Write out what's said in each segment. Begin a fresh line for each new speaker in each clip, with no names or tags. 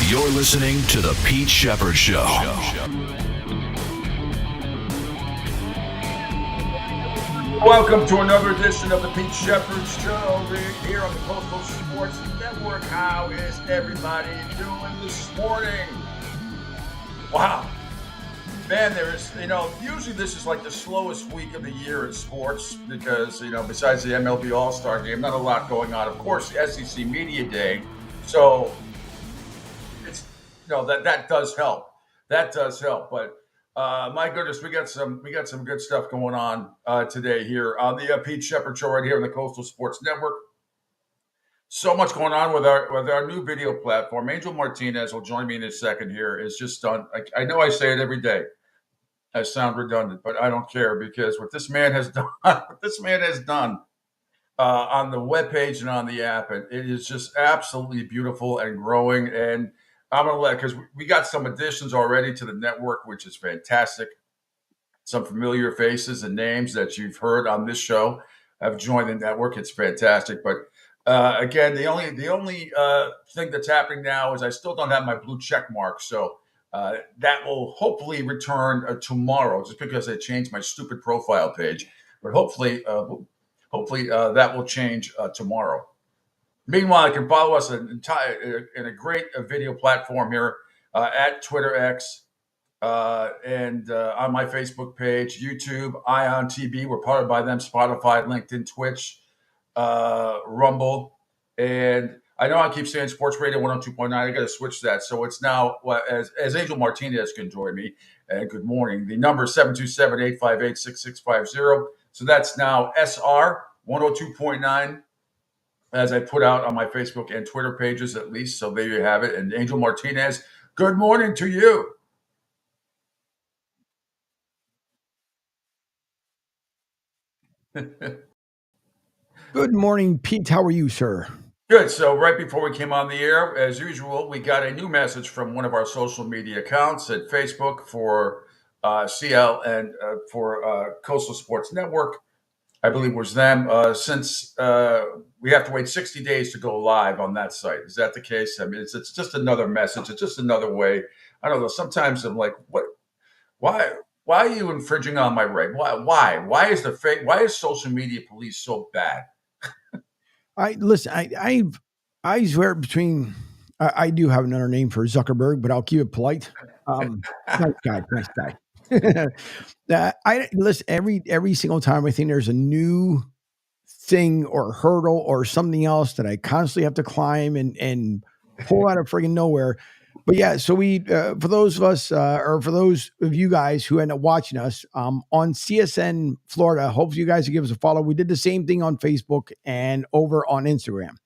You're listening to The Pete Shepherd Show.
Welcome to another edition of The Pete Shepherd Show here on the Coastal Sports Network. How is everybody doing this morning? Wow. Man, usually this is like the slowest week of the year in sports because, besides the MLB All-Star Game, not a lot going on. Of course, the SEC Media Day. So it's, that does help. That does help. But my goodness, we got some good stuff going on today here on the Pete Shepherd Show right here on the Coastal Sports Network. So much going on with our new video platform. Angel Martinez will join me in a second here. It's just done. I know I say it every day. I sound redundant, but I don't care because what this man has done, on the webpage and on the app, and it is just absolutely beautiful and growing. And I'm gonna because we got some additions already to the network, which is fantastic. Some familiar faces and names that you've heard on this show have joined the network. It's fantastic. But again, the only thing that's happening now is I still don't have my blue check mark. So that will hopefully return tomorrow, just because I changed my stupid profile page. But hopefully that will change tomorrow. Meanwhile, you can follow us in a great video platform here at Twitter X and on my Facebook page, YouTube, Ion TV. We're powered by them, Spotify, LinkedIn, Twitch, Rumble. And I know I keep saying Sports Radio 102.9. I got to switch that. So it's now, as Angel Martinez can join me, and good morning. The number is 727-858-6650. So that's now SR 102.9, as I put out on my Facebook and Twitter pages at least. So there you have it. And Angel Martinez, good morning to you.
Good morning, Pete. How are you, sir?
Good. So right before we came on the air, as usual, we got a new message from one of our social media accounts at Facebook for CL and for Coastal Sports Network. I believe it was them. Since we have to wait 60 days to go live on that site. Is that the case? I mean, it's just another message. It's just another way. I don't know. Sometimes I'm like, what? Why are you infringing on my right? Why is social media police so bad?
I swear between. I do have another name for Zuckerberg, but I'll keep it polite. Nice guy. I listen every single time. I think there's a new thing or hurdle or something else that I constantly have to climb and pull out of friggin' nowhere. But yeah, so we for those of us or for those of you guys who end up watching us on CSN Florida, hopefully you guys will give us a follow. We did the same thing on Facebook and over on Instagram.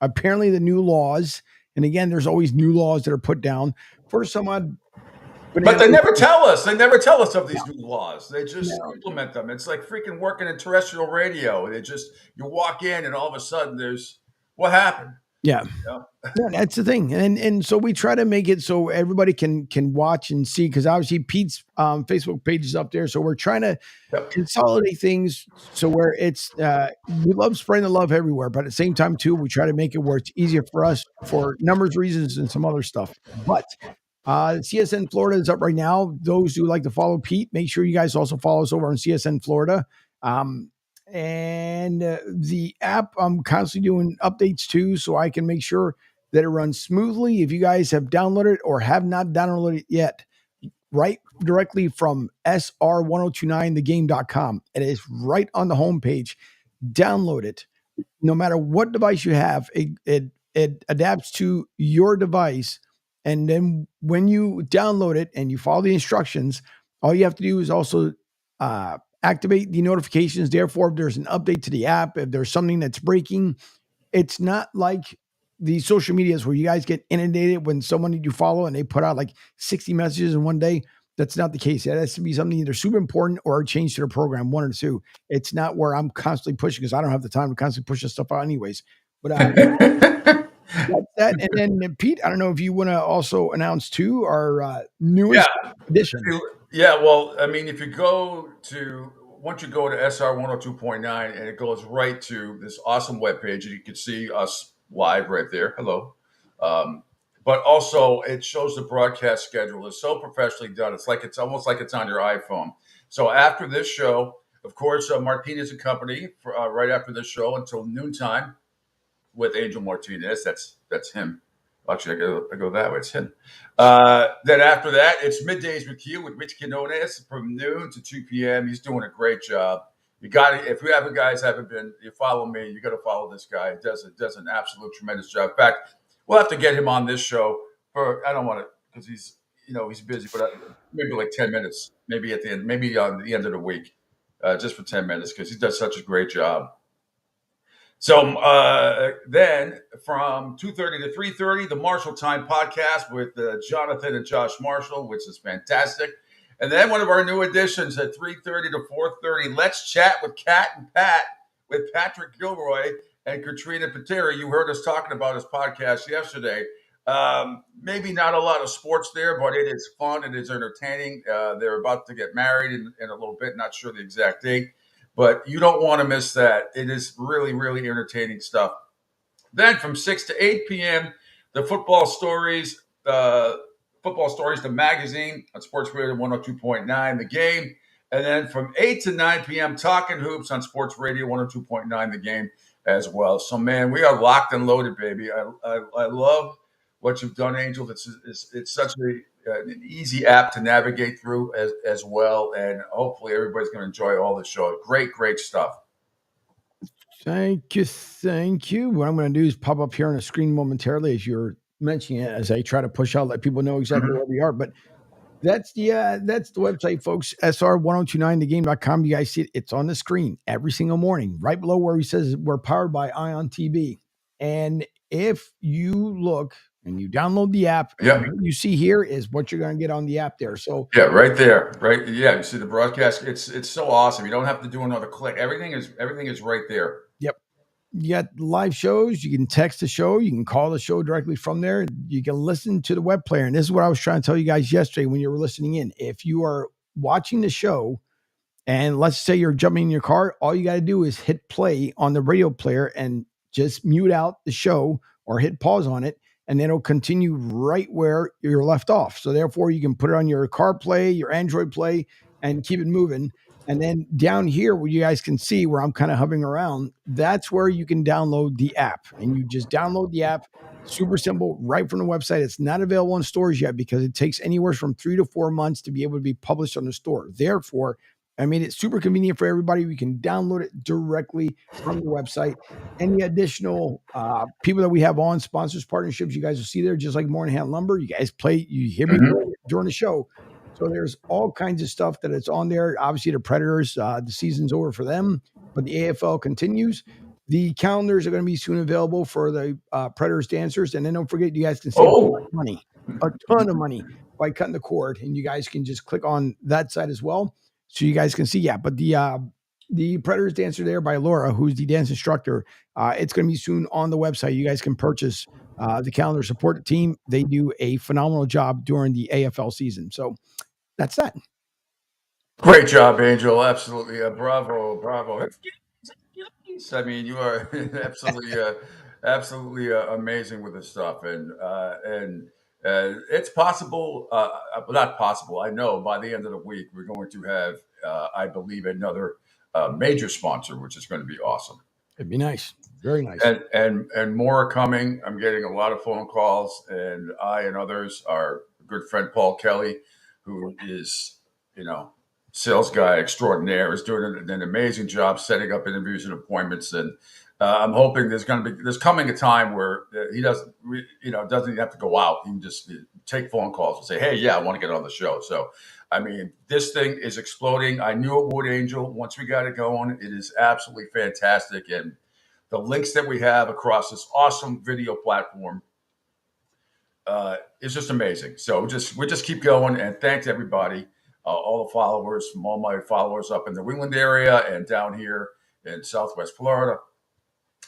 Apparently the new laws, and again, there's always new laws that are put down for some odd.
But they never tell us. They never tell us of these new laws. They just implement them. It's like freaking working in terrestrial radio. You walk in and all of a sudden there's what happened.
Yeah. Yeah, that's the thing. And so we try to make it so everybody can watch and see, because obviously Pete's Facebook page is up there. So we're trying to consolidate things so where it's we love spreading the love everywhere, but at the same time too, we try to make it where it's easier for us for numbers reasons and some other stuff. But CSN Florida is up right now. Those who like to follow Pete, make sure you guys also follow us over on CSN Florida. And the app, I'm constantly doing updates too, so I can make sure that it runs smoothly. If you guys have downloaded or have not downloaded it yet, right directly from sr1029thegame.com. It is right on the homepage. Download it. No matter what device you have, it adapts to your device. And then when you download it and you follow the instructions, all you have to do is also activate the notifications. Therefore, if there's an update to the app, if there's something that's breaking, it's not like the social medias where you guys get inundated when someone you follow and they put out like 60 messages in one day. That's not the case. It has to be something either super important or a change to the program, one or two. It's not where I'm constantly pushing, because I don't have the time to constantly push this stuff out anyways. But that. And then Pete, I don't know if you want to also announce too our newest edition.
Yeah, well, I mean, if you once you go to SR 102.9 and it goes right to this awesome webpage, and you can see us live right there. Hello. but also it shows the broadcast schedule is so professionally done. It's almost like it's on your iPhone. So after this show, of course, Martinez and Company right after this show until noontime with Angel Martinez. That's him. Actually, I go that way. It's him. Then after that, it's Middays with Q with Rich Quinones from noon to 2 p.m. He's doing a great job. You got to, if you haven't been, you follow me, you got to follow this guy. He does an absolute tremendous job. In fact, we'll have to get him on this show for, I don't want to, because he's busy, but maybe like 10 minutes, maybe at the end, maybe on the end of the week, just for 10 minutes, because he does such a great job. So then from 2:30 to 3:30, the Marshall Time podcast with Jonathan and Josh Marshall, which is fantastic. And then one of our new additions at 3:30 to 4:30, Let's Chat with Kat and Pat with Patrick Gilroy and Katrina Pateri. You heard us talking about his podcast yesterday. Maybe not a lot of sports there, but it is fun. It is entertaining. They're about to get married in a little bit, not sure the exact date. But you don't want to miss that. It is really, really entertaining stuff. Then from 6 to 8 p.m., the Football Stories, the magazine on Sports Radio 102.9, The Game. And then from 8 to 9 p.m., Talking Hoops on Sports Radio 102.9, The Game as well. So, man, we are locked and loaded, baby. I love what you've done, Angel. It's such an easy app to navigate through as well. And hopefully everybody's going to enjoy all the show. Great stuff.
Thank you. What I'm going to do is pop up here on the screen momentarily as you're mentioning it, as I try to push out, let people know exactly where we are. But that's the website, folks. SR1029thegame.com. You guys see it. It's on the screen every single morning, right below where he says we're powered by Ion TV. And if you look and you download the app, what you see here is what you're going to get on the app there. So
yeah, right there, right. Yeah, you see the broadcast. It's so awesome. You don't have to do another click. Everything is right there.
Yep. You got live shows. You can text the show. You can call the show directly from there. You can listen to the web player. And this is what I was trying to tell you guys yesterday when you were listening in. If you are watching the show and let's say you're jumping in your car, all you got to do is hit play on the radio player and just mute out the show or hit pause on it. And then it'll continue right where you're left off. So therefore you can put it on your CarPlay, your Android Play, and keep it moving. And then down here where you guys can see where I'm kind of hovering around, that's where you can download the app. And you just download the app, super simple, right from the website. It's not available in stores yet because it takes anywhere from 3 to 4 months to be able to be published on the store. Therefore, I made it super convenient for everybody. We can download it directly from the website. Any additional people that we have on, sponsors, partnerships, you guys will see there, just like Moynihan Lumber. You guys you hear me during the show. So there's all kinds of stuff that it's on there. Obviously, the Predators, the season's over for them, but the AFL continues. The calendars are going to be soon available for the Predators dancers. And then don't forget, you guys can save a ton of money by cutting the cord. And you guys can just click on that side as well. So you guys can see, but the Predators dancer there by Laura, who's the dance instructor, it's going to be soon on the website. You guys can purchase the calendar, support the team. They do a phenomenal job during the AFL season. So that's that.
Great job, Angel. Absolutely. Bravo. I mean, you are absolutely amazing with this stuff. And it's possible, not possible. I know by the end of the week, we're going to have, I believe, another major sponsor, which is going to be awesome.
It'd be nice. Very nice.
And more are coming. I'm getting a lot of phone calls, and I and others, our good friend Paul Kelly, who is, sales guy extraordinaire, is doing an amazing job setting up interviews and appointments. And I'm hoping there's coming a time where he doesn't have to go out. He can just take phone calls and say, hey, yeah, I want to get on the show. So, I mean, this thing is exploding. I knew it would, Angel. Once we got it going, it is absolutely fantastic. And the links that we have across this awesome video platform is just amazing. So we just keep going, and thanks everybody, all the followers, from all my followers up in the New England area and down here in Southwest Florida.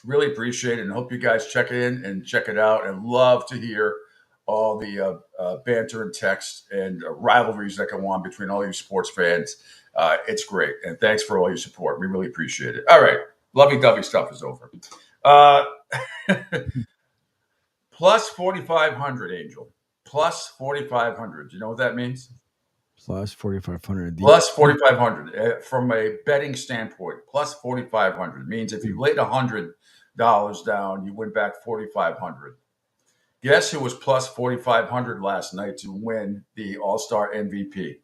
Really appreciate it, and hope you guys check in and check it out, and love to hear all the banter and text and rivalries that go on between all you sports fans. It's great, and thanks for all your support. We really appreciate it. All right, lovey-dovey stuff is over. plus 4,500, Angel. Plus 4,500. You know what that means?
Plus 4,500.
Plus 4,500 from a betting standpoint. Plus 4,500 means if you laid $100 down, you win back 4,500. Guess who was plus 4,500 last night to win the All-Star MVP?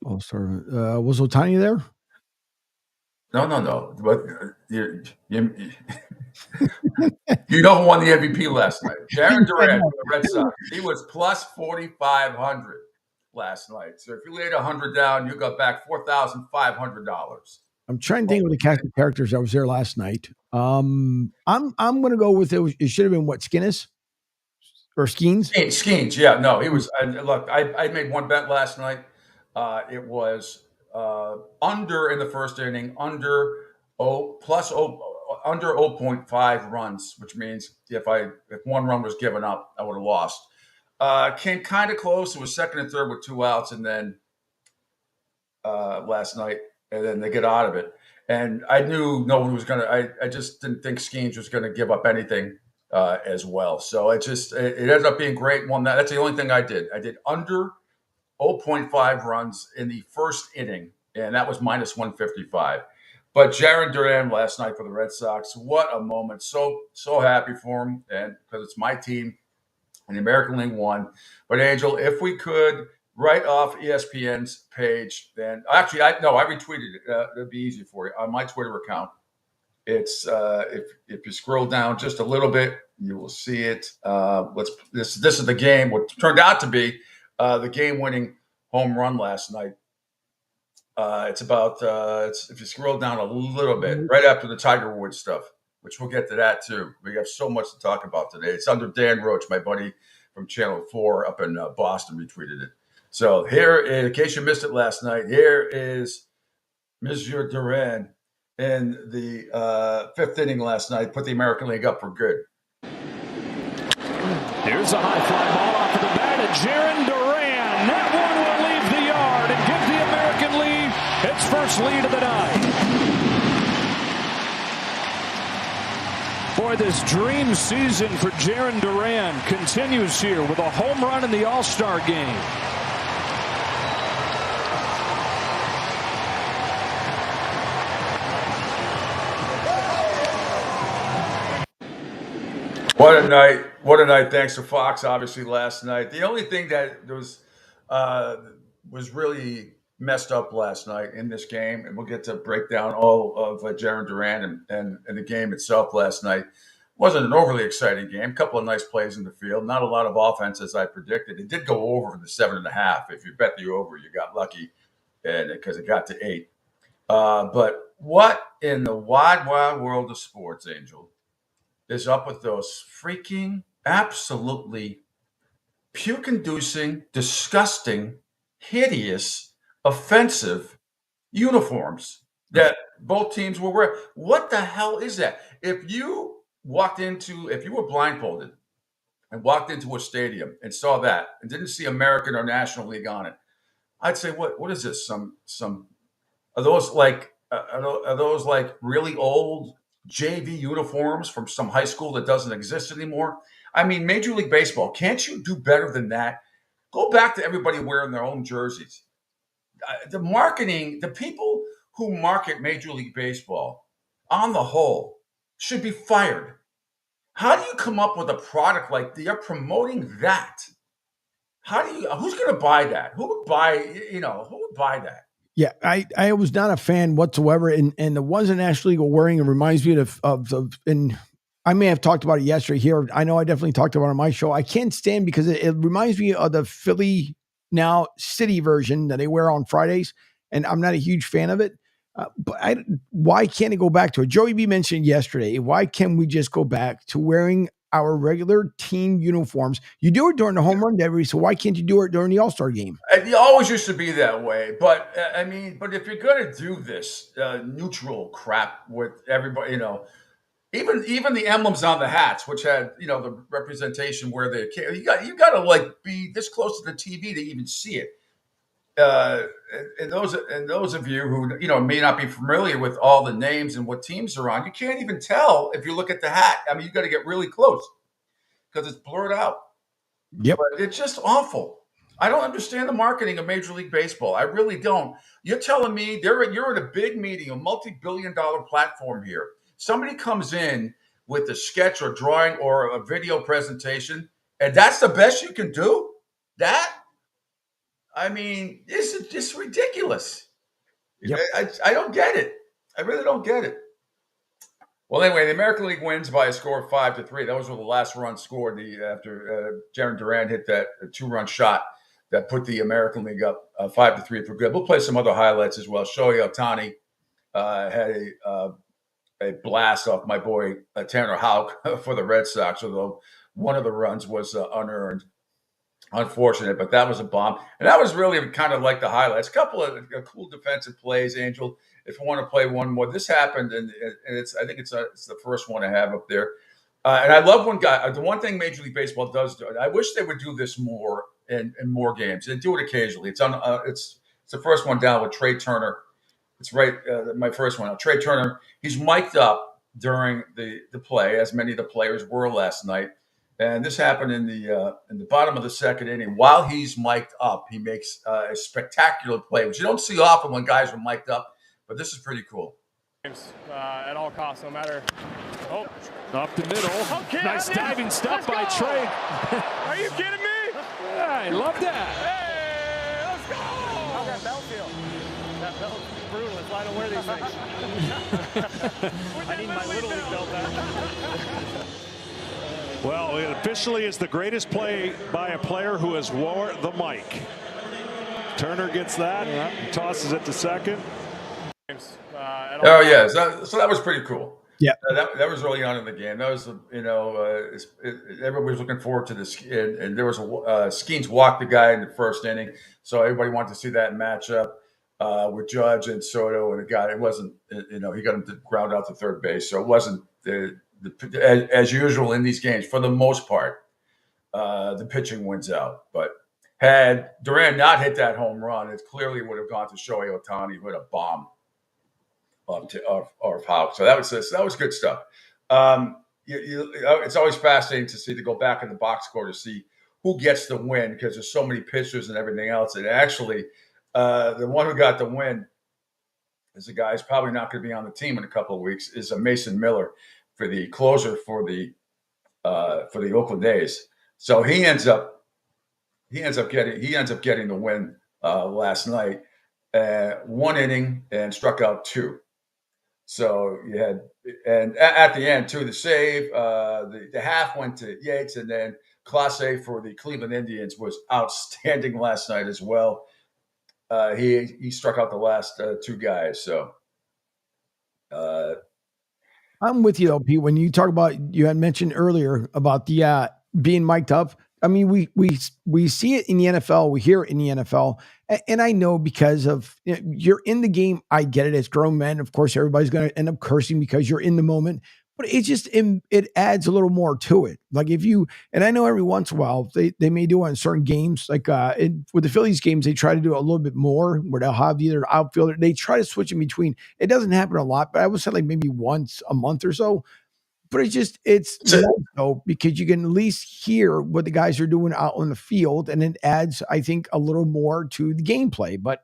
All-Star. Was Ohtani there?
No. But you know who won the MVP last night? Jarren Duran from the Red Sox. He was plus 4,500 last night. So if you laid $100 down, you got back $4,500.
I'm trying to think of the cast of characters that was there last night. I'm going to go with it. It should have been what, Skinnis or Skeens?
Skeens, yeah. No, he was. Look, I made one bet last night. It was under in the first inning, under 0.5 runs, which means if one run was given up, I would have lost. Came kind of close. It was second and third with 2 outs, and then last night, and then they get out of it. And I knew no one was going to. I just didn't think Skeens was going to give up anything as well. So it ended up being great. Won that. That's the only thing I did. I did under 0.5 runs in the first inning, and that was minus 155. But Jarren Duran last night for the Red Sox, what a moment. So happy for him, and because it's my team, and the American League won. But Angel, if we could write off ESPN's page, then actually, I retweeted it. It'd be easy for you on my Twitter account. It's if you scroll down just a little bit, you will see it. This is the game. What turned out to be the game-winning home run last night. It's about if you scroll down a little bit, right after the Tiger Woods stuff, which we'll get to that too. We have so much to talk about today. It's under Dan Roach, my buddy from Channel 4 up in Boston, retweeted it. So here, in case you missed it last night, here is Monsieur Duran in the fifth inning last night, put the American League up for good.
Here's a high fly ball off of the bat of Jarren Duran. That one will leave the yard and give the American League its first lead of the night. Boy, this dream season for Jarren Duran continues here with a home run in the All-Star game.
What a night. What a night. Thanks to Fox, obviously, last night. The only thing that was really messed up last night in this game, and we'll get to break down all of Jarren Duran and the game itself last night, wasn't an overly exciting game. A couple of nice plays in the field. Not a lot of offense, as I predicted. It did go over the 7.5. If you bet the over, you got lucky because it got to 8. But what in the wide world of sports, Angel, is up with those freaking, absolutely puke-inducing, disgusting, hideous, offensive uniforms that both teams were wearing? What the hell is that? If you were blindfolded and walked into a stadium and saw that and didn't see American or National League on it, I'd say, what is this? Are those like really old JV uniforms from some high school that doesn't exist anymore? I mean, Major League Baseball, can't you do better than that? Go back to everybody wearing their own jerseys. The marketing, the people who market Major League Baseball on the whole should be fired. How do you come up with a product like you're promoting that? Who's going to buy that? Who would buy that?
Yeah, I was not a fan whatsoever, and the ones in National League are wearing, it reminds me of and I may have talked about it yesterday here. I know I definitely talked about it on my show. I can't stand because it reminds me of the Philly now City version that they wear on Fridays, and I'm not a huge fan of it. But why can't it go back to it? Joey B mentioned yesterday, why can't we just go back to wearing our regular team uniforms? You do it during the home run derby, so why can't you do it during the All-Star game?
It always used to be that way, but but if you're going to do this neutral crap with everybody, even the emblems on the hats, which had the representation where they came, you got to like be this close to the TV to even see it. and those of you who may not be familiar with all the names and what teams are on, you can't even tell if you look at the hat. I mean, you got to get really close because it's blurred out.
Yep.
But it's just awful. I don't understand the marketing of Major League Baseball. I really don't. You're telling me you're at a big meeting, a multi-billion-dollar platform here. Somebody comes in with a sketch or drawing or a video presentation, and that's the best you can do? That? I mean, this is just ridiculous.
Yep.
I don't get it. I really don't get it. Well, anyway, the American League wins by a score of 5-3. That was the last run scored after Jarren Duran hit that 2-run shot that put the American League up 5-3 for good. We'll play some other highlights as well. Shohei Ohtani had a blast off my boy Tanner Houck for the Red Sox, although one of the runs was unearned. Unfortunate, but that was a bomb. And that was really kind of like the highlights. A couple of cool defensive plays, Angel. If you want to play one more, this happened, and I think it's the first one I have up there. And I love the one thing Major League Baseball does do, and I wish they would do this more in more games. They do it occasionally. It's the first one down with Trey Turner. It's right, my first one. Trey Turner, he's mic'd up during the play, as many of the players were last night. And this happened in the bottom of the second inning. While he's mic'd up, he makes a spectacular play, which you don't see often when guys are mic'd up. But this is pretty cool.
At all costs, no matter. Oh,
Up the middle.
Okay,
Nice diving stop by
go.
Trey.
Are you kidding me?
I love that.
Hey, let's go! How's that belt feel? That belt's brutal. That's why I don't wear these things. I need my little league belt back.
Well, it officially is the greatest play by a player who has wore the mic. Turner gets that, tosses it to second.
Oh yeah, so that was pretty cool.
Yeah,
that was early on in the game. That was everybody was looking forward to this, and there was Skeens walked the guy in the first inning, so everybody wanted to see that matchup with Judge and Soto, and it wasn't he got him to ground out to third base, so it wasn't as usual in these games for the most part. The pitching wins out, but had Duran not hit that home run, it clearly would have gone to Shohei Ohtani, who had a bomb of Houck. So that was good stuff. It's always fascinating to go back in the box score to see who gets the win because there's so many pitchers and everything else. And actually, the one who got the win is a guy who's probably not going to be on the team in a couple of weeks. Is Mason Miller for the closer for the Oakland A's. So he ends up getting the win last night. 1 inning and struck out 2. So you had, and at the end too, the save, the half went to Yates, and then Clase for the Cleveland Indians was outstanding last night as well. He struck out the last 2 guys. So
I'm with you though, Pete. When you talk about, you had mentioned earlier about the being mic'd up. I mean, we see it in the NFL, we hear it in the NFL, and I know because of you're in the game. I get it. As grown men, of course, everybody's going to end up cursing because you're in the moment. But it adds a little more to it. Like and I know every once in a while they may do it in certain games, like with the Phillies games, they try to do it a little bit more where they'll have either outfielder. They try to switch in between. It doesn't happen a lot, but I would say like maybe once a month or so. But it's nice though, because you can at least hear what the guys are doing out on the field, and it adds, I think, a little more to the gameplay. But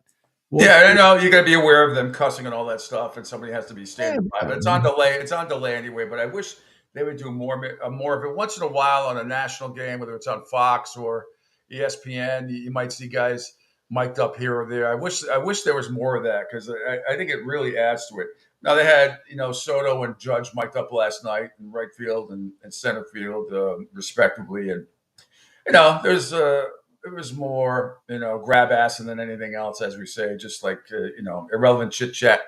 I know you got to be aware of them cussing and all that stuff, and somebody has to be standing by. But it's on delay. It's on delay anyway. But I wish they would do more of it once in a while on a national game, whether it's on Fox or ESPN. You might see guys mic'd up here or there. I wish there was more of that because I think it really adds to it. Now they had, Soto and Judge mic'd up last night in right field and center field, respectively, and it was more, grab ass than anything else, as we say, just like irrelevant chit chat,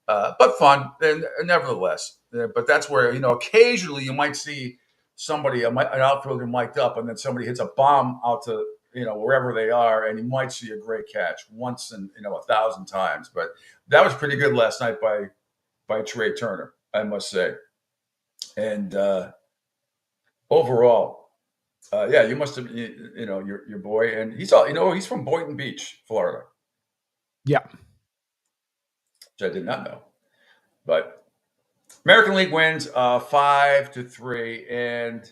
but fun, and nevertheless. But that's where occasionally you might see somebody, an outfielder mic'd up, and then somebody hits a bomb out to wherever they are, and you might see a great catch once in 1,000 times. But that was pretty good last night by Trey Turner, I must say. And overall, you must have, your boy, and he's from Boynton Beach, Florida.
Yeah.
Which I did not know. But American League wins 5-3. And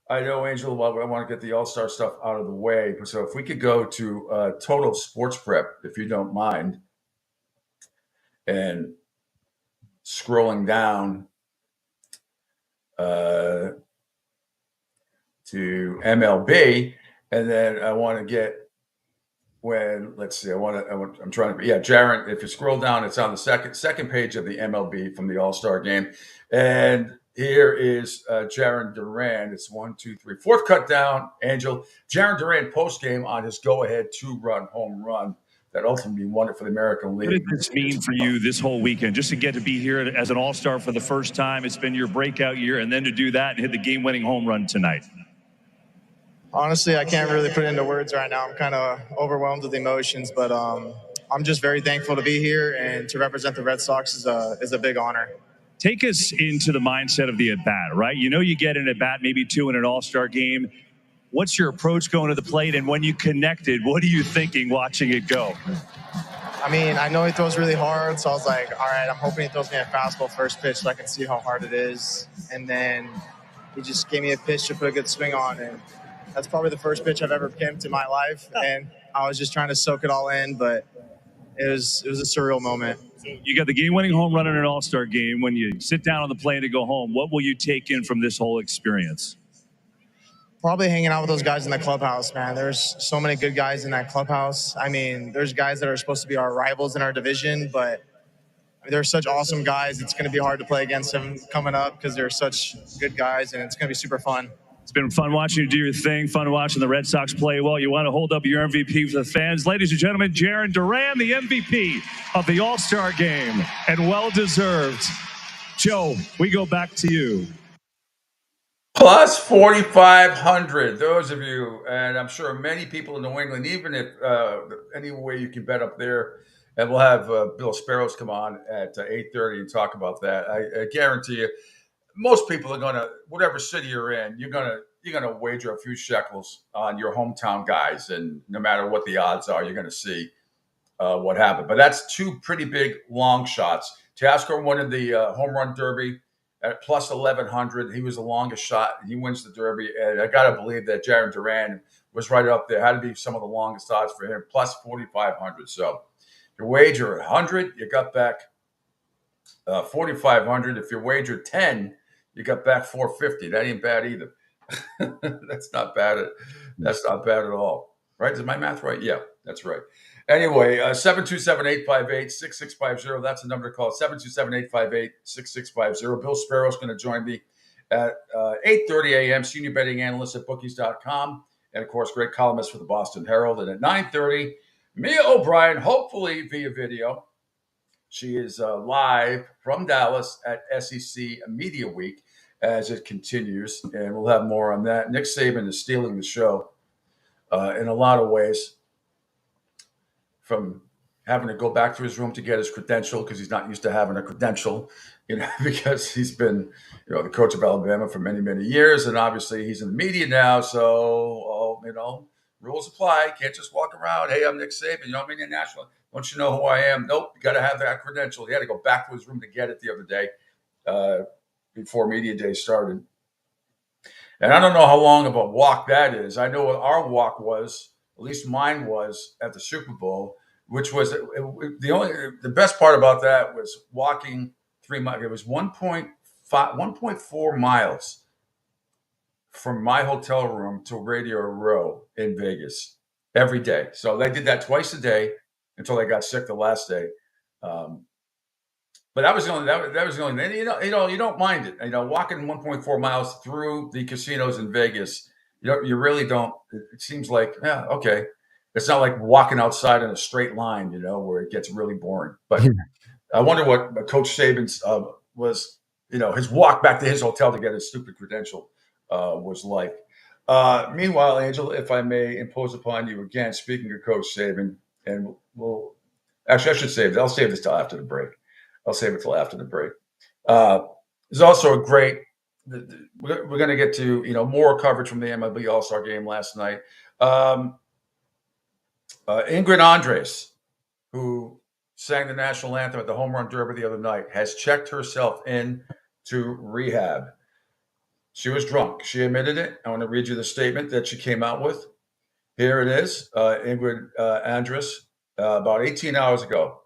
I know, Angel, I want to get the All-Star stuff out of the way. So if we could go to Total Sports Prep, if you don't mind, and scrolling down to MLB, and then I want to get let's see, I'm trying to, Jaron, if you scroll down, it's on the second page of the MLB from the All-Star game. And here is Jaron Duran. It's 1, 2, 3, fourth cut down, Angel. Jaron Duran post game on his go-ahead 2-run home run that ultimately won it for the American League.
What did this mean for you this whole weekend? Just to get to be here as an All-Star for the first time, it's been your breakout year, and then to do that and hit the game-winning home run tonight.
Honestly, I can't really put it into words right now. I'm kind of overwhelmed with emotions, but I'm just very thankful to be here, and to represent the Red Sox is a big honor.
Take us into the mindset of the at-bat, right? You know you get an at-bat, maybe 2 in an All-Star game. What's your approach going to the plate? And when you connected, what are you thinking watching it go?
I mean, I know he throws really hard, so I was like, all right, I'm hoping he throws me a fastball first pitch so I can see how hard it is. And then he just gave me a pitch to put a good swing on, and that's probably the first pitch I've ever pimped in my life. And I was just trying to soak it all in, but it was a surreal moment.
You got the game-winning home run in an All-Star game. When you sit down on the plane to go home, what will you take in from this whole experience?
Probably hanging out with those guys in the clubhouse, man. There's so many good guys in that clubhouse. I mean, there's guys that are supposed to be our rivals in our division, but they're such awesome guys. It's going to be hard to play against them coming up because they're such good guys, and it's going to be super fun.
It's been fun watching you do your thing, fun watching the Red Sox play well. You want to hold up your MVP for the fans. Ladies and gentlemen, Jaron Duran, the MVP of the All-Star game, and well-deserved. Joe, we go back to you.
Plus 4,500. Those of you, and I'm sure many people in New England, even if any way you can bet up there, and we'll have Bill Sparrows come on at 8:30 and talk about that. I guarantee you, most people are gonna, whatever city you're in, you're gonna wager a few shekels on your hometown guys, and no matter what the odds are, you're gonna see what happened. But that's 2 pretty big long shots. Teoscar won the home run derby at plus 1,100. He was the longest shot. He wins the derby, and I gotta believe that Jaron Duran was right up there. Had to be some of the longest odds for him, plus 4,500. So if you wager 100, you got back 4,500. If you wager 10, you got back 450. That ain't bad either. That's not bad. That's not bad at all. Right? Is my math right? Yeah, that's right. Anyway, 727-858-6650. That's the number to call. 727-858-6650. Bill Sparrow's going to join me at 8:30 a.m. Senior betting analyst at bookies.com. And, of course, great columnist for the Boston Herald. And at 9:30, Mia O'Brien, hopefully via video. She is live from Dallas at SEC Media Week as it continues. And we'll have more on that. Nick Saban is stealing the show in a lot of ways, from having to go back to his room to get his credential because he's not used to having a credential, because he's been, the coach of Alabama for many, many years. And obviously he's in the media now. So, rules apply. Can't just walk around. Hey, I'm Nick Saban. You know what I mean? National. Don't you know who I am? Nope. You got to have that credential. He had to go back to his room to get it the other day before media day started. And I don't know how long of a walk that is. I know what our walk was, at least mine was, at the Super Bowl, which was the best part about that was walking 3 miles. It was 1.4 miles from my hotel room to Radio Row in Vegas every day. So they did that twice a day until they got sick the last day. But that was the only. You don't mind it. Walking 1.4 miles through the casinos in Vegas, you really don't. It seems like, okay. It's not like walking outside in a straight line, where it gets really boring. But I wonder what Coach Saban's was, his walk back to his hotel to get his stupid credential was like. Meanwhile, Angel, if I may impose upon you again, speaking of Coach Saban, and I should save it. I'll save this till after the break. There's also a great. We're going to get to more coverage from the MLB All-Star Game last night. Ingrid Andres who sang the national anthem at the Home Run Derby the other night, has checked herself in to rehab. She was drunk. She admitted it. I want to read you the statement that she came out with. Here it is, Ingrid Andress, about 18 hours ago.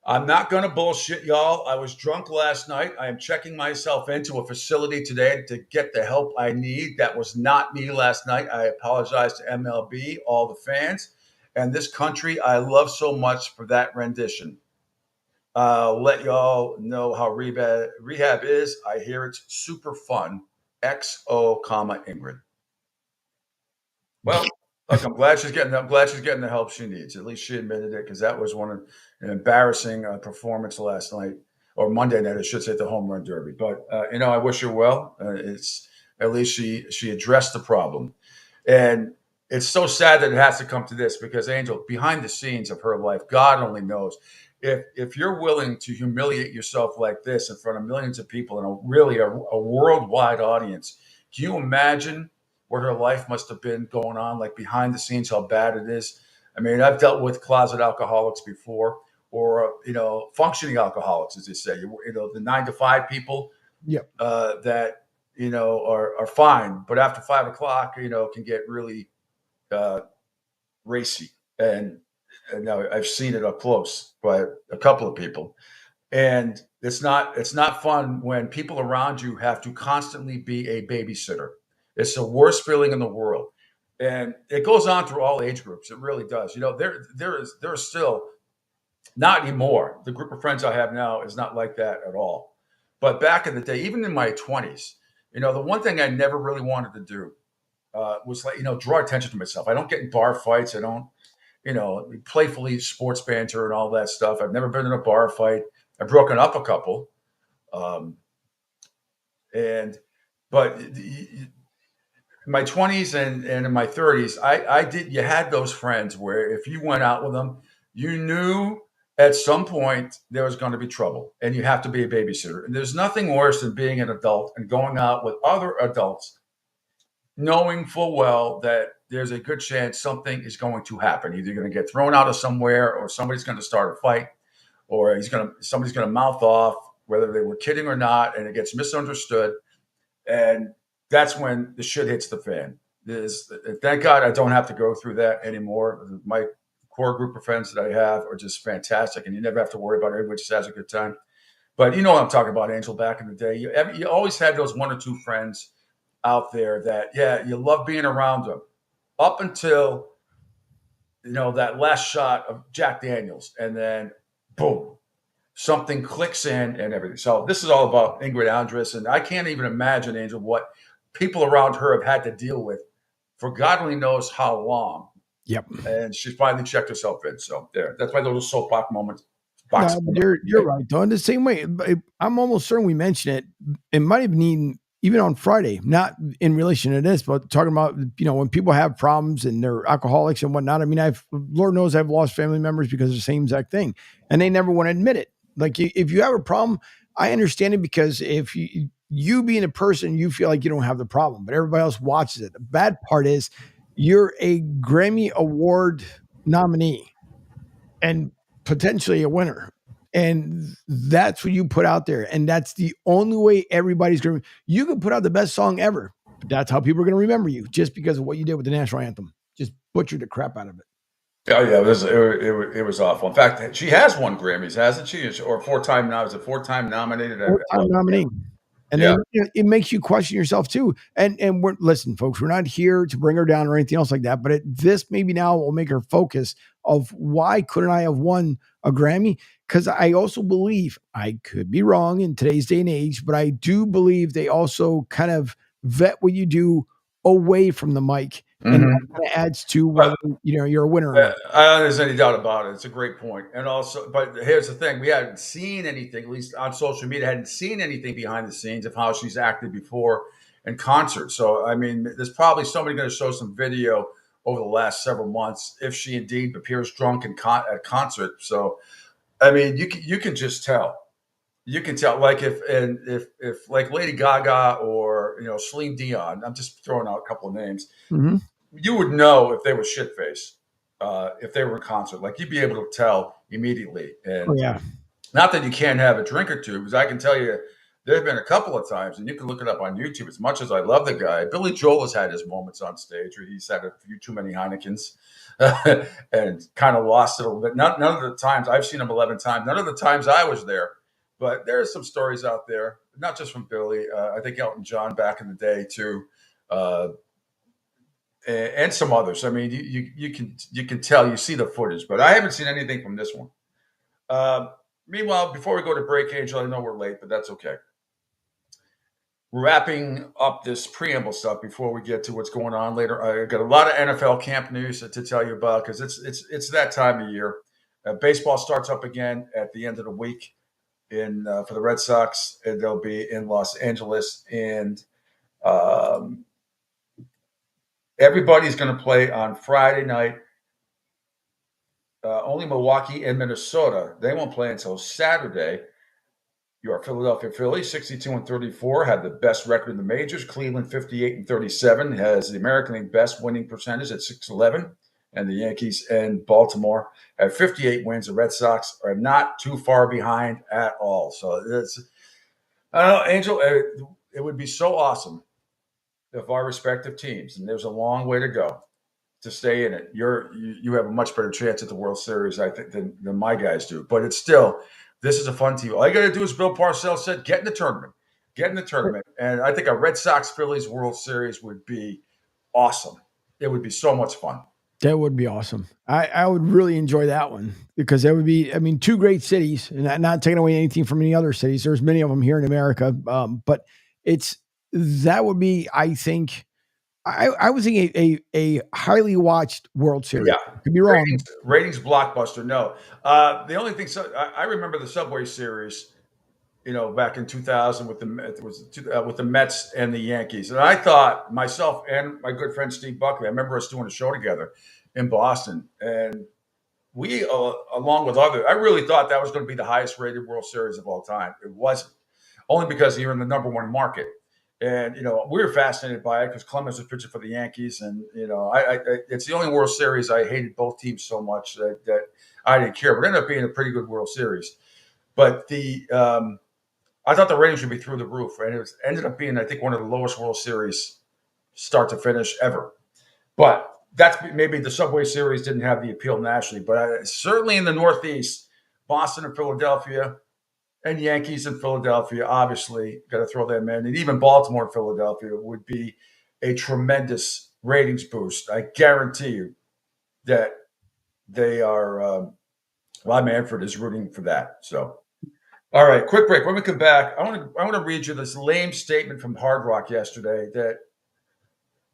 I'm not going to bullshit, y'all. I was drunk last night. I am checking myself into a facility today to get the help I need. That was not me last night. I apologize to MLB, all the fans, and this country I love so much for that rendition. I'll let y'all know how rehab is. I hear it's super fun. XO, Ingrid. Well, look, I'm glad she's getting the help she needs. At least she admitted it, because that was an embarrassing performance last night, or Monday night, I should say, at the Home Run Derby. But I wish her well. It's at least she addressed the problem, and it's so sad that it has to come to this, because Angel, behind the scenes of her life, God only knows. If you're willing to humiliate yourself like this in front of millions of people and a worldwide audience, can you imagine what her life must have been going on, like behind the scenes, how bad it is? I mean, I've dealt with closet alcoholics before, or functioning alcoholics, as they say. The 9 to 5 people.
Yep.
That are fine, but after 5 o'clock, can get really racy. And now I've seen it up close by a couple of people, and it's not fun when people around you have to constantly be a babysitter. It's the worst feeling in the world, and it goes on through all age groups. It really does. There is still, not anymore. The group of friends I have now is not like that at all. But back in the day, even in my 20s, the one thing I never really wanted to do was draw attention to myself. I don't get in bar fights. I don't, playfully sports banter and all that stuff. I've never been in a bar fight. I've broken up a couple. But in my 20s and in my 30s, you had those friends where if you went out with them, you knew at some point there was going to be trouble, and you have to be a babysitter. And there's nothing worse than being an adult and going out with other adults, knowing full well that there's a good chance something is going to happen. Either you're going to get thrown out of somewhere, or somebody's going to start a fight, or somebody's going to mouth off, whether they were kidding or not, and it gets misunderstood. And that's when the shit hits the fan. Thank God I don't have to go through that anymore. My core group of friends that I have are just fantastic, and you never have to worry about it. Everybody just has a good time. But you know what I'm talking about, Angel, back in the day. You always had those 1 or 2 friends out there that, you love being around them up until, that last shot of Jack Daniels, and then boom, something clicks in and everything. So this is all about Ingrid Andress, and I can't even imagine, Angel, what people around her have had to deal with for God only knows how long.
Yep.
And she finally checked herself in. So there, that's why those soapbox moments.
No, you're right, though. In the same way, I'm almost certain we mentioned it. It might have been even on Friday, not in relation to this, but talking about, when people have problems and they're alcoholics and whatnot. I mean, Lord knows I've lost family members because of the same exact thing, and they never want to admit it. Like, if you have a problem, I understand it, because if you being a person, you feel like you don't have the problem, but everybody else watches it. The bad part is you're a Grammy Award nominee and potentially a winner. And that's what you put out there. And that's the only way everybody's going to, you can put out the best song ever, but that's how people are going to remember you, just because of what you did with the national anthem. Just butchered the crap out of it.
Oh yeah, it was awful. In fact, she has won Grammys, hasn't she? Or 4-time now? Is it 4-time nominated?
4-time nominee. And then it makes you question yourself too. And listen, folks, we're not here to bring her down or anything else like that. But this maybe now will make her focus of why couldn't I have won a Grammy? Because I also believe, I could be wrong in today's day and age, but I do believe they also kind of vet what you do away from the mic. And that kind of adds to whether you're a winner or not.
I don't think there's any doubt about it. It's a great point. And also, but here's the thing: we hadn't seen anything, at least on social media, hadn't seen anything behind the scenes of how she's acted before in concert. So, I mean, there's probably somebody going to show some video over the last several months if she indeed appears drunk at concert. So, I mean, you can just tell. You can tell, like if like Lady Gaga or Celine Dion. I'm just throwing out a couple of names.
Mm-hmm.
You would know if they were shit-faced. if they were in concert. Like you'd be able to tell immediately. And
Oh, yeah.
not that you can't have a drink or two, because I can tell you there have been a couple of times, and you can look it up on YouTube. As much as I love the guy, Billy Joel has had his moments on stage where he's had a few too many Heinekens and kind of lost it a little bit. None of the times, I've seen him 11 times, none of the times I was there. But there are some stories out there, not just from Billy. I think Elton John back in the day too, and some others. I mean, you can tell, you see the footage, but I haven't seen anything from this one. Meanwhile, before we go to break, Angel, I know we're late, but that's okay. Wrapping up this preamble stuff before we get to what's going on later. I got a lot of NFL camp news to tell you about because it's that time of year. Baseball starts up again at the end of the week for the Red Sox, and they'll be in Los Angeles, and everybody's going to play on Friday night. Only Milwaukee and Minnesota, they won't play until Saturday. Your Philadelphia Phillies, 62-34, had the best record in the majors. Cleveland, 58-37, has the American League best winning percentage at 611. And the Yankees and Baltimore have 58 wins. The Red Sox are not too far behind at all. So I don't know, Angel, it would be so awesome if our respective teams, and there's a long way to go to stay in it. You have a much better chance at the World Series, I think, than my guys do. But it's still, this is a fun team. All you got to do, as Bill Parcells said, get in the tournament. Get in the tournament. And I think a Red Sox-Phillies World Series would be awesome. It would be so much fun.
That would be awesome. I would really enjoy that one because that would be, I mean, two great cities, and not taking away anything from any other cities. There's many of them here in America, but that would be, I think, I was thinking a highly watched World Series.
Yeah,
could be wrong.
Ratings blockbuster. No, the only thing. So I remember the Subway Series, back in 2000 with the Mets and the Yankees, and I thought myself and my good friend Steve Buckley. I remember us doing a show together in Boston, and we, along with others, I really thought that was going to be the highest rated World Series of all time. It wasn't, only because you're in the number one market. And, we were fascinated by it because Clemens was pitching for the Yankees. And, it's the only World Series I hated both teams so much that I didn't care. But it ended up being a pretty good World Series. But I thought the ratings would be through the roof. And it ended up being, I think, one of the lowest World Series start to finish ever. But that's maybe the Subway Series didn't have the appeal nationally. But certainly in the Northeast, Boston and Philadelphia, and Yankees in Philadelphia, obviously, got to throw them in. And even Baltimore and Philadelphia would be a tremendous ratings boost. I guarantee you that they are, Rob Manfred is rooting for that. So, all right, quick break. When we come back, I want to read you this lame statement from Hard Rock yesterday that,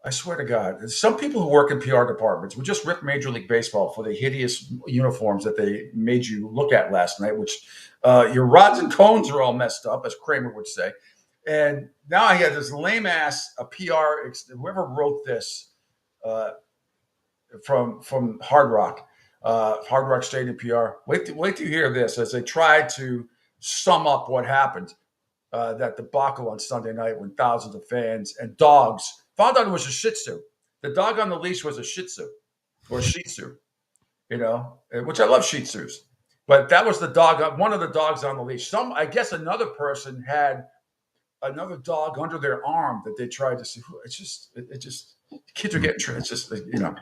I swear to God, some people who work in PR departments would just rip Major League Baseball for the hideous uniforms that they made you look at last night, which your rods and cones are all messed up, as Kramer would say. And now I have this lame ass, whoever wrote this from Hard Rock Stadium PR. Wait till you hear this as they try to sum up what happened, that debacle on Sunday night when thousands of fans and dogs found out it was a Shih Tzu. The dog on the leash was a Shih Tzu or a Shih Tzu, which I love Shih Tzus. But that was the dog, one of the dogs on the leash. I guess another person had another dog under their arm that they tried to see. It just, kids are getting tricked. It's just,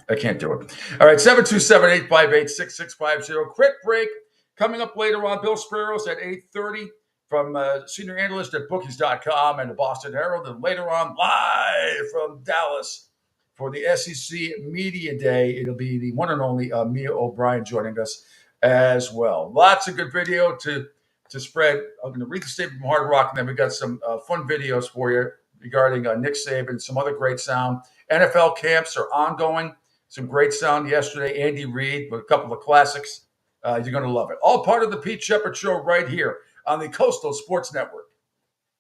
I can't do it. All right, 727-858-6650. Quick break. Coming up later on, Bill Spiros at 8:30. From senior analyst at bookies.com and the Boston Herald, and later on live from Dallas for the SEC Media Day. It'll be the one and only Mia O'Brien joining us as well. Lots of good video to spread. I'm going to read the statement from Hard Rock, and then we got some fun videos for you regarding Nick Saban, some other great sound. NFL camps are ongoing. Some great sound yesterday. Andy Reid with a couple of classics. You're going to love it. All part of the Pete Shepherd Show right here on the Coastal Sports Network.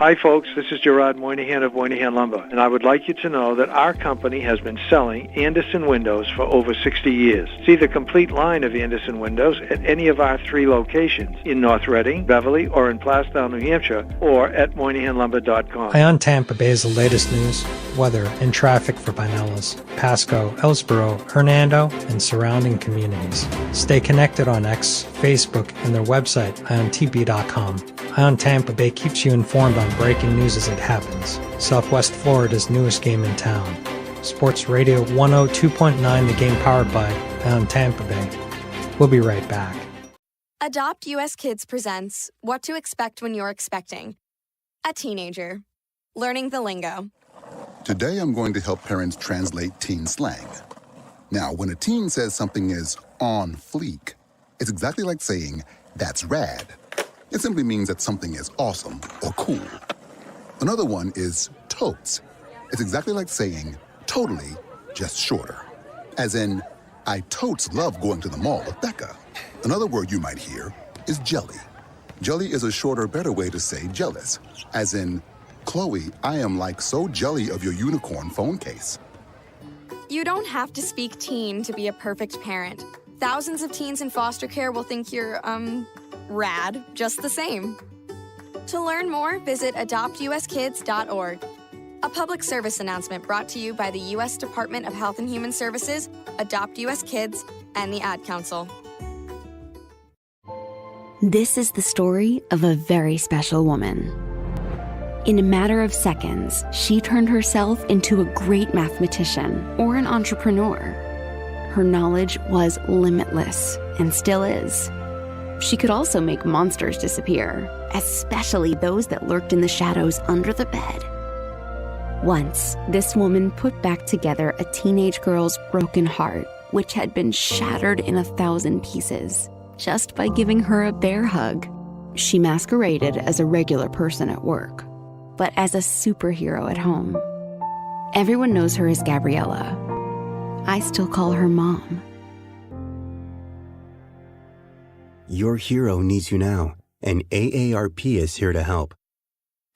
Hi, folks. This is Gerard Moynihan of Moynihan Lumber, and I would like you to know that our company has been selling Anderson windows for over 60 years. See the complete line of Anderson windows at any of our 3 locations in North Reading, Beverly, or in Plastown, New Hampshire, or at MoynihanLumber.com.
Ion Tampa Bay is the latest news, weather, and traffic for Pinellas, Pasco, Ellsboro, Hernando, and surrounding communities. Stay connected on X, Facebook, and their website, IonTP.com. Ion Tampa Bay keeps you informed on breaking news as it happens. Southwest Florida's newest game in town. Sports Radio 102.9, the game powered by Ion Tampa Bay. We'll be right back.
Adopt US Kids presents What to Expect When You're Expecting. A teenager. Learning the lingo.
Today I'm going to help parents translate teen slang. Now, when a teen says something is on fleek, it's exactly like saying, that's rad. It simply means that something is awesome or cool. Another one is totes. It's exactly like saying totally, just shorter. As in, I totes love going to the mall with Becca. Another word you might hear is jelly. Jelly is a shorter, better way to say jealous. As in, Chloe, I am like so jelly of your unicorn phone case.
You don't have to speak teen to be a perfect parent. Thousands of teens in foster care will think you're, rad just the same. To learn more, visit adoptuskids.org. A public service announcement brought to you by the U.S. Department of Health and Human Services, Adopt U.S. Kids, and the Ad Council.
This is the story of a very special woman. In a matter of seconds, she turned herself into a great mathematician or an entrepreneur. Her knowledge was limitless and still is. She could also make monsters disappear, especially those that lurked in the shadows under the bed. Once, this woman put back together a teenage girl's broken heart, which had been shattered in 1,000 pieces, just by giving her a bear hug. She masqueraded as a regular person at work, but as a superhero at home. Everyone knows her as Gabriella. I still call her Mom.
Your hero needs you now, and AARP is here to help.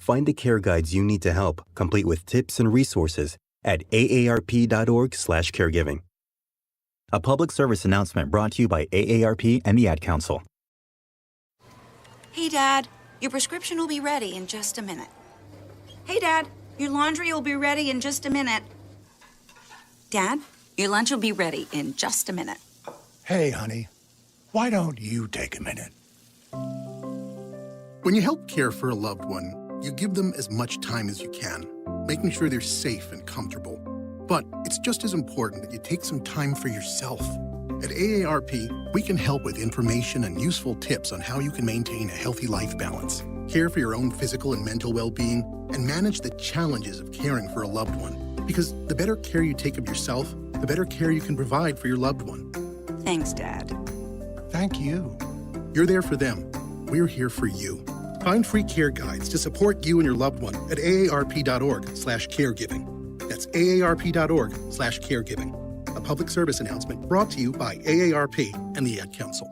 Find the care guides you need to help, complete with tips and resources at aarp.org/caregiving. A public service announcement brought to you by AARP and the Ad Council.
Hey, Dad, your prescription will be ready in just a minute. Hey, Dad, your laundry will be ready in just a minute. Dad, your lunch will be ready in just a minute.
Hey, honey. Why don't you take a minute?
When you help care for a loved one, you give them as much time as you can, making sure they're safe and comfortable. But it's just as important that you take some time for yourself. At AARP, we can help with information and useful tips on how you can maintain a healthy life balance, care for your own physical and mental well-being, and manage the challenges of caring for a loved one. Because the better care you take of yourself, the better care you can provide for your loved one.
Thanks, Dad.
Thank you. You're there for them. We're here for you. Find free care guides to support you and your loved one at aarp.org/caregiving. That's aarp.org/caregiving. A public service announcement brought to you by AARP and the Ad Council.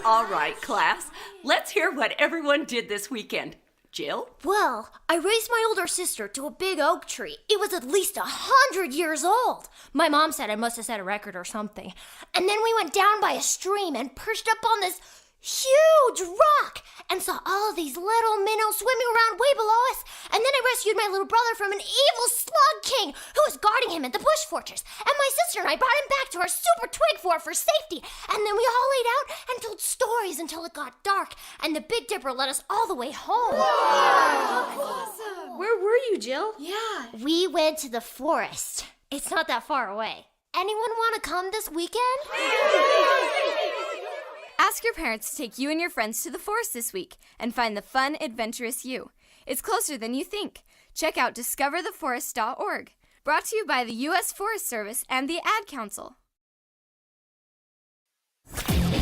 All right, class. Let's hear what everyone did this weekend. Jill?
Well, I raised my older sister to a big oak tree. It was at least 100 years old. My mom said I must have set a record or something. And then we went down by a stream and perched up on this huge rock and saw all these little minnows swimming around way below us. And then I rescued my little brother from an evil slug king who was guarding him at the bush fortress. And my sister and I brought him back to our super twig fort for safety. And then we all laid out and told stories until it got dark. And the Big Dipper led us all the way home.
Wow. Awesome. Where were you, Jill?
Yeah. We went to the forest. It's not that far away. Anyone want to come this weekend?
Ask your parents to take you and your friends to the forest this week and find the fun, adventurous you. It's closer than you think. Check out discovertheforest.org. Brought to you by the U.S. Forest Service and the Ad Council.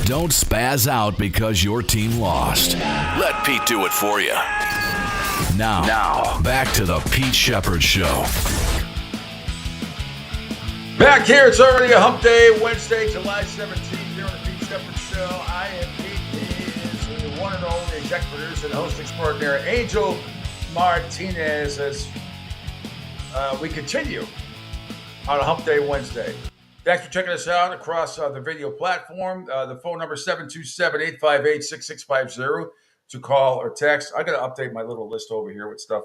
Don't spaz out because your team lost. Let Pete do it for you. Now, back to the Pete Shepherd Show.
Back here, it's already a hump day, Wednesday, July 17th, here on the Pete Shepherd Show. show. I am Pete. He is the one and only executive producer and host extraordinaire, Angel Martinez, as we continue on a Hump Day Wednesday. Thanks for checking us out across the video platform. The phone number 727-858-6650 to call or text. I got to update my little list over here with stuff.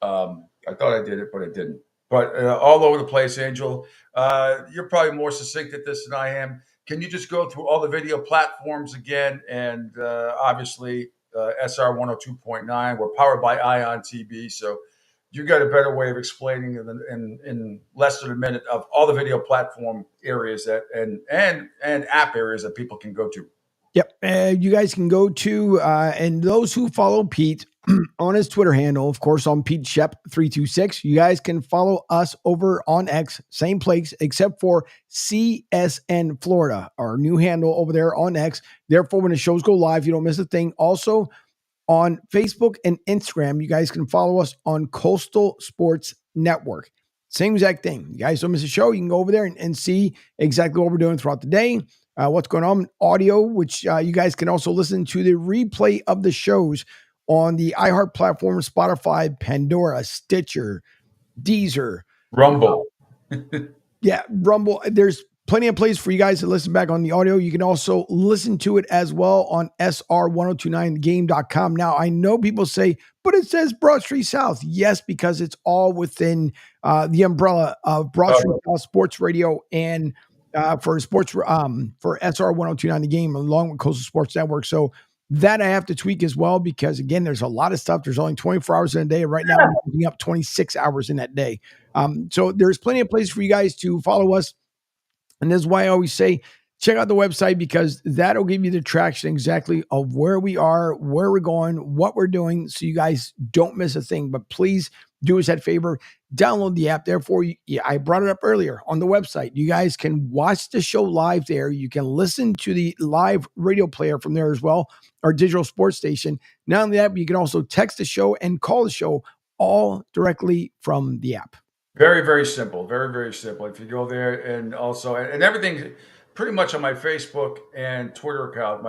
I thought I did it, but I didn't. But all over the place, Angel. You're probably more succinct at this than I am. Can you just go through all the video platforms again? And obviously, SR 102.9. We're powered by Ion TV. So you got a better way of explaining in less than a minute of all the video platform areas that and app areas that people can go to.
Yep. You guys can go to, and those who follow Pete on his Twitter handle, of course, on Pete Shep 326, you guys can follow us over on X, same place, except for CSN Florida, our new handle over there on X. Therefore, when the shows go live, you don't miss a thing. Also, on Facebook and Instagram, you guys can follow us on Coastal Sports Network. Same exact thing. You guys don't miss a show. You can go over there and see exactly what we're doing throughout the day, what's going on, audio, which you guys can also listen to the replay of the shows on the iHeart platform, Spotify, Pandora, Stitcher, Deezer,
Rumble.
Rumble. There's plenty of places for you guys to listen back on the audio. You can also listen to it as well on SR1029game.com. Now, I know people say, but it says Broad Street South. Yes, because it's all within the umbrella of Broad Street South Sports Radio and for SR1029 the game, along with Coastal Sports Network. So that I have to tweak as well, because again, there's a lot of stuff. There's only 24 hours in a day. Right now, we're picking up 26 hours in that day. So there's plenty of places for you guys to follow us. And that's why I always say, check out the website, because that'll give you the traction exactly of where we are, where we're going, what we're doing, so you guys don't miss a thing. But please do us that favor, download the app. Therefore, I brought it up earlier on the website. You guys can watch the show live there. You can listen to the live radio player from there as well, our digital sports station. Not only that, but you can also text the show and call the show all directly from the app.
Very, very simple. Very, very simple. If you go there, and also, and everything pretty much on my Facebook and Twitter account,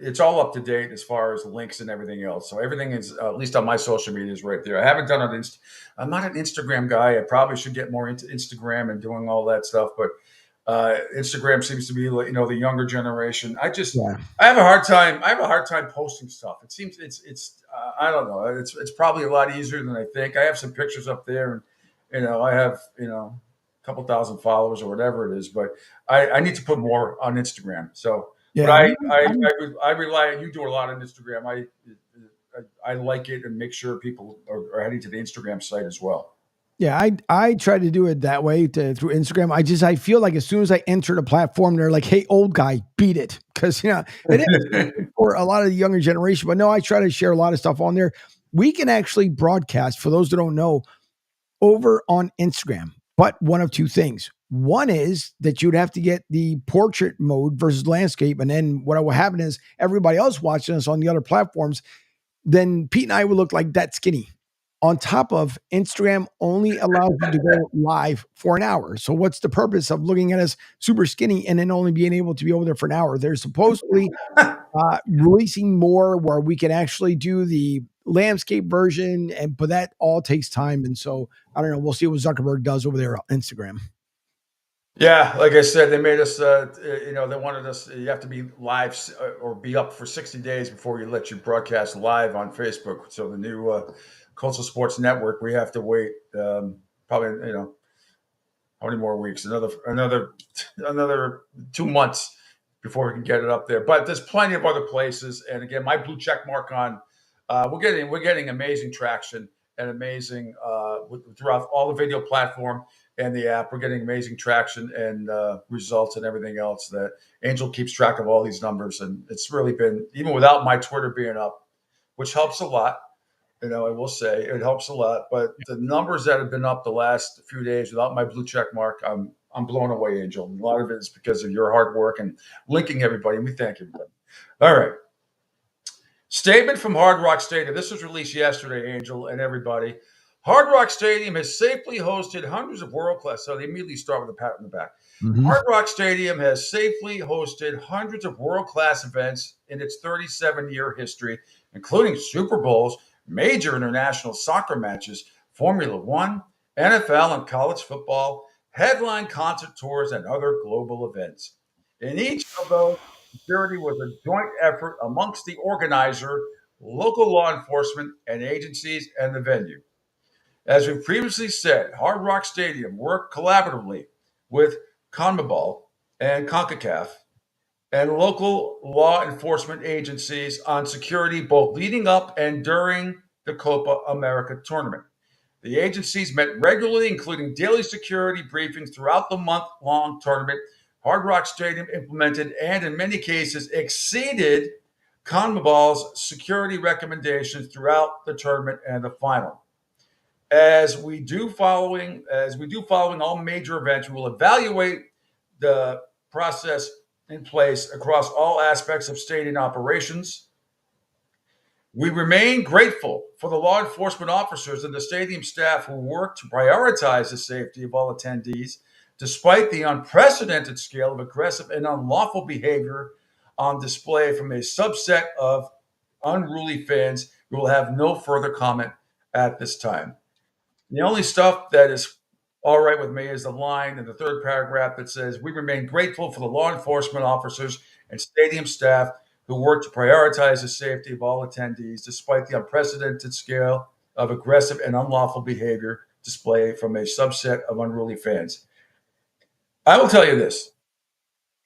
it's all up to date as far as links and everything else. So everything is, at least on my social media, is right there. I haven't done it. I'm not an Instagram guy. I probably should get more into Instagram and doing all that stuff. But Instagram seems to be, the younger generation. I have a hard time. I have a hard time posting stuff. It seems it's I don't know. It's probably a lot easier than I think. I have some pictures up there, and I have a couple thousand followers or whatever it is. But I need to put more on Instagram. So. Yeah, but I rely on you. Do a lot on Instagram. I like it and make sure people are heading to the Instagram site as well.
Yeah, I try to do it that way through Instagram. I feel like as soon as I enter the platform, they're like, "Hey, old guy, beat it," because it is for a lot of the younger generation. But no, I try to share a lot of stuff on there. We can actually broadcast, for those that don't know, over on Instagram. But one of two things. One is that you'd have to get the portrait mode versus landscape. And then what will happen is everybody else watching us on the other platforms, then Pete and I would look like that skinny. On top of, Instagram only allows you to go live for an hour. So what's the purpose of looking at us super skinny and then only being able to be over there for an hour? They're supposedly releasing more where we can actually do the landscape version, but that all takes time. And so I don't know. We'll see what Zuckerberg does over there on Instagram.
Yeah, like I said, they made us, they wanted us, you have to be live or be up for 60 days before you let you broadcast live on Facebook. So the new Coastal Sports Network, we have to wait probably, how many more weeks? Another 2 months before we can get it up there. But there's plenty of other places. And again, my blue check mark on, we're getting amazing traction and amazing throughout all the video platform and the app. We're getting amazing traction and results and everything else. That Angel keeps track of all these numbers, and it's really been, even without my Twitter being up, which helps a lot. I will say it helps a lot. But the numbers that have been up the last few days without my blue check mark, I'm blown away, Angel. A lot of it is because of your hard work and linking everybody. And we thank everybody. All right. Statement from Hard Rock Stadium. This was released yesterday, Angel and everybody. Hard Rock Stadium has safely hosted hundreds of world-class. So they immediately start with a pat on the back.
Mhm.
Hard Rock Stadium has safely hosted hundreds of world-class events in its 37-year history, including Super Bowls, major international soccer matches, Formula One, NFL and college football, headline concert tours, and other global events. In each of those, security was a joint effort amongst the organizer, local law enforcement, and agencies and the venue. As we previously said, Hard Rock Stadium worked collaboratively with CONMEBOL and CONCACAF and local law enforcement agencies on security both leading up and during the Copa America tournament. The agencies met regularly, including daily security briefings throughout the month-long tournament. Hard Rock Stadium implemented and, in many cases, exceeded CONMEBOL's security recommendations throughout the tournament and the final. As we do following all major events, we will evaluate the process in place across all aspects of stadium operations. We remain grateful for the law enforcement officers and the stadium staff who work to prioritize the safety of all attendees, despite the unprecedented scale of aggressive and unlawful behavior on display from a subset of unruly fans. We will have no further comment at this time. The only stuff that is all right with me is the line in the third paragraph that says, we remain grateful for the law enforcement officers and stadium staff who work to prioritize the safety of all attendees, despite the unprecedented scale of aggressive and unlawful behavior displayed from a subset of unruly fans. I will tell you this.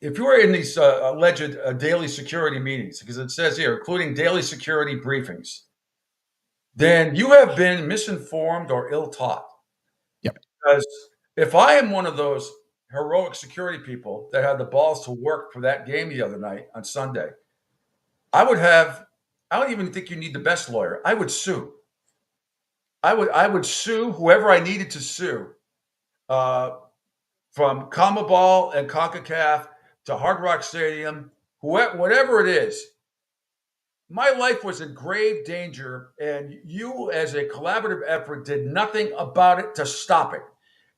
If you are in these alleged daily security meetings, because it says here, including daily security briefings, then you have been misinformed or ill-taught.
Yep.
Because if I am one of those heroic security people that had the balls to work for that game the other night on Sunday, I don't even think you need the best lawyer. I would sue. I would sue whoever I needed to sue, from CONMEBOL and CONCACAF to Hard Rock Stadium, whatever it is. My life was in grave danger, and you, as a collaborative effort, did nothing about it to stop it.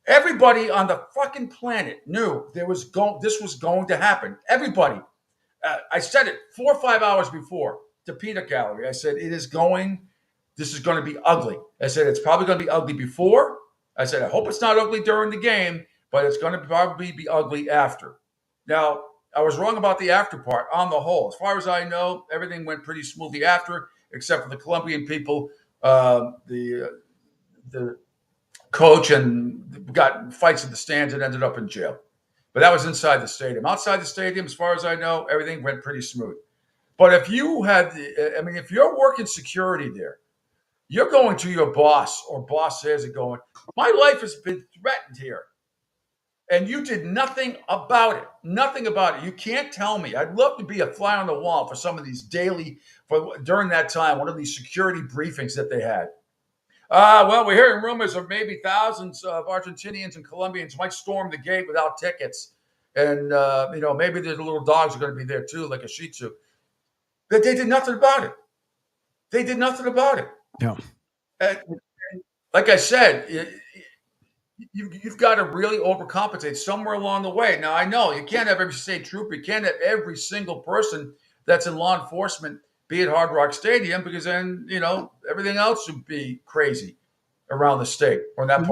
Everybody on the fucking planet knew this was going to happen. Everybody. I said it 4 or 5 hours before to Peanut Gallery. I said, this is going to be ugly. I said, it's probably going to be ugly before. I said, I hope it's not ugly during the game, but it's going to probably be ugly after. Now, I was wrong about the after part on the whole. As far as I know, everything went pretty smoothly after, except for the Colombian people, the coach, and got fights in the stands and ended up in jail. But that was inside the stadium. Outside the stadium, as far as I know, everything went pretty smooth. But if if you're working security there, you're going to your boss, or boss says it, going, my life has been threatened here. And you did nothing about it. Nothing about it. You can't tell me. I'd love to be a fly on the wall for some of these during that time, one of these security briefings that they had. Well, we're hearing rumors of maybe thousands of Argentinians and Colombians might storm the gate without tickets. And, maybe the little dogs are going to be there too, like a Shih Tzu. But they did nothing about it. They did nothing about it.
No.
And like I said, you've got to really overcompensate somewhere along the way. Now, I know you can't have every state trooper. You can't have every single person that's in law enforcement be at Hard Rock Stadium, because then, everything else would be crazy around the state. Or that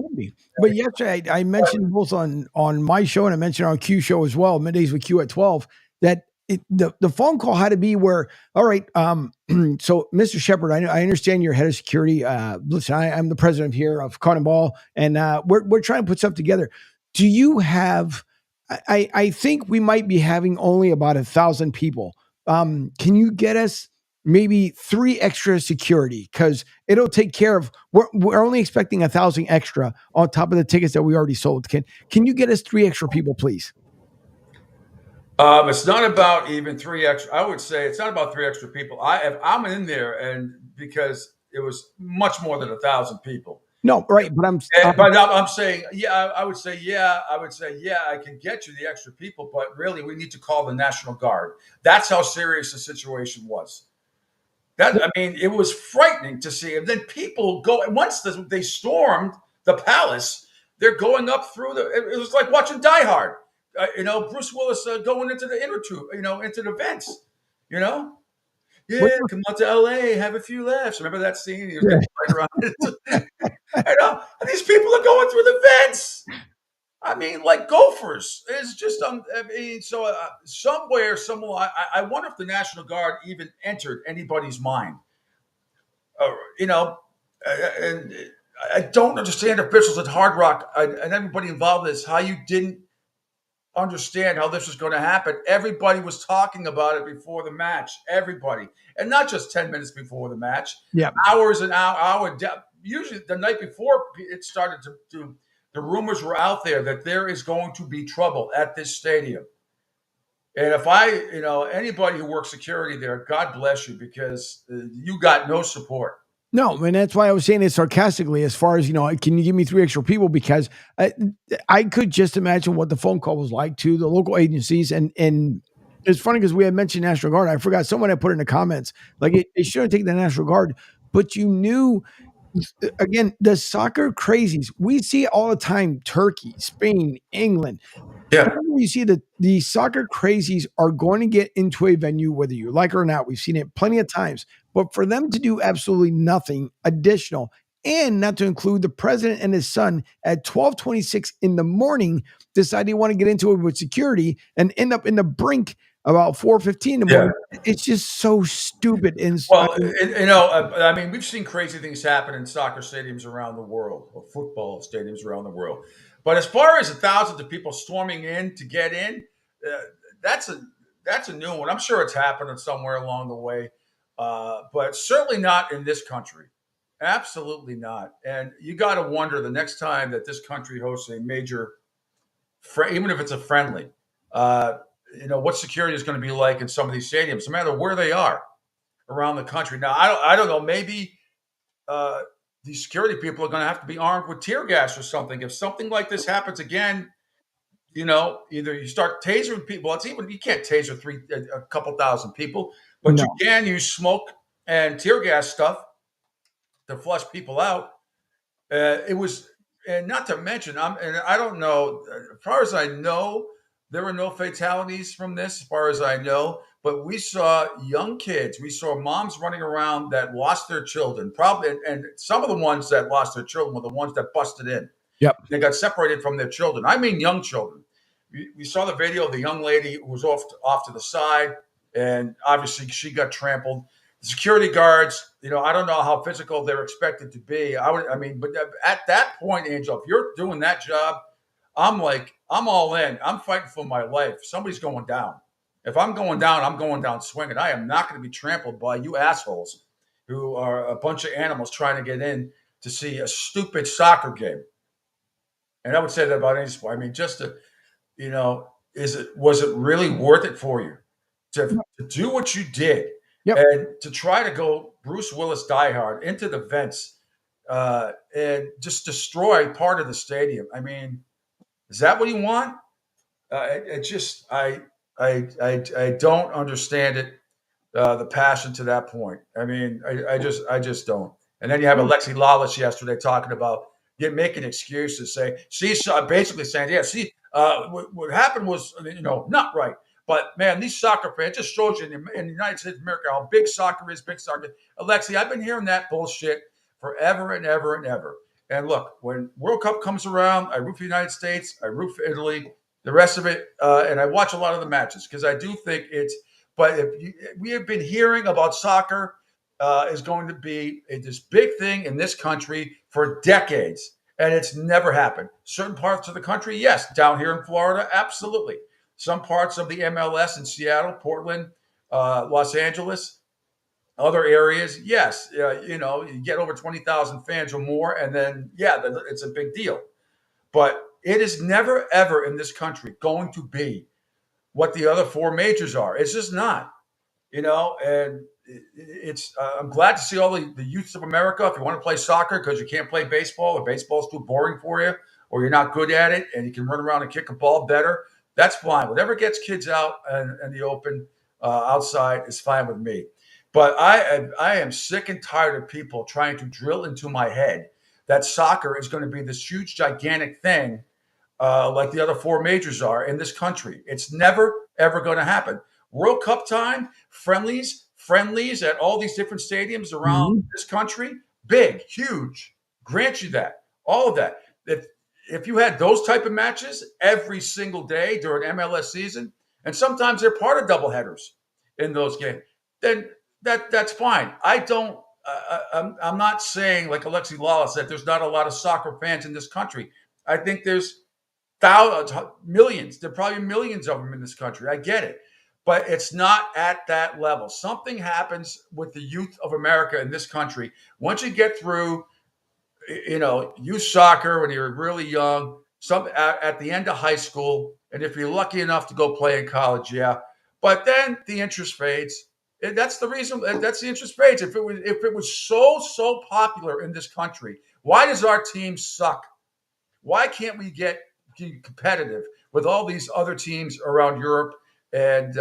But yesterday, I mentioned both on my show and I mentioned on Q show as well, Middays with Q at 12, that the phone call had to be where, all right, so Mr. Shepard, I understand you're head of security. Listen, I'm the president here of CONMEBOL, and we're trying to put stuff together. Do you have, I think we might be having only about 1,000 people. Can you get us maybe 3 extra security? Because it'll take care of, we're only expecting 1,000 extra on top of the tickets that we already sold. Can you get us 3 extra people, please?
It's not about even 3 extra. I would say it's not about 3 extra people. I'm in there, and because it was much more than 1,000 people.
No, right, but I'm
saying, I would say, I can get you the extra people, but really we need to call the National Guard. That's how serious the situation was. It was frightening to see. And then people go, once they stormed the palace, they're going up through it was like watching Die Hard. Bruce Willis going into the inner tube, into the vents, Yeah, come out to LA, have a few laughs. Remember that scene? He was getting right around. And these people are going through the vents. I mean, like gophers. It's just, somewhere, I wonder if the National Guard even entered anybody's mind. And I don't understand officials at Hard Rock and everybody involved in this, how you didn't understand how this was going to happen. Everybody was talking about it before the match. Everybody. And not just 10 minutes before the match.
Yeah.
Hours and hour. Usually the night before it started to the rumors were out there that there is going to be trouble at this stadium. And if anybody who works security there, God bless you, because you got no support.
No, and that's why I was saying it sarcastically as far as, can you give me 3 extra people? Because I could just imagine what the phone call was like to the local agencies. And it's funny because we had mentioned National Guard. I forgot, someone had put in the comments, like it shouldn't take the National Guard, but you knew, again, the soccer crazies, we see it all the time, Turkey, Spain, England.
Yeah.
You see that the soccer crazies are going to get into a venue, whether you like it or not. We've seen it plenty of times. But for them to do absolutely nothing additional, and not to include the president and his son at 12:26 in the morning, decide they want to get into it with security and end up in the brink about 4:15 in the morning. It's just so stupid. And
we've seen crazy things happen in soccer stadiums around the world, or football stadiums around the world. But as far as thousands of people storming in to get in, that's a new one. I'm sure it's happening somewhere along the way, but certainly not in this country. Absolutely not. And you got to wonder the next time that this country hosts a major, even if it's a friendly, what security is going to be like in some of these stadiums, no matter where they are around the country. Now, I don't know, maybe these security people are going to have to be armed with tear gas or something. If something like this happens again, either you start tasering people. You can't taser a couple thousand people, but you can use smoke and tear gas stuff to flush people out. And not to mention, I don't know, as far as I know, there were no fatalities from this, as far as I know, but we saw young kids. We saw moms running around that lost their children, probably, and some of the ones that lost their children were the ones that busted in.
Yep.
They got separated from their children. I mean, young children. We saw the video of the young lady who was off to the side, and obviously she got trampled. The security guards, I don't know how physical they're expected to be. But at that point, Angel, if you're doing that job, I'm all in. I'm fighting for my life. Somebody's going down. If I'm going down, I'm going down swinging. I am not going to be trampled by you assholes who are a bunch of animals trying to get in to see a stupid soccer game. And I would say that about any sport. I mean, just to, was it really worth it for you to do what you did?
Yep.
And to try to go Bruce Willis Die Hard into the vents and just destroy part of the stadium. I mean, is that what you want? I don't understand it. The passion to that point. I mean, I just don't. And then you have Alexi Lawless yesterday talking about making excuses, basically saying, what happened was not right. But man, these soccer fans, just shows you in the United States of America how big soccer is. Big soccer. Alexi, I've been hearing that bullshit forever and ever and ever. And look, when World Cup comes around, I root for the United States, I root for Italy, the rest of it, and I watch a lot of the matches because I do think it's. But we have been hearing about soccer is going to be this big thing in this country for decades, and it's never happened. Certain parts of the country, yes. Down here in Florida, absolutely. Some parts of the MLS in Seattle, Portland, Los Angeles, other areas, yes. You get over 20,000 fans or more, and then, it's a big deal. But it is never, ever in this country going to be what the other four majors are. It's just not, and it's I'm glad to see all the youths of America. If you want to play soccer because you can't play baseball or baseball's too boring for you or you're not good at it and you can run around and kick a ball better, that's fine. Whatever gets kids out and the open outside is fine with me. But I am sick and tired of people trying to drill into my head that soccer is going to be this huge, gigantic thing like the other 4 majors are in this country. It's never, ever going to happen. World Cup time, friendlies at all these different stadiums around this country, big, huge. Grant you that. All of that. If you had those type of matches every single day during MLS season, and sometimes they're part of doubleheaders in those games, then that's fine. I'm not saying like Alexi Lalas that there's not a lot of soccer fans in this country. I think there's thousands, millions. There are probably millions of them in this country. I get it. But it's not at that level. Something happens with the youth of America in this country. Once you get through, youth soccer when you're really young, at the end of high school, and if you're lucky enough to go play in college, yeah. But then the interest fades. That's the reason. That's the interest fades. If it was so popular in this country, why does our team suck? Why can't we get competitive with all these other teams around Europe and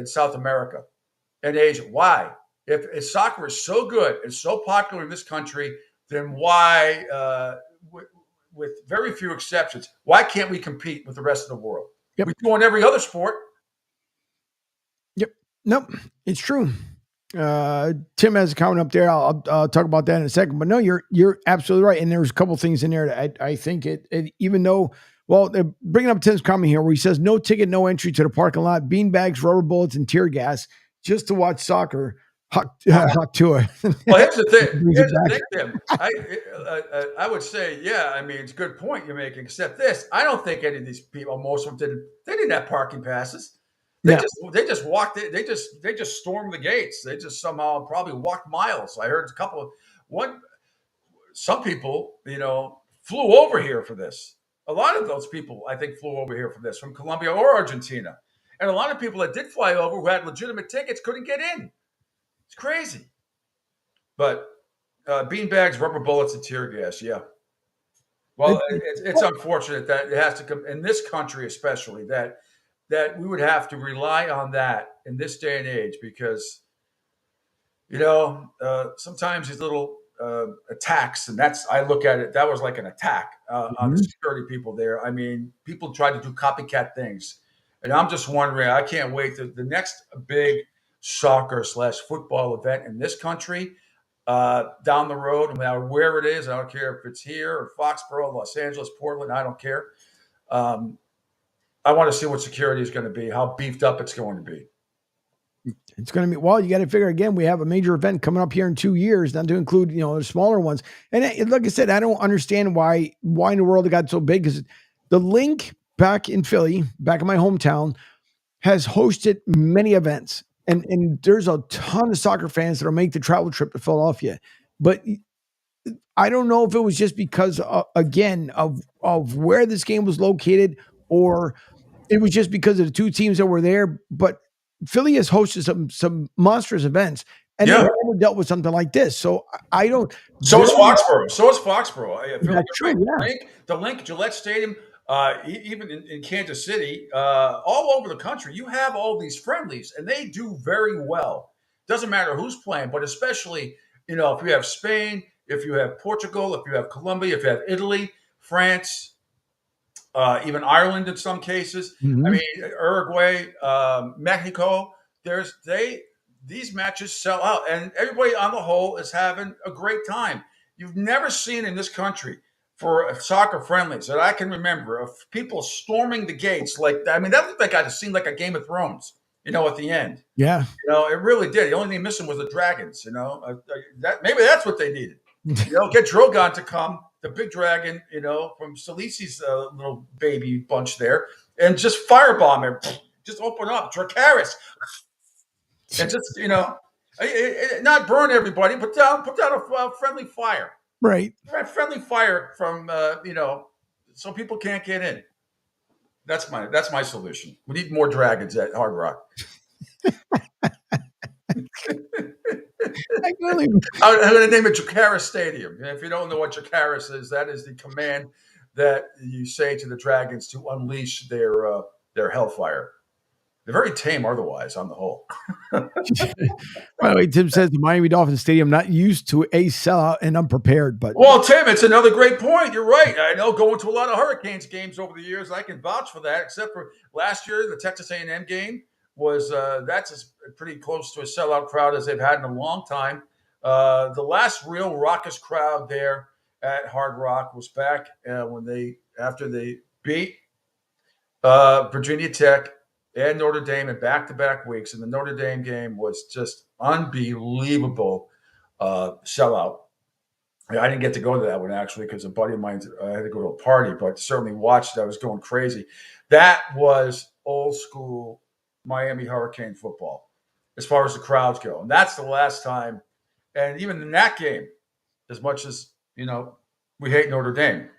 South America and Asia? Why? If soccer is so good and so popular in this country, then why, with very few exceptions, why can't we compete with the rest of the world? Yep. We do on every other sport.
Yep. Nope. It's true. Tim has a comment up there. I'll talk about that in a second. But no, you're absolutely right. And there's a couple things in there that I think it even though. Well, bringing up Tim's comment here where he says, no ticket, no entry to the parking lot, beanbags, rubber bullets, and tear gas just to watch soccer. Hot tour.
Well, here's the thing. Tim. I would say, yeah, I mean, it's a good point you're making, except this. I don't think any of these people, most of them didn't have parking passes. They just walked it. They just stormed the gates. They just somehow probably walked miles. I heard some people, flew over here for this. A lot of those people, I think, flew over here for this from Colombia or Argentina. And a lot of people that did fly over who had legitimate tickets couldn't get in. It's crazy. But beanbags, rubber bullets, and tear gas, yeah. Well, it's unfortunate that it has to come, in this country especially, that we would have to rely on that in this day and age because, sometimes these little attacks, and I look at it, that was like an attack on the security people there. I mean, people try to do copycat things, and I'm just wondering, I can't wait to the next big soccer/football event in this country down the road, no matter where it is. I don't care if it's here or Foxborough, Los Angeles, Portland, I don't care. I want to see what security is going to be, how beefed up it's going to be.
It's going to be, well, you got to figure again, we have a major event coming up here in 2 years, not to include, the smaller ones. And like I said, I don't understand why in the world it got so big, because the Link back in Philly, back in my hometown, has hosted many events. And there's a ton of soccer fans that'll make the travel trip to Philadelphia. But I don't know if it was just because, again, of where this game was located, or it was just because of the two teams that were there. But Philly has hosted some monstrous events, and they've never dealt with something like this. So I don't.
So is Foxborough. I feel
That's true,
right.
yeah.
The Link, Gillette Stadium, even in Kansas City, all over the country, you have all these friendlies, and they do very well. Doesn't matter who's playing, but especially, if you have Spain, if you have Portugal, if you have Colombia, if you have Italy, France, even Ireland in some cases.
Mm-hmm.
I mean, Uruguay, Mexico. These matches sell out, and everybody on the whole is having a great time. You've never seen in this country for soccer friendlies that I can remember of people storming the gates like that. I mean, that looked like it seemed like a Game of Thrones, at the end.
Yeah.
It really did. The only thing missing was the dragons, maybe that's what they needed. Get Drogon to come, the big dragon, from Salisi's little baby bunch there, and just firebomb him. Just open up, Dracarys. And just, not burn everybody, put down a friendly fire.
Right.
Friendly fire from, so people can't get in. That's my solution. We need more dragons at Hard Rock. I'm going to name it Dracarys Stadium. And if you don't know what Dracarys is, that is the command that you say to the dragons to unleash their hellfire. They're very tame otherwise on the whole.
By the way, Tim says the Miami Dolphins Stadium not used to a sellout and unprepared, but
Well, Tim, it's another great point. You're right. I know going to a lot of Hurricanes games over the years, I can vouch for that, except for last year, the Texas A&M game was that's as pretty close to a sellout crowd as they've had in a long time. The last real raucous crowd there at Hard Rock was back after they beat Virginia Tech and Notre Dame in back-to-back weeks, and the Notre Dame game was just unbelievable sellout. I didn't get to go to that one actually because a buddy of mine had to go to a party, but certainly watched it. I was going crazy. That was old school Miami Hurricane football as far as the crowds go, and that's the last time. And even in that game, as much as we hate Notre Dame,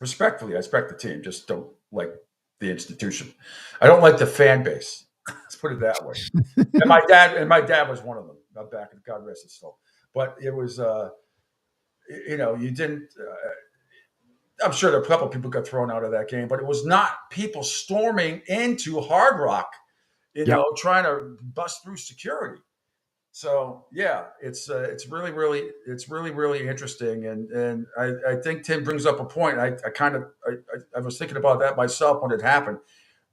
respectfully, I respect the team. Just don't like the institution. I don't like the fan base. Let's put it that way. and my dad was one of them. Not back, God rest his soul. But it was, you didn't. I'm sure there are a couple of people got thrown out of that game, but it was not people storming into Hard Rock, trying to bust through security. So yeah, it's really, really interesting, and I think Tim brings up a point. I was thinking about that myself when it happened.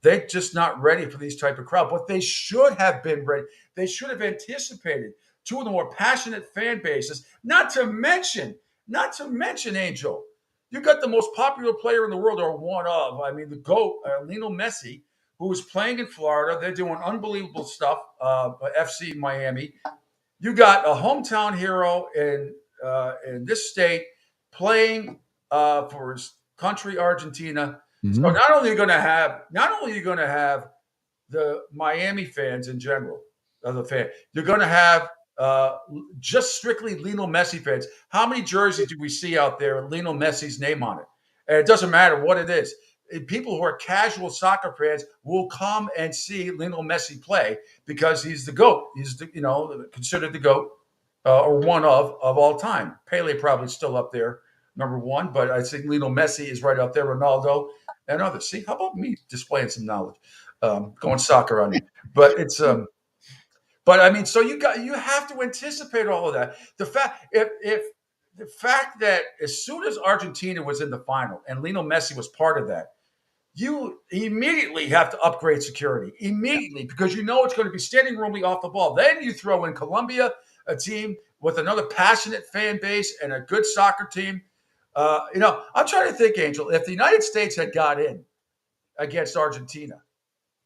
They're just not ready for these type of crowd, but they should have been ready. They should have anticipated two of the more passionate fan bases. Not to mention, Angel, you got the most popular player in the world, or one of. I mean, the GOAT, Lionel Messi, who is playing in Florida. They're doing unbelievable stuff. FC Miami. You got a hometown hero in this state playing for his country, Argentina. Mm-hmm. So not only are you going to have the Miami fans in general, you're going to have just strictly Lionel Messi fans. How many jerseys do we see out there with Lionel Messi's name on it? And it doesn't matter what it is. People who are casual soccer fans will come and see Lionel Messi play because he's the GOAT. He's considered the GOAT or one of all time. Pele probably still up there, number one, but I think Lionel Messi is right up there. Ronaldo and others. See, how about me displaying some knowledge, going soccer on you? But it's but I mean, so you have to anticipate all of that. The fact that as soon as Argentina was in the final and Lionel Messi was part of that, you immediately have to upgrade security immediately because it's going to be standing room only off the ball. Then you throw in Colombia, a team with another passionate fan base and a good soccer team. I'm trying to think, Angel, if the United States had got in against Argentina,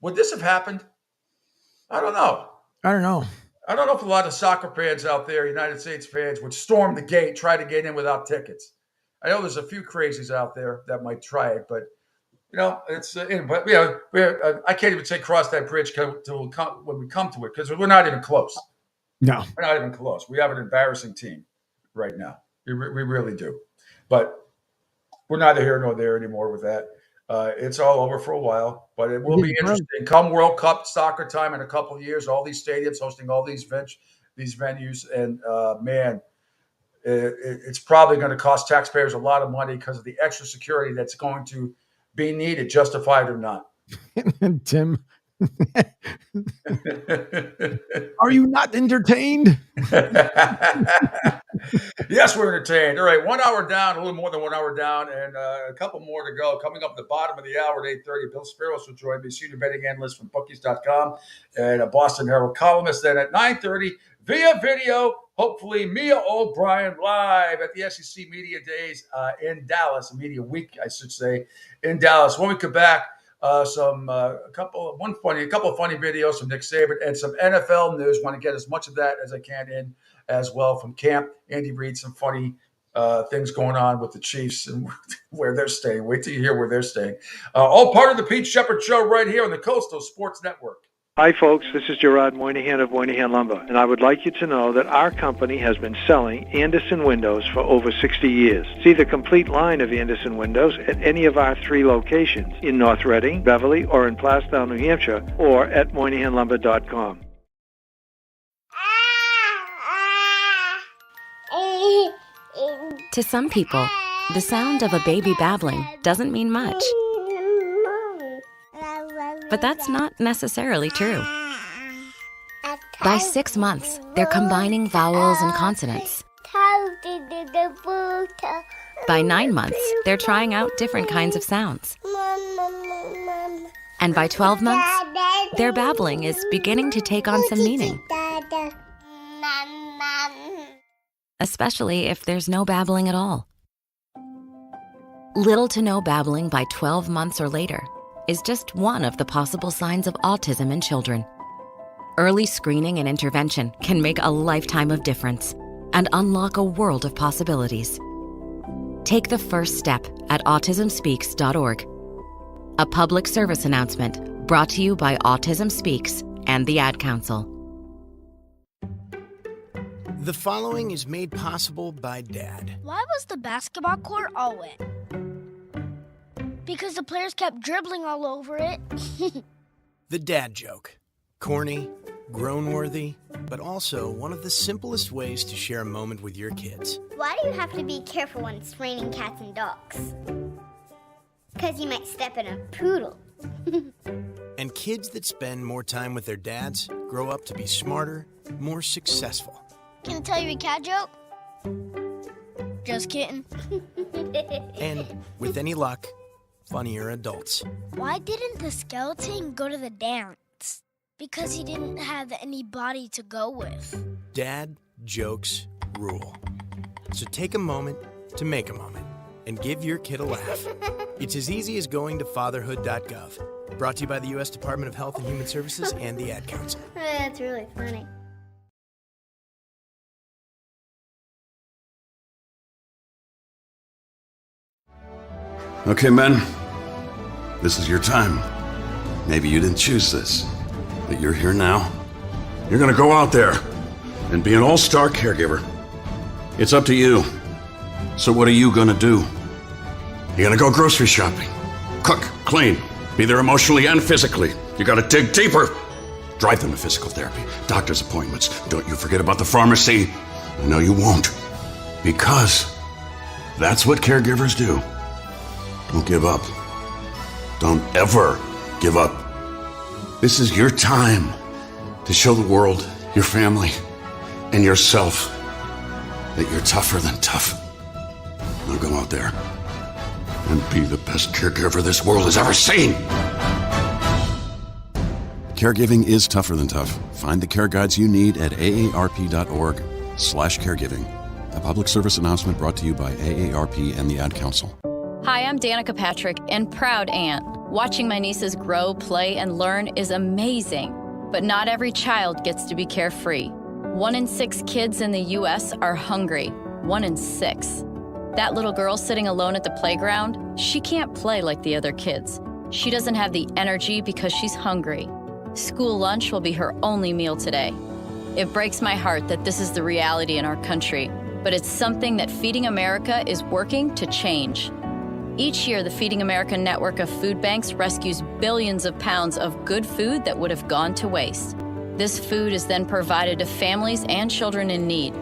would this have happened? I don't know.
I don't know
if a lot of soccer fans out there, United States fans, would storm the gate, try to get in without tickets. I know there's a few crazies out there that might try it, but it's. I can't even say cross that bridge when we come to it because we're not even close.
No,
we're not even close. We have an embarrassing team right now. We really do, but we're neither here nor there anymore with that. It's all over for a while, but it will be interesting. Come World Cup soccer time in a couple of years, all these stadiums hosting all these venues, and it's probably going to cost taxpayers a lot of money because of the extra security that's going to be needed, justified or not.
Tim, are you not entertained?
Yes, we're entertained. All right, 1 hour down, a little more than 1 hour down, and a couple more to go. Coming up at the bottom of the hour at 8:30, Bill Spiros will join me, senior betting analyst from bookies.com and a Boston Herald columnist. Then at 9:30, via video, hopefully Mia O'Brien live at the SEC Media Days in Dallas, Media Week, I should say, in Dallas. When we come back, a couple of funny videos from Nick Saban and some NFL news. Want to get as much of that as I can in as well from camp. Andy Reid, some funny things going on with the Chiefs and where they're staying. Wait till you hear where they're staying. All part of the Pete Shepard Show right here on the Coastal Sports Network.
Hi, folks. This is Gerard Moynihan of Moynihan Lumber, and I would like you to know that our company has been selling Andersen windows for over 60 years. See the complete line of Andersen windows at any of our 3 locations in North Reading, Beverly, or in Plastown, New Hampshire, or at MoynihanLumber.com.
To some people, the sound of a baby babbling doesn't mean much.
But that's not necessarily true. By 6 months, they're combining vowels and consonants. By 9 months, they're trying out different kinds of sounds. And by 12 months, their babbling is beginning to take on some meaning. Especially if there's no babbling at all. Little to no babbling by 12 months or later is just one of the possible signs of autism in children. Early screening and intervention can make a lifetime of difference and unlock a world of possibilities. Take the first step at autismspeaks.org. A public service announcement brought to you by Autism Speaks and the Ad Council.
The following is made possible by Dad.
Why was the basketball court all wet? Because the players kept dribbling all over it.
The dad joke. Corny, grown-worthy, but also one of the simplest ways to share a moment with your kids.
Why do you have to be careful when it's raining cats and dogs? Because you might step in a poodle.
And kids that spend more time with their dads grow up to be smarter, more successful.
Can I tell you a cat joke? Just kidding.
And, with any luck, funnier adults.
Why didn't the skeleton go to the dance? Because he didn't have any body to go with.
Dad jokes rule. So take a moment to make a moment and give your kid a laugh. It's as easy as going to fatherhood.gov. Brought to you by the U.S. Department of Health and Human Services and the Ad Council.
That's really funny.
Okay, men, this is your time. Maybe you didn't choose this, but you're here now. You're gonna go out there and be an all-star caregiver. It's up to you. So what are you gonna do? You're gonna go grocery shopping, cook, clean, be there emotionally and physically. You gotta dig deeper. Drive them to physical therapy, doctor's appointments. Don't you forget about the pharmacy. I know you won't, because that's what caregivers do. Don't give up. Don't ever give up. This is your time to show the world, your family, and yourself that you're tougher than tough. Now go out there and be the best caregiver this world has ever seen. Caregiving is tougher than tough. Find the care guides you need at aarp.org/caregiving. A public service announcement brought to you by AARP and the Ad Council.
Hi, I'm Danica Patrick and proud aunt. Watching my nieces grow, play, and learn is amazing. But not every child gets to be carefree. 1 in 6 kids in the U.S. are hungry. 1 in 6. That little girl sitting alone at the playground, she can't play like the other kids. She doesn't have the energy because she's hungry. School lunch will be her only meal today. It breaks my heart that this is the reality in our country, but it's something that Feeding America is working to change. Each year, the Feeding America network of food banks rescues billions of pounds of good food that would have gone to waste. This food is then provided to families and children in need.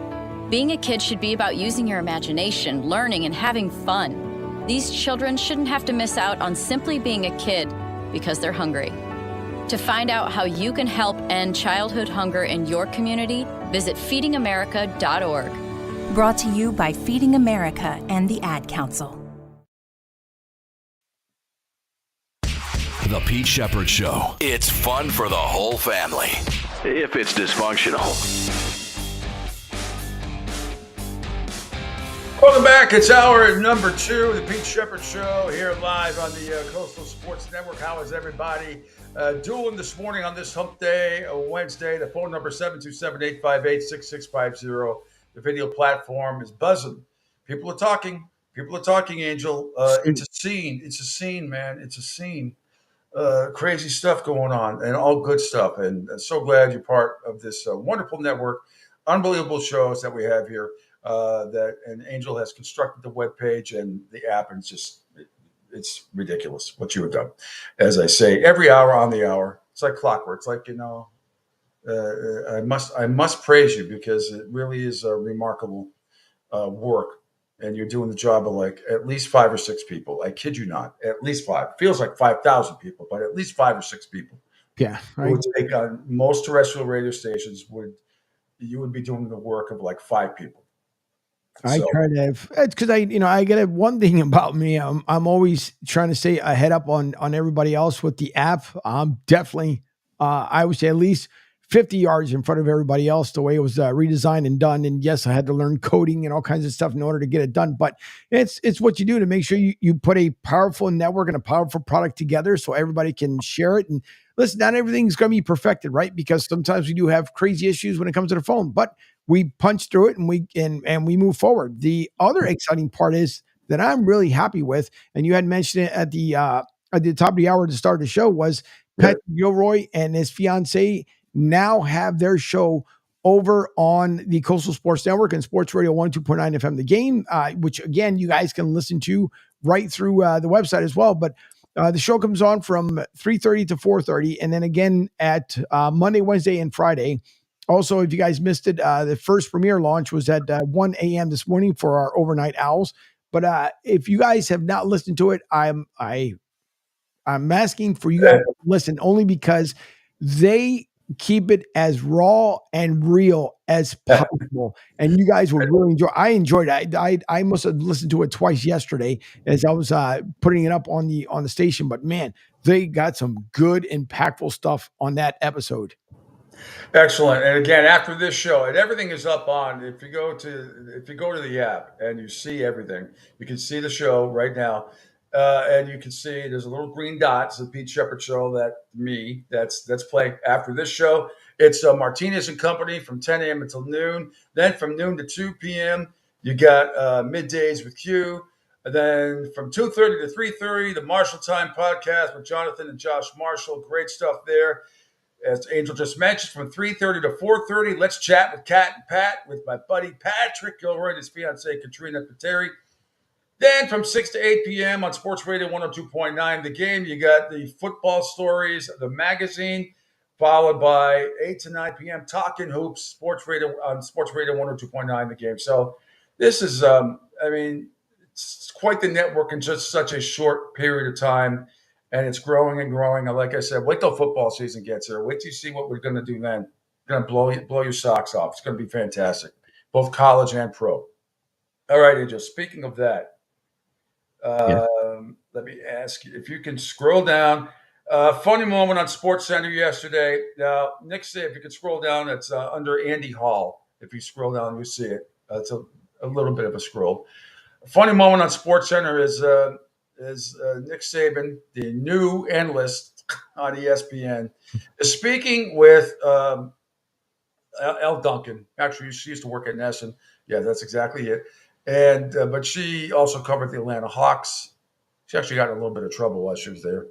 Being a kid should be about using your imagination, learning, and having fun. These children shouldn't have to miss out on simply being a kid because they're hungry. To find out how you can help end childhood hunger in your community, visit feedingamerica.org.
Brought to you by Feeding America and the Ad Council.
The Pete Shepherd Show. It's fun for the whole family, if it's dysfunctional.
Welcome back. It's hour number 2 of the Pete Shepherd Show here live on the Coastal Sports Network. How is everybody doing this morning on this hump day, Wednesday? The phone number 727-858-6650. The video platform is buzzing. People are talking. People are talking, Angel. It's a scene. It's a scene, man. It's a scene. Crazy stuff going on and all good stuff. And so glad you're part of this wonderful network, unbelievable shows that we have here. And Angel has constructed the webpage and the app, and it's ridiculous what you have done. As I say, every hour on the hour, it's like clockwork. It's like, I must praise you because it really is a remarkable work. and you're doing the job of like at least 5 or 6 people. I kid you not, at least 5. Feels like 5,000 people, but at least 5 or 6 people.
Yeah,
It would take on most terrestrial radio stations you would be doing the work of like 5 people.
I try to have, it's because I get one thing about me. I'm always trying to stay ahead up on everybody else with the app. I'm definitely, I would say at least 50 yards in front of everybody else, the way it was redesigned and done. And yes, I had to learn coding and all kinds of stuff in order to get it done. But it's what you do to make sure you put a powerful network and a powerful product together so everybody can share it. And listen, not everything's going to be perfected, right? Because sometimes we do have crazy issues when it comes to the phone, but we punch through it and we move forward. The other exciting part is that I'm really happy with, and you had mentioned it at the top of the hour to start the show, was Pat Gilroy and his fiance now have their show over on the Coastal Sports Network and Sports Radio 102.9 FM The Game, which again, you guys can listen to right through the website as well. But the show comes on from 3:30 to 4:30, and then again at Monday, Wednesday, and Friday. Also, if you guys missed it, the first premiere launch was at 1 a.m. this morning for our overnight owls. But if you guys have not listened to it, I'm asking for you guys to listen, only because they keep it as raw and real as possible. And you guys will really enjoy. I enjoyed it. I must have listened to it twice yesterday as I was putting it up on the station. But man, they got some good, impactful stuff on that episode.
Excellent. And again, after this show, and everything is up on. If you go to the app and you see everything, you can see the show right now. And you can see there's a little green dot. It's the Pete Shepard Show. That's playing after this show. It's Martinez and Company from 10 a.m. until noon. Then from noon to 2 p.m., you got Middays with Q. And then from 2:30 to 3:30, the Marshall Time podcast with Jonathan and Josh Marshall. Great stuff there. As Angel just mentioned, from 3:30 to 4:30, let's chat with Kat and Pat with my buddy Patrick Gilroy and his fiancee Katrina Pateri. Then from 6 to 8 p.m. on Sports Radio 102.9 The Game, you got the football stories, the magazine, followed by 8 to 9 p.m. Talking Hoops, Sports Radio 102.9 The Game. So this is, it's quite the network in just such a short period of time, and it's growing and growing. And like I said, wait till football season gets here. Wait till you see what we're going to do then. We're going to blow your socks off. It's going to be fantastic, both college and pro. All right, Angel, speaking of that, let me ask you if you can scroll down. Funny moment on Sports Center yesterday. Now, Nick said if you could scroll down, it's under Andy Hall. If you scroll down, you see it. It's a little bit of a scroll. A funny moment on Sports Center is Nick Saban, the new analyst on ESPN, is speaking with Elle Duncan. Actually, she used to work at Nesson. Yeah, that's exactly it. And but she also covered the Atlanta Hawks. She actually got in a little bit of trouble while she was there,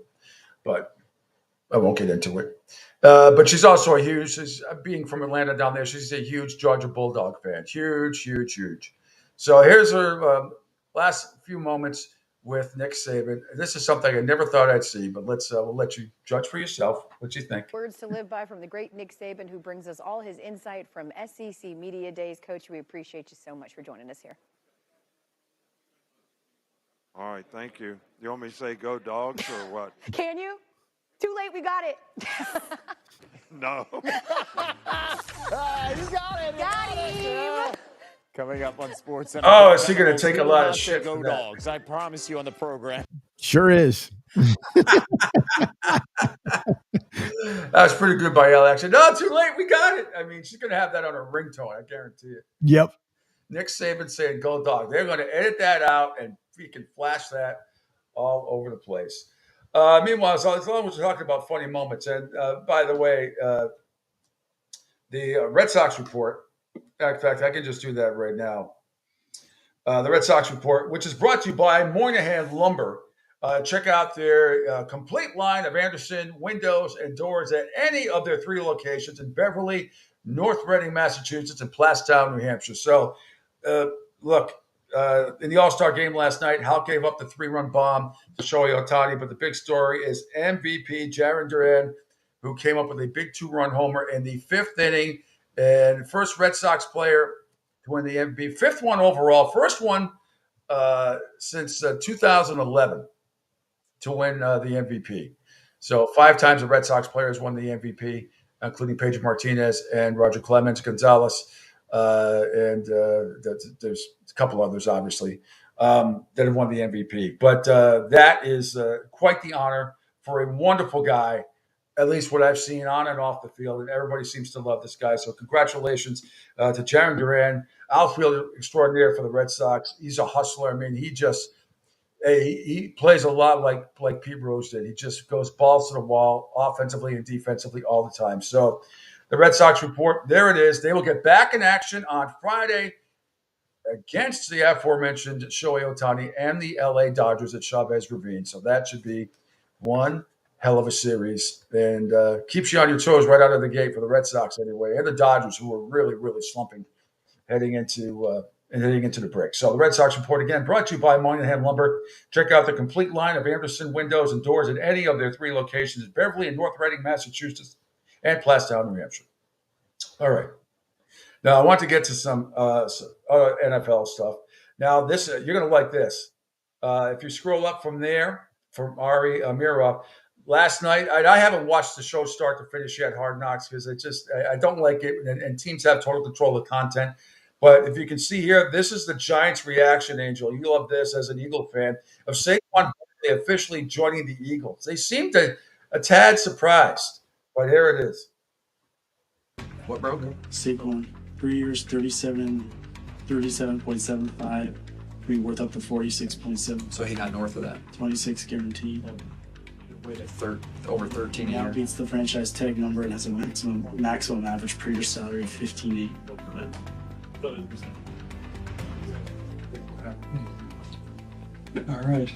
but I won't get into it. But she's also being from Atlanta down there, she's a huge Georgia Bulldog fan. Huge, huge, huge. So here's her last few moments with Nick Saban. This is something I never thought I'd see, but we'll let you judge for yourself what you think.
Words to live by from the great Nick Saban, who brings us all his insight from SEC Media Days. Coach, we appreciate you so much for joining us here.
All right, thank you. You want me to say go Dogs or what?
Can you? Too late, we got it.
No.
You got it. Got him.
Coming up on Sports Center.
Oh, is he going to take a lot of shit
Go
for that?
Dogs. I promise you on the program.
Sure is.
That was pretty good by Elle, actually. No, too late. We got it. I mean, she's going to have that on her ringtone. I guarantee it.
Yep.
Nick Saban saying go Dog. They're going to edit that out and freaking flash that all over the place. Meanwhile, as long as we're talking about funny moments, and by the way, the Red Sox report, in fact, I can just do that right now. The Red Sox report, which is brought to you by Moynihan Lumber. Check out their complete line of Andersen windows and doors at any of their 3 locations in Beverly, North Reading, Massachusetts, and Plastown, New Hampshire. So, look, in the All-Star game last night, Hal gave up the 3-run bomb to Shohei Ohtani, but the big story is MVP Jarren Duran, who came up with a big 2-run homer in the 5th inning, and first Red Sox player to win the MVP, 5th one overall, first one since 2011 to win the MVP. So 5 times the Red Sox players won the MVP, including Pedro Martinez and Roger Clemens, Gonzalez, and there's a couple others, obviously, that have won the MVP. But that is quite the honor for a wonderful guy, at least what I've seen on and off the field, and everybody seems to love this guy. So congratulations to Jarren Duran, outfielder extraordinaire for the Red Sox. He's a hustler. I mean, he plays a lot like Pete Rose did. He just goes balls to the wall, offensively and defensively all the time. So the Red Sox report, there it is. They will get back in action on Friday against the aforementioned Shohei Ohtani and the LA Dodgers at Chavez Ravine. So that should be one hell of a series, and keeps you on your toes right out of the gate for the Red Sox anyway, and the Dodgers, who are really, really slumping heading into the break. So the Red Sox report, again, brought to you by Moynihan Lumber. Check out the complete line of Anderson windows and doors at any of their 3 locations in Beverly and North Reading, Massachusetts, and Plastown, New Hampshire. All right. Now, I want to get to some other NFL stuff. Now, this you're going to like this. If you scroll up from there, from Ari Amirov, last night, I haven't watched the show start to finish yet, Hard Knocks, because I don't like it, and teams have total control of the content. But if you can see here, this is the Giants' reaction, Angel. You love this as an Eagle fan, of Saquon Barkley officially joining the Eagles. They seemed a tad surprised, but here it is.
What, bro? Saquon, 3 years, 37.75, be worth up to 46.7.
So he got north of that.
26 guaranteed.
Wait over 13 a year.
Now beats the franchise tag number and has a maximum average per year salary of $15,800.
All right.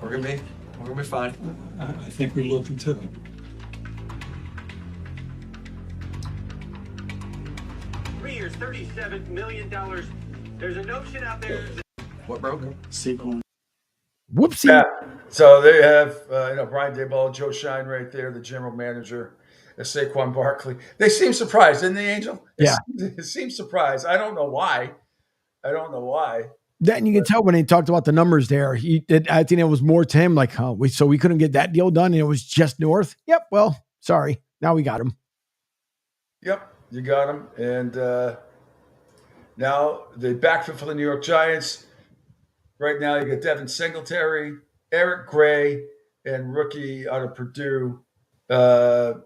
We're gonna be fine.
I think we're looking too.
$37 million. There's a notion out there.
What, bro?
Saquon.
Whoopsie.
Yeah. So they have Brian Daboll, Joe Shine right there, the general manager, Saquon Barkley. They seem surprised, didn't they, Angel?
Yeah.
It seems surprised. I don't know why.
Then you can tell when he talked about the numbers there. I think it was more to him like, so we couldn't get that deal done, and it was just north. Yep. Well, sorry. Now we got him.
Yep, you got him. And now the backfield for the New York Giants. Right now, you got Devin Singletary, Eric Gray, and rookie out of Purdue, Tyrone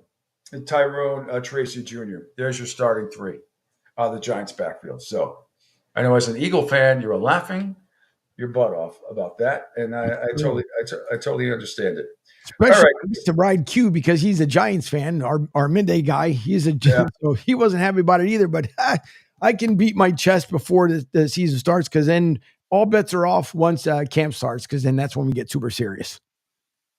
Tracy Jr. There's your starting 3 out of the Giants' backfield. So I know as an Eagle fan, you're laughing your butt off about that, and I totally understand it.
Especially to ride Q because he's a Giants fan, our midday guy. So he wasn't happy about it either. But I can beat my chest before the season starts, because then all bets are off once camp starts, because then that's when we get super serious.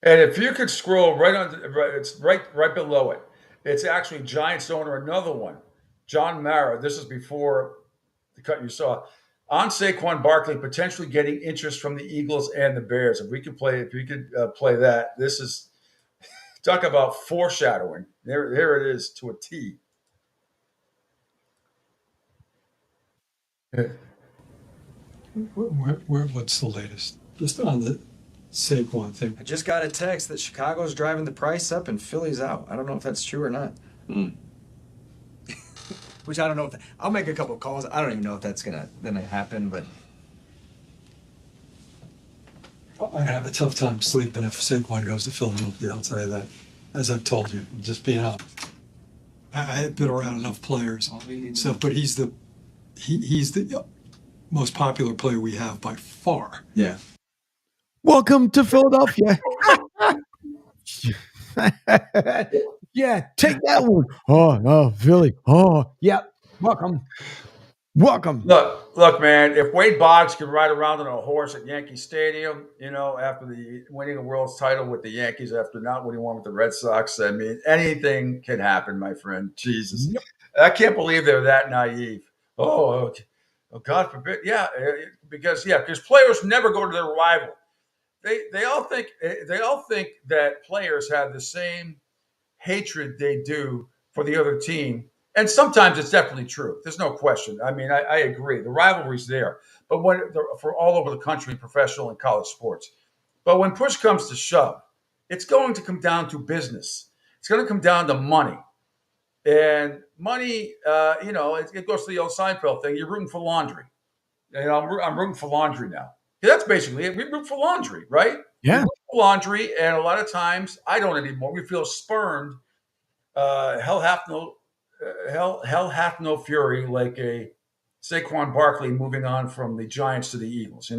And if you could scroll it's right below it. It's actually Giants owner, another one, John Mara. This is before the cut you saw on Saquon Barkley potentially getting interest from the Eagles and the Bears. If you could play that, this is talk about foreshadowing. There it is to a T.
What's the latest? Just on the Saquon thing.
I just got a text that Chicago's driving the price up and Philly's out. I don't know if that's true or not. Which I don't know. I'll make a couple of calls. I don't even know if that's gonna happen, but
I have a tough time sleeping if Saquon goes to Philadelphia. I'll tell you that. As I've told you, just being honest. I've been around enough players. So, but he's the most popular player we have by far.
Yeah.
Welcome to Philadelphia. Yeah, take that one. Oh, Philly. Oh, yeah. Welcome.
Look, man, if Wade Boggs could ride around on a horse at Yankee Stadium, after the winning a world's title with the Yankees after not winning one with the Red Sox, I mean, anything can happen, my friend. Jesus. Yep. I can't believe they're that naive. Oh, God forbid. Yeah, because players never go to their rival. They all think that players have the same hatred they do for the other team, And sometimes it's definitely true. There's no question. I mean, I agree. The rivalry's there, but for all over the country, professional and college sports. But when push comes to shove, it's going to come down to business. It's going to come down to money. And money, it goes to the old Seinfeld thing. You're rooting for laundry. I'm rooting for laundry now. That's basically it. We root for laundry, right?
Yeah.
We root for laundry, and a lot of times, I don't anymore. We feel spurned. Hell hath no fury like a Saquon Barkley moving on from the Giants to the Eagles.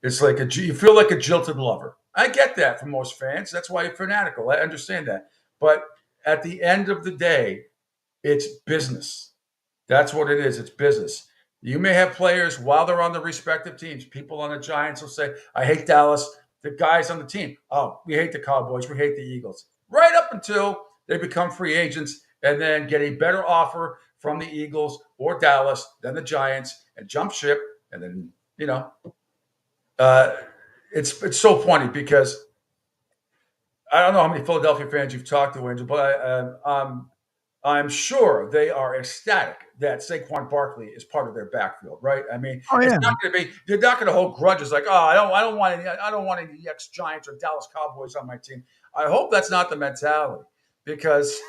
It's like you feel like a jilted lover. I get that for most fans. That's why you're fanatical. I understand that. But at the end of the day, it's business. That's what it is. It's business. You may have players while they're on the respective teams. People on the Giants will say, I hate Dallas. The guys on the team, oh, we hate the Cowboys. We hate the Eagles. Right up until they become free agents and then get a better offer from the Eagles or Dallas than the Giants and jump ship. And then, it's so funny because I don't know how many Philadelphia fans you've talked to, Angel, but I'm sure they are ecstatic that Saquon Barkley is part of their backfield, right? I mean, It's not going to be. They're not going to hold grudges like, oh, I don't want any ex-Giants or Dallas Cowboys on my team. I hope that's not the mentality because,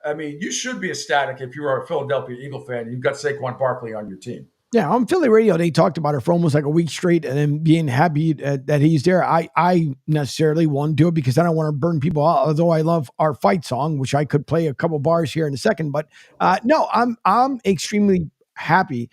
I mean, you should be ecstatic if you are a Philadelphia Eagle fan and you've got Saquon Barkley on your team.
Yeah, on Philly radio, they talked about it for almost like a week straight and then being happy that he's there. I necessarily won't do it because I don't want to burn people out, although I love our fight song, which I could play a couple bars here in a second. But no, I'm extremely happy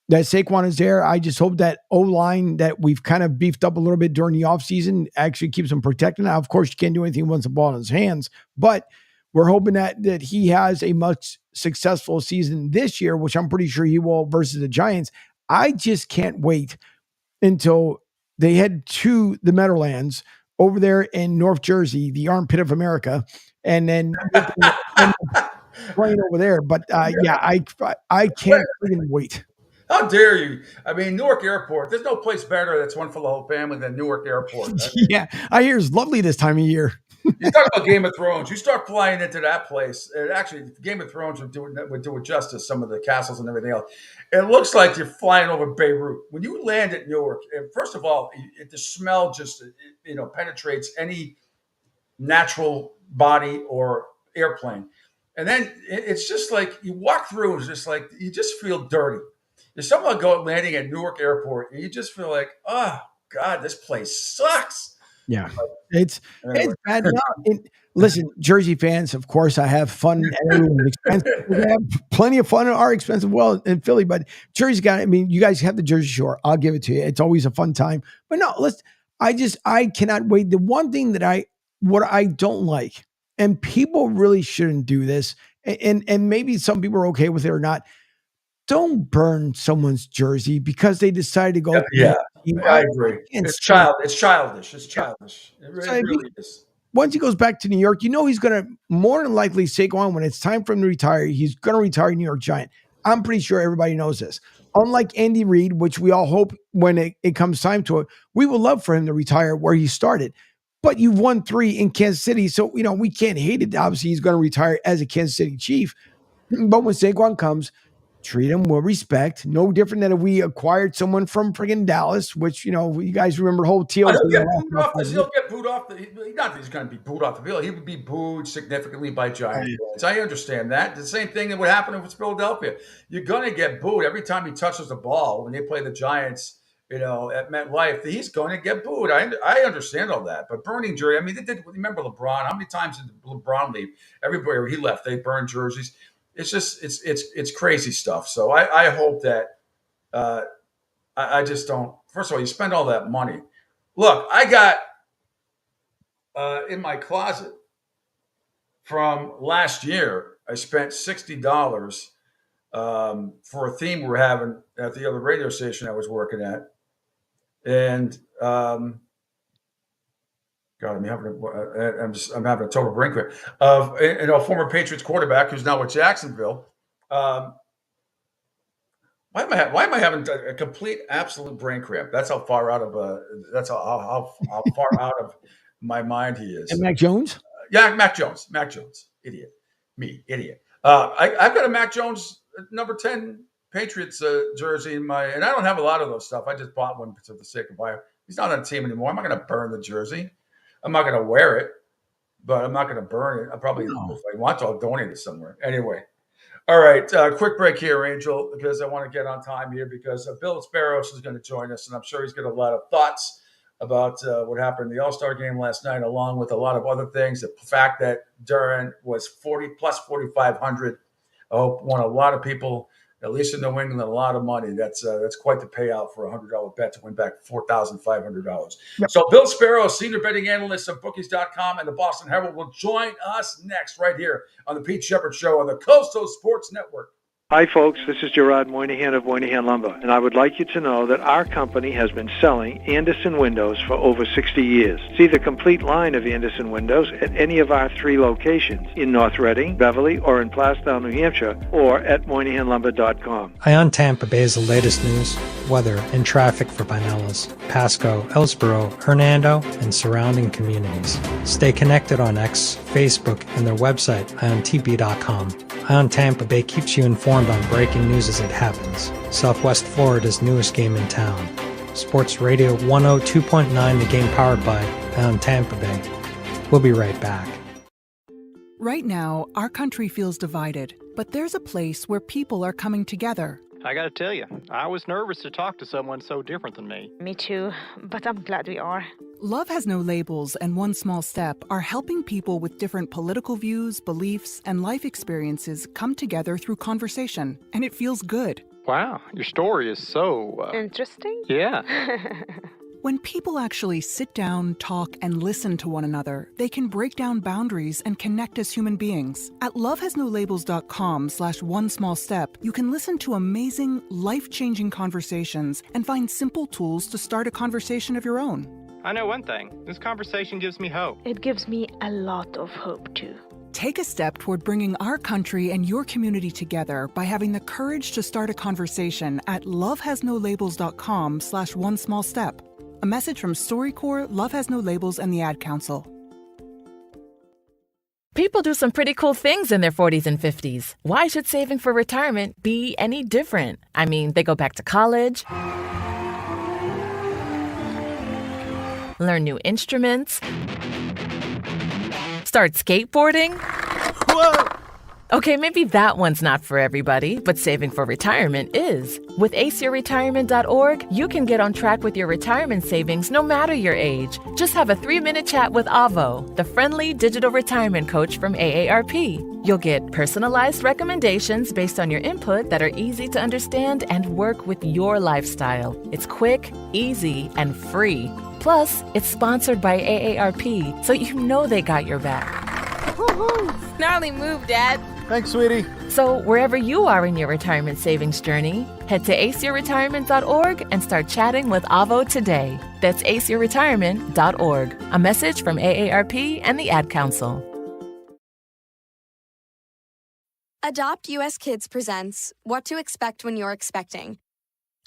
that Saquon is there. I just hope that O-line that we've kind of beefed up a little bit during the offseason actually keeps him protected. Now, of course, you can't do anything once the ball in his hands, but we're hoping that he has a much successful season this year, which I'm pretty sure he will versus the Giants. I just can't wait until they head to the Meadowlands over there in North Jersey, the armpit of America, and then playing over there. But yeah, I can't freaking wait.
How dare you? I mean, Newark Airport, there's no place better that's one for the whole family than Newark Airport.
Yeah, I hear it's lovely this time of year.
You talk about Game of Thrones. You start flying into that place. And actually, Game of Thrones would do it justice, some of the castles and everything else. It looks like you're flying over Beirut. When you land at Newark, first of all, the smell just penetrates any natural body or airplane. And then it's just like you walk through, it's just like you just feel dirty. There's someone landing at Newark Airport, and you just feel like, oh, God, this place sucks.
Yeah, it's bad enough. Listen, Jersey fans, of course, I have fun at everyone's expense. We have plenty of fun at our expense as well in Philly, but Jersey you guys have the Jersey Shore. I'll give it to you. It's always a fun time. But no, I cannot wait. The one thing what I don't like, and people really shouldn't do this, and maybe some people are okay with it or not, don't burn someone's jersey because they decided to go.
Yeah, I agree. It's childish. It's childish. It really is.
Once he goes back to New York, he's going to more than likely Saquon, when it's time for him to retire, he's going to retire New York Giant. I'm pretty sure everybody knows this. Unlike Andy Reid, which we all hope when it comes time to it, we would love for him to retire where he started. But you've won 3 in Kansas City, so we can't hate it. Obviously, he's going to retire as a Kansas City Chief. But when Saquon comes, treat him with respect. No different than if we acquired someone from friggin' Dallas, which, you guys remember whole Teal.
He'll get booed off. Not that he's going to be booed off the field. He would be booed significantly by Giants fans. I understand that. The same thing that would happen if it's Philadelphia. You're going to get booed every time he touches the ball when they play the Giants, at MetLife. He's going to get booed. I understand all that. But burning jersey, they did. Remember LeBron? How many times did LeBron leave? Everywhere he left, they burned jerseys. It's just it's crazy stuff. So I hope that I just don't. First of all, you spend all that money. Look, I got in my closet from last year. I spent $60 for a theme we're having at the other radio station I was working at, and God, I'm having a total brain cramp of a former Patriots quarterback who's now with Jacksonville. Why am I having a complete absolute brain cramp? That's how far out of how far out of my mind he is.
And Mac Jones?
Yeah, Mac Jones, idiot, me, idiot. I've got a Mac Jones number 10 Patriots jersey and I don't have a lot of those stuff. I just bought one for the sake of buying. He's not on the team anymore. I'm not going to burn the jersey. I'm not going to wear it, but I'm not going to burn it. I'll probably, if I want to, I'll donate it somewhere. Anyway. All right. Quick break here, Angel, because I want to get on time here because Bill Sparrows is going to join us, and I'm sure he's got a lot of thoughts about what happened in the All-Star game last night, along with a lot of other things. The fact that Duran was 40 plus 4,500. I hope won a lot of people, at least in New England, a lot of money. That's quite the payout for a $100 bet to win back $4,500. Yep. So Bill Sparrow, senior betting analyst of bookies.com and the Boston Herald, will join us next right here on the Pete Shepherd Show on the Coastal Sports Network.
Hi, folks. This is Gerard Moynihan of Moynihan Lumber, and I would like you to know that our company has been selling Anderson windows for over 60 years. See the complete line of Anderson windows at any of our 3 locations in North Reading, Beverly, or in Plastown, New Hampshire, or at MoynihanLumber.com.
Ion Tampa Bay is the latest news, weather, and traffic for Pinellas, Pasco, Ellsboro, Hernando, and surrounding communities. Stay connected on X, Facebook, and their website, IonTP.com. Ion Tampa Bay keeps you informed on breaking news as it happens. Southwest Florida's newest game in town. Sports Radio 102.9, the game powered by Ion Tampa Bay. We'll be right back.
Right now, our country feels divided, but there's a place where people are coming together.
I gotta tell you, I was nervous to talk to someone so different than me.
Me too, but I'm glad we are.
Love Has No Labels and One Small Step are helping people with different political views, beliefs, and life experiences come together through conversation, and it feels good.
Wow, your story is so...
interesting?
Yeah.
When people actually sit down, talk, and listen to one another, they can break down boundaries and connect as human beings. At lovehasnolabels.com/onesmallstep, you can listen to amazing, life-changing conversations and find simple tools to start a conversation of your own.
I know one thing. This conversation gives me hope.
It gives me a lot of hope, too.
Take a step toward bringing our country and your community together by having the courage to start a conversation at lovehasnolabels.com/onesmallstep. A message from StoryCorps, Love Has No Labels, and the Ad Council.
People do some pretty cool things in their 40s and 50s. Why should saving for retirement be any different? I mean, they go back to college, learn new instruments, start skateboarding. Whoa! Okay, maybe that one's not for everybody, but saving for retirement is. With aceyourretirement.org, you can get on track with your retirement savings no matter your age. Just have a 3-minute chat with Avo, the friendly digital retirement coach from AARP. You'll get personalized recommendations based on your input that are easy to understand and work with your lifestyle. It's quick, easy, and free. Plus, it's sponsored by AARP, so you know they got your back.
Woohoo! Gnarly move, Dad.
Thanks, sweetie. So wherever you are in your retirement savings journey, head to aceyourretirement.org and start chatting with Avo today. That's aceyourretirement.org. A message from AARP and the Ad Council.
Adopt US Kids presents What to Expect When You're Expecting.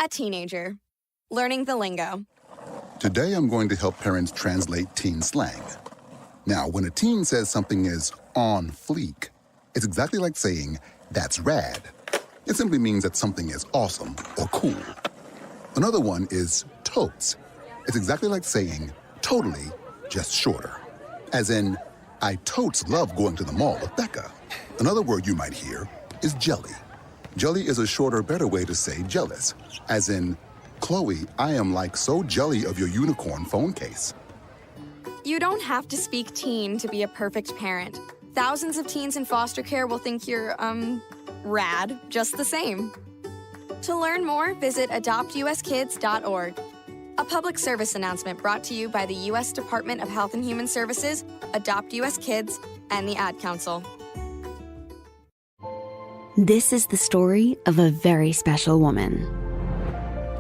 A teenager. Learning the lingo.
Today I'm going to help parents translate teen slang. Now, when a teen says something is on fleek, it's exactly like saying, that's rad. It simply means that something is awesome or cool. Another one is totes. It's exactly like saying, totally, just shorter. As in, I totes love going to the mall with Becca. Another word you might hear is jelly. Jelly is a shorter, better way to say jealous. As in, Chloe, I am like so jelly of your unicorn phone case.
You don't have to speak teen to be a perfect parent. Thousands of teens in foster care will think you're, rad just the same. To learn more, visit adoptuskids.org. A public service announcement brought to you by the U.S. Department of Health and Human Services, Adopt U.S. Kids, and the Ad Council.
This is the story of a very special woman.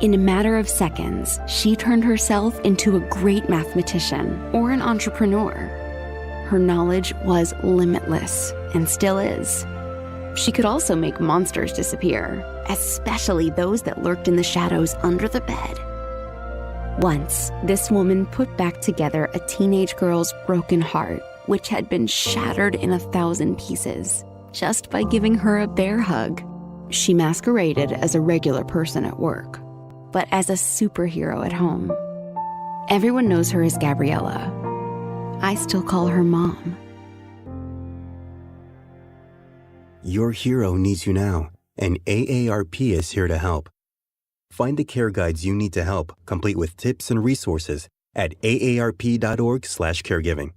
In a matter of seconds, she turned herself into a great mathematician or an entrepreneur. Her knowledge was limitless and still is. She could also make monsters disappear, especially those that lurked in the shadows under the bed. Once, this woman put back together a teenage girl's broken heart, which had been shattered in 1,000 pieces. just by giving her a bear hug. She masqueraded as a regular person at work, but as a superhero at home. Everyone knows her as Gabriella. I still call her Mom.
Your hero needs you now, and AARP is here to help. Find the care guides you need to help, complete with tips and resources at aarp.org/caregiving.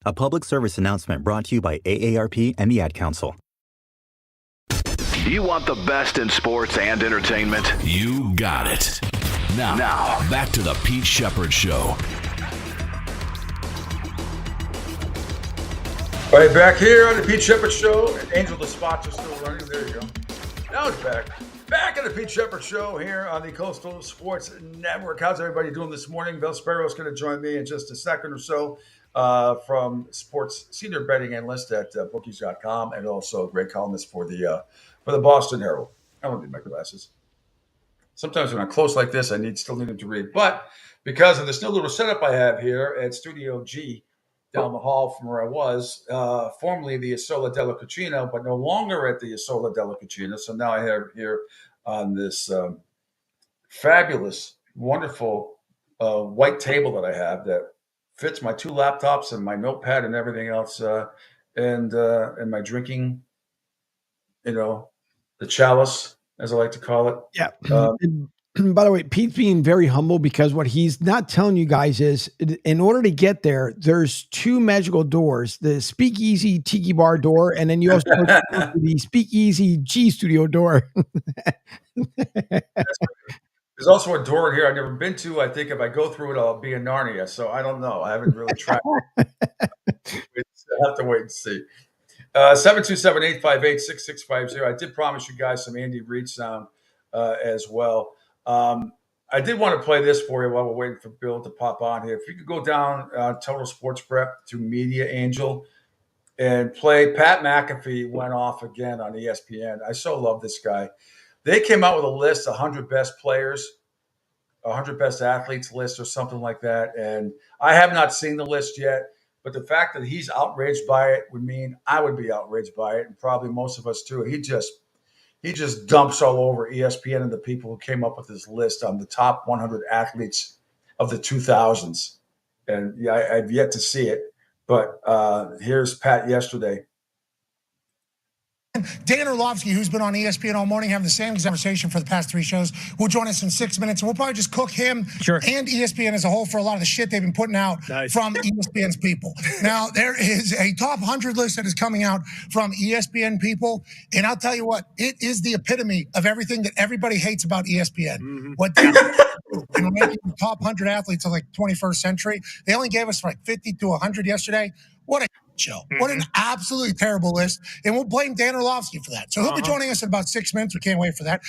A public service announcement brought to you by AARP and the Ad Council.
You want the best in sports and entertainment? You got it. Now, back to the Pete Shepherd Show.
All right, back here on the Pete Shepherd Show. Angel, the spots are still running. There you go. Now it's back. Back at the Pete Shepherd Show here on the Coastal Sports Network. How's everybody doing this morning? Bill Sparrow's going to join me in just a second or so from sports senior betting analyst at bookies.com and also a great columnist for the Boston Herald. I don't need my glasses. Sometimes when I'm close like this, I still need them to read. But because of this new little setup I have here at Studio G down the hall from where I was, formerly the Isola della Cucina, but no longer at the Isola della Cucina. So now I have here on this fabulous, wonderful white table that I have that fits my 2 laptops and my notepad and everything else, and my drinking, the chalice, as I like to call it.
Yeah. By the way, Pete's being very humble because what he's not telling you guys is in order to get there, there's 2 magical doors, the Speakeasy Tiki Bar door, and then you also go to the Speakeasy G Studio door.
There's also a door here I've never been to. I think if I go through it, I'll be in Narnia. So I don't know. I haven't really tried. I have to wait and see. 727-858-6650. I did promise you guys some Andy Reid sound as well. I did want to play this for you while we're waiting for Bill to pop on here. If you could go down Total Sports Prep to Media Angel and play Pat McAfee went off again on ESPN. I so love this guy. They came out with a list, 100 best players, 100 best athletes list or something like that. And I have not seen the list yet, but the fact that he's outraged by it would mean I would be outraged by it, and probably most of us too. He just dumps all over ESPN and the people who came up with this list on the top 100 athletes of the 2000s. And yeah, I've yet to see it, but here's Pat yesterday.
Dan Orlovsky, who's been on ESPN all morning, having the same conversation for the past 3 shows, will join us in 6 minutes, and we'll probably just cook him and ESPN as a whole for a lot of the shit they've been putting out from ESPN's people. Now, there is a top 100 list that is coming out from ESPN people, and I'll tell you what, it is the epitome of everything that everybody hates about ESPN. What they and ranking the top 100 athletes of like 21st century, they only gave us like 50 to 100 yesterday. What a show. What an absolutely terrible list. And we'll blame Dan Orlovsky for that. So he'll be joining us in about 6 minutes. We can't wait for that.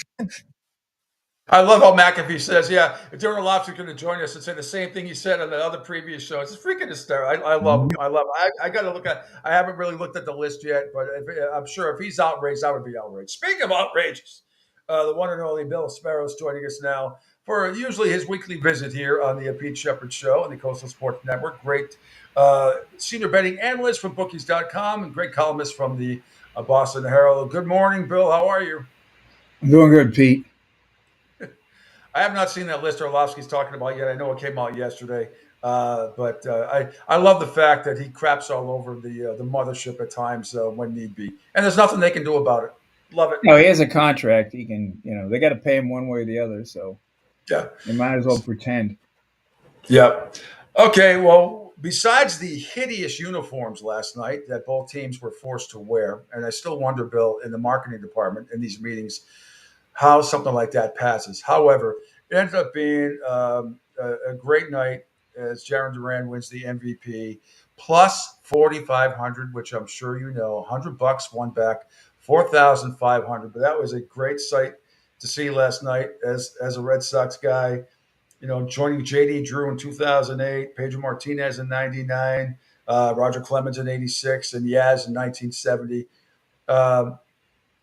I love how McAfee says, yeah, if Dan Orlovsky's going to join us and say the same thing he said on the other previous show. It's freaking hysterical. I love him. I love him. I got to look at I haven't really looked at the list yet, but I'm sure if he's outraged, I would be outraged. Speaking of outrageous, the one and only Bill Sparrow is joining us now for usually his weekly visit here on the Pete Shepherd Show on the Coastal Sports Network. Great senior betting analyst from bookies.com and great columnist from the Boston Herald. Good morning, Bill. How are you?
I'm doing good, Pete.
I have not seen that list Orlovsky's talking about yet. I know it came out yesterday, but I love the fact that he craps all over the mothership at times when need be, and there's nothing they can do about it. Love it.
No, he has a contract. He can, they got to pay him one way or the other, so
yeah,
they might as well pretend.
Yep. Okay. Well, besides the hideous uniforms last night that both teams were forced to wear, and I still wonder, Bill, in the marketing department in these meetings, how something like that passes. However, it ended up being a great night as Jaren Duran wins the MVP, plus 4,500, which I'm sure you know, $100 won back 4,500. But that was a great sight to see last night as a Red Sox guy, joining J.D. Drew in 2008, Pedro Martinez in 99, Roger Clemens in 86, and Yaz in 1970.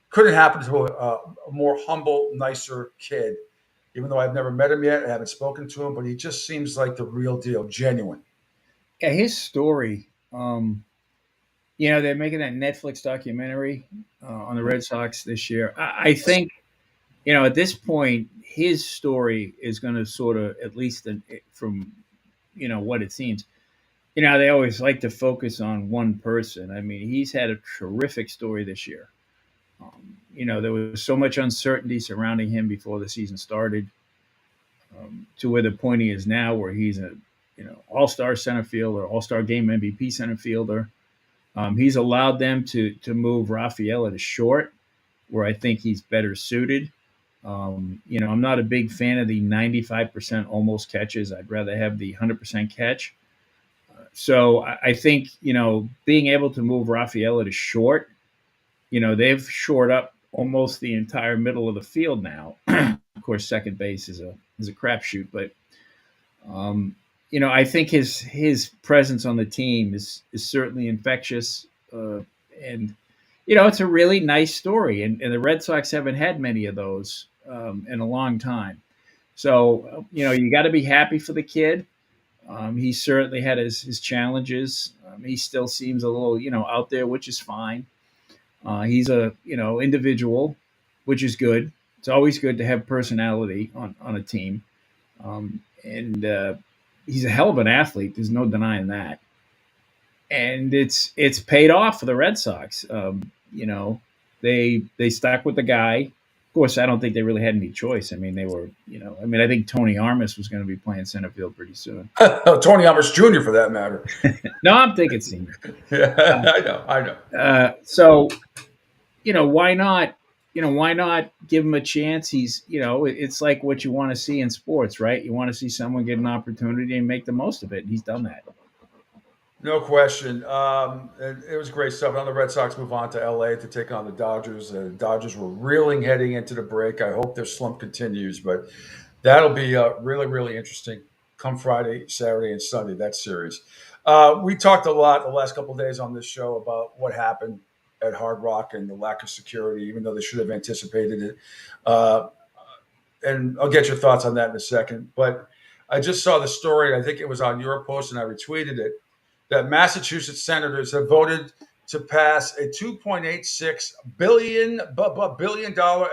Couldn't happen to a more humble, nicer kid. Even though I've never met him yet, I haven't spoken to him, but he just seems like the real deal, genuine.
Yeah, his story You know, they're making that Netflix documentary on the Red Sox this year. I think, you know, at this point, his story is going to sort of, at least from, you know, what it seems, you know, they always like to focus on one person. I mean, he's had a terrific story this year. You know, there was so much uncertainty surrounding him before the season started, to where the point he is now, where he's a, you know, all-star center fielder, all-star game MVP center fielder. He's allowed them to move Rafaela to short, where I think he's better suited. You know, I'm not a big fan of the 95% almost catches. I'd rather have the 100% catch. So I think, you know, being able to move Rafaela to short, you know, they've shored up almost the entire middle of the field now. Of course, second base is a crapshoot, but you know, I think his presence on the team is certainly infectious, and you know, it's a really nice story, and the Red Sox haven't had many of those in a long time. So you know, you got to be happy for the kid. He certainly had his challenges. He still seems a little, you know, out there, which is fine. He's a, you know, individual, which is good. It's always good to have personality on a team. And he's a hell of an athlete. There's no denying that. And it's paid off for the Red Sox. You know, they stuck with the guy. Of course, I don't think they really had any choice. I mean, they were, you know, I mean, I think Tony Armas was going to be playing center field pretty soon.
Tony Armas Jr. for that matter.
No, I'm thinking senior.
Yeah, I know.
So, you know, why not? You know, why not give him a chance? He's, you know, it's like what you want to see in sports, right? You want to see someone get an opportunity and make the most of it. And he's done that.
No question. It was great stuff. Now the Red Sox move on to L.A. to take on the Dodgers. The Dodgers were reeling heading into the break. I hope their slump continues, but that'll be really, really interesting come Friday, Saturday, and Sunday, that series. We talked a lot the last couple of days on this show about what happened at Hard Rock and the lack of security, even though they should have anticipated it. And I'll get your thoughts on that in a second. But I just saw the story. I think it was on your post, and I retweeted it, that Massachusetts senators have voted to pass a $2.86 billion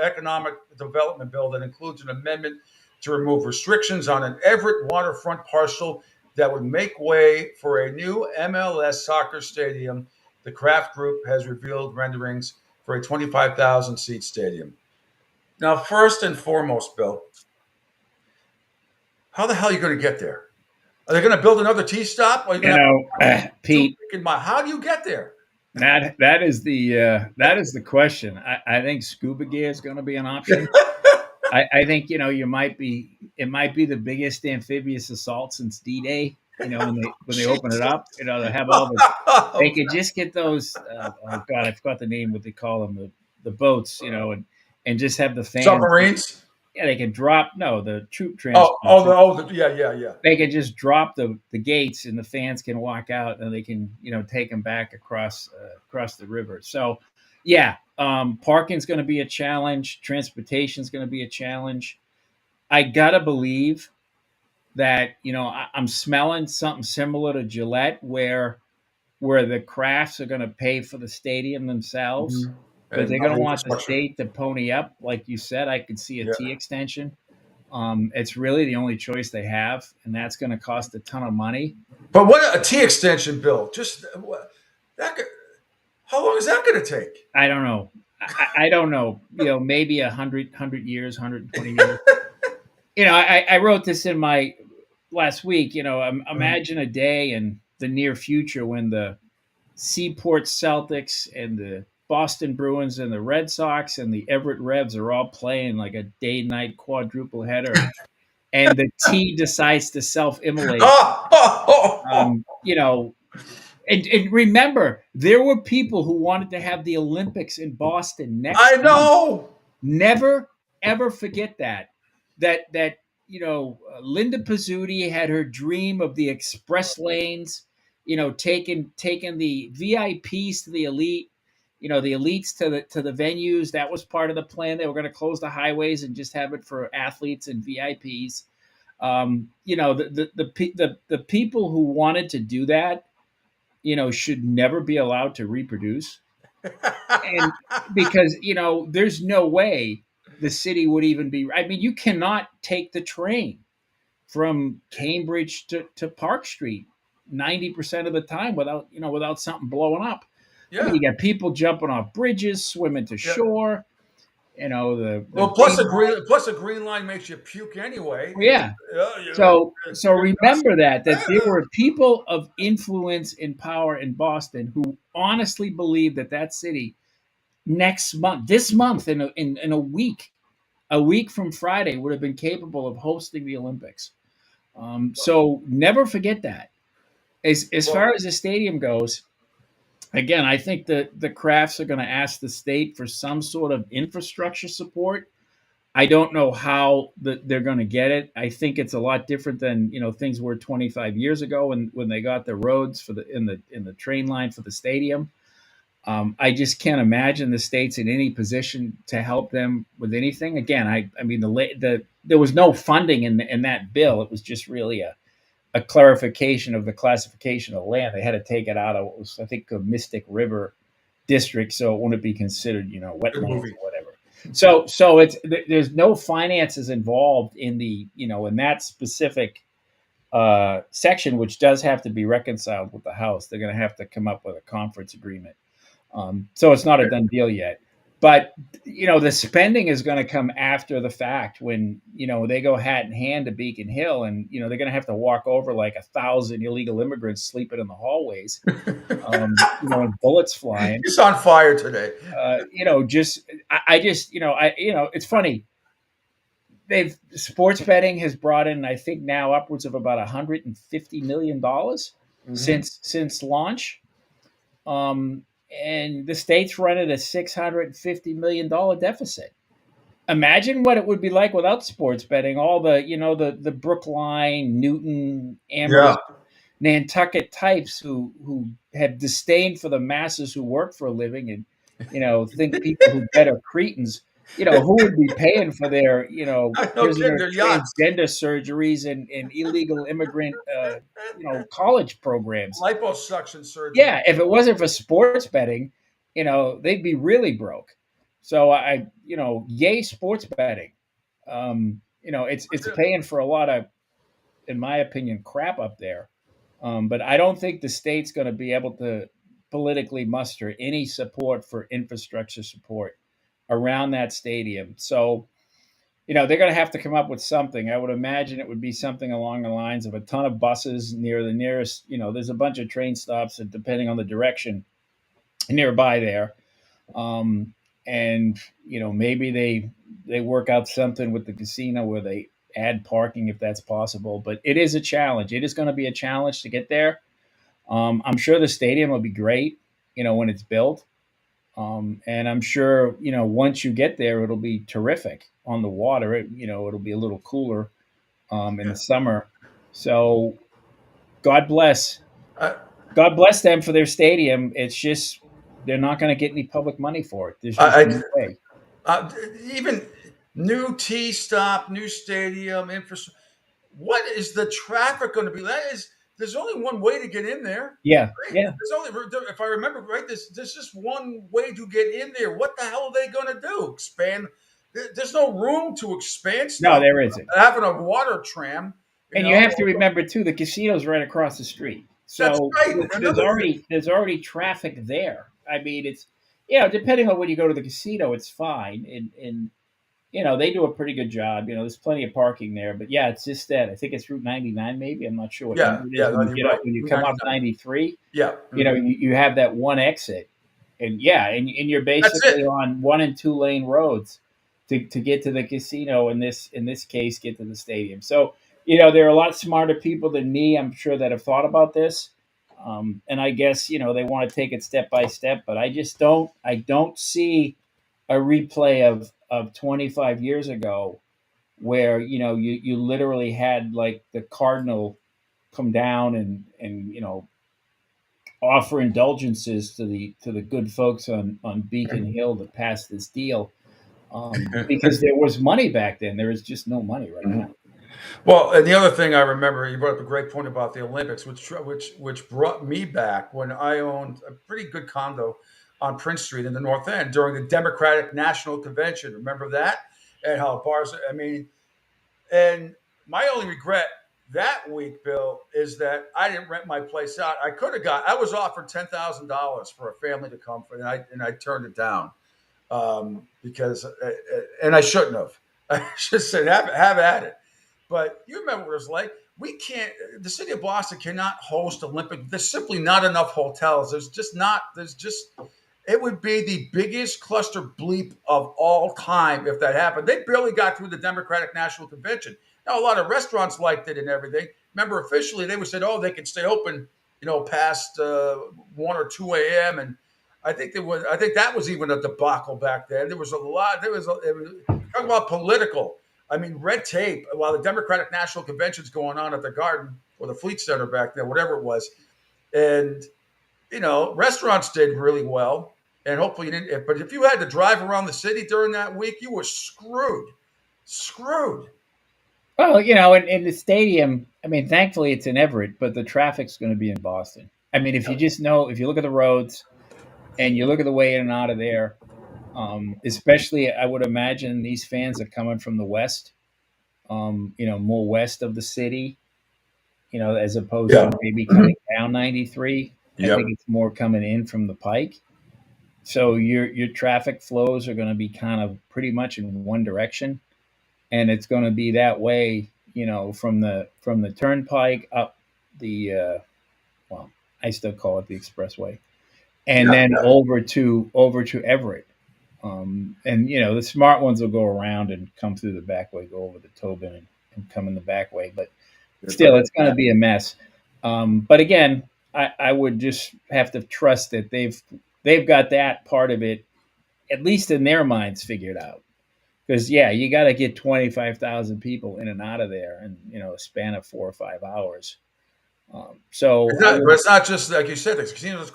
economic development bill that includes an amendment to remove restrictions on an Everett waterfront parcel that would make way for a new MLS soccer stadium. The Kraft Group has revealed renderings for a 25,000-seat stadium. Now, first and foremost, Bill, how the hell are you going to get there? Are they going to build another T-stop?
Pete,
how do you get there?
That is the question. I think scuba gear is going to be an option. I think, you know, it might be the biggest amphibious assault since D-Day. You know, when they open it up, you know, they have all they could just get those. Oh God, I forgot the name. What they call them, the boats. You know, and just have the fans.
Submarines.
Yeah, they could drop the troop transport.
Yeah.
They could just drop the gates, and the fans can walk out, and they can, you know, take them back across the river. So, yeah, parking's going to be a challenge. Transportation's going to be a challenge. I gotta believe that, you know, I'm smelling something similar to Gillette, where the Crafts are going to pay for the stadium themselves. Mm-hmm. But they're going to want the state to pony up. Like you said, I could see a T extension. It's really the only choice they have, and that's going to cost a ton of money.
But what a T extension, Bill? How long is that going to take?
I don't know. I don't know. You know, maybe 100 years, 120 years. You know, I wrote this in my last week. You know, imagine a day in the near future when the Seaport Celtics and the Boston Bruins and the Red Sox and the Everett Revs are all playing like a day-night quadruple header, and the T decides to self-immolate. You know, and remember, there were people who wanted to have the Olympics in Boston next.
I know.
Never ever forget that you know, Linda Pizzuti had her dream of the express lanes. You know, taking the VIPs to the elite. You know, the elites to the venues. That was part of the plan. They were going to close the highways and just have it for athletes and VIPs. You know, the people who wanted to do that should never be allowed to reproduce. And because, there's no way the city would even be, I mean, you cannot take the train from Cambridge to Park Street 90% of the time without something blowing up.
Yeah.
I mean, you got people jumping off bridges, swimming to shore.
Plus a green line makes you puke anyway.
Yeah. So remember that there were people of influence and power in Boston who honestly believed that city this month in a week from Friday would have been capable of hosting the Olympics. So never forget that. As far as the stadium goes, again, I think that the Crafts are going to ask the state for some sort of infrastructure support. I don't know how they're going to get it. I think it's a lot different than things were 25 years ago when they got the roads in the train line for the stadium. I just can't imagine the state's in any position to help them with anything. Again, I mean there was no funding in that bill. It was just really a clarification of the classification of land. They had to take it out of what was, I think, a Mystic River district, so it wouldn't be considered, wetlands or whatever. So there's no finances involved in in that specific section, which does have to be reconciled with the House. They're going to have to come up with a conference agreement. So it's not a done deal yet. But, the spending is going to come after the fact when, they go hat in hand to Beacon Hill and, they're going to have to walk over like 1,000 illegal immigrants sleeping in the hallways, and bullets flying.
It's on fire today.
It's funny. Sports betting has brought in, I think now upwards of about $150 million since launch. And the state's running a $650 million deficit. Imagine what it would be like without sports betting. All the Brookline, Newton, Amherst, Nantucket types who have disdain for the masses who work for a living and, think people who bet are cretins. Who would be paying for their, prisoner transgender surgeries and illegal immigrant, college programs?
Liposuction surgery.
Yeah, if it wasn't for sports betting, they'd be really broke. So yay sports betting. It's paying for a lot of, in my opinion, crap up there. But I don't think the state's going to be able to politically muster any support for infrastructure support around that stadium. So, they're going to have to come up with something. I would imagine it would be something along the lines of a ton of buses near the nearest, there's a bunch of train stops and depending on the direction nearby there. And, maybe they work out something with the casino where they add parking if that's possible, but it is a challenge. It is going to be a challenge to get there. I'm sure the stadium will be great, when it's built. And I'm sure, once you get there, it'll be terrific on the water. It'll be a little cooler in the summer. So God bless them for their stadium. It's just they're not going to get any public money for it. There's just no way.
Even new tee stop, new stadium, infrastructure. What is the traffic going to be? There's only one way to get in there.
Yeah,
right?
yeah.
If I remember right, there's just one way to get in there. What the hell are they going to do? Expand? There's no room to expand stuff.
No, there isn't.
Having a water tram.
You have to remember too, the casino's right across the street. So
that's right.
there's already traffic there. I mean, it's depending on when you go to the casino, it's fine. And they do a pretty good job. There's plenty of parking there. But yeah, it's just that I think it's Route 99, maybe. I'm not sure what number it is. When you come off 93, you have that one exit. And you're basically on 1 and 2 lane roads to get to the casino. In this case, get to the stadium. So, there are a lot smarter people than me, I'm sure, that have thought about this. And I guess, they want to take it step by step, but I don't see a replay of 25 years ago where, you literally had like the Cardinal come down and offer indulgences to the good folks on Beacon Hill to pass this deal. Because there was money back then. There is just no money right now.
Well, and the other thing I remember, you brought up a great point about the Olympics, which brought me back when I owned a pretty good condo on Prince Street in the North End during the Democratic National Convention. Remember that? And how bars, I mean, and my only regret that week, Bill, is that I didn't rent my place out. I was offered $10,000 for a family to come for, and I turned it down because, and I shouldn't have. I should say, have at it. But you remember what it was like. The city of Boston cannot host Olympic. There's simply not enough hotels. It would be the biggest cluster bleep of all time if that happened. They barely got through the Democratic National Convention. Now, a lot of restaurants liked it and everything. Remember, officially, they said, they can stay open, past 1 or 2 a.m. And I think that was even a debacle back then. There was talking about political. I mean, red tape while the Democratic National Convention's going on at the Garden or the Fleet Center back there, whatever it was. And, restaurants did really well. And hopefully you didn't. But if you had to drive around the city during that week, you were screwed. Screwed.
Well, in the stadium, I mean, thankfully it's in Everett, but the traffic's going to be in Boston. I mean, if you look at the roads and you look at the way in and out of there, especially I would imagine these fans are coming from the west, more west of the city, as opposed to maybe coming down 93. I think it's more coming in from the Pike. So your traffic flows are going to be kind of pretty much in one direction, and it's going to be that way, from the Turnpike up the I still call it the Expressway, and then over to Everett. And the smart ones will go around and come through the back way, go over the Tobin and come in the back way. But still, it's going to be a mess. But again, I would just have to trust that they've got that part of it, at least in their minds, figured out. Because you got to get 25,000 people in and out of there in a span of 4 or 5 hours. But
it's not just like you said. There's casinos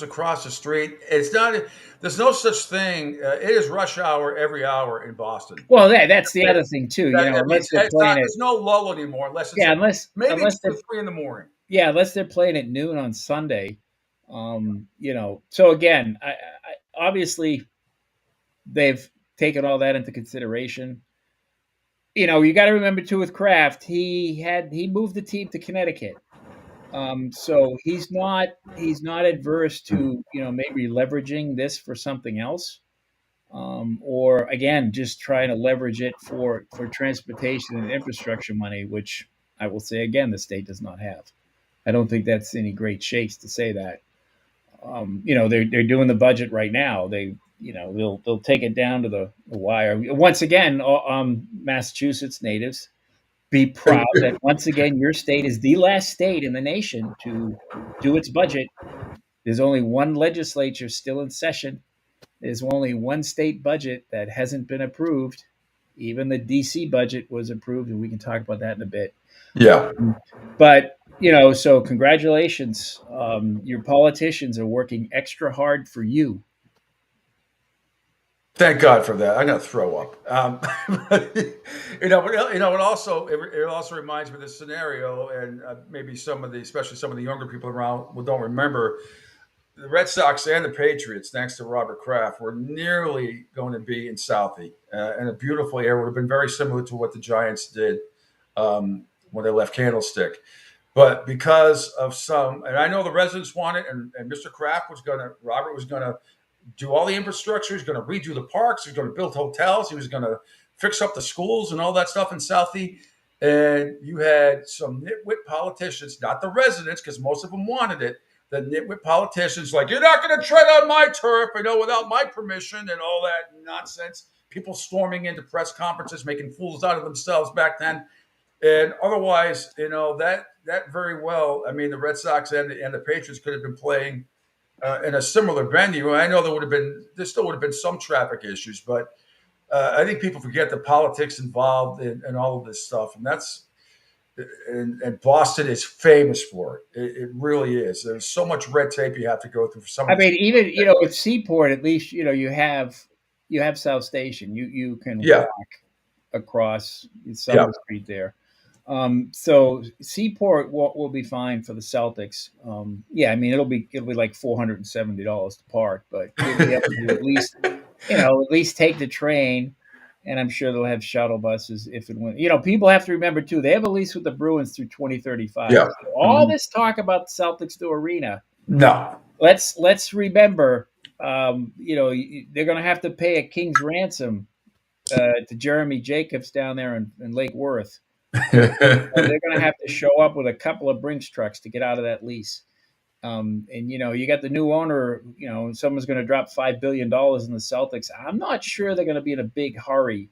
across the street. It's not. There's no such thing. It is rush hour every hour in Boston.
Well, that's the other thing too.
There's no lull anymore unless it's maybe 3 in the morning.
Yeah, unless they're playing at noon on Sunday. So again, I obviously they've taken all that into consideration. You got to remember too with Kraft, he moved the team to Connecticut, so he's not adverse to maybe leveraging this for something else, or again just trying to leverage it for transportation and infrastructure money, which I will say again the state does not have. I don't think that's any great shakes to say that. They're doing the budget right now. They'll take it down to the wire. Once again, Massachusetts natives, be proud that once again your state is the last state in the nation to do its budget. There's only one legislature still in session. There's only one state budget that hasn't been approved. Even the D.C. budget was approved, and we can talk about that in a bit.
Yeah.
But, so congratulations. Your politicians are working extra hard for you.
Thank God for that. I'm going to throw up. It also reminds me of this scenario, and maybe especially some of the younger people around don't remember. The Red Sox and the Patriots, thanks to Robert Kraft, were nearly going to be in Southie, in a beautiful area. Would have been very similar to what the Giants did when they left Candlestick. But because of and I know the residents want it, and Mr. Kraft Robert was going to do all the infrastructure. He's going to redo the parks. He's going to build hotels. He was going to fix up the schools and all that stuff in Southie. And you had some nitwit politicians, not the residents, because most of them wanted it. The nitwit politicians like, you're not going to tread on my turf, without my permission and all that nonsense. People storming into press conferences, making fools out of themselves back then. And otherwise, that very well, I mean, the Red Sox and the Patriots could have been playing in a similar venue. I know there still would have been some traffic issues, but I think people forget the politics involved in all of this stuff. And and Boston is famous for it. It really is. There's so much red tape you have to go through for some.
I mean, even with Seaport, at least you have South Station. You can walk across Summer Street there. So Seaport will be fine for the Celtics. I mean it'll be like $470 to park, but you'll be able to at least take the train, and I'm sure they'll have shuttle buses if and when. People have to remember too, they have a lease with the Bruins through 2035.
Yeah.
So all this talk about the Celtics new arena.
No.
Let's remember, they're going to have to pay a king's ransom to Jeremy Jacobs down there in Lake Worth. They're going to have to show up with a couple of Brinks trucks to get out of that lease. And you got the new owner, someone's going to drop $5 billion in the Celtics. I'm not sure they're going to be in a big hurry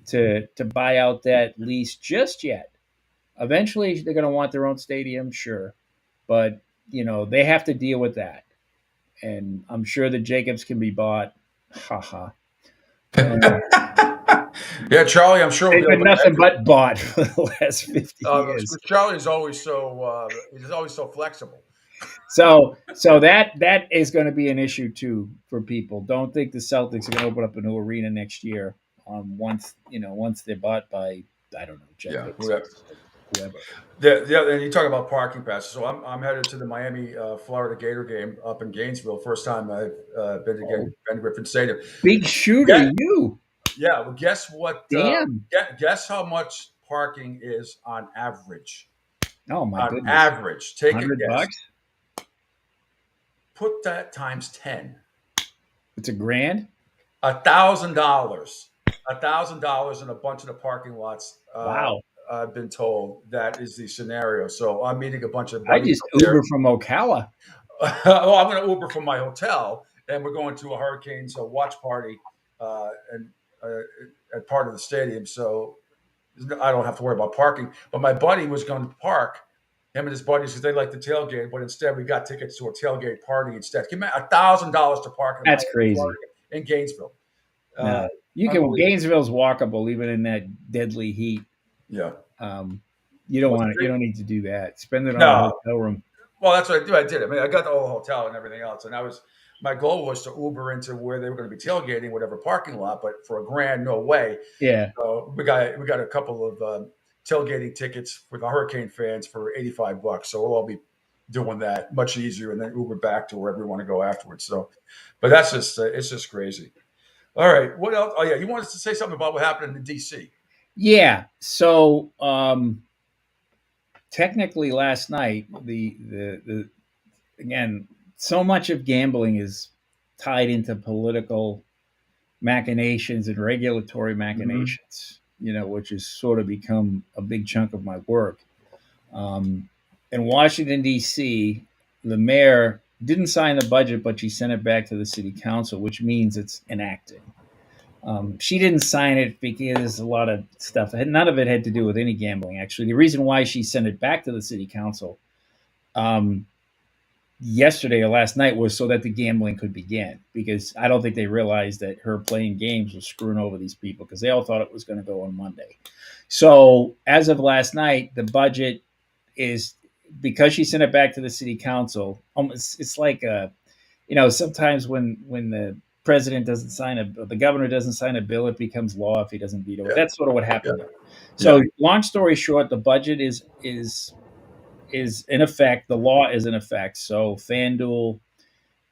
to buy out that lease just yet. Eventually they're going to want their own stadium, sure. But, they have to deal with that. And I'm sure that Jacobs can be bought. Ha.
Yeah, Charlie, I'm sure
they've been nothing but bought for the last 50 years.
Charlie's always so flexible.
So that is going to be an issue too for people. Don't think the Celtics are going to open up a new arena next year. Once they're bought by, I don't know, Jeff whoever.
And you talk about parking passes. So I'm headed to the Miami, Florida Gator game up in Gainesville. First time I've been to Ben Griffin Stadium.
Big shooter, you.
Yeah. Well, guess what?
Damn.
Guess how much parking is on average?
Oh my goodness.
On average, take a guess.
$100?
Put that times 10.
It's $1,000.
$1,000. $1,000 in a bunch of the parking lots.
Wow.
I've been told that is the scenario. So I'm meeting a bunch of.
I just Uber from Ocala.
Well, I'm going to Uber from my hotel, and we're going to a Hurricanes watch party, at part of the stadium. So I don't have to worry about parking. But my buddy was going to park. Him and his buddies, because they like the tailgate, but instead we got tickets to a tailgate party instead. Give me $1,000 to park.
That's crazy.
In Gainesville.
Gainesville's walkable even in that deadly heat.
Yeah.
You don't need to do that. Spend it on a hotel room.
Well, that's what I do. I did. I mean, I got the whole hotel and everything else, and my goal was to Uber into where they were going to be tailgating, whatever parking lot. But for $1,000, no way.
Yeah.
So we got a couple of tailgating tickets for the Hurricane fans for $85. So we'll all be doing that much easier, and then Uber back to wherever we want to go afterwards. So, but that's just it's just crazy. All right, what else? Oh yeah, you wanted to say something about what happened in DC.
Yeah. So technically last night, the again, so much of gambling is tied into political machinations and regulatory machinations, which has sort of become a big chunk of my work. In Washington, D.C., the mayor didn't sign the budget, but she sent it back to the city council, which means it's enacted. She didn't sign it because a lot of stuff, none of it had to do with any gambling, actually. The reason why she sent it back to the city council yesterday or last night was so that the gambling could begin, because I don't think they realized that her playing games was screwing over these people, because they all thought it was going to go on Monday. So as of last night, the budget is, because she sent it back to the city council, it's like, sometimes when the president doesn't sign the governor doesn't sign a bill, it becomes law if he doesn't veto it. That's sort of what happened. Yeah. So long story short, the budget is in effect. The law is in effect. So FanDuel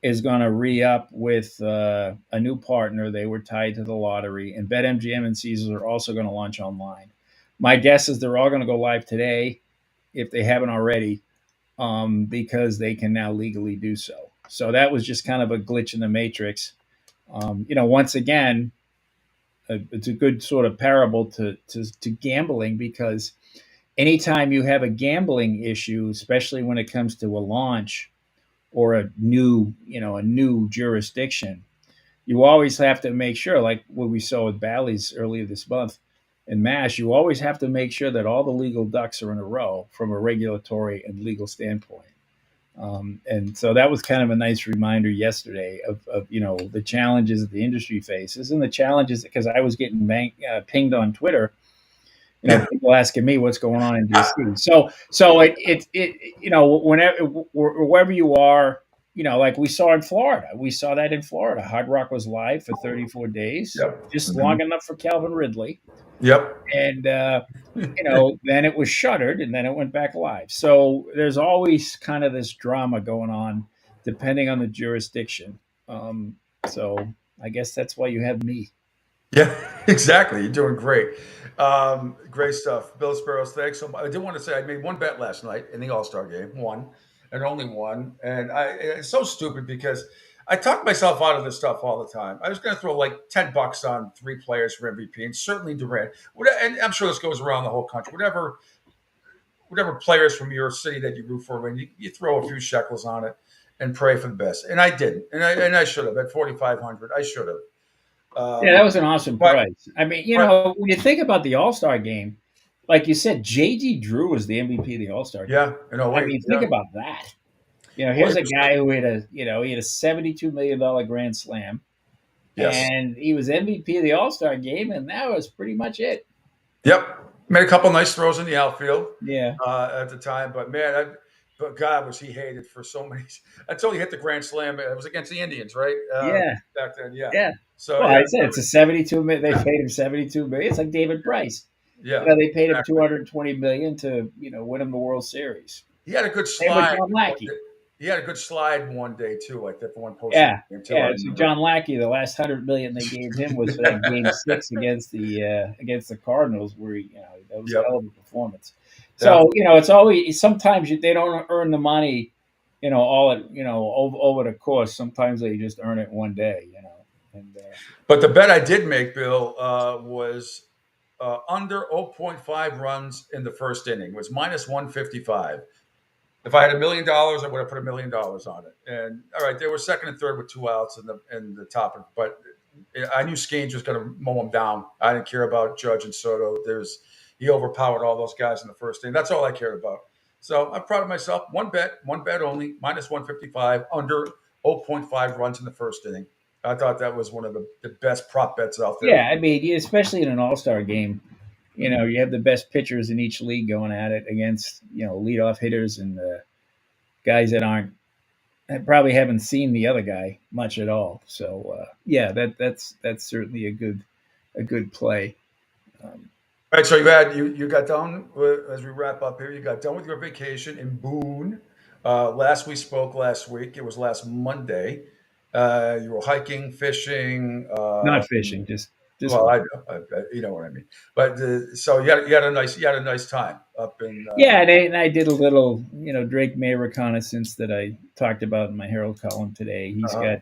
is going to re-up with a new partner. They were tied to the lottery, and BetMGM and Caesars are also going to launch online. My guess is they're all going to go live today, if they haven't already, because they can now legally do so. So that was just kind of a glitch in the matrix. Once again, it's a good sort of parable to gambling, because anytime you have a gambling issue, especially when it comes to a launch or a new jurisdiction, you always have to make sure, like what we saw with Bally's earlier this month in MASH, you always have to make sure that all the legal ducks are in a row from a regulatory and legal standpoint. And so that was kind of a nice reminder yesterday of the challenges that the industry faces, and the challenges, because I was getting pinged on Twitter, people asking me what's going on in DC. So it wherever you are, like we saw in Florida, Hard Rock was live for 34 days, just long enough for Calvin Ridley.
Yep.
And, then it was shuttered and then it went back live. So there's always kind of this drama going on depending on the jurisdiction. So I guess that's why you have me.
Yeah, exactly. You're doing great. Great stuff. Bill Sparrows, thanks so much. I did want to say I made one bet last night in the All-Star game, one, and only one. And it's so stupid because I talk myself out of this stuff all the time. I was going to throw like $10 on 3 players for MVP, and certainly Durant. And I'm sure this goes around the whole country. Whatever players from your city that you root for, and you throw a few shekels on it and pray for the best. And I didn't, and I should have at 4,500. I should have.
Yeah, that was an awesome price. I mean, when you think about the All-Star game, like you said, J.D. Drew was the MVP of the All-Star game.
Yeah,
I mean, think about that. Here's a guy who had a $72 million Grand Slam, and he was MVP of the All-Star game, and that was pretty much it.
Yep, made a couple nice throws in the outfield.
Yeah,
at the time, but man, but God, was he hated for so many. Until he hit the Grand Slam. It was against the Indians, right? Back then, yeah. So
I said it's a $72 million. They paid him $72 million. It's like David Price.
Yeah,
they paid him $220 million to win him the World Series.
He had a good slide. He had a good slide one day too, like that for one post.
So John Lackey, the last $100 million they gave him was for that Game 6 against the Cardinals, where that was a hell of a performance. So it's always sometimes they don't earn the money, all at over the course. Sometimes they just earn it one day,
But the bet I did make, Bill, was under 0.5 runs in the first inning. It was minus 155. If I had $1 million, I would have put $1 million on it. And all right, they were second and third with 2 outs in the top, but I knew Skeens was going to mow him down. I didn't care about Judge and Soto. He overpowered all those guys in the first inning. That's all I cared about. So I'm proud of myself. One bet only, minus 155, under 0.5 runs in the first inning. I thought that was one of the best prop bets out there.
Yeah, I mean, especially in an All-Star game, you have the best pitchers in each league going at it against, leadoff hitters and guys that probably haven't seen the other guy much at all. So that's certainly a good play.
All right, so you got done as we wrap up here. You got done with your vacation in Boone. We spoke last week. It was last Monday. You were hiking, fishing.
Not fishing, just.
Well, I you know what I mean. But so you had a nice time up in.
And I did a little Drake May reconnaissance that I talked about in my Herald column today. He's got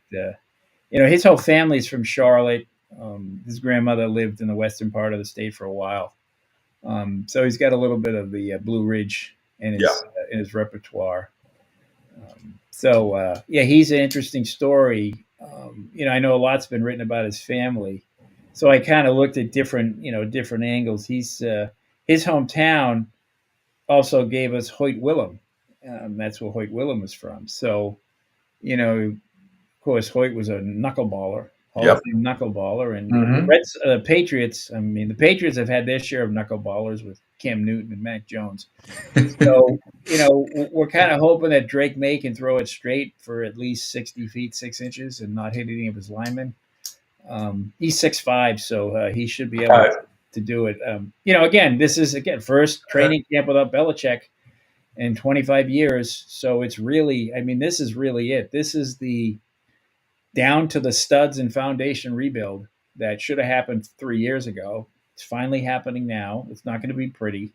his whole family's from Charlotte. His grandmother lived in the western part of the state for a while. So he's got a little bit of the Blue Ridge in his repertoire. He's an interesting story. I know a lot's been written about his family, so I kind of looked at different angles. His hometown also gave us Hoyt Willem. That's where Hoyt Willem was from. So, of course, Hoyt was a knuckleballer. Hall of Fame knuckleballer, and the Patriots. I mean, the Patriots have had their share of knuckleballers with Cam Newton and Mac Jones. So, we're kind of hoping that Drake May can throw it straight for at least 60 feet 6 inches and not hit any of his linemen. He's 6'5", so he should be able to do it. Again, this is first training camp without Belichick in 25 years. So it's really, this is really it. This is the down to the studs and foundation rebuild that should have happened 3 years ago. It's finally happening now. It's not going to be pretty.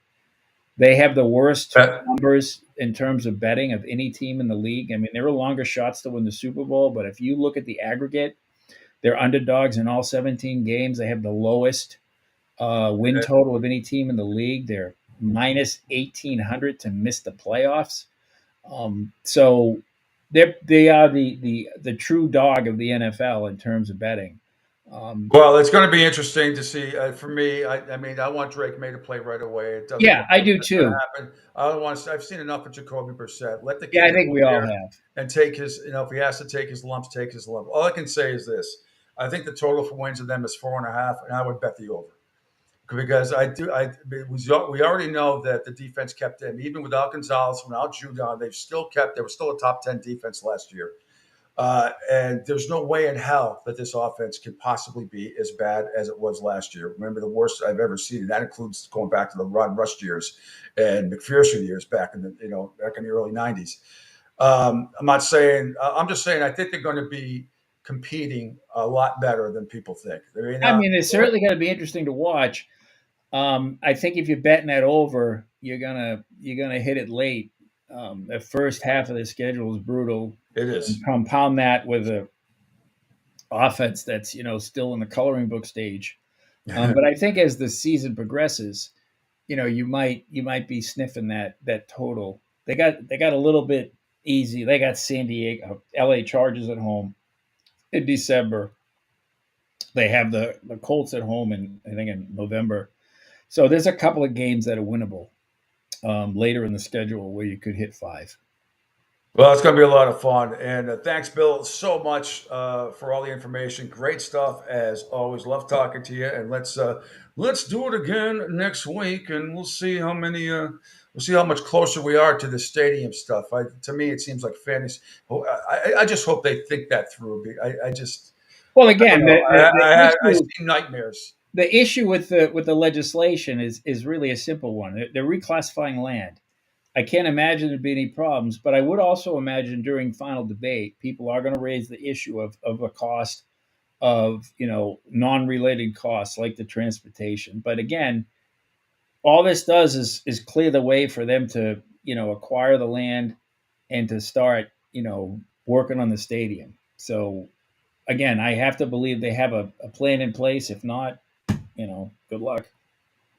They have the worst numbers in terms of betting of any team in the league. I mean, there were longer shots to win the Super Bowl, but if you look at the aggregate, they're underdogs in all 17 games. They have the lowest win total of any team in the league. They're minus 1,800 to miss the playoffs. So they are the true dog of the NFL in terms of betting.
Well, it's going to be interesting to see. For me, I want Drake May to play right away.
I do too.
Happen. I've seen enough of Jacoby Brissett. Let the
kid I think we all have.
And take his. If he has to take his lumps, take his lump. All I can say is this: I think the total for wins of them is 4.5, and I would bet the over. Because we already know that the defense kept them, even without Gonzalez, without Judon, they were still a top 10 defense last year. And there's no way in hell that this offense can possibly be as bad as it was last year. Remember, the worst I've ever seen, and that includes going back to the Ron Rust years and McPherson years back in the early 90s. I'm just saying I think they're going to be competing a lot better than people think.
It's certainly going to be interesting to watch. I think if you're betting that over, you're gonna hit it late. The first half of the schedule is brutal.
It is.
And compound that with a offense that's still in the coloring book stage. But I think as the season progresses, you might be sniffing that total. They got a little bit easy. They got San Diego, LA Chargers at home in December. They have the Colts at home in November. So there's a couple of games that are winnable later in the schedule where you could hit 5.
Well, it's going to be a lot of fun. And thanks, Bill, so much for all the information. Great stuff, as always. Love talking to you. And let's do it again next week, and we'll see how many. We'll see how much closer we are to the stadium stuff. To me, it seems like fantasy. I just hope they think that through. I see nightmares.
The issue with the legislation is really a simple one. They're reclassifying land. I can't imagine there'd be any problems, but I would also imagine during final debate, people are going to raise the issue of a cost of, non-related costs like the transportation. But again, all this does is clear the way for them to, acquire the land and to start, working on the stadium. So again, I have to believe they have a plan in place. If not, good luck.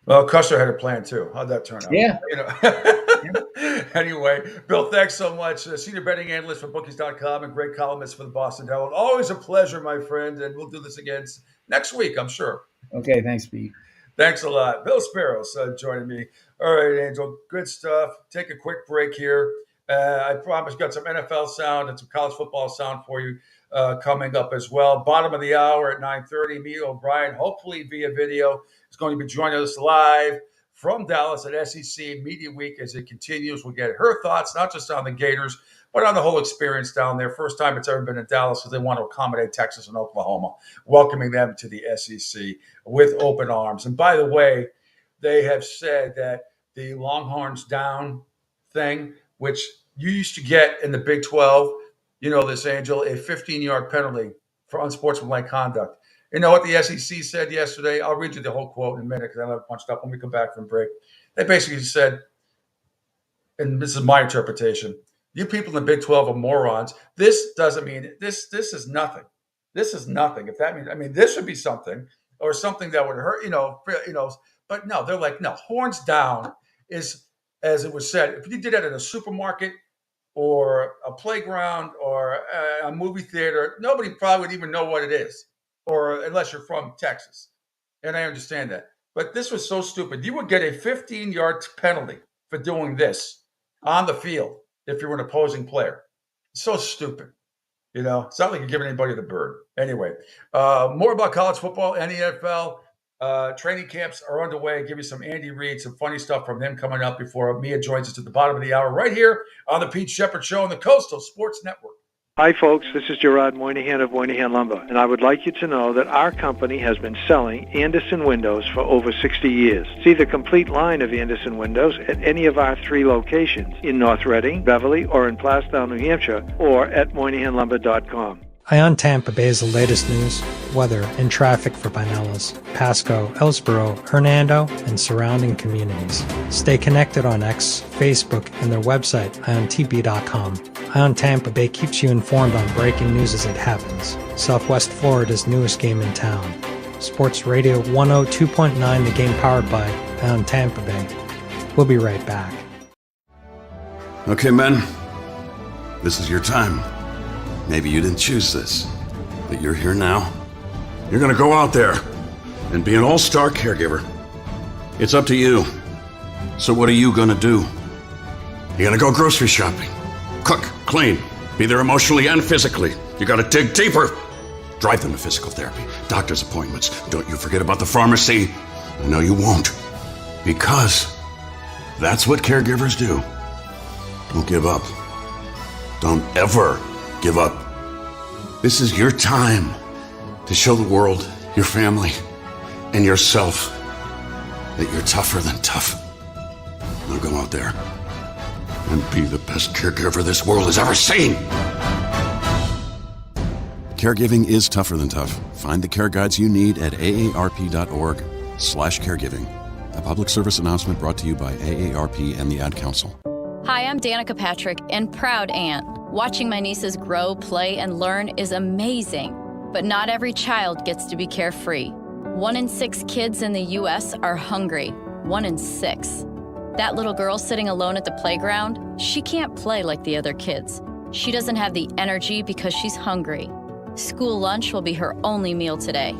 Well, Custer had a plan too. How'd that turn out?
Yeah.
Anyway, Bill, thanks so much. Senior betting analyst for bookies.com and great columnist for the Boston Herald. Always a pleasure, my friend. And we'll do this again next week, I'm sure.
Okay. Thanks, Pete.
Thanks a lot. Bill Sparrows joining me. All right, Angel. Good stuff. Take a quick break here. I promise got some NFL sound and some college football sound for you coming up as well. Bottom of the hour at 9:30. Mia O'Brien, hopefully via video, is going to be joining us live from Dallas at SEC Media Week as it continues. We'll get her thoughts, not just on the Gators, but on the whole experience down there. First time it's ever been in Dallas, so they want to accommodate Texas and Oklahoma, welcoming them to the SEC with open arms. And by the way, they have said that the Longhorns down thing, which you used to get in the Big 12, this, Angel, a 15-yard penalty for unsportsmanlike conduct. You know what the SEC said yesterday? I'll read you the whole quote in a minute because I have it punched up when we come back from break. They basically said, and this is my interpretation, you people in the Big 12 are morons. This doesn't mean this is nothing. This is nothing. If that means, this would be something or something that would hurt, but no, they're like, no, horns down is, as it was said, if you did that at a supermarket or a playground or a movie theater, nobody probably would even know what it is. Or unless you're from Texas. And I understand that. But this was so stupid. You would get a 15-yard penalty for doing this on the field if you were an opposing player. It's so stupid. It's not like you're giving anybody the bird. Anyway, more about college football and the NFL. Training camps are underway. Give you some Andy Reid, some funny stuff from him coming up before Mia joins us at the bottom of the hour right here on the Pete Shepherd Show on the Coastal Sports Network.
Hi, folks. This is Gerard Moynihan of Moynihan Lumber, and I would like you to know that our company has been selling Anderson windows for over 60 years. See the complete line of Anderson windows at any of our 3 locations in North Reading, Beverly, or in Plastown, New Hampshire, or at MoynihanLumber.com.
Ion Tampa Bay is the latest news, weather, and traffic for Pinellas, Pasco, Ellsboro, Hernando, and surrounding communities. Stay connected on X, Facebook, and their website, IonTP.com. Ion Tampa Bay keeps you informed on breaking news as it happens. Southwest Florida's newest game in town. Sports Radio 102.9, the game powered by Ion Tampa Bay. We'll be right back.
Okay, men, this is your time. Maybe you didn't choose this, but you're here now. You're gonna go out there and be an all-star caregiver. It's up to you. So what are you gonna do? You're gonna go grocery shopping, cook, clean, be there emotionally and physically. You gotta dig deeper. Drive them to physical therapy, doctor's appointments. Don't you forget about the pharmacy. I know you won't, because that's what caregivers do. Don't give up. Don't ever give up. This is your time to show the world, your family, and yourself that you're tougher than tough. Now go out there and be the best caregiver this world has ever seen. Caregiving is tougher than tough. Find the care guides you need at aarp.org/caregiving. A public service announcement brought to you by AARP and the Ad Council.
Hi, I'm Danica Patrick and proud aunt. Watching my nieces grow, play, and learn is amazing. But not every child gets to be carefree. 1 in 6 kids in the U.S. are hungry. 1 in 6. That little girl sitting alone at the playground, she can't play like the other kids. She doesn't have the energy because she's hungry. School lunch will be her only meal today.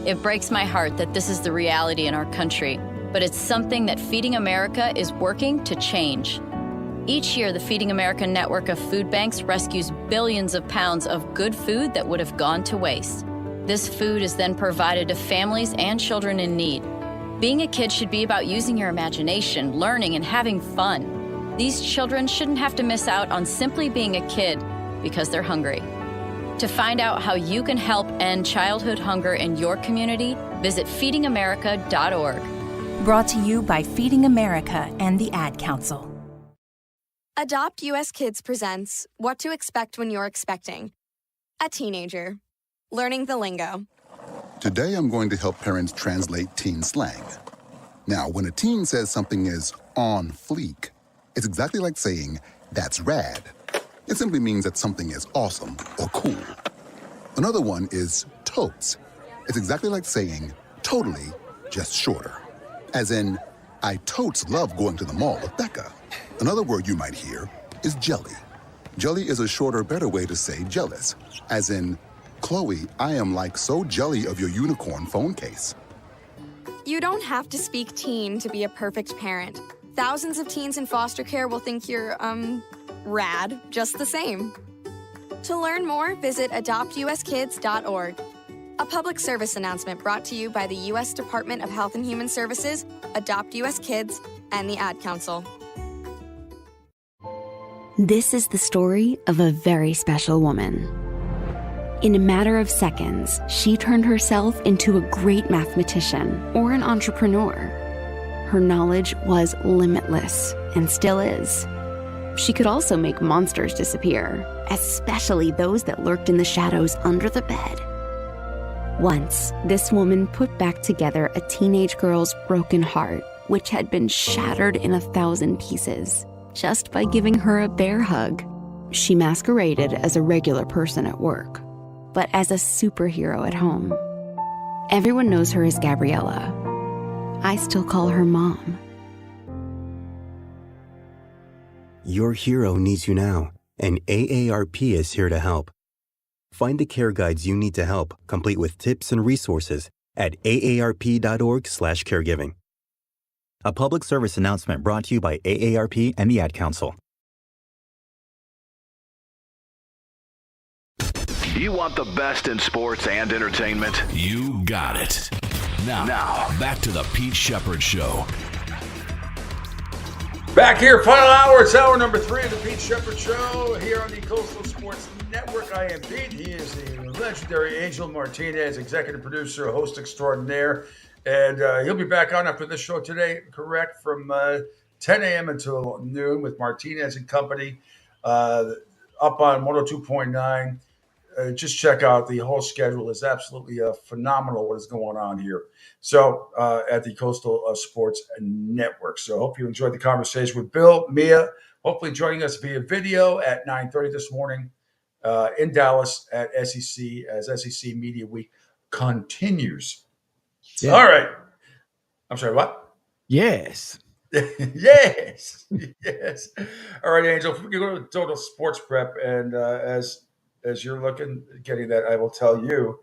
It breaks my heart that this is the reality in our country, but it's something that Feeding America is working to change. Each year, the Feeding America network of food banks rescues billions of pounds of good food that would have gone to waste. This food is then provided to families and children in need. Being a kid should be about using your imagination, learning, and having fun. These children shouldn't have to miss out on simply being a kid because they're hungry. To find out how you can help end childhood hunger in your community, visit feedingamerica.org.
Brought to you by Feeding America and the Ad Council.
Adopt US Kids presents What to Expect When You're Expecting. A teenager. Learning the lingo.
Today I'm going to help parents translate teen slang. Now, when a teen says something is on fleek, it's exactly like saying, that's rad. It simply means that something is awesome or cool. Another one is totes. It's exactly like saying, totally, just shorter. As in, I totes love going to the mall with Becca. Another word you might hear is jelly. Jelly is a shorter, better way to say jealous. As in, Chloe, I am like so jelly of your unicorn phone case.
You don't have to speak teen to be a perfect parent. Thousands of teens in foster care will think you're, rad just the same. To learn more, visit adoptuskids.org. A public service announcement brought to you by the U.S. Department of Health and Human Services, Adopt U.S. Kids, and the Ad Council.
This is the story of a very special woman. In a matter of seconds, she turned herself into a great mathematician or an entrepreneur. Her knowledge was limitless and still is. She could also make monsters disappear, especially those that lurked in the shadows under the bed. Once, this woman put back together a teenage girl's broken heart, which had been shattered in 1,000 pieces, just by giving her a bear hug. She masqueraded as a regular person at work, but as a superhero at home. Everyone knows her as Gabriella. I still call her Mom.
Your hero needs you now, and AARP is here to help. Find the care guides you need to help, complete with tips and resources at aarp.org/caregiving. A public service announcement brought to you by AARP and the Ad Council.
You want the best in sports and entertainment? You got it. Now, back to the Pete Shepherd Show.
Back here, final hour. It's hour number 3 of the Pete Shepherd Show here on the Coastal Sports Network. I am Pete. He is the legendary Angel Martinez, executive producer, host extraordinaire. And he'll be back on after this show today, correct, from 10 a.m. until noon with Martinez and company up on 102.9. Just check out the whole schedule. Is absolutely phenomenal what is going on here. So at the Coastal Sports Network. So I hope you enjoyed the conversation with Bill, Mia, hopefully joining us via video at 9:30 this morning in Dallas at SEC as SEC Media Week continues. Yeah. All right. I'm sorry, what?
Yes.
Yes. Yes. All right, Angel, if we can go to Total Sports Prep, and as you're getting that, I will tell you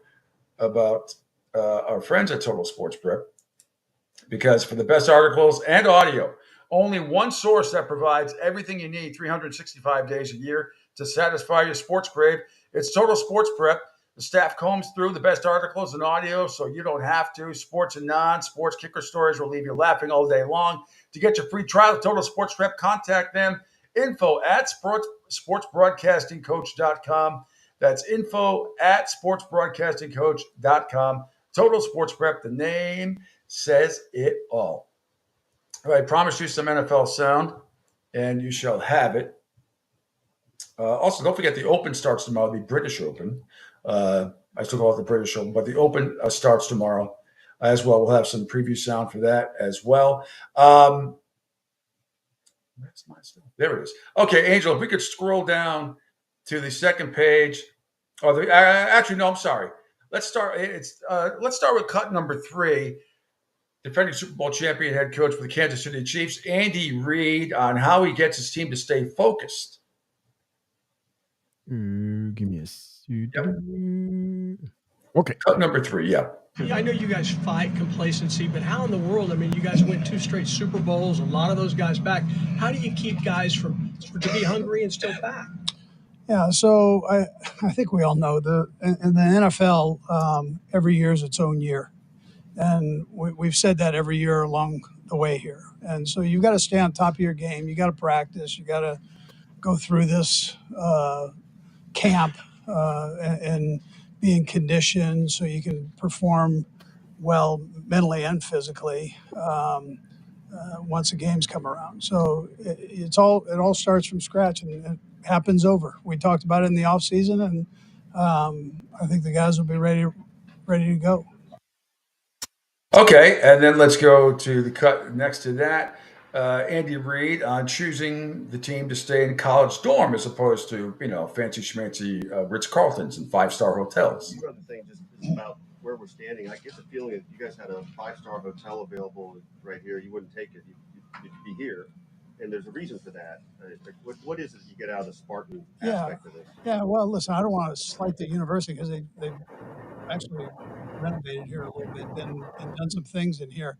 about our friends at Total Sports Prep, because for the best articles and audio, only one source that provides everything you need 365 days a year to satisfy your sports crave, it's Total Sports Prep. The staff combs through the best articles and audio so you don't have to. Sports and non-sports kicker stories will leave you laughing all day long. To get your free trial of Total Sports Prep, contact them. Info@sportsbroadcastingcoach.com. That's info@sportsbroadcastingcoach.com. Total Sports Prep, the name says it all. I promise you some NFL sound, and you shall have it. Also, don't forget the Open starts tomorrow, the British Open. I still call it the British Open, but the Open starts tomorrow as well. We'll have some preview sound for that as well. Where's my stuff? There it is. Okay, Angel, if we could scroll down to the second page. Actually, no, I'm sorry. Let's start. Let's start with cut number 3. Defending Super Bowl champion head coach for the Kansas City Chiefs, Andy Reid, on how he gets his team to stay focused.
Give me a suit. Okay.
Cut number 3, yeah.
Yeah, I know you guys fight complacency, but how in the world, I mean, you guys went 2 straight Super Bowls, a lot of those guys back. How do you keep guys to be hungry and still back?
Yeah, so I think we all know in the NFL, every year is its own year. And we've said that every year along the way here. And so you've got to stay on top of your game. You got to practice. You got to go through this camp and be in condition so you can perform well mentally and physically once the games come around. So it all starts from scratch and it happens over. We talked about it in the off season, and I think the guys will be ready to go.
Okay, and then let's go to the cut next to that. Andy Reid on choosing the team to stay in college dorm as opposed to, fancy schmancy Ritz-Carltons and 5-star hotels.
One other thing, just about where we're standing, I get the feeling if you guys had a 5-star hotel available right here, you wouldn't take it. You'd be here. And there's a reason for that. What is it you get out of the Spartan aspect of this?
Yeah, well, listen, I don't want to slight the university because they've actually renovated here a little bit and done some things in here.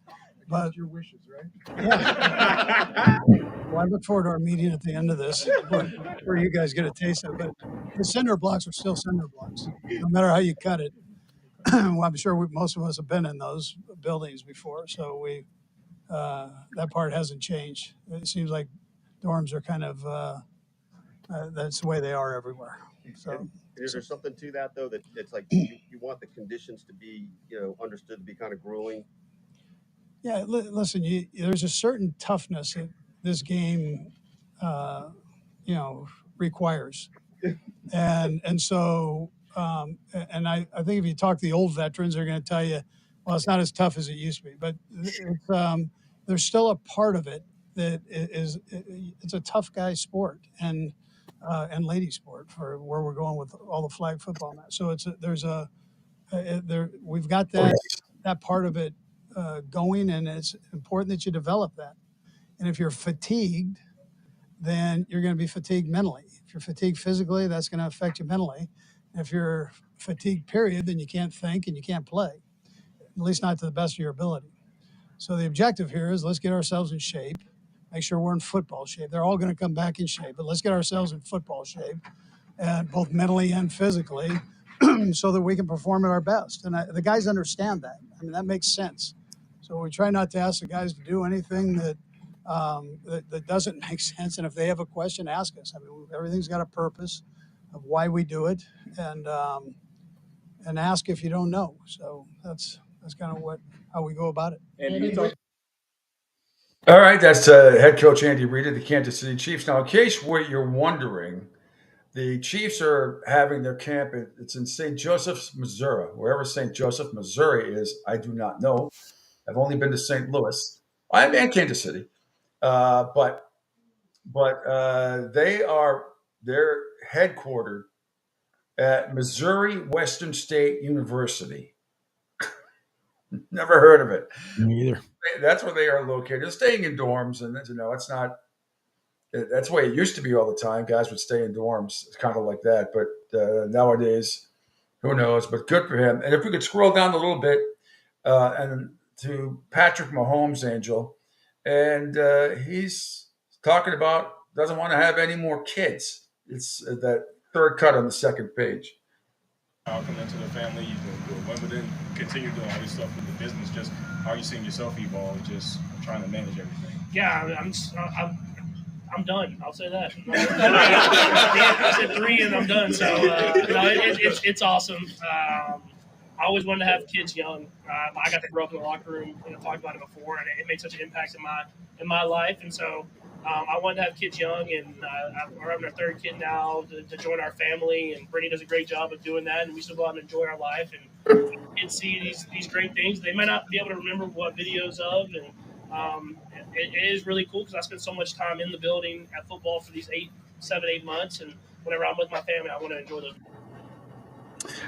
But
your wishes, right?
Yeah. Well, I look forward to our meeting at the end of this where you guys get a taste of it. But the cinder blocks are still cinder blocks, no matter how you cut it. Well, I'm sure most of us have been in those buildings before, so that part hasn't changed. It seems like dorms are kind of that's the way they are everywhere. So,
is there something to that though, that it's like you want the conditions to be understood to be kind of grueling?
Yeah, listen, there's a certain toughness that this game requires, and so and I think if you talk to the old veterans, they're going to tell you, well, it's not as tough as it used to be, but there's still a part of it that it's a tough guy sport and lady sport for where we're going with all the flag football now. So we've got that part of it going, and it's important that you develop that. And if you're fatigued, then you're going to be fatigued mentally. If you're fatigued physically, that's going to affect you mentally. And if you're fatigued, period, then you can't think and you can't play, at least not to the best of your ability. So the objective here is let's get ourselves in shape, make sure we're in football shape. They're all going to come back in shape, but let's get ourselves in football shape, and both mentally and physically, so that we can perform at our best. And the guys understand that. I mean, that makes sense. So we try not to ask the guys to do anything that doesn't make sense. And if they have a question, ask us. I mean, everything's got a purpose of why we do it, and ask if you don't know. So that's kind of how we go about it.
All right, that's head coach Andy Reid of the Kansas City Chiefs. Now, in case you're wondering, the Chiefs are having their camp. It's in St. Joseph's, Missouri. Wherever St. Joseph, Missouri is, I do not know. I've only been to St. Louis. I'm in Kansas City, but they're headquartered at Missouri Western State University. Never heard of it.
Me either.
That's where they are located. They're staying in dorms, and it's not. That's the way it used to be all the time. Guys would stay in dorms. It's kind of like that. But nowadays, who knows? But good for him. And if we could scroll down a little bit and to Patrick Mahomes, Angel, and he's talking about doesn't want to have any more kids. It's that third cut on the second page.
I'll come into the family. You can do a Wimbledon, continue doing all this stuff with the business. Just how are you seeing yourself evolve? Just trying to manage everything.
Yeah,
I'm done. I'll say that. I said 3 and I'm done. So it's awesome. I always wanted to have kids young. I got to grow up in the locker room. Talked about it before, and it made such an impact in my life. And so I wanted to have kids young, and we're having our 3rd kid now to join our family. And Brittany does a great job of doing that, and we still go out and enjoy our life. And kids see these great things. They might not be able to remember what videos of, and it is really cool because I spend so much time in the building at football for these 7, 8 months, and whenever I'm with my family, I want to enjoy those.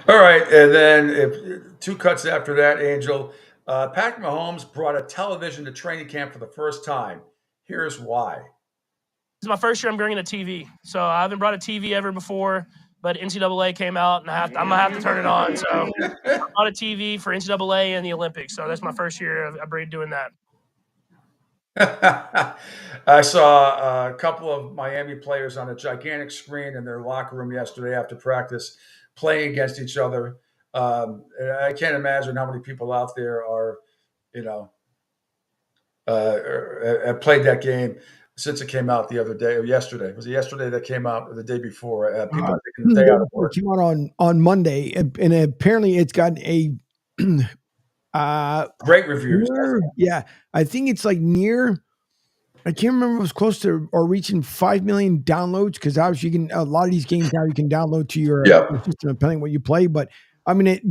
All right, and then if 2 cuts after that, Angel, Patrick Mahomes brought a television to training camp for the first time. Here's why.
This is my first year I'm bringing a TV, so I haven't brought a TV ever before. But NCAA came out, and I'm gonna have to turn it on. So I bought a TV for NCAA and the Olympics. So that's my first year of doing that.
I saw a couple of Miami players on a gigantic screen in their locker room yesterday after practice, playing against each other. And I can't imagine how many people out there are, have played that game since it came out the other day or yesterday. Was it yesterday that came out or the day before? People are taking the day out of work.
It came out on Monday, and apparently it's gotten a
great reviews.
Yeah, I think it's like near. I can't remember if it was close to or reaching 5 million downloads because obviously you can a lot of these games now you can download to your system depending on what you play. But I mean,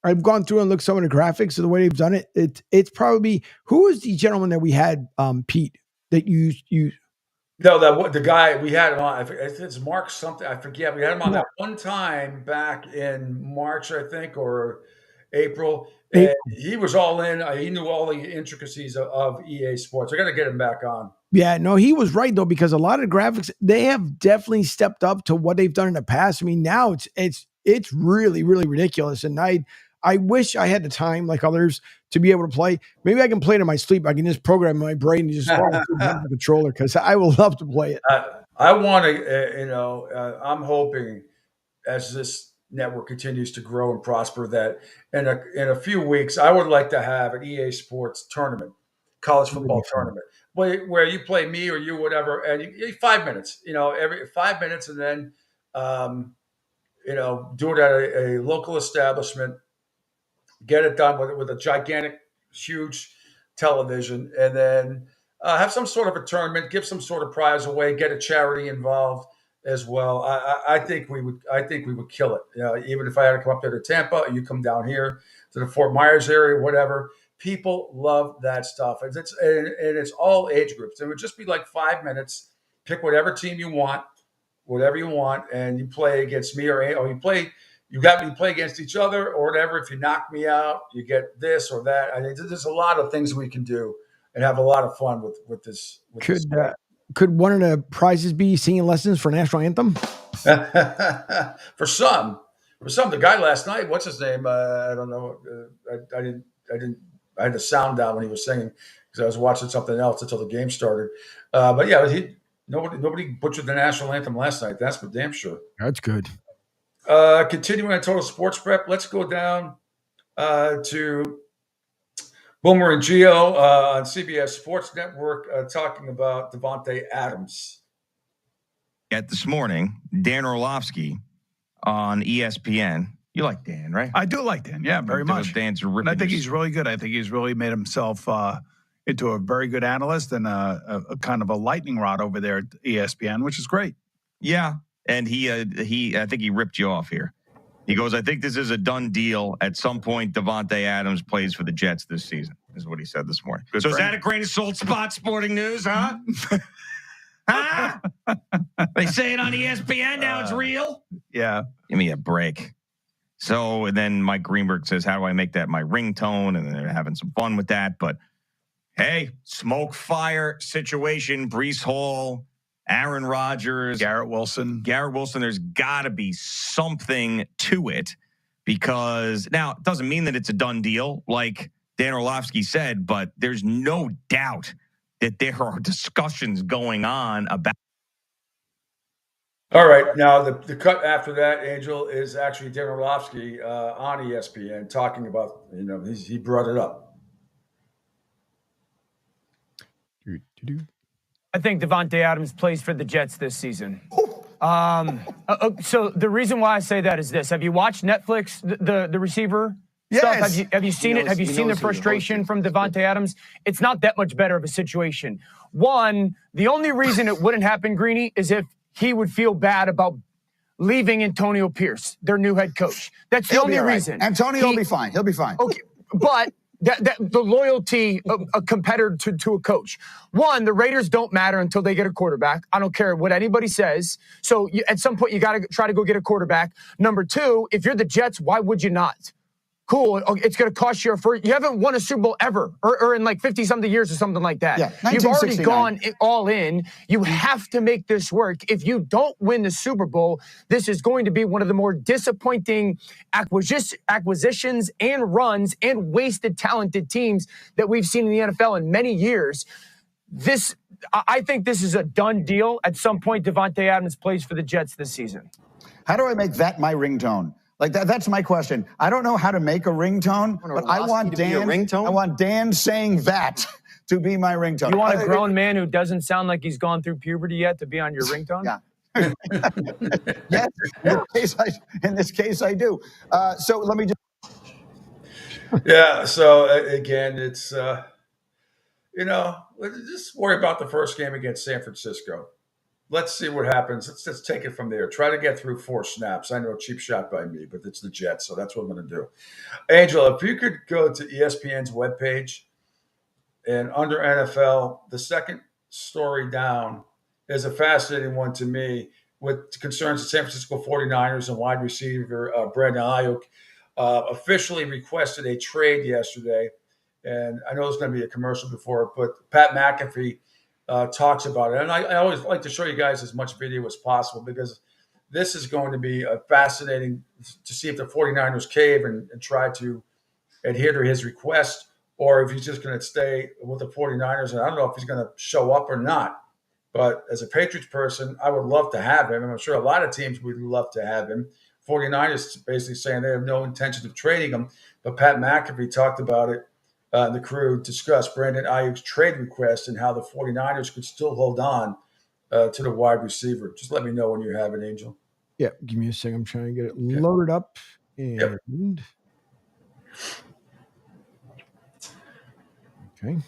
I've gone through and looked some of the graphics of the way they've done it. It's probably who was the gentleman that we had, Pete, that you.
No, the guy we had him on. It's Mark something. I forget. We had him on that one time back in March, I think, or April. And he was all in. He knew all the intricacies of EA Sports. I got to get him back on.
Yeah, no, he was right though because a lot of the graphics they have definitely stepped up to what they've done in the past. I mean, now it's really really ridiculous, and I wish I had the time like others to be able to play. Maybe I can play it in my sleep. I can just program my brain and just fall asleep on the controller because I will love to play it.
I want to, I'm hoping as this network continues to grow and prosper that in a few weeks, I would like to have an EA Sports tournament, college football tournament, where you play me or you, whatever, and you 5 minutes, every 5 minutes, and then, do it at a local establishment, get it done with a gigantic, huge television, and then have some sort of a tournament, give some sort of prize away, get a charity involved as well. I think we would kill it. Even if I had to come up there to Tampa, you come down here to the Fort Myers area, whatever. People love that stuff, and it's all age groups. It would just be like 5 minutes. Pick whatever team you want, and you play against me or you play. You got me play against each other or whatever. If you knock me out, you get this or that. I think there's a lot of things we can do and have a lot of fun with this.
Could one of the prizes be singing lessons for national anthem?
For some, the guy last night, what's his name? I don't know. I had the sound down when he was singing because I was watching something else until the game started. But yeah, nobody butchered the national anthem last night. That's for damn sure.
That's good.
Continuing on Total Sports Prep, let's go down to Boomer and Gio on CBS Sports Network talking about Davante Adams.
This morning, Dan Orlovsky on ESPN. You like Dan, right?
I do like Dan, yeah, very much.
Dan's
and I think he's really good. I think he's really made himself into a very good analyst and a kind of a lightning rod over there at ESPN, which is great.
Yeah. And I think he ripped you off here. He goes, I think this is a done deal. At some point, Davante Adams plays for the Jets this season, is what he said this morning. So is that a grain of salt, Spot Sporting News, huh? Huh? They say it on ESPN, now it's real?
Yeah.
Give me a break. So and then Mike Greenberg says, how do I make that my ringtone? And they're having some fun with that. But, hey, smoke fire situation, Breece Hall, Aaron Rodgers,
Garrett Wilson.
There's got to be something to it because now it doesn't mean that it's a done deal like Dan Orlovsky said, but there's no doubt that there are discussions going on about.
All right. Now, the cut after that, Angel, is actually Dan Orlovsky on ESPN talking about, he brought it up.
I think Davante Adams plays for the Jets this season. So the reason why I say that is this: have you watched Netflix, the receiver stuff? Have you seen it? Have you seen the frustration from Davante Adams? It's not that much better of a situation. One, the only reason it wouldn't happen, Greeny, is if he would feel bad about leaving Antonio Pierce, their new head coach. That's the only reason.
Antonio will be fine. He'll be fine.
Okay, but the loyalty of a competitor to a coach. One, the Raiders don't matter until they get a quarterback. I don't care what anybody says. So at some point, you got to try to go get a quarterback. Number two, if you're the Jets, why would you not? Cool. It's going to cost you you haven't won a Super Bowl ever, or in like 50-something years or something like that.
Yeah,
You've already
1969.
gone all in. You have to make this work. If you don't win the Super Bowl, this is going to be one of the more disappointing acquisitions and runs and wasted talented teams that we've seen in the NFL in many years. I think this is a done deal. At some point, Davante Adams plays for the Jets this season.
How do I make that my ringtone? Like that's my question. I don't know how to make a ringtone, but I want Dan saying that to be my ringtone.
You want a grown man who doesn't sound like he's gone through puberty yet to be on your ringtone?
Yeah. Yes, in this case, I do. So let me just.
Yeah. So again, it's let's just worry about the first game against San Francisco. Let's see what happens. Let's take it from there. Try to get through 4 snaps. I know, cheap shot by me, but it's the Jets, so that's what I'm going to do. Angela, if you could go to ESPN's webpage and under NFL, the second story down is a fascinating one to me with concerns of San Francisco 49ers and wide receiver Brandon Ayuk officially requested a trade yesterday. And I know there's going to be a commercial before it, but Pat McAfee talks about it. And I always like to show you guys as much video as possible because this is going to be fascinating to see if the 49ers cave and try to adhere to his request or if he's just going to stay with the 49ers. And I don't know if he's going to show up or not. But as a Patriots person, I would love to have him. And I'm sure a lot of teams would love to have him. 49ers basically saying they have no intention of trading him. But Pat McAfee talked about it. The crew discussed Brandon Ayuk's trade request and how the 49ers could still hold on to the wide receiver. Just let me know when you have it, Angel.
Yeah, give me a second. I'm trying to get it loaded up. And
Okay.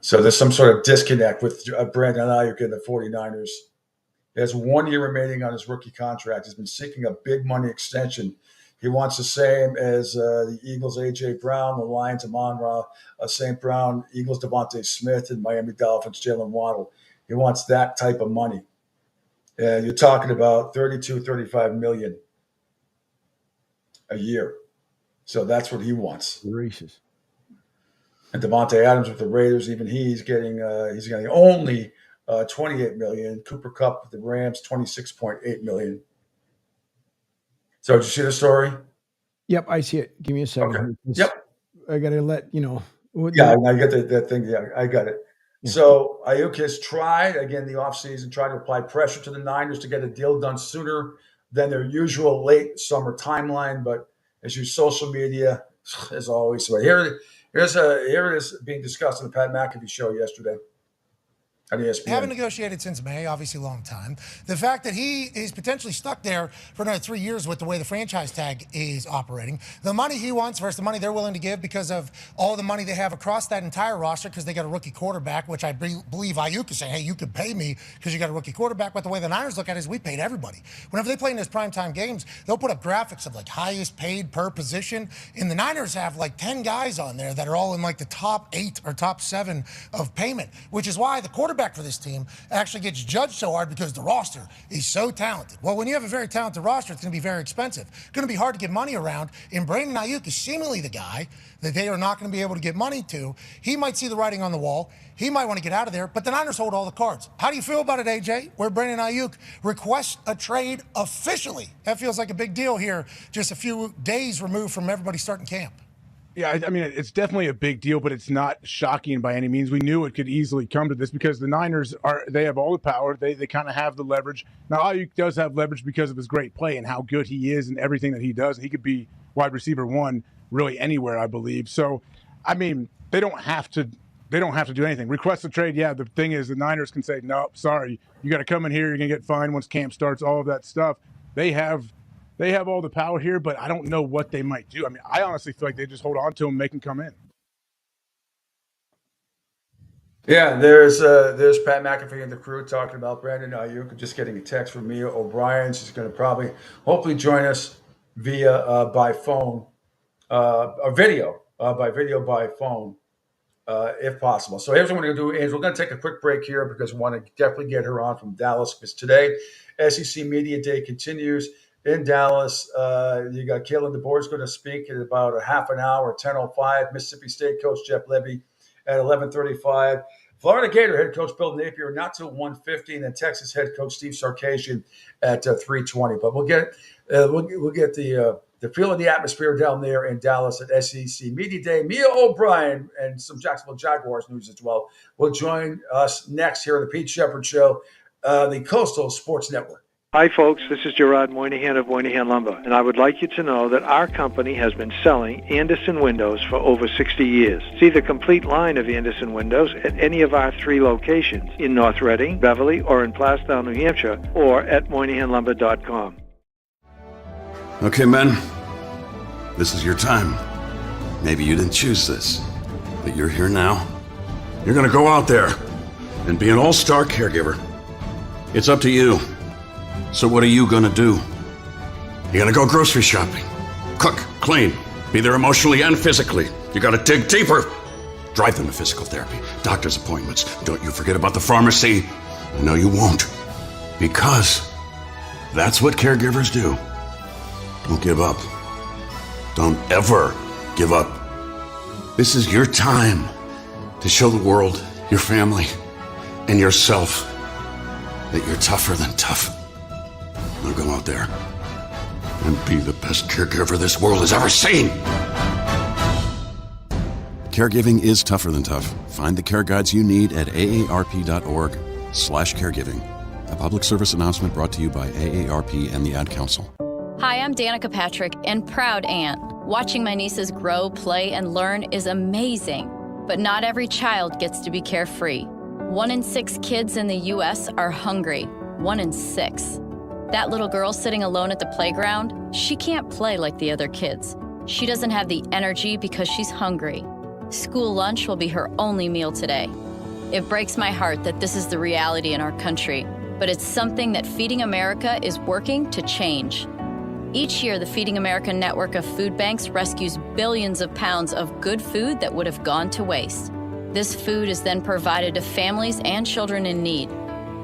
So there's some sort of disconnect with Brandon Ayuk and the 49ers. He has 1 year remaining on his rookie contract. He's been seeking a big money extension. He wants the same as the Eagles' A.J. Brown, the Lions' Amon-Ra St. Brown, Eagles' Devontae Smith, and Miami Dolphins' Jalen Waddle. He wants that type of money. And you're talking about $32-35 million a year. So that's what he wants.
Gracious.
And Davante Adams with the Raiders, even he's getting only $28 million. Cooper Kupp with the Rams, $26.8 million. So did you see the story?
Yep, I see it. Give me a second.
Okay. Yep.
I got to let you know.
Yeah, I got that thing. Yeah, I got it. So Ayuk has tried, again, the offseason, tried to apply pressure to the Niners to get a deal done sooner than their usual late summer timeline. But as you social media, as always, so here it is being discussed on the Pat McAfee show yesterday.
Haven't negotiated since May, obviously a long time. The fact that he is potentially stuck there for another 3 years with the way the franchise tag is operating, the money he wants versus the money they're willing to give because of all the money they have across that entire roster because they got a rookie quarterback, which I believe Ayuk is saying, hey, you could pay me because you got a rookie quarterback. But the way the Niners look at it is we paid everybody. Whenever they play in those primetime games, they'll put up graphics of like highest paid per position. And the Niners have like 10 guys on there that are all in like the top 8 or top 7 of payment, which is why the quarterback for this team actually gets judged so hard because the roster is so talented. Well, when you have a very talented roster, it's going to be very expensive. It's going to be hard to get money around, and Brandon Ayuk is seemingly the guy that they are not going to be able to get money to. He might see the writing on the wall. He might want to get out of there, but the Niners hold all the cards. How do you feel about it, AJ, where Brandon Ayuk requests a trade officially? That feels like a big deal here, just a few days removed from everybody starting camp.
Yeah, I mean, it's definitely a big deal, but it's not shocking by any means. We knew it could easily come to this because the Niners they have all the power. They kind of have the leverage. Now, Ayuk does have leverage because of his great play and how good he is and everything that he does. He could be wide receiver 1 really anywhere, I believe. So, I mean, they don't have to they don't have to do anything. Request a trade. Yeah, the thing is the Niners can say, no, sorry, you got to come in here. You're going to get fined once camp starts, all of that stuff. They have all the power here, but I don't know what they might do. I mean, I honestly feel like they just hold on to him, make him come in.
Yeah, there's Pat McAfee and the crew talking about Brandon Ayuk. Just getting a text from Mia O'Brien. She's going to hopefully join us via by phone, or video, by phone, if possible. So here's what we're going to do, Angel. We're going to take a quick break here because we want to definitely get her on from Dallas, because today SEC Media Day continues in Dallas. You got Kalen DeBoer's going to speak in about a half an hour, 10:05. Mississippi State coach Jeff Lebby at 11:35. Florida Gator head coach Bill Napier not till 1:50, and then Texas head coach Steve Sarkisian at 3:20. But we'll get the feel of the atmosphere down there in Dallas at SEC Media Day. Mia O'Brien and some Jacksonville Jaguars news as well will join us next here on the Pete Shepherd Show, the Coastal Sports Network.
Hi, folks. This is Gerard Moynihan of Moynihan Lumber, and I would like you to know that our company has been selling Anderson windows for over 60 years. See the complete line of Anderson windows at any of our 3 locations in North Reading, Beverly, or in Plastown, New Hampshire, or at MoynihanLumber.com.
Okay, men, this is your time. Maybe you didn't choose this, but you're here now. You're going to go out there and be an all-star caregiver. It's up to you. So what are you gonna do? You're gonna go grocery shopping, cook, clean, be there emotionally and physically. You gotta dig deeper. Drive them to physical therapy, doctor's appointments. Don't you forget about the pharmacy. No, you won't. Because that's what caregivers do. Don't give up. Don't ever give up. This is your time to show the world, your family, and yourself that you're tougher than tough. Now go out there and be the best caregiver this world has ever seen.
Caregiving is tougher than tough. Find the care guides you need at aarp.org/caregiving. A public service announcement brought to you by AARP and the Ad Council.
Hi, I'm Danica Patrick and proud aunt. Watching my nieces grow, play, and learn is amazing. But not every child gets to be carefree. 1 in 6 kids in the U.S. are hungry. 1 in 6. That little girl sitting alone at the playground, she can't play like the other kids. She doesn't have the energy because she's hungry. School lunch will be her only meal today. It breaks my heart that this is the reality in our country, but it's something that Feeding America is working to change. Each year, the Feeding America network of food banks rescues billions of pounds of good food that would have gone to waste. This food is then provided to families and children in need.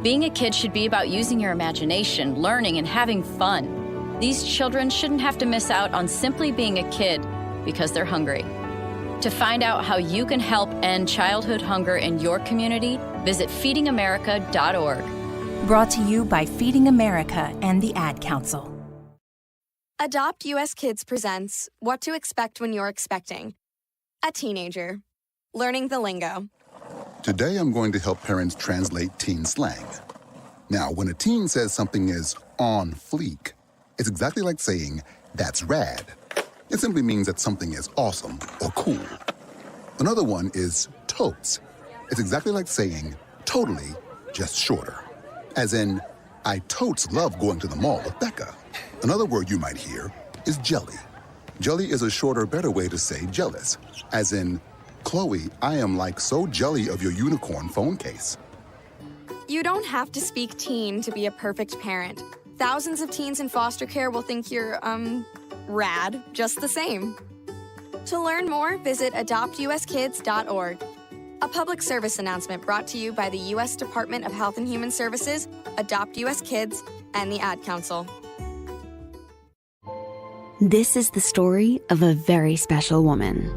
Being a kid should be about using your imagination, learning, and having fun. These children shouldn't have to miss out on simply being a kid because they're hungry. To find out how you can help end childhood hunger in your community, visit feedingamerica.org.
Brought to you by Feeding America and the Ad Council.
Adopt US Kids presents What to Expect When You're Expecting. A teenager. Learning the lingo.
Today, I'm going to help parents translate teen slang. Now, when a teen says something is on fleek, it's exactly like saying, that's rad. It simply means that something is awesome or cool. Another one is totes. It's exactly like saying, totally, just shorter. As in, I totes love going to the mall with Becca. Another word you might hear is jelly. Jelly is a shorter, better way to say jealous. As in, Chloe, I am like so jelly of your unicorn phone case.
You don't have to speak teen to be a perfect parent. Thousands of teens in foster care will think you're, rad just the same. To learn more, visit adoptuskids.org. A public service announcement brought to you by the U.S. Department of Health and Human Services, Adopt U.S. Kids, and the Ad Council.
This is the story of a very special woman.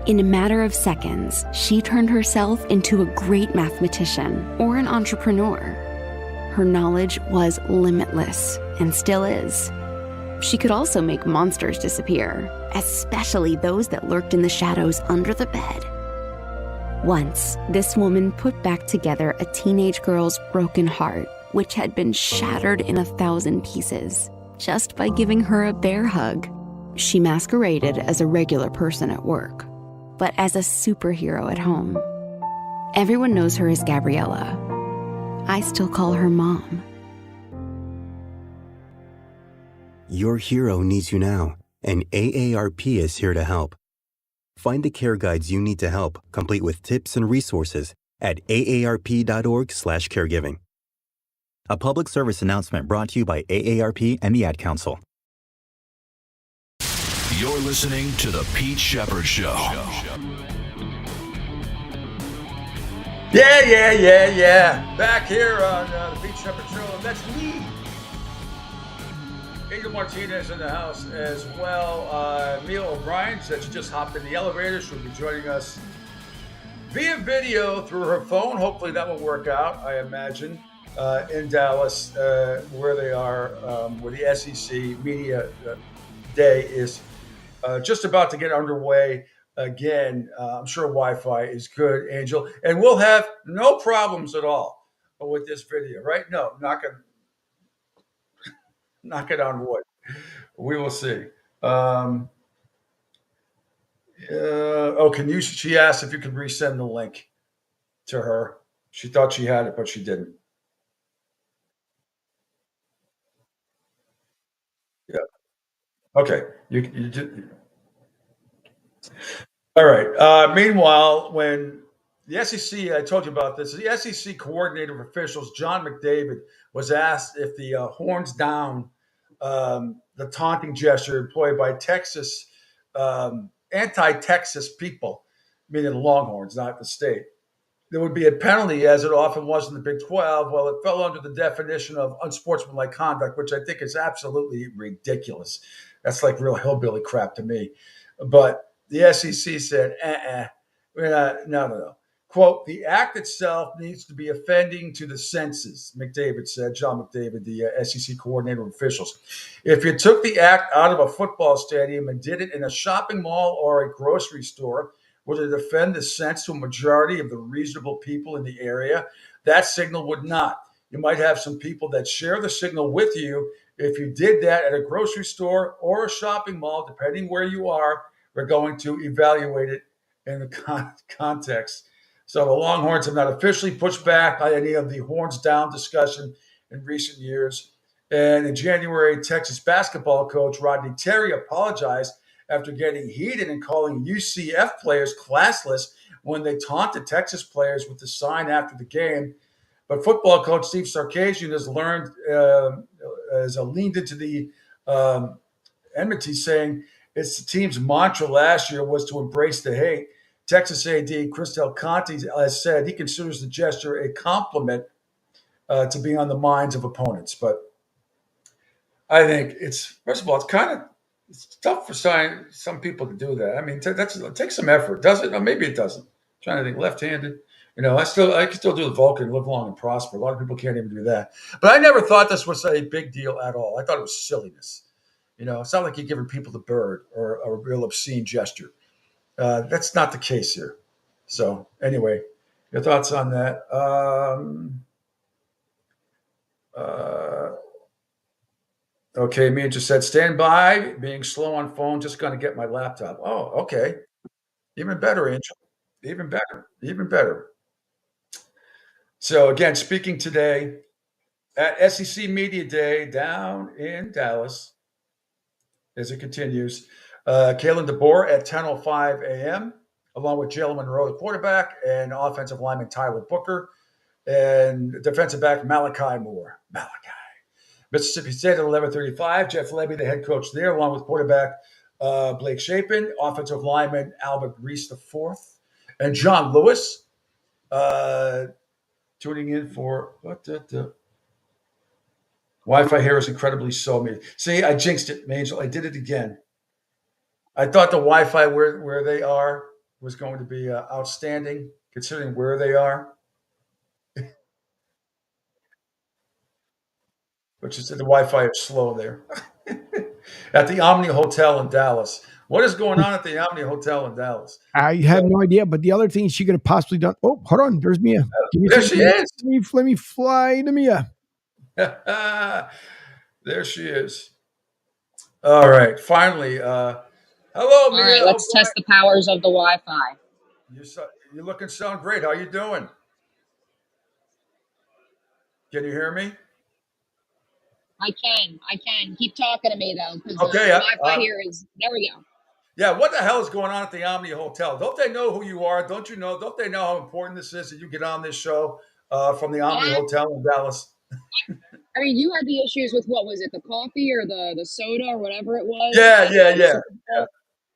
In a matter of seconds, she turned herself into a great mathematician or an entrepreneur. Her knowledge was limitless and still is. She could also make monsters disappear, especially those that lurked in the shadows under the bed. Once, this woman put back together a teenage girl's broken heart, which had been shattered in 1,000 pieces, just by giving her a bear hug. She masqueraded as a regular person at work. but as a superhero at home. Everyone knows her as Gabriella. I still call her Mom.
Your hero needs you now, and AARP is here to help. Find the care guides you need to help, complete with tips and resources at aarp.org/caregiving. A public service announcement brought to you by AARP and the Ad Council.
You're listening to The Pete Shepard Show.
Yeah. Back here on the Pete Shepard Show. And that's me. Angel Martinez in the house as well. Mia O'Brien said she just hopped in the elevator. She'll be joining us via video through her phone. Hopefully that will work out, I imagine, in Dallas, where they are, where the SEC Media Day is just about to get underway again. I'm sure Wi-Fi is good, Angel. And we'll have no problems at all with this video, right? No, knock it on wood. We will see. She asked if you could resend the link to her. She thought she had it, but she didn't. Yeah. Okay. You did. All right. Meanwhile, when the SEC, I told you about this, the SEC coordinator of officials, John McDavid, was asked if the horns down, the taunting gesture employed by Texas, anti-Texas people, meaning the Longhorns, not the state, there would be a penalty, as it often was in the Big 12. Well, it fell under the definition of unsportsmanlike conduct, which I think is absolutely ridiculous. That's like real hillbilly crap to me. But the SEC said, no. Quote, the act itself needs to be offending to the senses, McDavid said, John McDavid, the SEC coordinator of officials. If you took the act out of a football stadium and did it in a shopping mall or a grocery store, would it offend the sense to a majority of the reasonable people in the area? That signal would not. You might have some people that share the signal with you. If you did that at a grocery store or a shopping mall, depending where you are, we're going to evaluate it in the context. So the Longhorns have not officially pushed back on any of the horns down discussion in recent years. And in January, Texas basketball coach Rodney Terry apologized after getting heated and calling UCF players classless when they taunted Texas players with the sign after the game. But football coach Steve Sarkisian has leaned into the enmity, saying it's the team's mantra last year was to embrace the hate. Texas AD Chris Del Conte has said he considers the gesture a compliment to be on the minds of opponents. But I think first of all, it's tough for some people to do that. I mean, it takes some effort. Does it? Or maybe it doesn't. I'm trying to think, left-handed. I can still do the Vulcan, live long and prosper. A lot of people can't even do that. But I never thought this was a big deal at all. I thought it was silliness. It's not like you're giving people the bird or a real obscene gesture. That's not the case here. So anyway, your thoughts on that? Okay, Mia just said, stand by, being slow on phone, just going to get my laptop. Oh, okay. Even better, Angel. Even better. So again, speaking today at SEC Media Day down in Dallas, as it continues, Kalen DeBoer at 10:05 a.m., along with Jalen Monroe, the quarterback, and offensive lineman Tyler Booker, and defensive back Malachi Moore. Mississippi State at 11:35, Jeff Lebby, the head coach there, along with quarterback Blake Shapen, offensive lineman Albert Reese IV, and John Lewis, tuning in for Wi-Fi here is incredibly slow. See, I jinxed it, Angel. I did it again. I thought the Wi-Fi where they are was going to be outstanding, considering where they are. Which is the Wi-Fi is slow there. At the Omni Hotel in Dallas. What is going on at the Omni Hotel in Dallas?
I have no idea, but the other thing she could have possibly done. Oh, hold on. There's Mia.
There she is.
Let me fly to Mia.
There she is. All right. Finally, Hello,
All
Mia.
right, let's test the powers of the Wi-Fi.
You look and sound great. How you doing? Can you hear me?
I can. Keep talking to me though, because
Okay.
the Wi-Fi here is. There we go.
Yeah, what the hell is going on at the Omni Hotel? Don't they know who you are? Don't you know? Don't they know how important this is that you get on this show from the Omni Hotel in Dallas?
I mean, you had the issues with what was it, the coffee or the soda or whatever it was?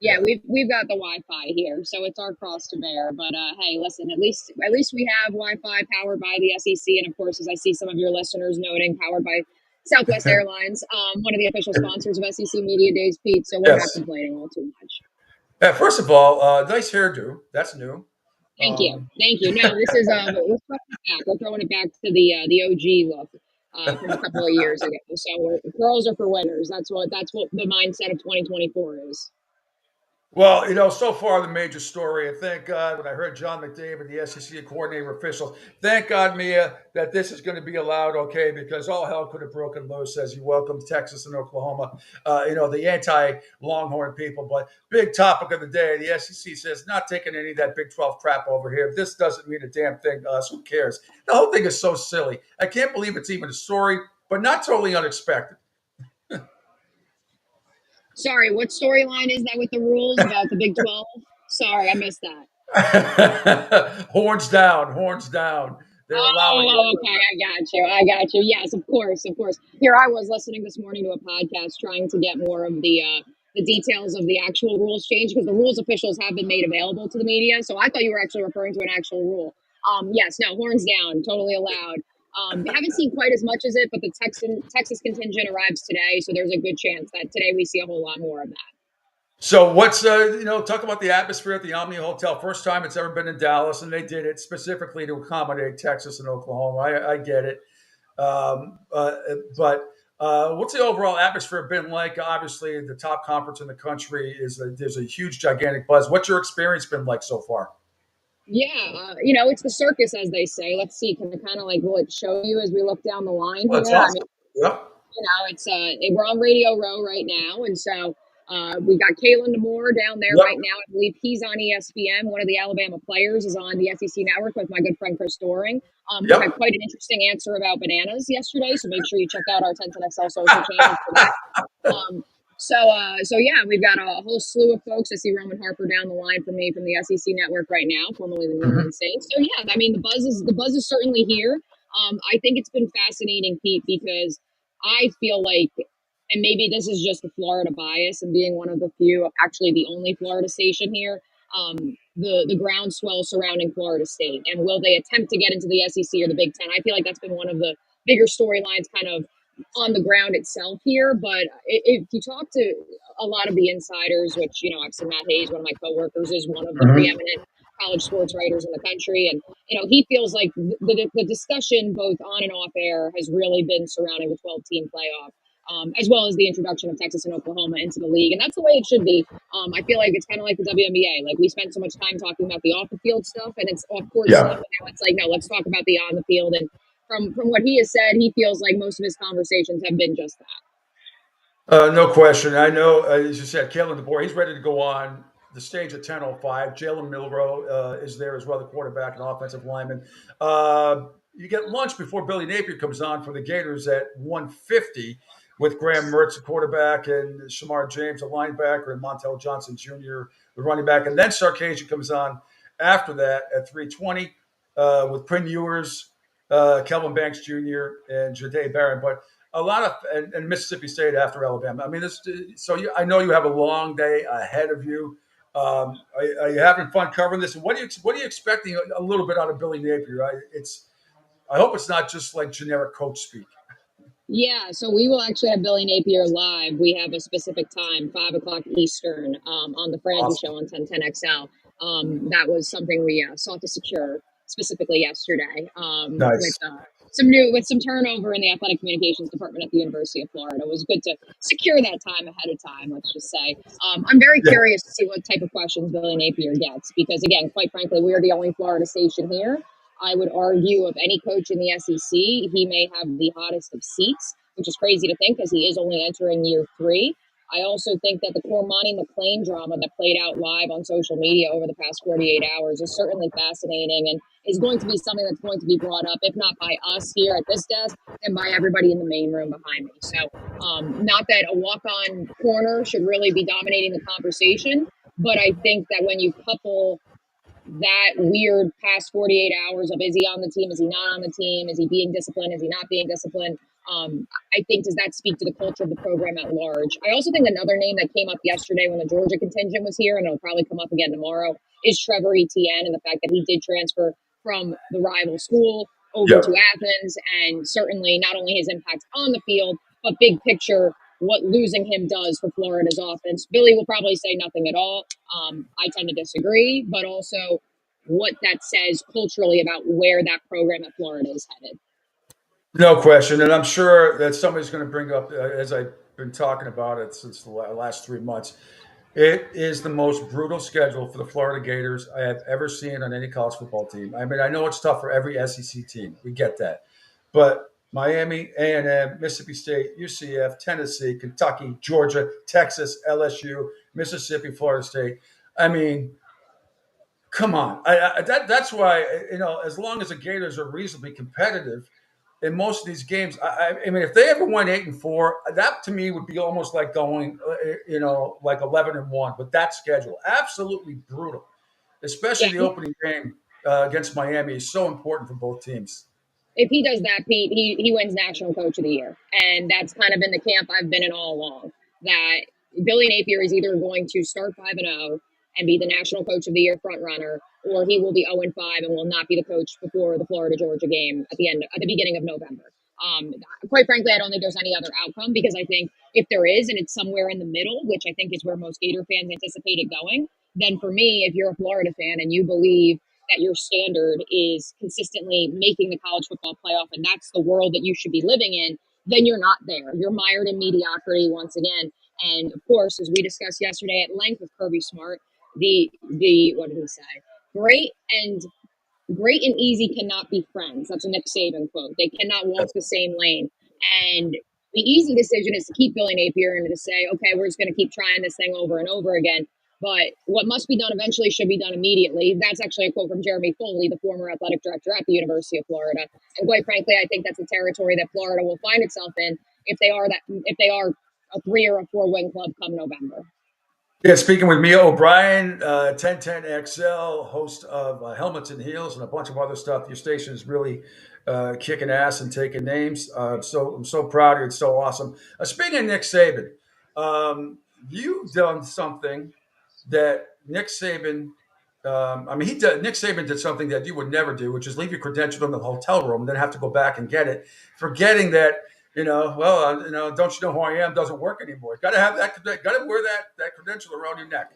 Yeah.
We've got the Wi-Fi here, so it's our cross to bear. But hey, listen, at least we have Wi-Fi powered by the SEC, and of course, as I see some of your listeners noting, powered by Southwest Airlines, one of the official sponsors of SEC Media Days, Pete. So we're not complaining all too much.
Yeah, first of all, nice hairdo. That's new.
Thank you. No, this is we're throwing it back. We're throwing it back to the OG look from a couple of years ago. So girls are for winners. That's what the mindset of 2024 is.
Well, so far the major story, and thank God when I heard John McDavid, the SEC coordinator official, thank God, Mia, that this is going to be allowed, okay, because all hell could have broken loose as you welcomed Texas and Oklahoma, the anti-Longhorn people. But big topic of the day, the SEC says not taking any of that Big 12 crap over here. This doesn't mean a damn thing to us. Who cares? The whole thing is so silly. I can't believe it's even a story, but not totally unexpected.
Sorry, what storyline is that with the rules about the Big 12? Sorry, I missed that.
Horns down. They're allowing it.
Okay, I got you. Yes, of course. Here I was listening this morning to a podcast trying to get more of the details of the actual rules change, because the rules officials have been made available to the media. So I thought you were actually referring to an actual rule. Yes, no, horns down, totally allowed. Haven't seen quite as much as it, but the Texas contingent arrives today, so there's a good chance that today we see a whole lot more of that.
So what's, talk about the atmosphere at the Omni Hotel. First time it's ever been in Dallas, and they did it specifically to accommodate Texas and Oklahoma. I get it. But what's the overall atmosphere been like? Obviously, the top conference in the country there's a huge, gigantic buzz. What's your experience been like so far?
Yeah, it's the circus, as they say. Let's see, can I kind of will it show you as we look down the line
here?
Awesome.
Yep.
It's we're on Radio Row right now, and so we got Kalen DeMoore down there right now. I believe he's on ESPN. One of the Alabama players is on the SEC Network with my good friend Chris Doering. We had quite an interesting answer about bananas yesterday, so make sure you check out our 1010XL social channels for that. So yeah, we've got a whole slew of folks. I see Roman Harper down the line from me from the SEC Network right now, formerly the New Orleans Saints. So yeah, I mean the buzz is certainly here. I think it's been fascinating, Pete, because I feel like, and maybe this is just the Florida bias and being one of the few, actually the only Florida station here, the groundswell surrounding Florida State, and will they attempt to get into the SEC or the Big Ten? I feel like that's been one of the bigger storylines kind of on the ground itself here. But if you talk to a lot of the insiders, which, I've seen Matt Hayes, one of my coworkers, is one of the preeminent college sports writers in the country. And, he feels like the discussion both on and off air has really been surrounding the 12-team playoff, as well as the introduction of Texas and Oklahoma into the league. And that's the way it should be. I feel like it's kind of like the WNBA. Like, we spent so much time talking about the off-the-field stuff and it's off-court stuff. And now it's like, no, let's talk about the on-the-field. And from what he has said, he feels like most of his conversations have been just that.
No question. I know, as you said, Kalen DeBoer, he's ready to go on the stage at 10:05. Jalen Milroe is there as well, the quarterback and offensive lineman. You get lunch before Billy Napier comes on for the Gators at 1:50 with Graham Mertz, the quarterback, and Shamar James, a linebacker, and Montel Johnson Jr., the running back. And then Sarkisian comes on after that at 3:20 with Quinn Ewers, Kelvin Banks Jr., and Jahdae Barron. But a lot of and Mississippi State after Alabama. I mean, I know you have a long day ahead of you. Are you having fun covering this? And what are you expecting a little bit out of Billy Napier? I hope it's not just like generic coach speak.
Yeah, so we will actually have Billy Napier live. We have a specific time, 5 o'clock Eastern, on the Frangie Show on 1010XL. That was something we sought to secure specifically yesterday.
Nice.
With some turnover in the athletic communications department at the University of Florida. It was good to secure that time ahead of time, let's just say. I'm very curious to see what type of questions Billy Napier gets, because again, quite frankly, we are the only Florida station here. I would argue of any coach in the SEC, he may have the hottest of seats, which is crazy to think because he is only entering year 3. I also think that the Cormani McLean drama that played out live on social media over the past 48 hours is certainly fascinating and is going to be something that's going to be brought up, if not by us here at this desk, then by everybody in the main room behind me. So, not that a walk-on corner should really be dominating the conversation, but I think that when you couple that weird past 48 hours of is he on the team, is he not on the team, is he being disciplined, is he not being disciplined, I think does that speak to the culture of the program at large. I also think another name that came up yesterday when the Georgia contingent was here, and it'll probably come up again tomorrow, is Trevor Etienne, and the fact that he did transfer from the rival school over to Athens, and certainly not only his impact on the field, but big picture, what losing him does for Florida's offense. Billy will probably say nothing at all. I tend to disagree, but also what that says culturally about where that program at Florida is headed.
No question. And I'm sure that somebody's going to bring up, as I've been talking about it since the last 3 months, it is the most brutal schedule for the Florida Gators I have ever seen on any college football team. I mean, I know it's tough for every SEC team. We get that. But Miami, A&M, Mississippi State, UCF, Tennessee, Kentucky, Georgia, Texas, LSU, Mississippi, Florida State. I mean, come on. That's why, as long as the Gators are reasonably competitive in most of these games, I mean, if they ever went 8-4, that to me would be almost like going, like 11-1 with that schedule. Absolutely brutal, especially the opening game against Miami is so important for both teams.
If he does that, Pete, he wins National Coach of the Year. And that's kind of been the camp I've been in all along, that Billy Napier is either going to start 5-0 and be the National Coach of the Year front runner, or he will be 0-5 and will not be the coach before the Florida-Georgia game at the beginning of November. Quite frankly, I don't think there's any other outcome, because I think if there is, and it's somewhere in the middle, which I think is where most Gator fans anticipate it going, then for me, if you're a Florida fan and you believe that your standard is consistently making the college football playoff and that's the world that you should be living in, then you're not there. You're mired in mediocrity once again. And of course, as we discussed yesterday at length with Kirby Smart, the what did he say? Great and easy cannot be friends. That's a Nick Saban quote. They cannot walk the same lane. And the easy decision is to keep Billy Napier and to say, okay, we're just going to keep trying this thing over and over again. But what must be done eventually should be done immediately. That's actually a quote from Jeremy Foley, the former athletic director at the University of Florida. And quite frankly, I think that's a territory that Florida will find itself in if they are a 3 or a 4 win club come November.
Yeah, speaking with Mia O'Brien, 1010XL, host of Helmets and Heels and a bunch of other stuff. Your station is really kicking ass and taking names. I'm so proud of you. It's so awesome. Speaking of Nick Saban, you've done something that Nick Saban, Nick Saban did something that you would never do, which is leave your credentials in the hotel room and then have to go back and get it, forgetting that, don't you know who I am doesn't work anymore. Got to have that, got to wear that credential around your neck.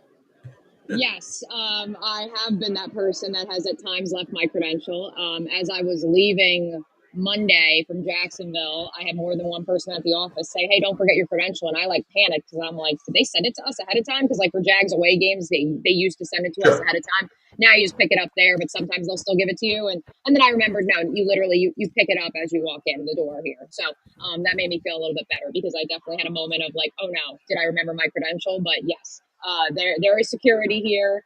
Yes, I have been that person that has at times left my credential. As I was leaving Monday from Jacksonville, I had more than one person at the office say, hey, don't forget your credential. And I panicked because I'm like, did they send it to us ahead of time? Because for Jags away games, they used to send it to us ahead of time. Now you just pick it up there, but sometimes they'll still give it to you. And then I remembered, no, you literally, you pick it up as you walk in the door here. So that made me feel a little bit better, because I definitely had a moment of oh no, did I remember my credential? But yes, there is security here.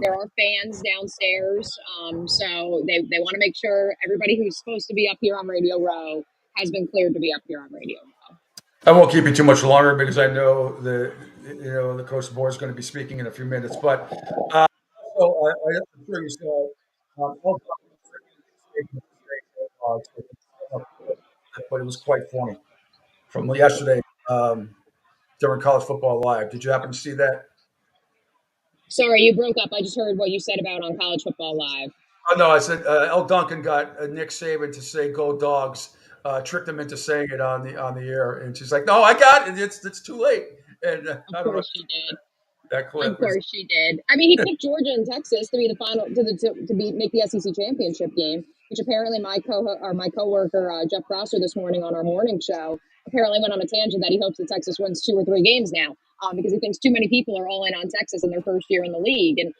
There are fans downstairs, so they want to make sure everybody who's supposed to be up here on Radio Row has been cleared to be up here on Radio Row.
I won't keep you too much longer because I know the coach board is going to be speaking in a few minutes. But I'm sure you saw, but it was quite funny from yesterday during College Football Live. Did you happen to see that?
Sorry, you broke up. I just heard what you said about on College Football Live.
Oh, no, I said El Duncan got Nick Saban to say "Go Dogs," tricked him into saying it on the air, and she's like, "No, I got it. It's too late." And
of course she did.
That clip.
Of course she did. I mean, he picked Georgia and Texas to be the final make the SEC championship game, which apparently my coworker Jeff Prosser this morning on our morning show apparently went on a tangent that he hopes that Texas wins 2 or 3 games now, because he thinks too many people are all in on Texas in their first year in the league, and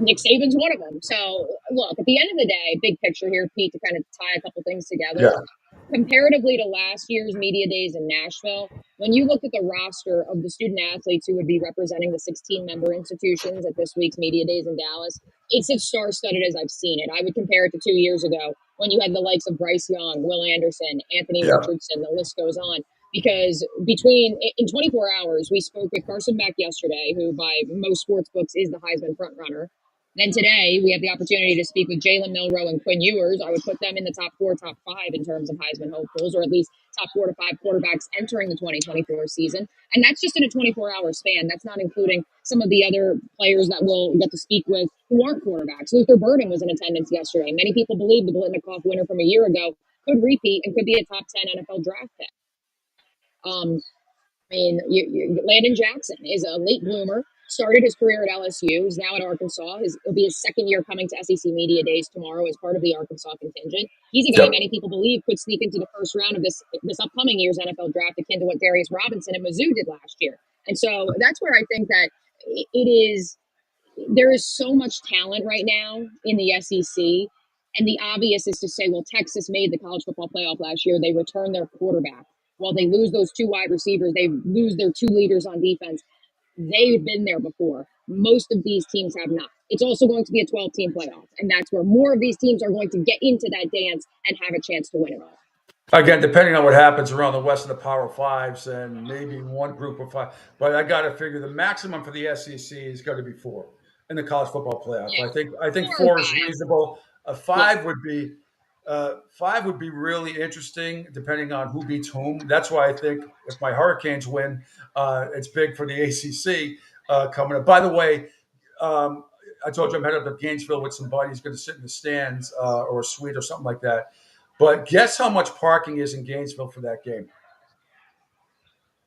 Nick Saban's one of them. So look, at the end of the day, big picture here, Pete, to kind of tie a couple things together. comparatively to last year's media days in Nashville, when you look at the roster of the student athletes who would be representing the 16 member institutions at this week's media days in Dallas, it's as star studded as I've seen it. I would compare it to 2 years ago when you had the likes of Bryce Young, Will Anderson, Anthony Richardson, the list goes on. Because in 24 hours, we spoke with Carson Beck yesterday, who by most sports books is the Heisman frontrunner. Then today, we have the opportunity to speak with Jalen Milroe and Quinn Ewers. I would put them in the top 4, top 5 in terms of Heisman hopefuls, or at least top 4 to 5 quarterbacks entering the 2024 season. And that's just in a 24-hour span. That's not including some of the other players that we'll get to speak with who aren't quarterbacks. Luther Burden was in attendance yesterday. Many people believe the Blitnikoff winner from a year ago could repeat and could be a top 10 NFL draft pick. Landon Jackson is a late bloomer, started his career at LSU, is now at Arkansas. It'll be his second year coming to SEC Media Days tomorrow as part of the Arkansas contingent. He's a guy many people believe could sneak into the first round of this upcoming year's NFL draft, akin to what Darius Robinson and Mizzou did last year. And so that's where I think that there is so much talent right now in the SEC. And the obvious is to say, well, Texas made the college football playoff last year. They returned their quarterback. Well, they lose those 2 wide receivers. They lose their 2 leaders on defense. They've been there before. Most of these teams have not. It's also going to be a 12-team playoff. And that's where more of these teams are going to get into that dance and have a chance to win it all.
Again, depending on what happens around the West of the Power Fives and maybe one group of 5. But I got to figure the maximum for the SEC is going to be 4 in the college football playoff. Yeah. I think 4 is reasonable. 5 would be 5 would be really interesting depending on who beats whom. That's why I think if my Hurricanes win, it's big for the ACC coming up. By the way, I told you I'm headed up to Gainesville with somebody who's going to sit in the stands or a suite or something like that. But guess how much parking is in Gainesville for that game?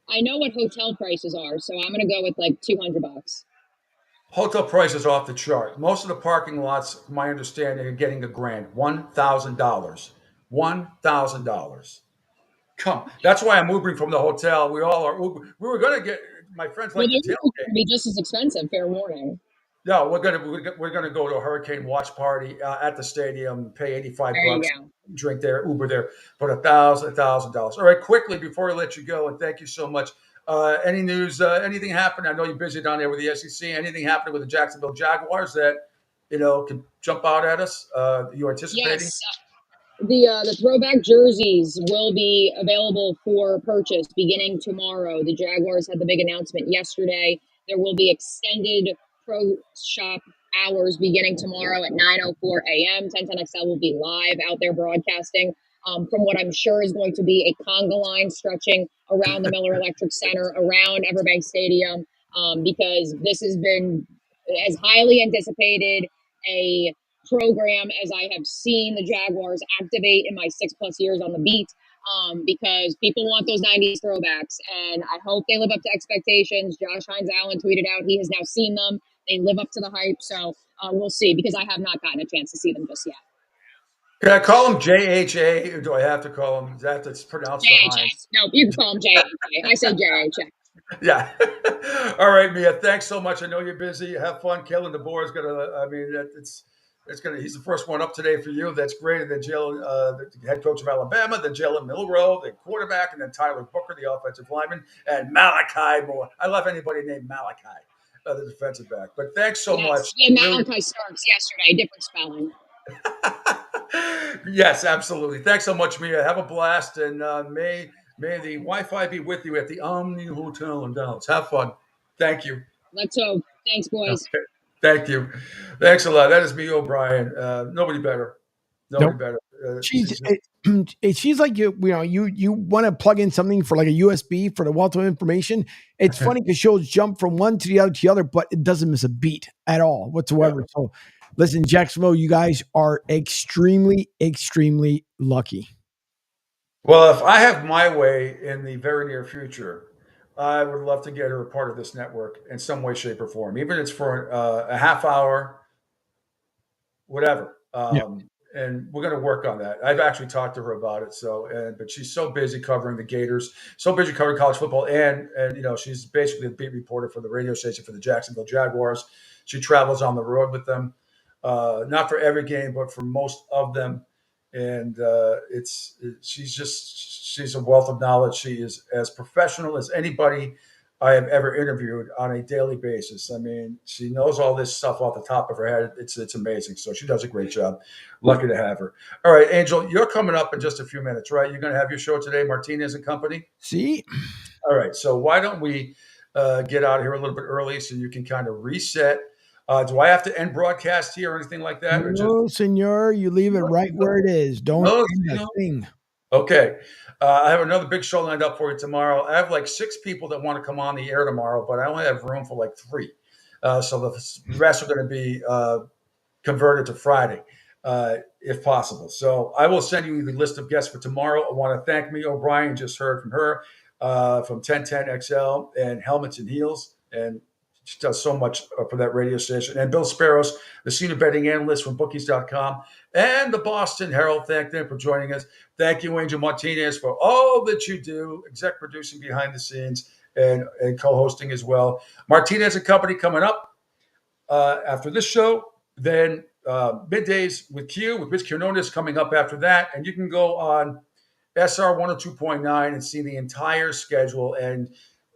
I know what hotel prices are, so I'm going to go with like $200.
Hotel prices off the chart. Most of the parking lots, my understanding, are getting $1,000, $1,000. $1,000. Come. That's why I'm Ubering from the hotel. We all are Uber. We were going to get my friends like
the tailgate. Be just as expensive. Fair warning.
No, we're gonna go to a hurricane watch party at the stadium. Pay $85, drink there, Uber there, but $1,000. All right, quickly before I let you go, and thank you so much. Any news? Anything happening? I know you're busy down there with the SEC. Anything happening with the Jacksonville Jaguars that can jump out at us? You anticipating?
Yes. The throwback jerseys will be available for purchase beginning tomorrow. The Jaguars had the big announcement yesterday. There will be extended Pro Shop hours beginning tomorrow at 9:04 a.m. 1010XL will be live out there broadcasting from what I'm sure is going to be a conga line stretching around the Miller Electric Center, around Everbank Stadium, because this has been as highly anticipated a program as I have seen the Jaguars activate in my 6+ years on the beat, because people want those 90s throwbacks, and I hope they live up to expectations. Josh Hines Allen tweeted out he has now seen them. They live up to the hype, so we'll see, because I have not gotten a chance to see them just yet.
Can I call him JHA, or do I have to call him? That's pronounced
JHA. No, you can call him JHA. I say JHA.
Yeah. All right, Mia. Thanks so much. I know you're busy. Have fun. Kalen DeBoer is gonna. He's the first one up today for you. That's great. And then Jalen, the head coach of Alabama, then Jalen Milroe, the quarterback, and then Tyler Booker, the offensive lineman, and Malachi Moore. I love anybody named Malachi, the defensive back. But thanks so much.
Yeah, Malachi Starks yesterday, different spelling.
Yes, absolutely. Thanks so much, Mia. Have a blast, and may the Wi-Fi be with you at the Omni Hotel in Dallas. Have fun. Thank you.
Let's hope. Thanks, boys.
Okay. Thank you. Thanks a lot. That is Mia O'Brien. Nobody better. Nobody better.
She's like you want to plug in something for like a USB for the wealth of information. It's funny because she'll jump from one to the other, but it doesn't miss a beat at all whatsoever. Yeah. So listen, Jacksonville, you guys are extremely, extremely lucky.
Well, if I have my way in the very near future, I would love to get her a part of this network in some way, shape, or form. Even if it's for a half hour, whatever. And we're going to work on that. I've actually talked to her about it. But she's so busy covering the Gators, so busy covering college football, and she's basically the beat reporter for the radio station for the Jacksonville Jaguars. She travels on the road with them, not for every game, but for most of them. And she's a wealth of knowledge. She is as professional as anybody I have ever interviewed on a daily basis. I mean, she knows all this stuff off the top of her head. It's amazing. So she does a great job. Lucky to have her. All right, Angel, you're coming up in just a few minutes, right? You're going to have your show today, Martinez and Company?
See?
All right. So why don't we get out of here a little bit early so you can kind of reset. Do I have to end broadcast here or anything like that?
No, senor. You leave it right where it is. Don't end a thing.
Okay. I have another big show lined up for you tomorrow. I have like 6 people that want to come on the air tomorrow, but I only have room for like 3. So the rest are going to be converted to Friday, if possible. So I will send you the list of guests for tomorrow. I want to thank Mia O'Brien. Just heard from her from 1010XL and Helmets and Heels. And she does so much for that radio station. And Bill Sparrows, the senior betting analyst from bookies.com, and the Boston Herald. Thank them for joining us. Thank you, Angel Martinez, for all that you do, exec producing behind the scenes and co-hosting as well. Martinez and Company coming up after this show. Then Middays with Q, with Rich Quinones coming up after that. And you can go on SR 102.9 and see the entire schedule. And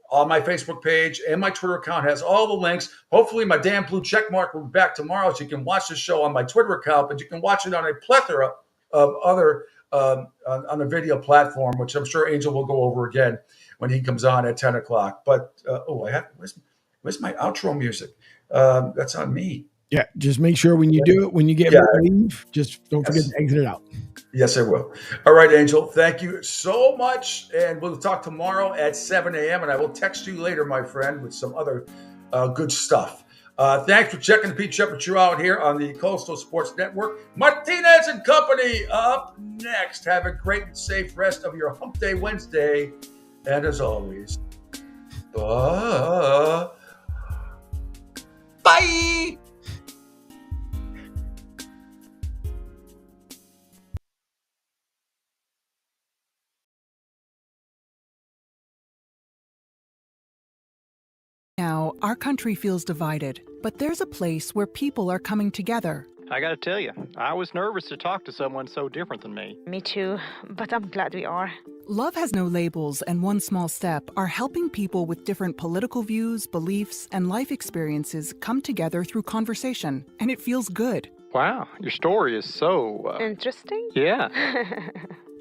on my Facebook page and my Twitter account has all the links. Hopefully my damn blue check mark will be back tomorrow so you can watch the show on my Twitter account, but you can watch it on a plethora of other on a video platform, which I'm sure Angel will go over again when he comes on at 10 o'clock. But, where's my outro music? That's on me.
Yeah, just make sure when you do it, when you get ready to leave, just don't forget to exit it out.
Yes, I will. All right, Angel. Thank you so much. And we'll talk tomorrow at 7 a.m. And I will text you later, my friend, with some other good stuff. Thanks for checking the Pete Shepard Show out here on the Coastal Sports Network. Martinez and Company up next. Have a great and safe rest of your Hump Day Wednesday. And as always, bye.
Now, our country feels divided, but there's a place where people are coming together.
I gotta tell you, I was nervous to talk to someone so different than me.
Me too, but I'm glad we are.
Love Has No Labels and One Small Step are helping people with different political views, beliefs, and life experiences come together through conversation, and it feels good.
Wow, your story is so...
Interesting?
Yeah.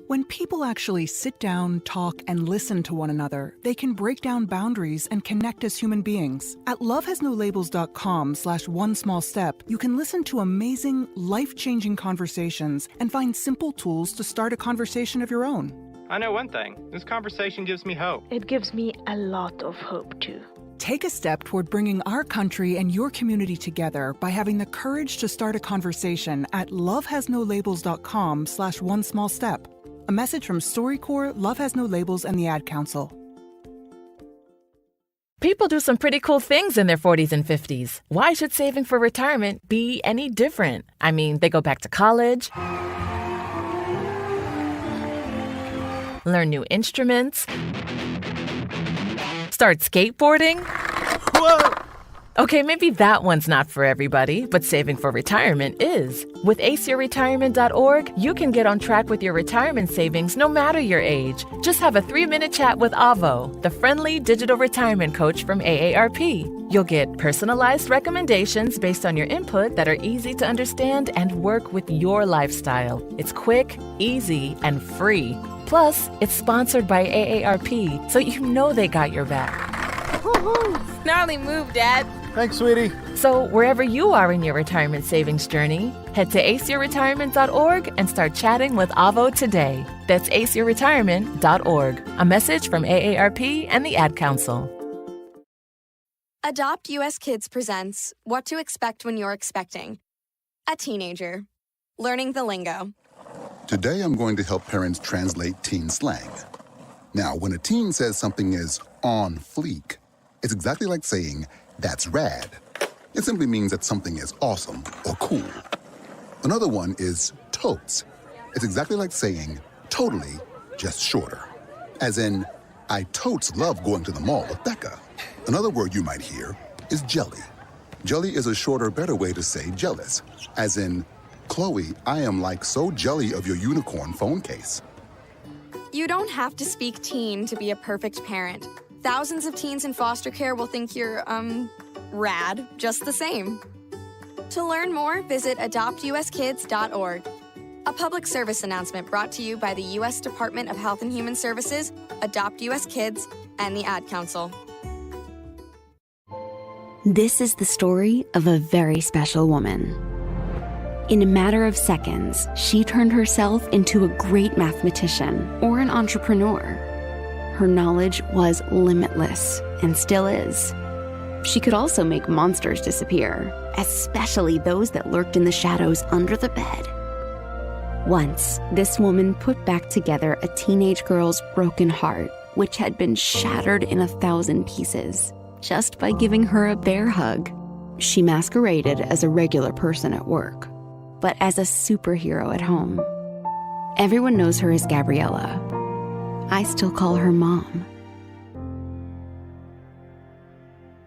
When people actually sit down, talk, and listen to one another, they can break down boundaries and connect as human beings. At lovehasnolabels.com/onesmallstep, you can listen to amazing, life-changing conversations and find simple tools to start a conversation of your own.
I know one thing. This conversation gives me hope.
It gives me a lot of hope, too.
Take a step toward bringing our country and your community together by having the courage to start a conversation at lovehasnolabels.com/onesmallstep. A message from StoryCorps, Love Has No Labels, and the Ad Council.
People do some pretty cool things in their 40s and 50s. Why should saving for retirement be any different? I mean, they go back to college, learn new instruments, start skateboarding. Whoa! Okay, maybe that one's not for everybody, but saving for retirement is. With aceyourretirement.org, you can get on track with your retirement savings no matter your age. Just have a 3-minute chat with Avo, the friendly digital retirement coach from AARP. You'll get personalized recommendations based on your input that are easy to understand and work with your lifestyle. It's quick, easy, and free. Plus, it's sponsored by AARP, so you know they got your back.
Woohoo! Gnarly move, Dad.
Thanks, sweetie.
So wherever you are in your retirement savings journey, head to aceyourretirement.org and start chatting with Avo today. That's aceyourretirement.org. A message from AARP and the Ad Council.
Adopt US Kids presents What to Expect When You're Expecting. A teenager. Learning the lingo.
Today I'm going to help parents translate teen slang. Now, when a teen says something is on fleek, it's exactly like saying, that's rad. It simply means that something is awesome or cool. Another one is totes. It's exactly like saying, totally, just shorter. As in, I totes love going to the mall with Becca. Another word you might hear is jelly. Jelly is a shorter, better way to say jealous. As in, Chloe, I am like so jelly of your unicorn phone case.
You don't have to speak teen to be a perfect parent. Thousands of teens in foster care will think you're, rad just the same. To learn more, visit adoptuskids.org. A public service announcement brought to you by the U.S. Department of Health and Human Services, Adopt U.S. Kids, and the Ad Council.
This is the story of a very special woman. In a matter of seconds, she turned herself into a great mathematician or an entrepreneur. Her knowledge was limitless and still is. She could also make monsters disappear, especially those that lurked in the shadows under the bed. Once, this woman put back together a teenage girl's broken heart, which had been shattered in 1,000 pieces, just by giving her a bear hug. She masqueraded as a regular person at work, but as a superhero at home. Everyone knows her as Gabriella. I still call her Mom.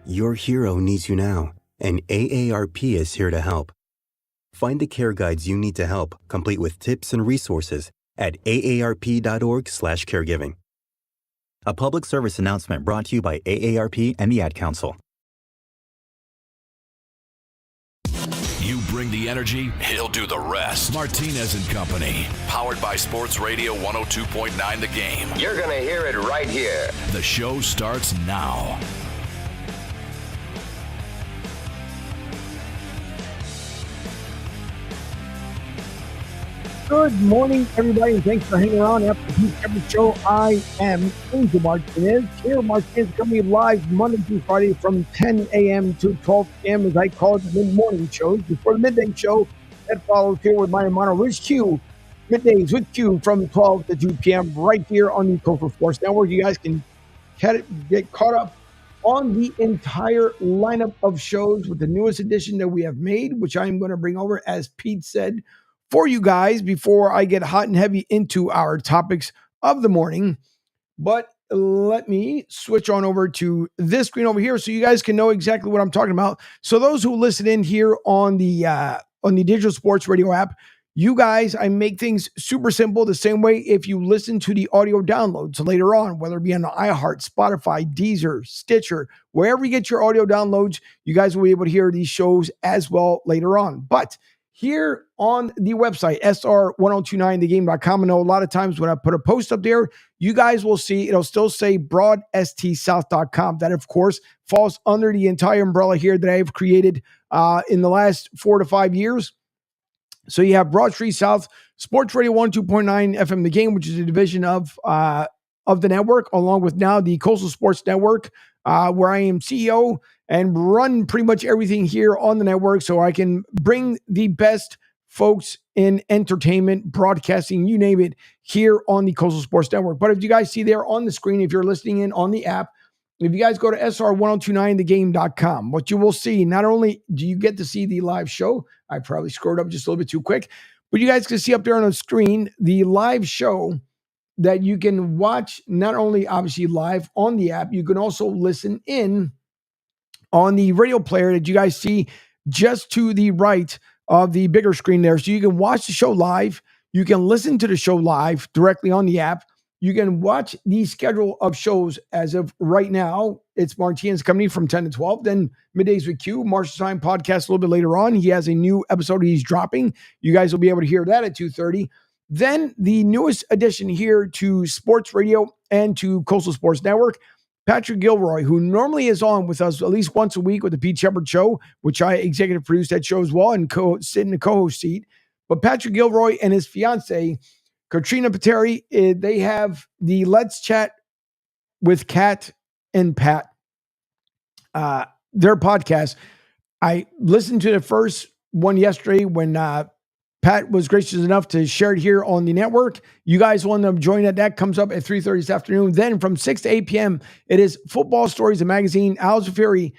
Your hero needs you now, and AARP is here to help. Find the care guides you need to help, complete with tips and resources at aarp.org/caregiving. A public service announcement brought to you by AARP and the Ad Council.
You bring the energy, he'll do the rest. Martinez and Company, powered by Sports Radio 102.9 The Game.
You're going to hear it right here.
The show starts now.
Good morning, everybody, and thanks for hanging around after the Pete Shepard Show. I am Angel Martinez, here Martinez Company live Monday through Friday from 10 a.m. to 12 p.m. as I call it the mid-morning shows. Before the midday show, that follows here with my Mono Rich Q. Middays with Q from 12 to 2 p.m. right here on the Coastal Sports Network. You guys can get caught up on the entire lineup of shows with the newest edition that we have made, which I'm going to bring over, as Pete said, for you guys before I get hot and heavy into our topics of the morning. But let me switch on over to this screen over here so you guys can know exactly what I'm talking about. So those who listen in here on the Digital Sports Radio app, you guys, I make things super simple the same way if you listen to the audio downloads later on, whether it be on iHeart, Spotify, Deezer, Stitcher, wherever you get your audio downloads, you guys will be able to hear these shows as well later on. But here on the website, sr1029thegame.com, I know a lot of times when I put a post up there, you guys will see it'll still say broadstsouth.com. That, of course, falls under the entire umbrella here that I've created in the last 4 to 5 years. So you have Broad Street South, Sports Radio 102.9 FM The Game, which is a division of the network, along with now the Coastal Sports Network, where I am CEO and run pretty much everything here on the network so I can bring the best folks in entertainment, broadcasting, you name it, here on the Coastal Sports Network. But if you guys see there on the screen, if you're listening in on the app, if you guys go to sr1029thegame.com, what you will see, not only do you get to see the live show, I probably scrolled up just a little bit too quick, but you guys can see up there on the screen the live show that you can watch, not only obviously live on the app, you can also listen in on the radio player that you guys see just to the right of the bigger screen there. So you can watch the show live. You can listen to the show live directly on the app. You can watch the schedule of shows as of right now. It's Martinez Company from 10 to 12. Then Middays with Q, Marshall Time podcast a little bit later on. He has a new episode he's dropping. You guys will be able to hear that at 2:30. Then the newest addition here to Sports Radio and to Coastal Sports Network, Patrick Gilroy, who normally is on with us at least once a week with the Pete Shepard Show, which I executive produce that show as well and sit in the co-host seat. But Patrick Gilroy and his fiance, Katrina Pateri, they have the Let's Chat with Kat and Pat, their podcast. I listened to the first one yesterday when Pat was gracious enough to share it here on the network. You guys want to join it. That comes up at 3:30 this afternoon. Then from 6 to 8 p.m., it is Football Stories, the magazine. Al Zafiri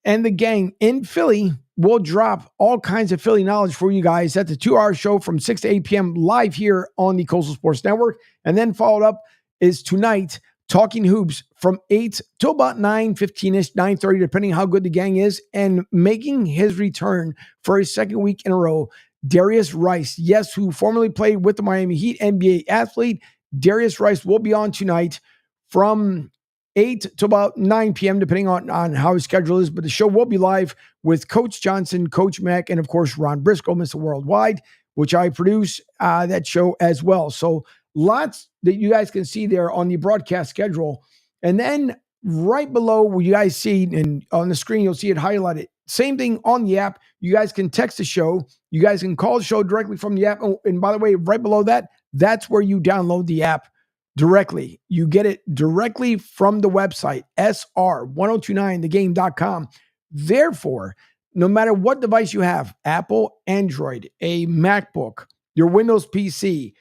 and the gang in Philly will drop all kinds of Philly knowledge for you guys. That's a 2-hour show from 6 to 8 p.m. live here on the Coastal Sports Network. And then followed up is tonight, Talking Hoops from 8 till about 9:15-ish, 9:30, depending how good the gang is, and making his return for a second week in a row. Darius Rice, yes, who formerly played with the Miami Heat, NBA athlete. Darius Rice will be on tonight from 8 to about 9 p.m., depending on how his schedule is. But the show will be live with Coach Johnson, Coach Mack, and, of course, Ron Briscoe, Mr. Worldwide, which I produce that show as well. So lots that you guys can see there on the broadcast schedule. And then right below where you guys see, and on the screen, you'll see it highlighted. Same thing on the app. You guys can text the show. You guys can call the show directly from the app. Oh, and by the way, right below that, that's where you download the app directly. You get it directly from the website, sr1029thegame.com. Therefore, no matter what device you have, Apple, Android, a MacBook, your Windows PC,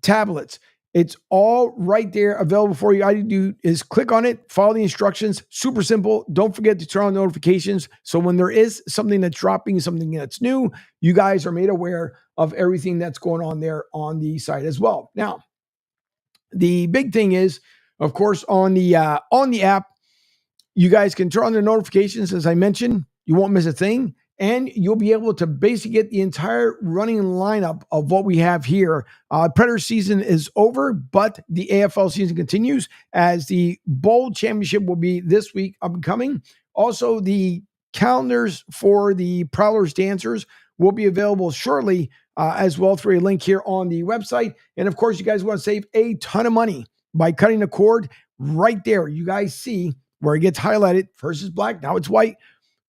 tablets, it's all right there available for you. All you do is click on it, follow the instructions. Super simple. Don't forget to turn on notifications. So when there is something that's dropping, something that's new, you guys are made aware of everything that's going on there on the site as well. Now, the big thing is, of course, on the app, you guys can turn on the notifications. As I mentioned, you won't miss a thing. And you'll be able to basically get the entire running lineup of what we have here. Predator season is over, but the AFL season continues as the Bowl Championship will be this week up and coming. Also, the calendars for the Prowlers Dancers will be available shortly as well through a link here on the website. And of course, you guys want to save a ton of money by cutting the cord right there. You guys see where it gets highlighted. First is black, now it's white.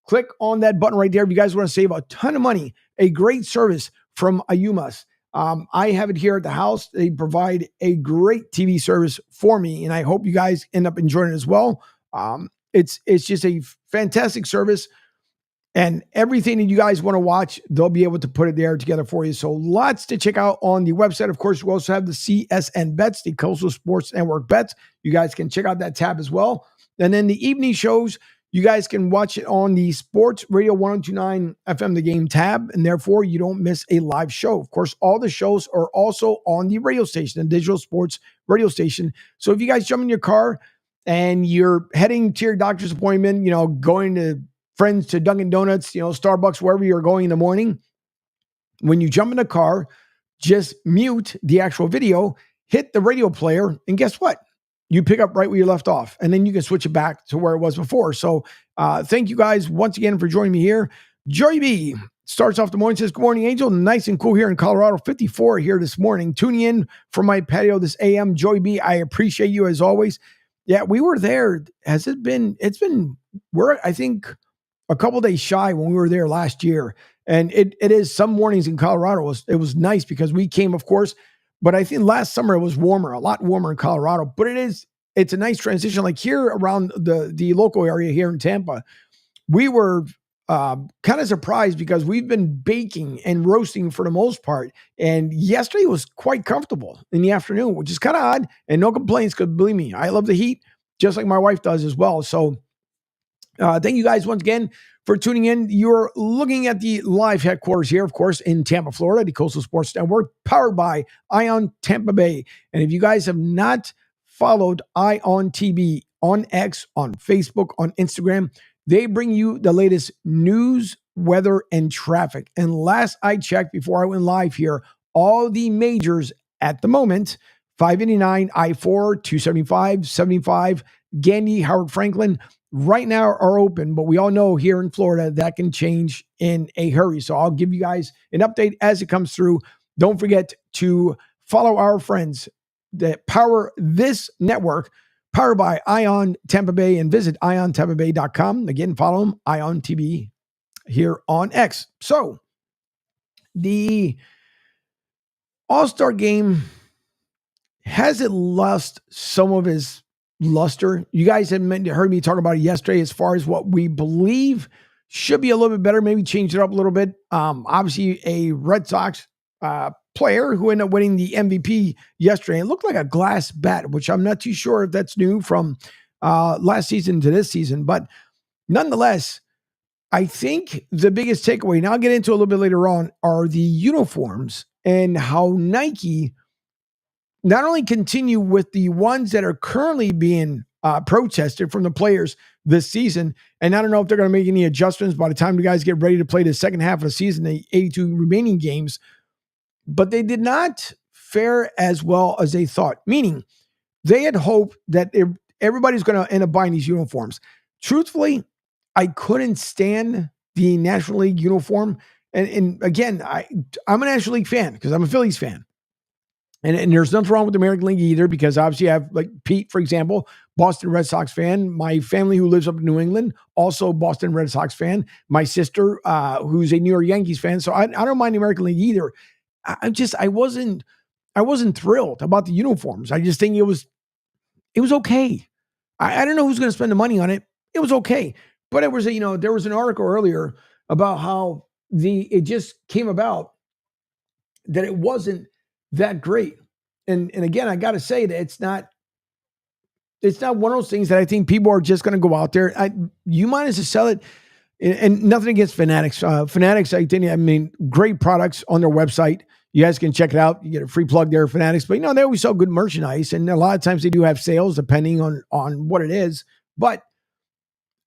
Click on that button right there if you guys want to save a ton of money. A great service from Ayumas. I have it here at the house. They provide a great TV service for me, and I hope you guys end up enjoying it as well. It's just a fantastic service, and everything that you guys want to watch, they'll be able to put it there together for you. So lots to check out on the website. Of course, we also have the CSN Bets, the Coastal Sports Network Bets. You guys can check out that tab as well. And then the evening shows, you guys can watch it on the Sports Radio 1029 FM The Game tab, and therefore you don't miss a live show. Of course, all the shows are also on the radio station, the digital sports radio station. So if you guys jump in your car and you're heading to your doctor's appointment, going to friends to Dunkin' Donuts, Starbucks, wherever you're going in the morning, when you jump in the car, just mute the actual video, hit the radio player, and guess what? You pick up right where you left off, and then you can switch it back to where it was before. So thank you guys once again for joining me here. Joey B starts off the morning, says, good morning, Angel. Nice and cool here in Colorado. 54 here this morning. Tuning in from my patio this AM. Joey B, I appreciate you as always. Yeah, we were there. We're, I think, a couple days shy when we were there last year. And it is some mornings in Colorado. It was nice because we came, of course, but I think last summer it was warmer, a lot warmer in Colorado. But it's a nice transition. Like here around the local area here in Tampa, we were kind of surprised because we've been baking and roasting for the most part. And yesterday was quite comfortable in the afternoon, which is kind of odd. And no complaints, because believe me, I love the heat, just like my wife does as well. So thank you guys once again for tuning in. You're looking at the live headquarters here, of course, in Tampa, Florida, the Coastal Sports Network, powered by Ion Tampa Bay. And if you guys have not followed Ion TV on X, on Facebook, on Instagram, they bring you the latest news, weather, and traffic. And last I checked before I went live here, all the majors at the moment, 589, I-4, 275, 75, Gandy, Howard Franklin, right now are open, but we all know here in Florida that can change in a hurry. So I'll give you guys an update as it comes through. Don't forget to follow our friends that power this network, powered by Ion Tampa Bay, and visit iontampabay.com. Again, follow them, Ion TV here on X. So the All-Star game, has it lost some of his luster? You guys had heard me talk about it yesterday as far as what we believe should be a little bit better, maybe change it up a little bit. Obviously a Red Sox player who ended up winning the MVP yesterday. It looked like a glass bat, which I'm not too sure if that's new from last season to this season. But nonetheless, I think the biggest takeaway, and I'll get into a little bit later on, are the uniforms and how Nike not only continue with the ones that are currently being protested from the players this season. And I don't know if they're going to make any adjustments by the time the guys get ready to play the second half of the season, the 82 remaining games. But they did not fare as well as they thought, meaning they had hoped that everybody's going to end up buying these uniforms. Truthfully, I couldn't stand the National League uniform. And again, I'm a National League fan because I'm a Phillies fan. And there's nothing wrong with the American League either, because obviously I have, like Pete, for example, Boston Red Sox fan. My family who lives up in New England, also Boston Red Sox fan. My sister, who's a New York Yankees fan. So I don't mind the American League either. I wasn't thrilled about the uniforms. I just think it was okay. I don't know who's going to spend the money on it. It was okay. But there was an article earlier about how it just came about that it wasn't that great. And again, I got to say that it's not one of those things that I think people are just going to go out there. You might as well sell it. And nothing against Fanatics. Fanatics, great products on their website. You guys can check it out. You get a free plug there, Fanatics. But they always sell good merchandise, and a lot of times they do have sales depending on what it is. But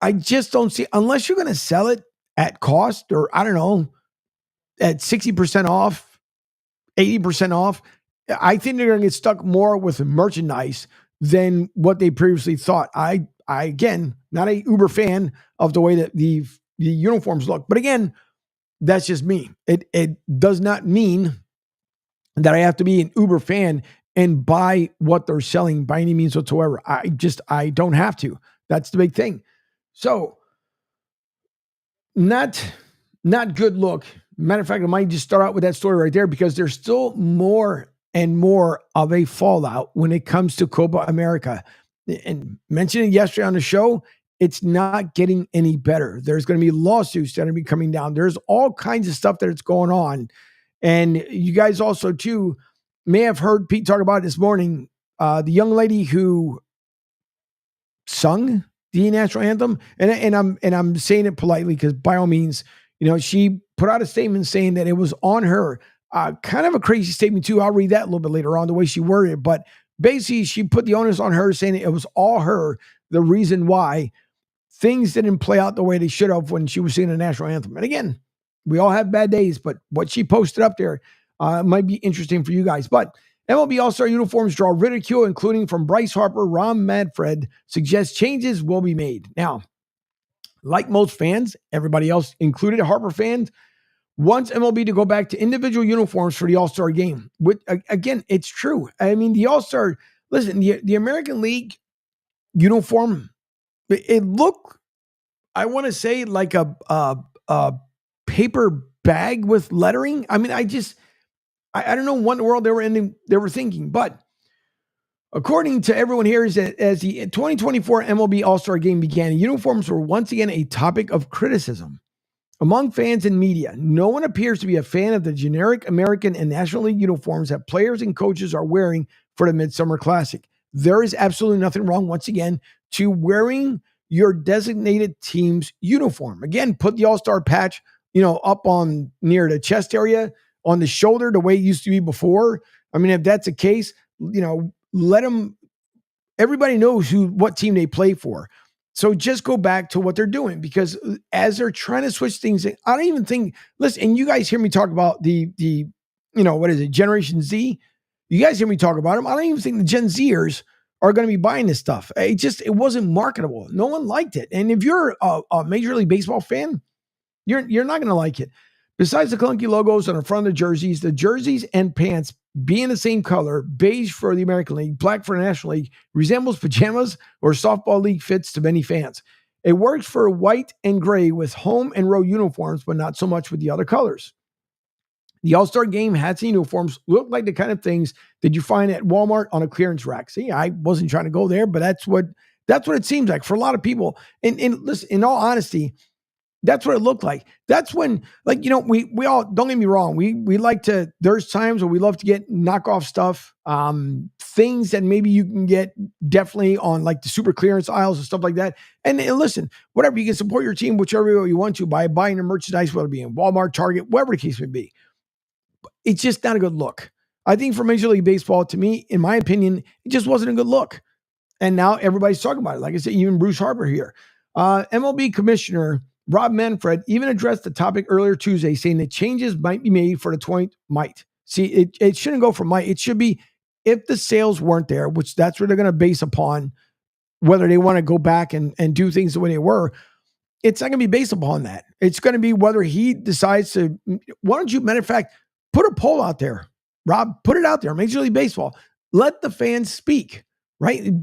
I just don't see, unless you're going to sell it at cost, or I don't know, at 60% off, 80% off. I think they're going to get stuck more with merchandise than what they previously thought. I again, not a uber fan of the way that the uniforms look, but again, that's just me. It does not mean that I have to be an uber fan and buy what they're selling by any means whatsoever. I don't have to. That's the big thing. So not good look. Matter of fact, I might just start out with that story right there, because there's still more and more of a fallout when it comes to Copa America. And mentioned it yesterday on the show, it's not getting any better. There's going to be lawsuits that are going to be coming down. There's all kinds of stuff that's going on. And you guys also, too, may have heard Pete talk about it this morning, the young lady who sung the national anthem. And I'm saying it politely because by all means, she put out a statement saying that it was on her. Kind of a crazy statement, too. I'll read that a little bit later on, the way she worded it. But basically, she put the onus on her, saying it was all her, the reason why things didn't play out the way they should have when she was singing the national anthem. And again, we all have bad days, but what she posted up there might be interesting for you guys. But MLB All-Star uniforms draw ridicule, including from Bryce Harper. Ron Manfred suggests changes will be made. Now, like most fans, everybody else included, Harper fans, wants MLB to go back to individual uniforms for the All-Star game. Again, it's true. I mean, the All-Star, listen, the American League uniform, it looked, I want to say, like a paper bag with lettering. I mean, I don't know what in the world they were thinking, but according to everyone here, is that as the 2024 MLB All-Star game began, uniforms were once again a topic of criticism among fans and media. No one appears to be a fan of the generic American and National League uniforms that players and coaches are wearing for the Midsummer Classic. There is absolutely nothing wrong, once again, to wearing your designated team's uniform. Again, put the All-Star patch, up on near the chest area, on the shoulder, the way it used to be before. I mean, if that's the case, let them, everybody knows what team they play for. So just go back to what they're doing, because as they're trying to switch things, I don't even think, listen, and you guys hear me talk about the what is it, Generation Z? You guys hear me talk about them. I don't even think the Gen Zers are going to be buying this stuff. It wasn't marketable. No one liked it. And if you're a Major League Baseball fan, you're not going to like it. Besides the clunky logos on the front of the jerseys and pants being the same color, beige for the American League, black for the National League, resembles pajamas or softball league fits to many fans. It works for white and gray with home and road uniforms, but not so much with the other colors. The All-Star game hats and uniforms look like the kind of things that you find at Walmart on a clearance rack. See, I wasn't trying to go there, but that's what it seems like for a lot of people. And listen, in all honesty, that's what it looked like. That's when, we all, don't get me wrong, we like to, there's times where we love to get knockoff stuff, things that maybe you can get definitely on like the super clearance aisles and stuff like that. And listen, whatever, you can support your team whichever way you want to by buying the merchandise, whether it be in Walmart, Target, whatever the case may be. It's just not a good look. I think for Major League Baseball, to me, in my opinion, it just wasn't a good look. And now everybody's talking about it. Like I said, even Bruce Harper here. MLB Commissioner Rob Manfred even addressed the topic earlier Tuesday, saying that changes might be made for the might. See, it shouldn't go for might. It should be if the sales weren't there, which that's what they're going to base upon whether they want to go back and do things the way they were. It's not going to be based upon that. It's going to be whether he decides to. Why don't you, matter of fact, put a poll out there, Rob, put it out there, Major League Baseball. Let the fans speak, right?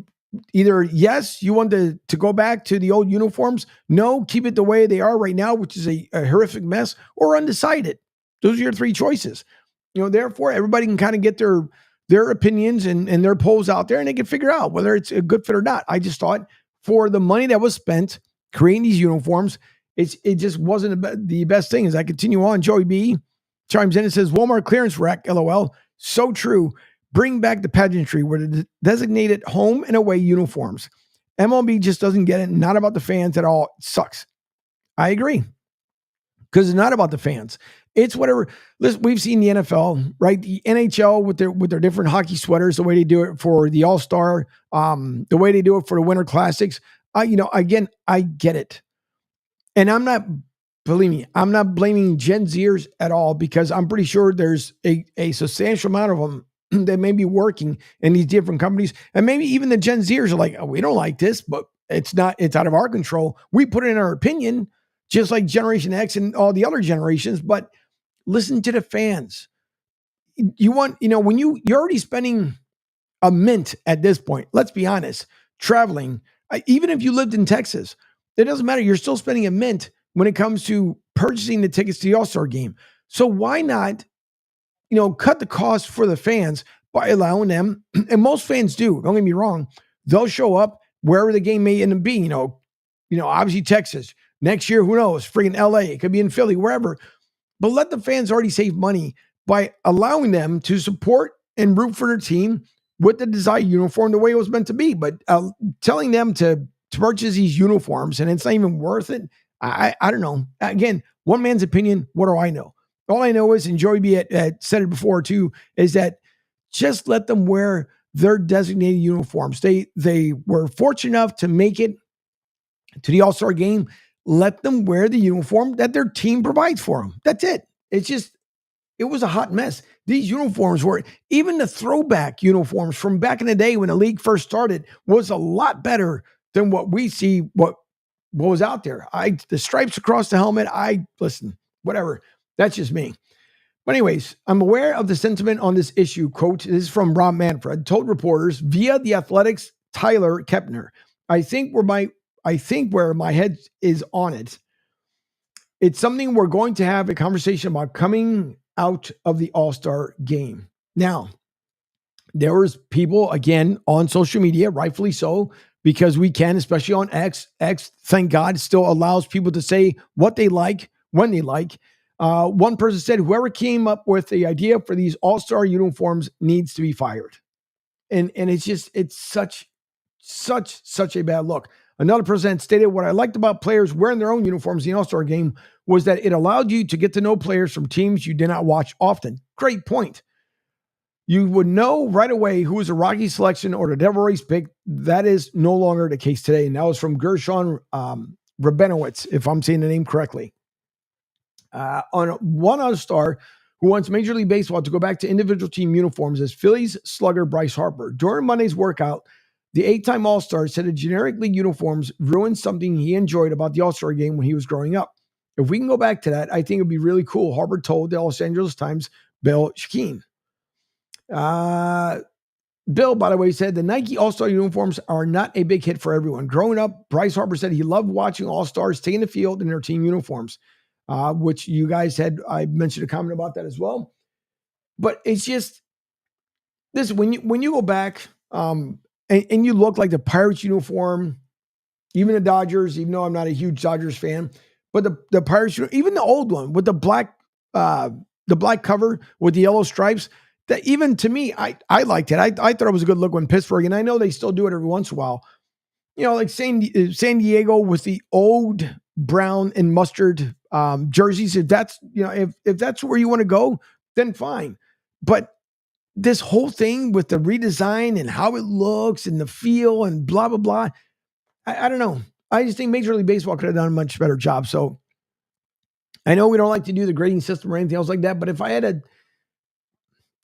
Either yes, you want to go back to the old uniforms. No, keep it the way they are right now, which is a horrific mess, or undecided. Those are your three choices. Therefore, everybody can kind of get their opinions and their polls out there, and they can figure out whether it's a good fit or not. I just thought for the money that was spent creating these uniforms, it just wasn't the best thing. As I continue on, Joey B chimes in and says, Walmart clearance rack, LOL. So true. Bring back the pageantry where the designated home and away uniforms. MLB just doesn't get it. Not about the fans at all. It sucks. I agree. Because it's not about the fans. It's whatever. Listen, we've seen the NFL, right? The NHL with their different hockey sweaters, the way they do it for the All-Star, the way they do it for the Winter Classics. Again, I get it. And believe me, I'm not blaming Gen Zers at all, because I'm pretty sure there's a substantial amount of them that may be working in these different companies. And maybe even the Gen Zers are like, oh, we don't like this, but it's out of our control. We put in our opinion, just like Generation X and all the other generations, but listen to the fans. You want, when you're already spending a mint at this point, let's be honest, traveling, even if you lived in Texas, it doesn't matter. You're still spending a mint when it comes to purchasing the tickets to the All-Star game. So why not, cut the cost for the fans by allowing them, and most fans do, don't get me wrong, they'll show up wherever the game may end up being, obviously Texas. Next year, who knows, freaking LA, it could be in Philly, wherever. But let the fans already save money by allowing them to support and root for their team with the desired uniform the way it was meant to be. But telling them to purchase these uniforms and it's not even worth it, I don't know. Again, one man's opinion, what do I know? All I know is, and Joey B had said it before too, is that just let them wear their designated uniforms. They were fortunate enough to make it to the All-Star game. Let them wear the uniform that their team provides for them. That's it. It was a hot mess. These uniforms were, even the throwback uniforms from back in the day when the league first started, was a lot better than what we see, what was out there. The stripes across the helmet, listen, whatever. That's just me. But anyways, I'm aware of the sentiment on this issue. Quote, this is from Rob Manfred, told reporters via The Athletic's Tyler Kepner. I think where my head is on it, it's something we're going to have a conversation about coming out of the All-Star game. Now, there was people, again, on social media, rightfully so, because we can, especially on X, thank God, still allows people to say what they like, when they like. One person said, whoever came up with the idea for these all-star uniforms needs to be fired. And it's such a bad look. Another person stated, what I liked about players wearing their own uniforms in the all-star game was that it allowed you to get to know players from teams you did not watch often. Great point. You would know right away who was a Rocky selection or the Devil Race pick. That is no longer the case today. And that was from Gershon Rabinowitz, if I'm saying the name correctly. On one other star who wants Major League Baseball to go back to individual team uniforms is Phillies slugger Bryce Harper. During Monday's workout, the 8-time All-Star said the generic league uniforms ruined something he enjoyed about the All-Star game when he was growing up. If we can go back to that, I think it'd be really cool. Harper told the Los Angeles Times, Bill Shakeen. Bill, by the way, said the Nike All-Star uniforms are not a big hit for everyone. Growing up, Bryce Harper said he loved watching All-Stars taking the field in their team uniforms. Which you guys I mentioned a comment about that as well. But it's just this, when you go back and you look like the Pirates uniform, even the Dodgers, even though I'm not a huge Dodgers fan, but the Pirates, even the old one with the black cover with the yellow stripes, that even to me, I liked it. I thought it was a good look when Pittsburgh, and I know they still do it every once in a while. Like San Diego with the old brown and mustard jerseys. If that's, if that's where you want to go, then fine. But this whole thing with the redesign and how it looks and the feel and blah, blah, blah. I don't know. I just think Major League Baseball could have done a much better job. So I know we don't like to do the grading system or anything else like that, but if I had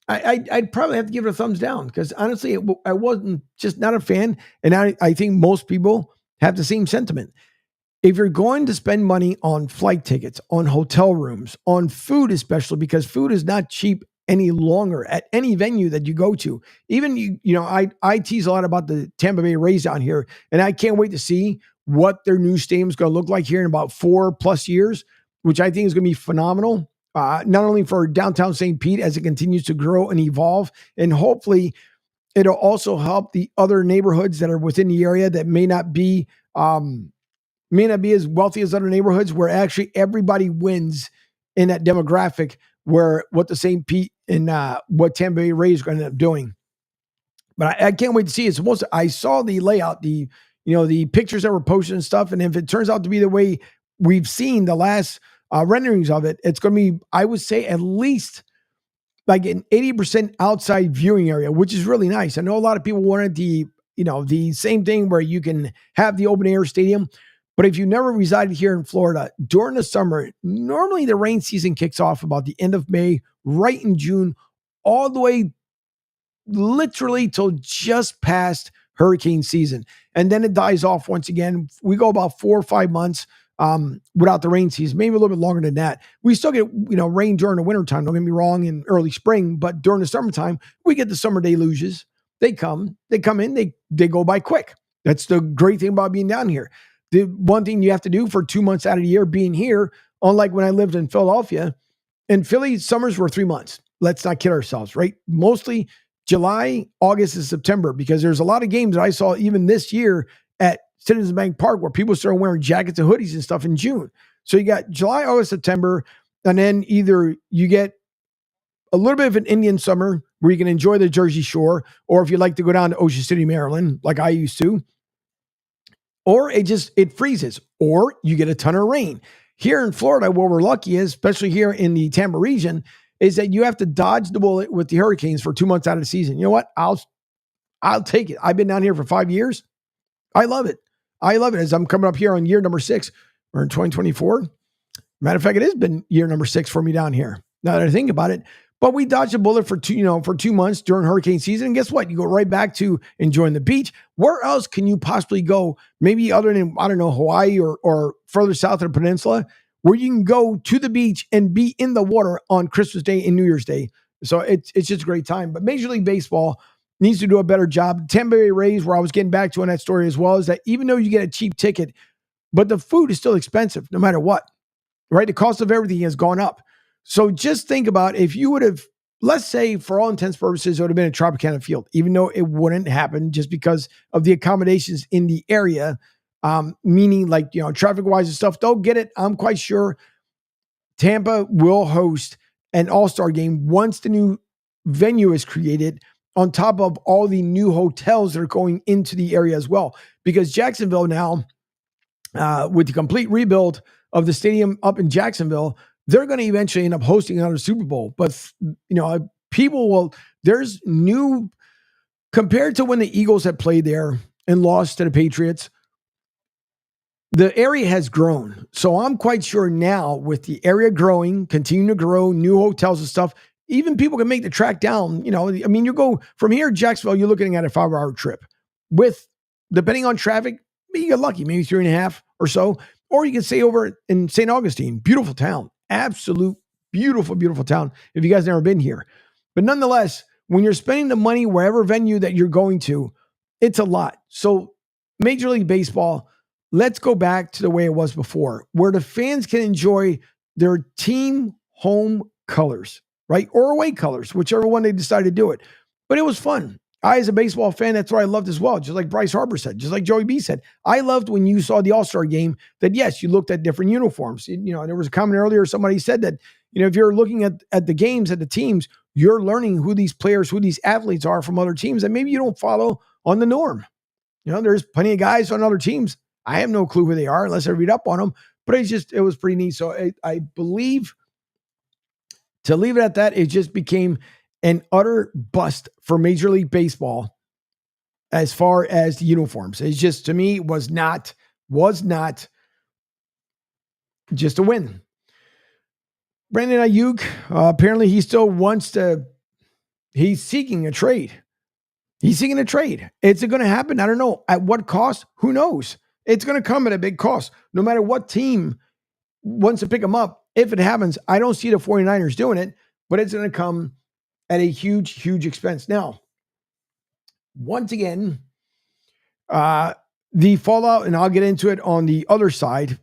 I'd probably have to give it a thumbs down because honestly, I wasn't just not a fan. And I think most people have the same sentiment. If you're going to spend money on flight tickets, on hotel rooms, on food, especially because food is not cheap any longer at any venue that you go to. Even, I tease a lot about the Tampa Bay Rays down here, and I can't wait to see what their new stadium is going to look like here in about 4+ years, which I think is going to be phenomenal. Not only for downtown St. Pete as it continues to grow and evolve, and hopefully it'll also help the other neighborhoods that are within the area that may not be as wealthy as other neighborhoods, where actually everybody wins in that demographic, where what the St. Pete and what Tampa Bay Rays are going to end up doing. But I can't wait to see it. I saw the layout, the pictures that were posted and stuff. And if it turns out to be the way we've seen the last renderings of it, it's going to be, I would say, at least like an 80% outside viewing area, which is really nice. I know a lot of people wanted the same thing where you can have the open air stadium. But if you never resided here in Florida, during the summer, normally the rain season kicks off about the end of May, right in June, all the way literally till just past hurricane season. And then it dies off once again. We go about 4 or 5 months without the rain season, maybe a little bit longer than that. We still get, rain during the wintertime, don't get me wrong, in early spring, but during the summertime, we get the summer deluges. They come in, they go by quick. That's the great thing about being down here. The one thing you have to do for 2 months out of the year being here, unlike when I lived in Philadelphia, in Philly, summers were 3 months. Let's not kid ourselves, right? Mostly July, August, and September, because there's a lot of games that I saw even this year at Citizens Bank Park where people started wearing jackets and hoodies and stuff in June. So you got July, August, September, and then either you get a little bit of an Indian summer where you can enjoy the Jersey Shore, or if you like to go down to Ocean City, Maryland, like I used to, or it freezes, or you get a ton of rain. Here in Florida, what we're lucky is, especially here in the Tampa region, is that you have to dodge the bullet with the hurricanes for 2 months out of the season. You know what? I'll take it. I've been down here for 5 years. I love it. As I'm coming up here on year number 6. We're in 2024. Matter of fact, it has been year number 6 for me down here, now that I think about it. But we dodged a bullet for 2 months during hurricane season. And guess what? You go right back to enjoying the beach. Where else can you possibly go? Maybe other than, I don't know, Hawaii or further south of the peninsula, where you can go to the beach and be in the water on Christmas Day and New Year's Day. So it's just a great time. But Major League Baseball needs to do a better job. Tampa Bay Rays, where I was getting back to on that story as well, is that even though you get a cheap ticket, but the food is still expensive no matter what, right? The cost of everything has gone up. So just think about if you would have, let's say for all intents and purposes, it would have been a Tropicana Field, even though it wouldn't happen just because of the accommodations in the area, meaning like, traffic-wise and stuff. Don't get it. I'm quite sure Tampa will host an all-star game once the new venue is created, on top of all the new hotels that are going into the area as well. Because Jacksonville now, with the complete rebuild of the stadium up in Jacksonville, they're going to eventually end up hosting another Super Bowl. But, there's new, compared to when the Eagles had played there and lost to the Patriots, the area has grown. So I'm quite sure now with the area growing, continuing to grow, new hotels and stuff, even people can make the track down. You go from here to Jacksonville, you're looking at a 5-hour trip with, depending on traffic, maybe you get lucky, maybe 3.5 or so, or you can stay over in St. Augustine. Beautiful town. Absolute beautiful, beautiful town. If you guys never been here, but nonetheless, when you're spending the money, wherever venue that you're going to, it's a lot. So Major League Baseball, let's go back to the way it was before, where the fans can enjoy their team home colors, right? Or away colors, whichever one they decide to do it. But it was fun. I, as a baseball fan, that's what I loved as well. Just like Bryce Harper said, just like Joey B said, I loved when you saw the All-Star game that, yes, you looked at different uniforms. There was a comment earlier, somebody said that, if you're looking at the games, at the teams, you're learning who these players, who these athletes are from other teams that maybe you don't follow on the norm. There's plenty of guys on other teams. I have no clue who they are unless I read up on them, but it was pretty neat. So I believe, to leave it at that, it just became an utter bust for Major League Baseball as far as the uniforms. It's just, to me, was not just a win. Brandon Ayuk, apparently he still wants to, he's seeking a trade. He's seeking a trade. Is it going to happen? I don't know. At what cost? Who knows? It's going to come at a big cost. No matter what team wants to pick him up, if it happens, I don't see the 49ers doing it, but it's going to come at a huge, huge expense. Now, once again, the fallout, and I'll get into it on the other side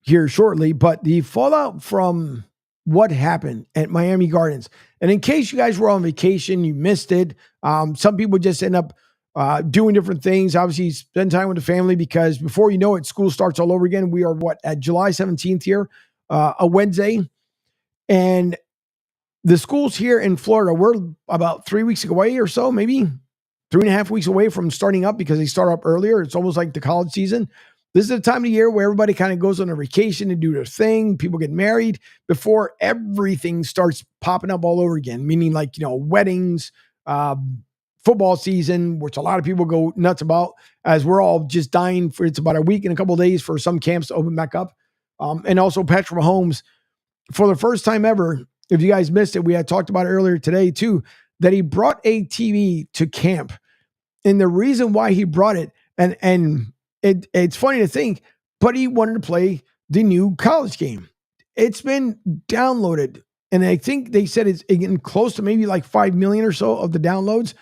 here shortly, but the fallout from what happened at Miami Gardens. And in case you guys were on vacation, you missed it. Some people just end up doing different things. Obviously, spend time with the family, because before you know it, school starts all over again. We are at July 17th here, a Wednesday. And the schools here in Florida, we're about 3 weeks away or so, maybe 3.5 weeks away from starting up, because they start up earlier. It's almost like the college season. This is the time of year where everybody kind of goes on a vacation to do their thing. People get married before everything starts popping up all over again, meaning like, weddings, football season, which a lot of people go nuts about, as we're all just dying for, it's about a week and a couple of days for some camps to open back up. And also Patrick Mahomes, for the first time ever, if you guys missed it, we had talked about it earlier today too, that he brought a TV to camp. And the reason why he brought it, and it's funny to think, but he wanted to play the new college game. It's been downloaded, and I think they said it's getting close to maybe like 5 million or so of the downloads.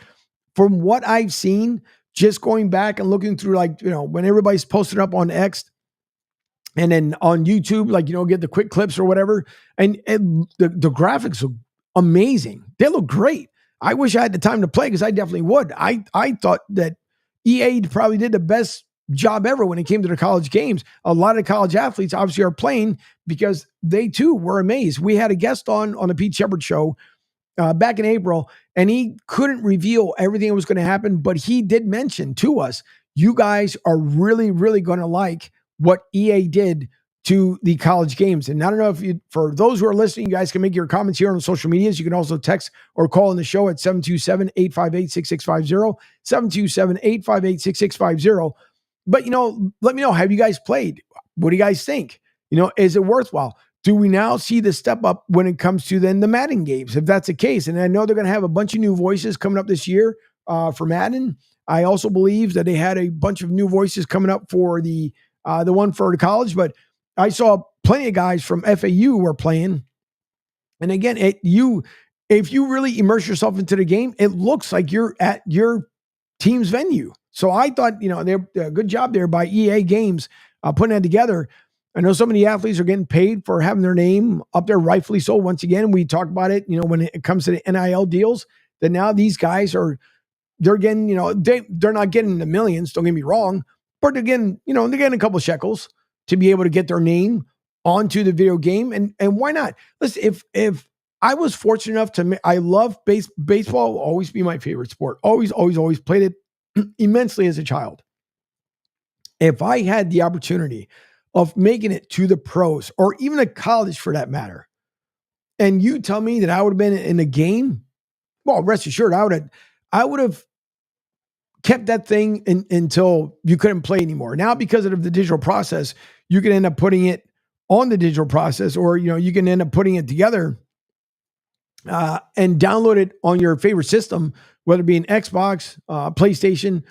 From what I've seen, just going back and looking through, like, when everybody's posted up on X and then on YouTube, like, get the quick clips or whatever. And the graphics look amazing. They look great. I wish I had the time to play, because I definitely would. I thought that EA probably did the best job ever when it came to the college games. A lot of college athletes obviously are playing because they too were amazed. We had a guest on the Pete Shepard show back in April, and he couldn't reveal everything that was going to happen, but he did mention to us, you guys are really, really going to like what EA did to the college games. And I don't know if you, for those who are listening, you guys can make your comments here on social medias. You can also text or call in the show at 727-858-6650, 727-858-6650. But, let me know, have you guys played? What do you guys think? Is it worthwhile? Do we now see the step up when it comes to then the Madden games, if that's the case? And I know they're going to have a bunch of new voices coming up this year for Madden. I also believe that they had a bunch of new voices coming up for the one for the college, but I saw plenty of guys from FAU who were playing. And again, if you really immerse yourself into the game, it looks like you're at your team's venue. So I thought, they're a good job there by EA Games putting that together. I know some of the athletes are getting paid for having their name up there, rightfully so. Once again, we talk about it, when it comes to the NIL deals, that now these guys they're getting, they're not getting the millions, don't get me wrong, but they're getting a couple shekels to be able to get their name onto the video game. And why not? Listen, if I was fortunate enough I love baseball will always be my favorite sport. Always played it immensely as a child. If I had the opportunity of making it to the pros, or even a college for that matter, and you tell me that I would have been in a game, well, rest assured, I would have kept that thing until you couldn't play anymore. Now, because of the digital process, you can end up putting it on the digital process, or, you can end up putting it together and download it on your favorite system, whether it be an Xbox, PlayStation,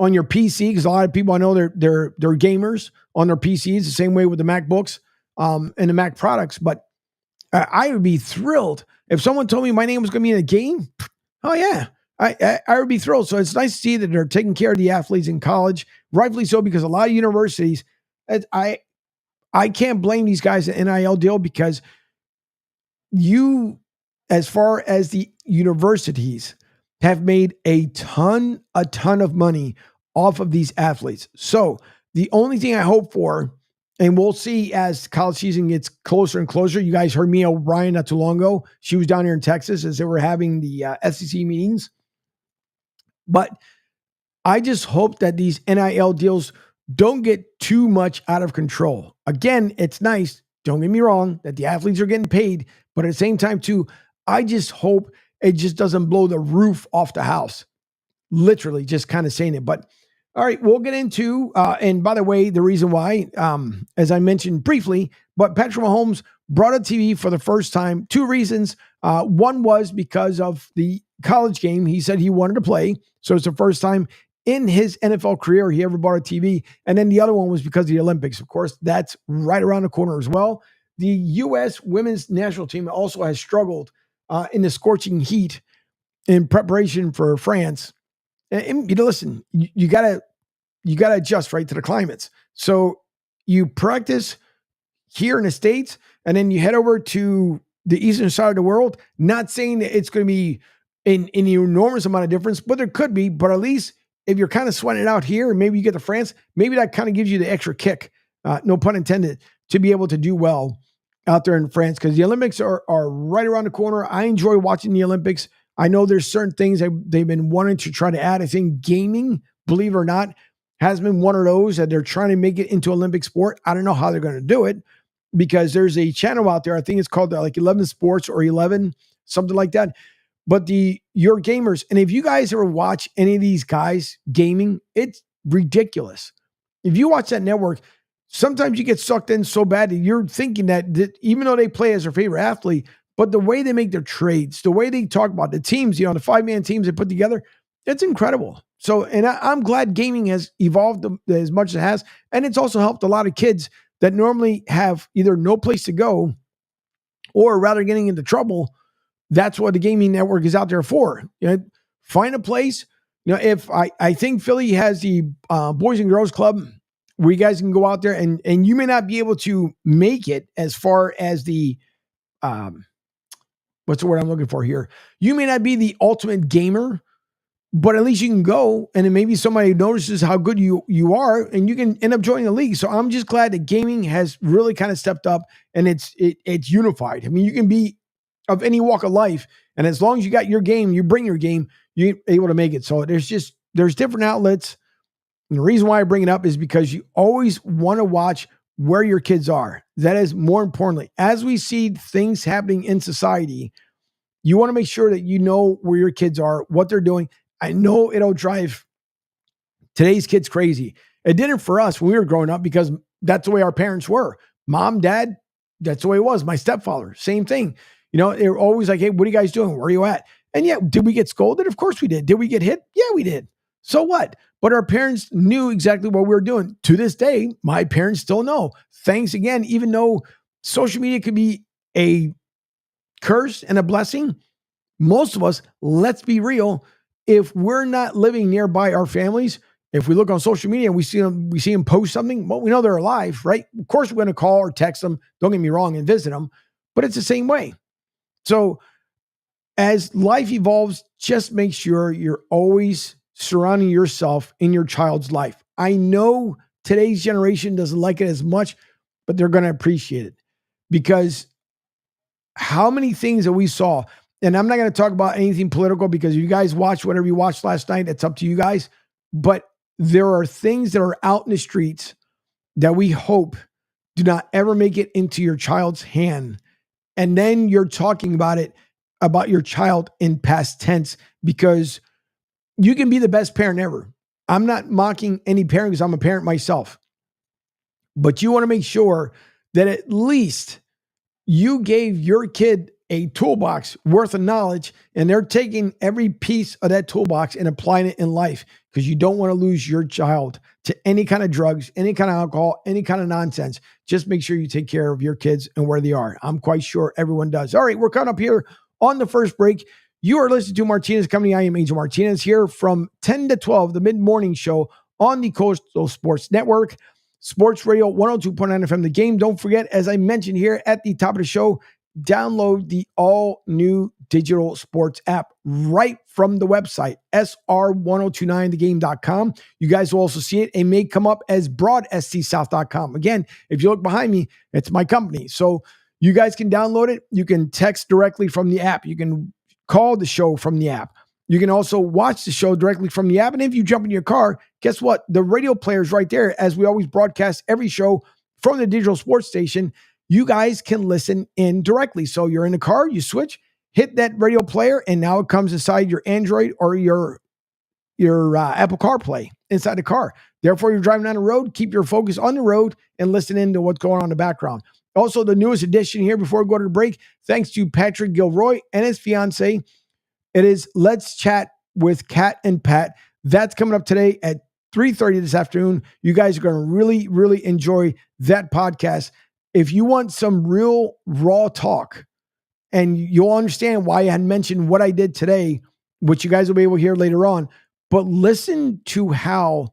on your PC, because a lot of people I know they're gamers on their PCs, the same way with the MacBooks and the Mac products. But I would be thrilled if someone told me my name was going to be in a game. Oh yeah, I would be thrilled. So it's nice to see that they're taking care of the athletes in college, rightfully so, because a lot of universities, I can't blame these guys at NIL deal, because as far as the universities, have made a ton of money off of these athletes. So the only thing I hope for, and we'll see as college season gets closer and closer. You guys heard Mia O'Brien not too long ago. She was down here in Texas as they were having the SEC meetings. But I just hope that these NIL deals don't get too much out of control. Again, it's nice, don't get me wrong, that the athletes are getting paid. But at the same time too, I just hope it just doesn't blow the roof off the house. Literally just kind of saying it. But all right, we'll get into, and by the way, the reason why, as I mentioned briefly, but Patrick Mahomes brought a TV for the first time. 2 reasons. One was because of the college game. He said he wanted to play. So it's the first time in his NFL career he ever bought a TV. And then the other one was because of the Olympics. Of course, that's right around the corner as well. The U.S. women's national team also has struggled in the scorching heat in preparation for France. And listen, you gotta adjust right to the climates. So you practice here in the States, and then you head over to the eastern side of the world. Not saying that it's going to be an enormous amount of difference, but there could be. But at least if you're kind of sweating it out here, and maybe you get to France, maybe that kind of gives you the extra kick, no pun intended, to be able to do well out there in France, because the Olympics are right around the corner. I enjoy watching the Olympics. I know there's certain things they've been wanting to try to add. I think gaming, believe it or not, has been one of those that they're trying to make it into Olympic sport. I don't know how they're going to do it, because there's a channel out there. I think it's called like 11 Sports or 11, something like that. But your gamers, and if you guys ever watch any of these guys gaming, it's ridiculous. If you watch that network, sometimes you get sucked in so bad that you're thinking that even though they play as their favorite athlete, but the way they make their trades, the way they talk about the teams, the 5-man teams they put together, it's incredible. So, and I'm glad gaming has evolved as much as it has. And it's also helped a lot of kids that normally have either no place to go or rather getting into trouble. That's what the gaming network is out there for. Find a place. If I think Philly has the Boys and Girls Club where you guys can go out there, and you may not be able to make it as far as the, what's the word I'm looking for here? You may not be the ultimate gamer, but at least you can go, and then maybe somebody notices how good you are, and you can end up joining the league. So I'm just glad that gaming has really kind of stepped up, and it's unified. I mean, you can be of any walk of life, and as long as you got your game, you bring your game, you're able to make it. So there's different outlets. And the reason why I bring it up is because you always want to watch where your kids are. That is more importantly, as we see things happening in society, you want to make sure that you know where your kids are, what they're doing. I know it'll drive today's kids crazy. It didn't for us when we were growing up, because that's the way our parents were. Mom, dad, that's the way it was. My stepfather, same thing. They were always like, hey, what are you guys doing? Where are you at? And yeah, did we get scolded? Of course we did. Did we get hit? Yeah, we did. So what? But our parents knew exactly what we were doing. To this day, my parents still know. Thanks again, even though social media could be a curse and a blessing, most of us, let's be real, if we're not living nearby our families, if we look on social media and we see them post something, well, we know they're alive, right? Of course, we're going to call or text them. Don't get me wrong, and visit them, but it's the same way. So as life evolves, just make sure you're always surrounding yourself in your child's life. I know today's generation doesn't like it as much, but they're going to appreciate it, because how many things that we saw, and I'm not going to talk about anything political, because you guys watch whatever you watched last night, it's up to you guys. But there are things that are out in the streets that we hope do not ever make it into your child's hand. And then you're talking about your child in past tense, because you can be the best parent ever. I'm not mocking any parent, because I'm a parent myself. But you want to make sure that at least you gave your kid a toolbox worth of knowledge, and they're taking every piece of that toolbox and applying it in life, because you don't want to lose your child to any kind of drugs, any kind of alcohol, any kind of nonsense. Just make sure you take care of your kids and where they are. I'm quite sure everyone does. All right, we're coming up here on the first break. You are listening to Martinez Company. I am Angel Martinez here from 10 to 12, the mid-morning show on the Coastal Sports Network, Sports Radio 102.9 FM. The Game. Don't forget, as I mentioned here at the top of the show, download the all-new digital sports app right from the website, sr1029thegame.com. You guys will also see it. It may come up as broadstsouth.com. Again, if you look behind me, it's my company. So you guys can download it. You can text directly from the app. You can call the show from the app. You can also watch the show directly from the app. And if you jump in your car, guess what? The radio player is right there, as we always broadcast every show from the digital sports station. You guys can listen in directly. So you're in the car, you switch, hit that radio player, and now it comes inside your Android or your Apple CarPlay inside the car. Therefore, you're driving down the road, keep your focus on the road and listen in to what's going on in the background. Also, the newest addition here before we go to the break, thanks to Patrick Gilroy and his fiance, it is Let's Chat with Kat and Pat. That's coming up today at 3:30 this afternoon. You guys are going to really, really enjoy that podcast. If you want some real raw talk, and you'll understand why I had mentioned what I did today, which you guys will be able to hear later on, but listen to how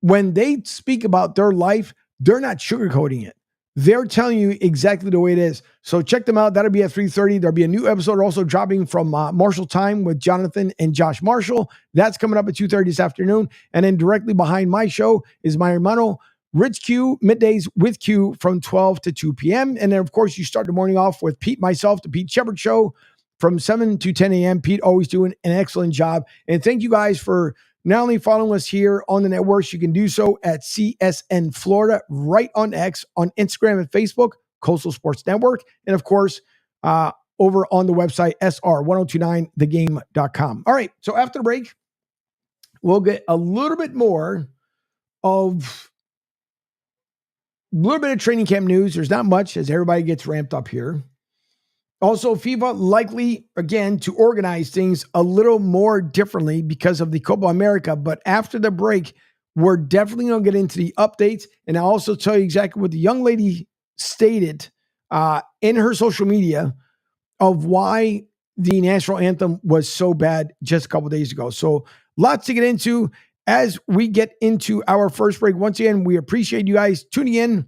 when they speak about their life, they're not sugarcoating it. They're telling you exactly the way it is. So check them out. That'll be at 3:30. There'll be a new episode also dropping from Marshall Time with Jonathan and Josh Marshall. That's coming up at 2:30 this afternoon. And then directly behind my show is my hermano, Rich Q, middays with Q from 12 to 2 p.m. And then, of course, you start the morning off with Pete, myself, the Pete Shepard Show from 7 to 10 a.m. Pete always doing an excellent job. And thank you guys for not only following us here on the networks, you can do so at CSN Florida, right on X, on Instagram and Facebook, Coastal Sports Network, and of course, over on the website, sr1029thegame.com. All right, so after the break, we'll get a little bit of training camp news. There's not much as everybody gets ramped up here. Also, FIFA likely, again, to organize things a little more differently because of the Copa America. But after the break, we're definitely going to get into the updates. And I'll also tell you exactly what the young lady stated in her social media of why the national anthem was so bad just a couple days ago. So lots to get into as we get into our first break. Once again, we appreciate you guys tuning in.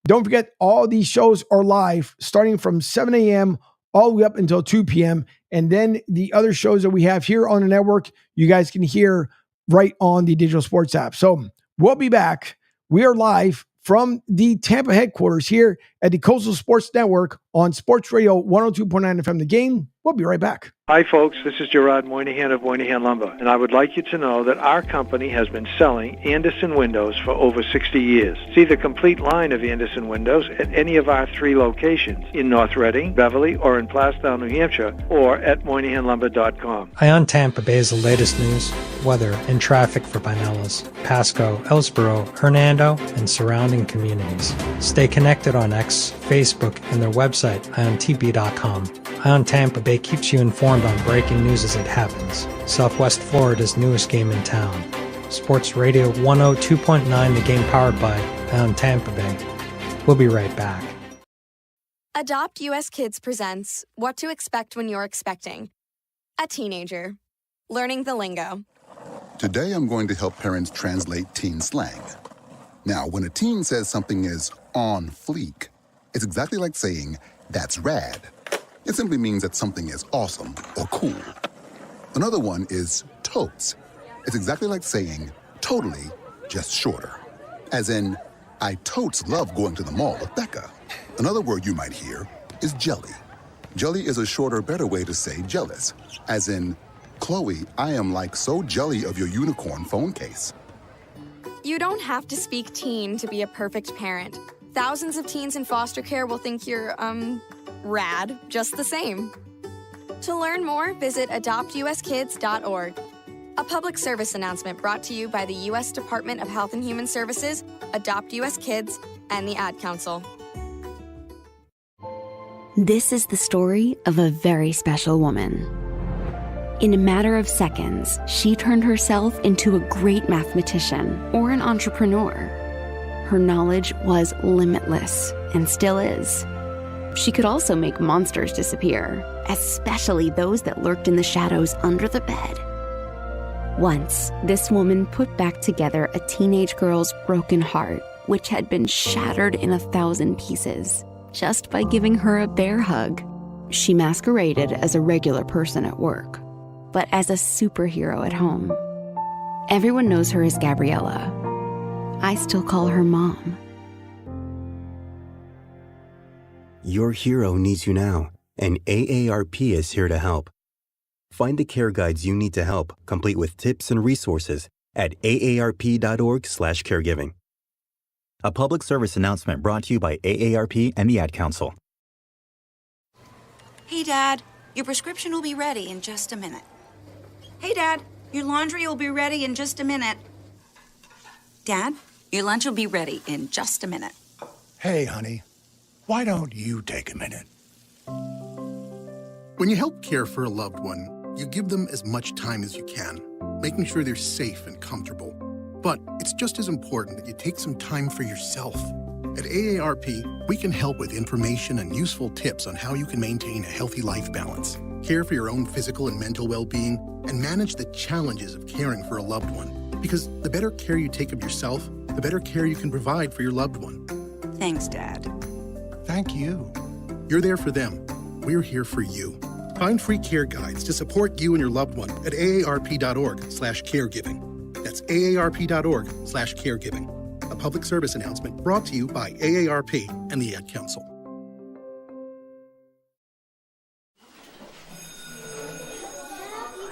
Don't forget, all these shows are live starting from 7 a.m. all the way up until 2 p.m. And then the other shows that we have here on the network, you guys can hear right on the Digital Sports app. So we'll be back. We are live from the Tampa headquarters here at the Coastal Sports Network on Sports Radio 102.9 FM The Game. We'll be right back.
Hi, folks. This is Gerard Moynihan of Moynihan Lumber, and I would like you to know that our company has been selling Anderson windows for over 60 years. See the complete line of Anderson windows at any of our 3 locations in North Reading, Beverly, or in Plastown, New Hampshire, or at MoynihanLumber.com.
Ion Tampa Bay is the latest news, weather, and traffic for Pinellas, Pasco, Ellsboro, Hernando, and surrounding communities. Stay connected on X, Facebook, and their website, IonTP.com. Ion Tampa Bay keeps you informed on breaking news as it happens. Southwest Florida's newest game in town. Sports Radio 102.9 The Game, powered by Ion Tampa Bay. We'll be right back.
Adopt US Kids presents What to Expect When You're Expecting. A teenager. Learning the lingo.
Today I'm going to help parents translate teen slang. Now, when a teen says something is on fleek, it's exactly like saying, that's rad. It simply means that something is awesome or cool. Another one is totes. It's exactly like saying totally, just shorter. As in, I totes love going to the mall with Becca. Another word you might hear is jelly. Jelly is a shorter, better way to say jealous. As in, Chloe, I am like so jelly of your unicorn phone case.
You don't have to speak teen to be a perfect parent. Thousands of teens in foster care will think you're, rad just the same. To learn more, visit adoptuskids.org. A public service announcement brought to you by the U.S. Department of Health and Human Services, Adopt U.S. Kids, and the Ad Council.
This is the story of a very special woman. In a matter of seconds, she turned herself into a great mathematician or an entrepreneur. Her knowledge was limitless and still is. She could also make monsters disappear, especially those that lurked in the shadows under the bed. Once, this woman put back together a teenage girl's broken heart, which had been shattered in 1,000 pieces, just by giving her a bear hug. She masqueraded as a regular person at work, but as a superhero at home. Everyone knows her as Gabriella. I still call her Mom.
Your hero needs you now, and AARP is here to help. Find the care guides you need to help, complete with tips and resources at aarp.org/caregiving. A public service announcement brought to you by AARP and the Ad Council.
Hey, Dad.
Your prescription will be ready in just a minute. Hey, Dad, your laundry will be ready in just a minute. Dad, your lunch will be ready in just a minute.
Hey, honey, why don't you take a minute?
When you help care for a loved one, you give them as much time as you can, making sure they're safe and comfortable. But it's just as important that you take some time for yourself. At AARP, we can help with information and useful tips on how you can maintain a healthy life balance, care for your own physical and mental well-being, and manage the challenges of caring for a loved one. Because the better care you take of yourself, the better care you can provide for your loved one.
Thanks, Dad.
Thank you.
You're there for them. We're here for you. Find free care guides to support you and your loved one at aarp.org/caregiving. That's aarp.org/caregiving. A public service announcement brought to you by AARP and the Ad Council.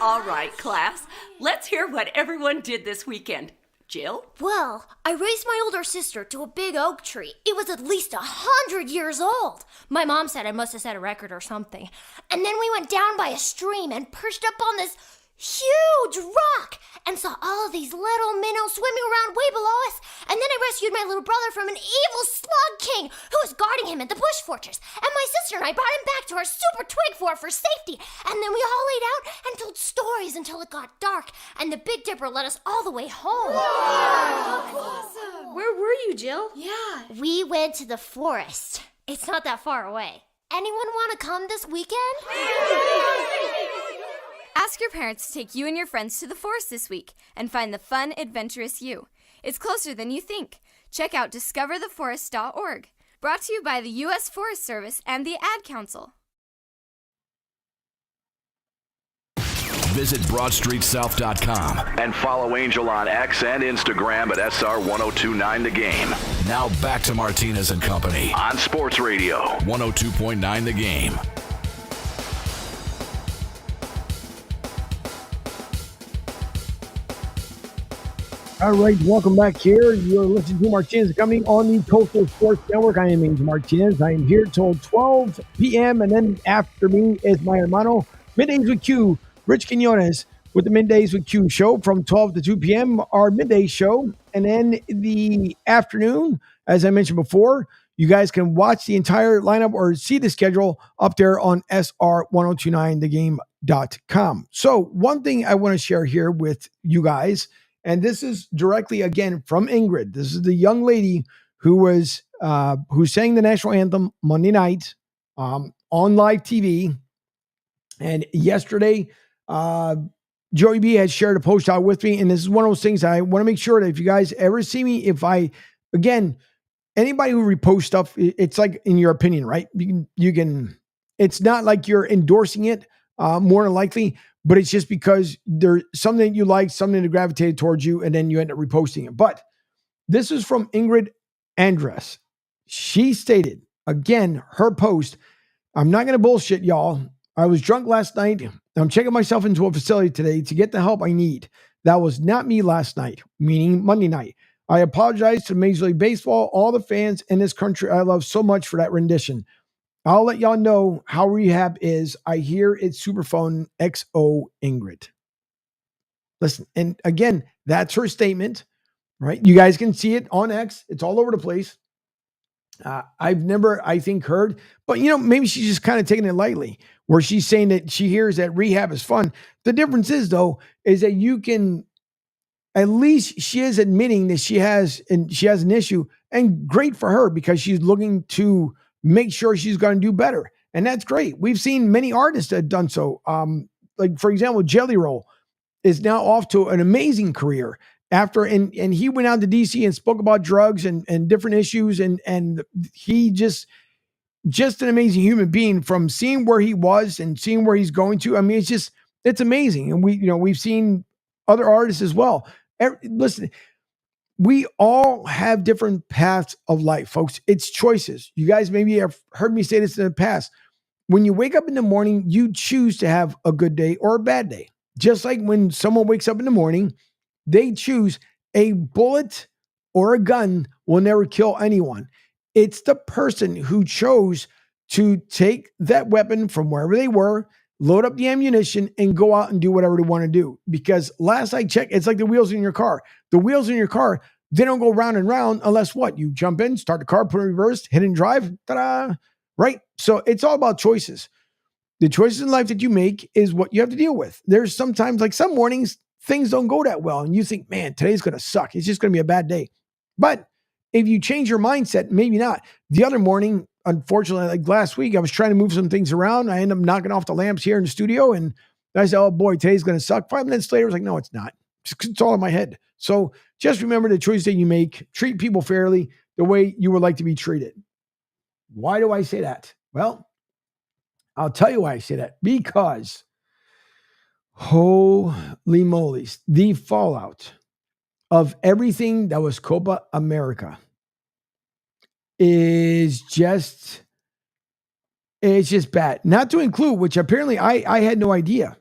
All right, class. Let's hear what everyone did this weekend. Jill?
Well, I raised my older sister to a big oak tree. It was at least 100 years old. My mom said I must have set a record or something. And then we went down by a stream and perched up on this huge rock and saw all of these little minnows swimming around way below us. And then I rescued my little brother from an evil slug king who was guarding him at the bush fortress. And my sister and I brought him back to our super twig fort for safety. And then we all laid out and told stories until it got dark. And the Big Dipper led us all the way home. Wow. Awesome. Where were you, Jill? Yeah. We went to the forest. It's not that far away. Anyone want to come this weekend?
Ask your parents to take you and your friends to the forest this week and find the fun, adventurous you. It's closer than you think. Check out discovertheforest.org. Brought to you by the U.S. Forest Service and the Ad Council.
Visit BroadStreetSouth.com and follow Angel on X and Instagram at SR1029 The Game. Now back to Martinez and Company on Sports Radio 102.9 The Game.
All right, welcome back here. You're listening to Martinez and Company on the Coastal Sports Network. I am Angel Martinez. I am here till 12 p.m. and then after me is my hermano, Middays with Q, Rich Quinones, with the Middays with Q show from 12 to 2 p.m., our midday show. And then the afternoon, as I mentioned before, you guys can watch the entire lineup or see the schedule up there on SR1029thegame.com. So one thing I want to share here with you guys, and this is directly, again, from Ingrid. This is the young lady who was who sang the national anthem Monday night on live TV. And yesterday, Joey B had shared a post out with me. And this is one of those things I want to make sure that if you guys ever see me, again, anybody who reposts stuff, it's like in your opinion, right? You can, it's not like you're endorsing it more than likely, but it's just because there's something that you like, something that gravitated towards you, and then you end up reposting it. But this is from Ingrid Andress. She stated, again, her post, I'm not going to bullshit, y'all. I was drunk last night. I'm checking myself into a facility today to get the help I need. That was not me last night, meaning Monday night. I apologize to Major League Baseball, all the fans in this country I love so much for that rendition. I'll let y'all know how rehab is. I hear it's Superphone XO Ingrid. Listen, and again, that's her statement, right? You guys can see it on X. It's all over the place. I've never, I think, heard, but maybe she's just kind of taking it lightly, where she's saying that she hears that rehab is fun. The difference is, though, is that you can, at least she is admitting that she has an issue, and great for her because she's looking to make sure she's going to do better. And that's great. We've seen many artists that have done so. Like, for example, Jelly Roll is now off to an amazing career after, and he went out to DC and spoke about drugs and different issues. And he just an amazing human being from seeing where he was and seeing where he's going to. I mean, it's amazing. And we've seen other artists as well. Listen, we all have different paths of life, folks. It's choices. You guys maybe have heard me say this in the past. When you wake up in the morning, you choose to have a good day or a bad day. Just like when someone wakes up in the morning, they choose a bullet or a gun will never kill anyone. It's the person who chose to take that weapon from wherever they were, load up the ammunition, and go out and do whatever they want to do. Because last I checked, it's like the wheels in your car. The wheels in your car, they don't go round and round unless what? You jump in, start the car, put it in reverse, hit and drive, ta-da, right? So it's all about choices. The choices in life that you make is what you have to deal with. There's sometimes, like some mornings, things don't go that well. And you think, man, today's going to suck. It's just going to be a bad day. But if you change your mindset, maybe not. The other morning, unfortunately, like last week, I was trying to move some things around. I ended up knocking off the lamps here in the studio. And I said, oh boy, today's going to suck. 5 minutes later, I was like, no, it's not. It's all in my head. So just remember the choice that you make. Treat people fairly the way you would like to be treated. Why do I say that? Well, I'll tell you why I say that. Because, holy moly, the fallout of everything that was Copa America is just, it's just bad. Not to include, which apparently I had no idea.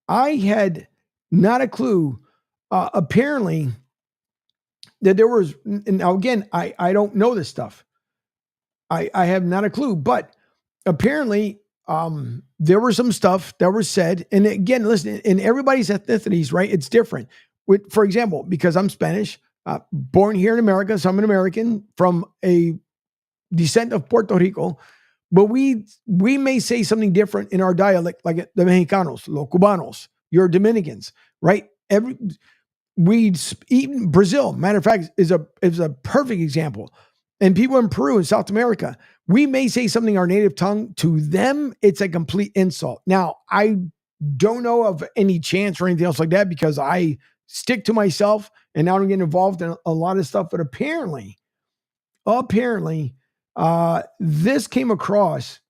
I had not a clue, apparently, that there was, and now again, I don't know this stuff. I have not a clue, but apparently there was some stuff that was said. And again, listen, in everybody's ethnicities, right? It's different. For example, because I'm Spanish, born here in America, so I'm an American from a descent of Puerto Rico, but we may say something different in our dialect, like the Mexicanos, los Cubanos, your Dominicans, right? Even Brazil, matter of fact, is a perfect example. And people in Peru and South America, we may say something in our native tongue. To them, it's a complete insult. Now, I don't know of any chance or anything else like that because I stick to myself and now I'm getting involved in a lot of stuff. But apparently, this came across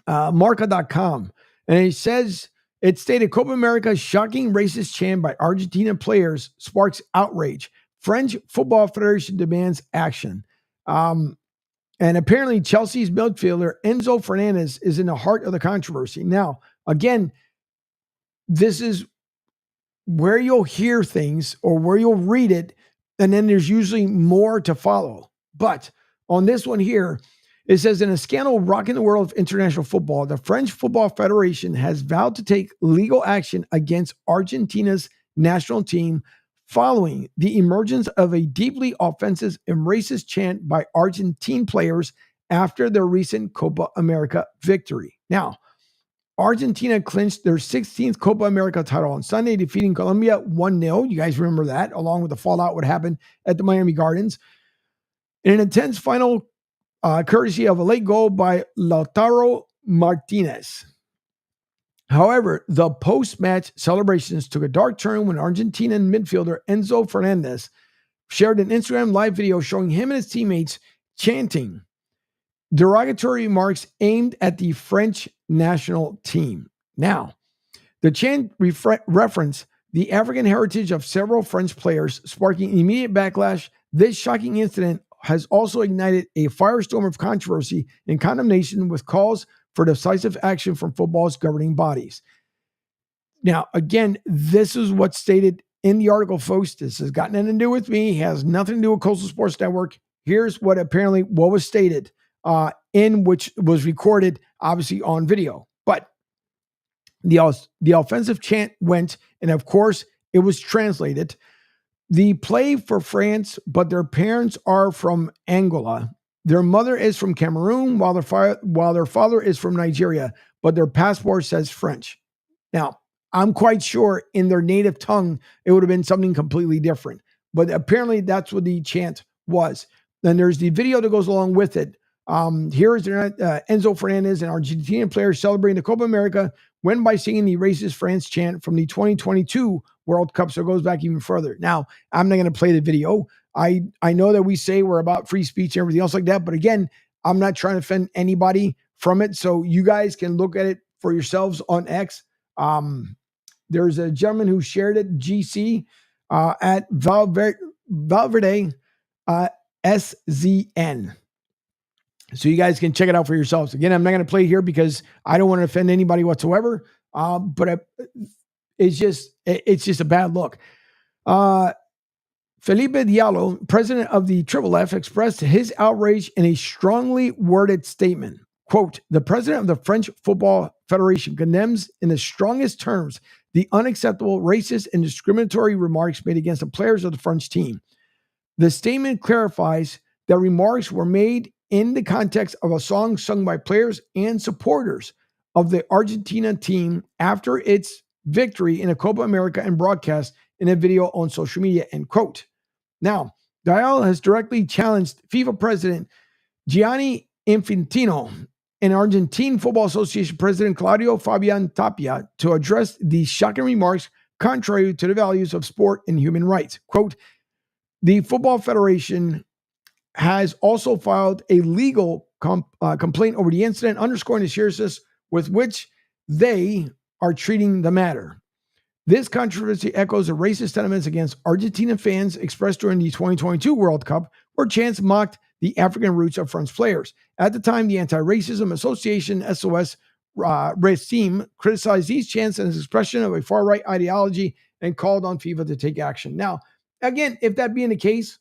Marca.com, and it stated Copa America's shocking racist chant by Argentina players sparks outrage. French Football Federation demands action. And apparently Chelsea's midfielder Enzo Fernandez is in the heart of the controversy. Now, again, this is where you'll hear things or where you'll read it, and then there's usually more to follow. But on this one here, it says, in a scandal rocking the world of international football, the French Football Federation has vowed to take legal action against Argentina's national team following the emergence of a deeply offensive and racist chant by Argentine players after their recent Copa America victory. Now, Argentina clinched their 16th Copa America title on Sunday, defeating Colombia 1-0. You guys remember that, along with the fallout what happened at the Miami Gardens. In an intense final, courtesy of a late goal by Lautaro Martinez. However, the post-match celebrations took a dark turn when Argentinian midfielder Enzo Fernandez shared an Instagram live video showing him and his teammates chanting derogatory remarks aimed at the French national team. Now, the chant referenced the African heritage of several French players, sparking immediate backlash. This shocking incident has also ignited a firestorm of controversy and condemnation, with calls for decisive action from football's governing bodies. Now, again, this is what's stated in the article, folks. This has got nothing to do with me, has nothing to do with Coastal Sports Network. Here's what was stated, in which was recorded, obviously, on video. But the offensive chant went, and of course, it was translated. The play for France, but their parents are from Angola. Their mother is from Cameroon, while their father is from Nigeria, but their passport says French. Now, I'm quite sure in their native tongue, it would have been something completely different. But apparently that's what the chant was. Then there's the video that goes along with it. Here is Enzo Fernandez, an Argentinian player celebrating the Copa America, went by singing the racist France chant from the 2022 World Cup, so it goes back even further. Now, I'm not going to play the video. I know that we say we're about free speech and everything else like that, but again, I'm not trying to offend anybody from it, so you guys can look at it for yourselves on X. There's a gentleman who shared it, GC, at Valverde SZN. So you guys can check it out for yourselves. Again, I'm not going to play here because I don't want to offend anybody whatsoever. But it's just a bad look. Felipe Diallo, president of the Triple F, expressed his outrage in a strongly worded statement. Quote, the president of the French Football Federation condemns in the strongest terms the unacceptable racist and discriminatory remarks made against the players of the French team. The statement clarifies that remarks were made in the context of a song sung by players and supporters of the Argentina team after its victory in a Copa America and broadcast in a video on social media, end quote. Now, Dial has directly challenged FIFA president Gianni Infantino and Argentine Football Association President Claudio Fabian Tapia to address these shocking remarks contrary to the values of sport and human rights. Quote, the Football Federation has also filed a legal complaint over the incident, underscoring the seriousness with which they are treating the matter. This controversy echoes the racist sentiments against Argentina fans expressed during the 2022 World Cup, where chants mocked the African roots of French players. At the time, the Anti-Racism Association, SOS Racisme, criticized these chants as an expression of a far-right ideology and called on FIFA to take action. Now, again, if that being the case,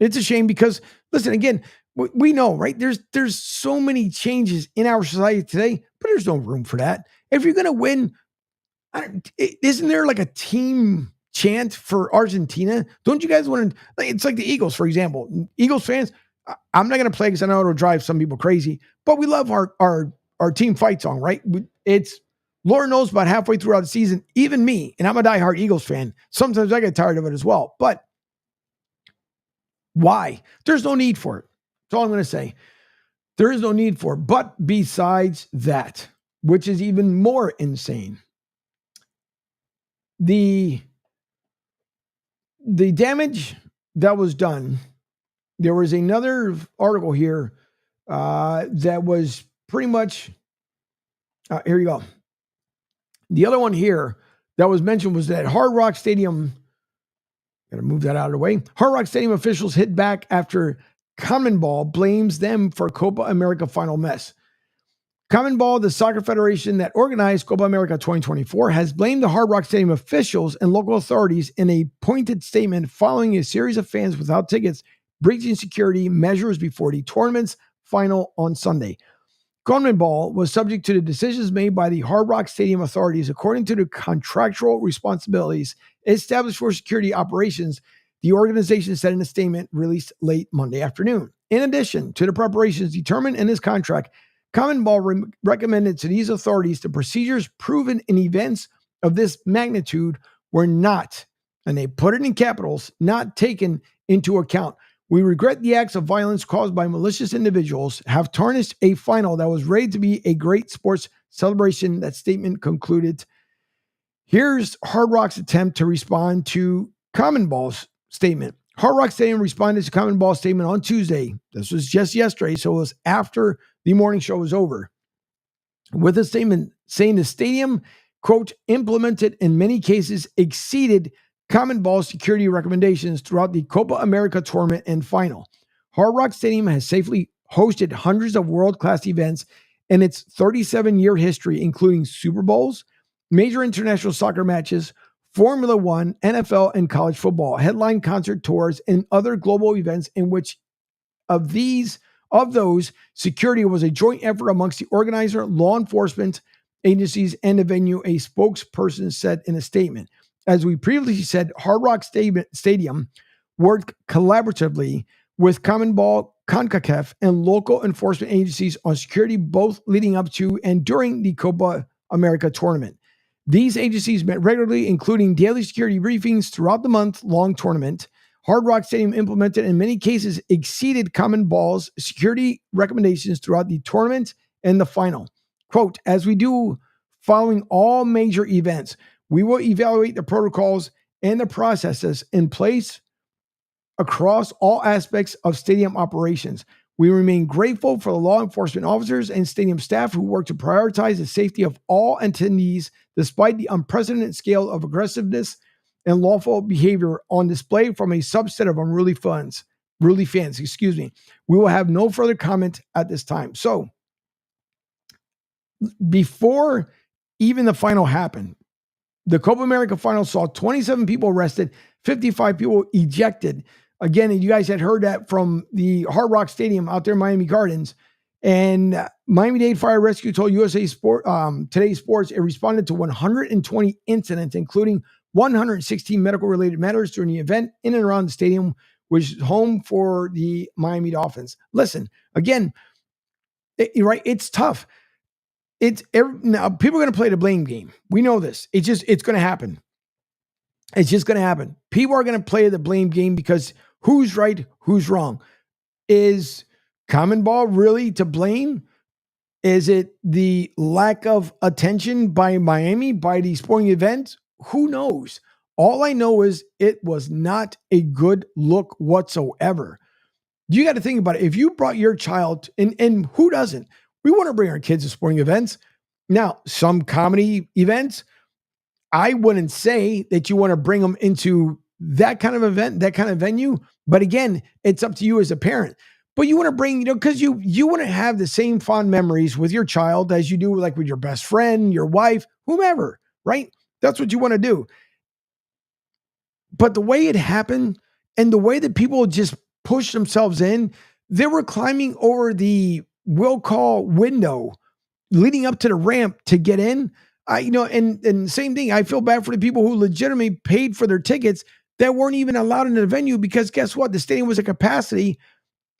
it's a shame because, listen, again, we know, right? There's so many changes in our society today, but there's no room for that. If you're going to win, isn't there like a team chant for Argentina? Don't you guys want to? It's like the Eagles, for example. Eagles fans, I'm not going to play because I know it'll drive some people crazy, but we love our team fight song, right? It's Lord knows about halfway throughout the season, even me, and I'm a diehard Eagles fan. Sometimes I get tired of it as well, but why? There's no need for it. That's all I'm going to say. There is no need for it. But besides that, which is even more insane, the damage that was done, there was another article here that was pretty much, here you go. The other one here that was mentioned was that Hard Rock Stadium, got to move that out of the way. Hard Rock Stadium officials hit back after CONMEBOL blames them for Copa America final mess. CONMEBOL, the soccer federation that organized Copa America 2024, has blamed the Hard Rock Stadium officials and local authorities in a pointed statement following a series of fans without tickets breaching security measures before the tournament's final on Sunday. CONMEBOL was subject to the decisions made by the Hard Rock Stadium authorities according to the contractual responsibilities established for security operations, the organization said in a statement released late Monday afternoon. In addition to the preparations determined in this contract, CONMEBOL recommended to these authorities the procedures proven in events of this magnitude were not, and they put it in capitals, not taken into account. We regret the acts of violence caused by malicious individuals have tarnished a final that was ready to be a great sports celebration, that statement concluded. Here's Hard Rock's attempt to respond to CONMEBOL's statement. Hard Rock Stadium responded to CONMEBOL's statement on Tuesday. This was just yesterday, so it was after the morning show was over, with a statement saying the stadium, quote, implemented in many cases exceeded CONMEBOL security recommendations throughout the Copa America tournament and final. Hard Rock Stadium has safely hosted hundreds of world-class events in its 37-year history, including Super Bowls, major international soccer matches, Formula One, NFL, and college football, headline concert tours, and other global events in which of those, security was a joint effort amongst the organizer, law enforcement agencies, and the venue, a spokesperson said in a statement. As we previously said, Hard Rock Stadium worked collaboratively with CONMEBOL, CONCACAF, and local enforcement agencies on security, both leading up to and during the Copa America tournament. These agencies met regularly, including daily security briefings throughout the month-long tournament. Hard Rock Stadium implemented, in many cases, exceeded CONMEBOL's security recommendations throughout the tournament and the final. Quote, as we do following all major events, we will evaluate the protocols and the processes in place across all aspects of stadium operations. We remain grateful for the law enforcement officers and stadium staff who work to prioritize the safety of all attendees despite the unprecedented scale of aggressiveness and lawful behavior on display from a subset of unruly fans. We will have no further comment at this time. So, before even the final happened, the Copa America final saw 27 people arrested, 55 people ejected. Again, you guys had heard that from the Hard Rock Stadium out there in Miami Gardens. And Miami-Dade Fire Rescue told USA Today Sports it responded to 120 incidents, including 116 medical-related matters during the event in and around the stadium, which is home for the Miami Dolphins. Listen, again, right? It's tough. Now people are going to play the blame game. We know this. It's going to happen. It's just going to happen. People are going to play the blame game because who's right, who's wrong? Is Common Ball really to blame? Is it the lack of attention by Miami, by the sporting events? Who knows? All I know is it was not a good look whatsoever. You got to think about it. If you brought your child, and who doesn't? We want to bring our kids to sporting events. Now, some comedy events, I wouldn't say that you want to bring them into that kind of event, that kind of venue. But again, it's up to you as a parent. But you want to bring, because you want to have the same fond memories with your child as you do like with your best friend, your wife, whomever, right? That's what you want to do. But the way it happened and the way that people just pushed themselves in, they were climbing over the will call window leading up to the ramp to get in. And same thing. I feel bad for the people who legitimately paid for their tickets that weren't even allowed in the venue because guess what? The stadium was at capacity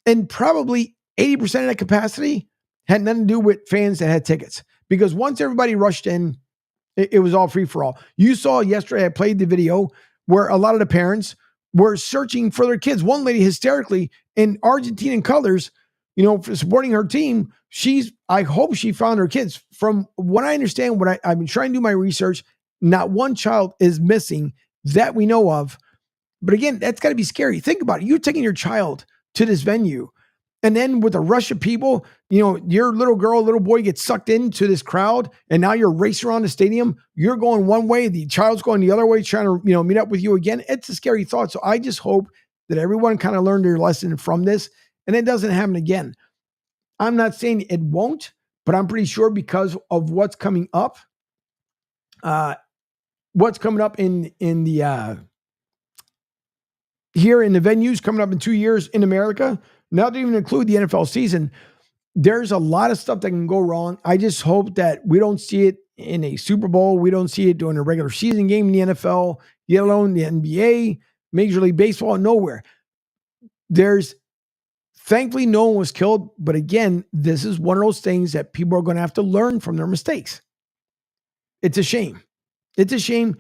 and probably 80% of that capacity had nothing to do with fans that had tickets because once everybody rushed in, it was all free for all. You saw yesterday, I played the video where a lot of the parents were searching for their kids. One lady hysterically in Argentinian colors, for supporting her team. I hope she found her kids. From what I understand, I've been trying to do my research, not one child is missing that we know of. But again, that's got to be scary. Think about it. You're taking your child to this venue. And then with a rush of people, your little girl, little boy gets sucked into this crowd. And now you're racing around the stadium. You're going one way. The child's going the other way, trying to, meet up with you again. It's a scary thought. So I just hope that everyone kind of learned their lesson from this and it doesn't happen again. I'm not saying it won't, but I'm pretty sure because of what's coming up in the, here in the venues coming up in 2 years in America, not to even include the NFL season, there's a lot of stuff that can go wrong. I just hope that we don't see it in a Super Bowl. We don't see it during a regular season game in the NFL, let alone the NBA, Major League Baseball, nowhere. Thankfully, no one was killed. But again, this is one of those things that people are going to have to learn from their mistakes. It's a shame. It's a shame.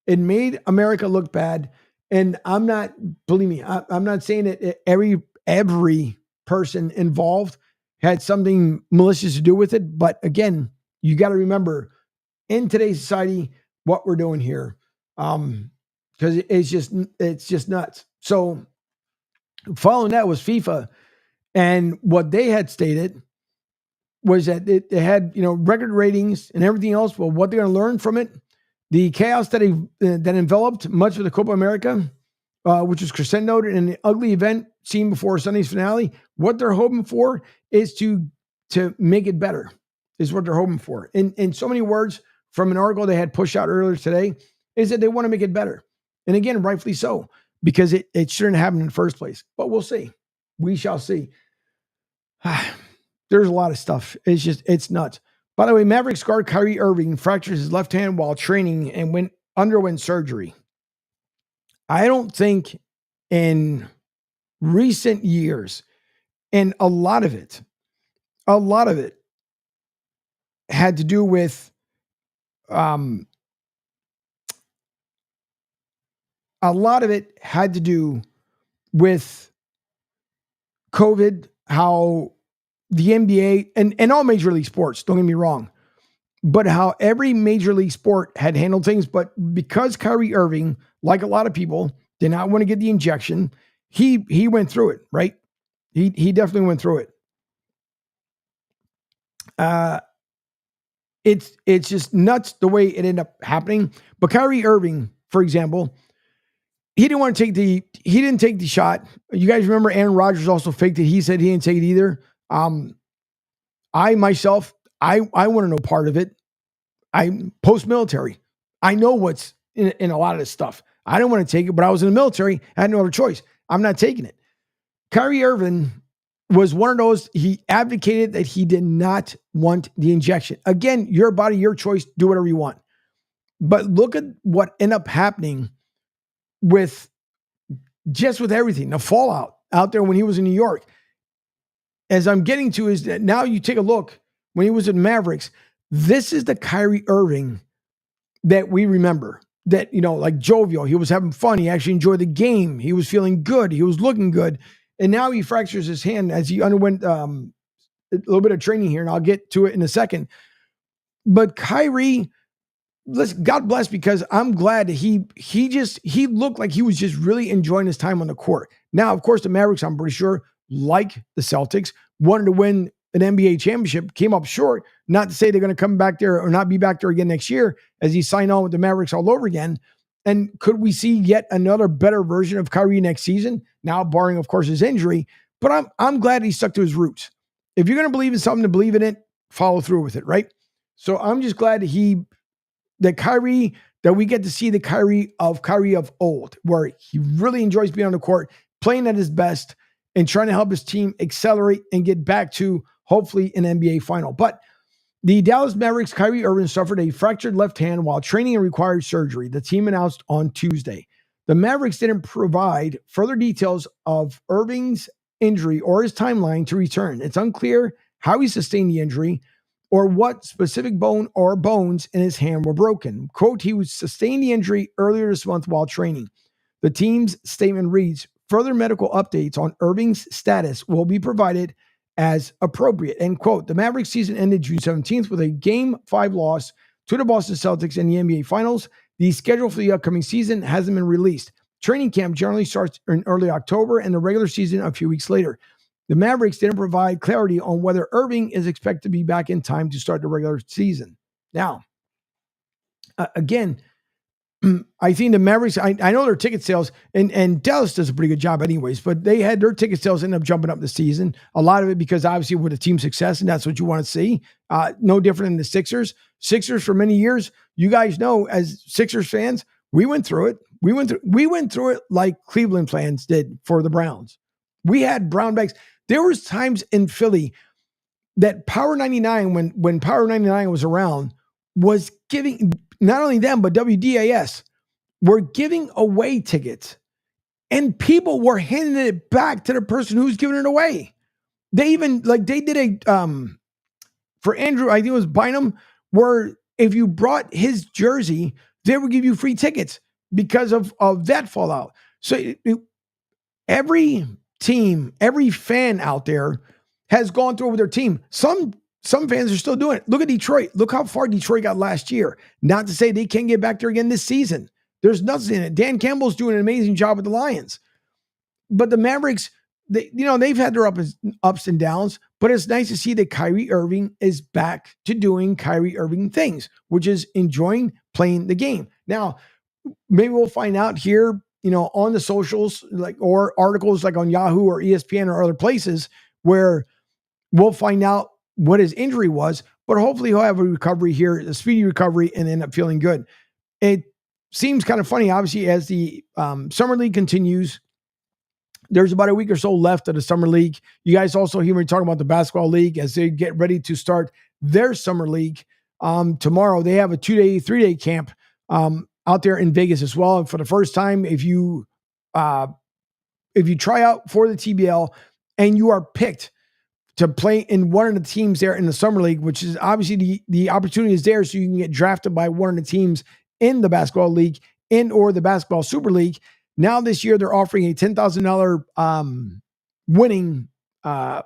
It made America look bad. And believe me, I'm not saying that every person involved had something malicious to do with it. But again, you got to remember in today's society, what we're doing here. Because it's just nuts. So following that was FIFA. And what they had stated was that it had, record ratings and everything else. Well, what they're going to learn from it, the chaos that enveloped much of the Copa America, which was crescendoed in an ugly event seen before Sunday's finale. What they're hoping for is to make it better, is what they're hoping for. In so many words, from an article they had pushed out earlier today, is that they want to make it better. And again, rightfully so, because it shouldn't happen in the first place. But we'll see. We shall see. There's a lot of stuff. It's nuts. By the way, Mavericks guard Kyrie Irving fractures his left hand while training and underwent surgery. I don't think in recent years, and a lot of it had to do with COVID, how the NBA and all major league sports, don't get me wrong, but how every major league sport had handled things. But because Kyrie Irving, like a lot of people, did not want to get the injection, he went through it, right? He definitely went through it. It's just nuts the way it ended up happening. But Kyrie Irving, for example, he didn't take the shot. You guys remember Aaron Rodgers also faked it. He said he didn't take it either. I myself, I want to know part of it. I'm post-military. I know what's in a lot of this stuff. I don't want to take it, but I was in the military. I had no other choice. I'm not taking it. Kyrie Irving was one of those, he advocated that he did not want the injection. Again, your body, your choice, do whatever you want. But look at what ended up happening with everything, the fallout out there when he was in New York. As I'm getting to is that now you take a look when he was at Mavericks, this is the Kyrie Irving that we remember. That, like jovial, he was having fun. He actually enjoyed the game. He was feeling good. He was looking good. And now he fractures his hand as he underwent a little bit of training here, and I'll get to it in a second. But Kyrie, God bless, because I'm glad that he looked like he was just really enjoying his time on the court. Now, of course, the Mavericks, I'm pretty sure, like the Celtics, wanted to win an NBA championship, came up short. Not to say they're going to come back there or not be back there again next year as he signed on with the Mavericks all over again. And could we see yet another better version of Kyrie next season? Now, barring, of course, his injury. But I'm glad he stuck to his roots. If you're going to believe in something, to believe in it, follow through with it, right? So I'm just glad that we get to see the Kyrie of old, where he really enjoys being on the court, playing at his best, and trying to help his team accelerate and get back to hopefully an NBA final. But the Dallas Mavericks' Kyrie Irving suffered a fractured left hand while training and required surgery, the team announced on Tuesday. The Mavericks didn't provide further details of Irving's injury or his timeline to return. It's unclear how he sustained the injury or what specific bone or bones in his hand were broken. Quote, he sustained the injury earlier this month while training. The team's statement reads, further medical updates on Irving's status will be provided as appropriate, end quote. The Mavericks season ended June 17th with a Game 5 loss to the Boston Celtics in the NBA Finals. The schedule for the upcoming season hasn't been released. Training camp generally starts in early October and the regular season a few weeks later. The Mavericks didn't provide clarity on whether Irving is expected to be back in time to start the regular season. Now, again, I think the Mavericks, I know their ticket sales, and Dallas does a pretty good job anyways, but they had their ticket sales end up jumping up this season. A lot of it because obviously with the team success, and that's what you want to see. No different than the Sixers. Sixers for many years, you guys know as Sixers fans, we went through it. We went through it like Cleveland fans did for the Browns. We had brown bags. There was times in Philly that Power 99, when Power 99 was around, was giving, not only them, but WDAS were giving away tickets, and people were handing it back to the person who's giving it away. They even, they did for Andrew, I think it was Bynum, where if you brought his jersey, they would give you free tickets because of that fallout. So every team, every fan out there has gone through with their team. Some fans are still doing it. Look at Detroit. Look how far Detroit got last year. Not to say they can't get back there again this season. There's nothing in it. Dan Campbell's doing an amazing job with the Lions. But the Mavericks, they've had their ups and downs, but it's nice to see that Kyrie Irving is back to doing Kyrie Irving things, which is enjoying playing the game. Now, maybe we'll find out here, on the socials, or articles like on Yahoo or ESPN or other places where we'll find out what his injury was, but hopefully he'll have a recovery here, a speedy recovery, and end up feeling good. It seems kind of funny, obviously, as the Summer League continues. There's about a week or so left of the Summer League. You guys also hear me talking about the Basketball League as they get ready to start their Summer League. Tomorrow, they have a 3-day camp out there in Vegas as well. And for the first time, if you try out for the TBL and you are picked to play in one of the teams there in the Summer League, which is obviously the opportunity is there so you can get drafted by one of the teams in the Basketball League or the Basketball Super League. Now this year, they're offering a $10,000 winning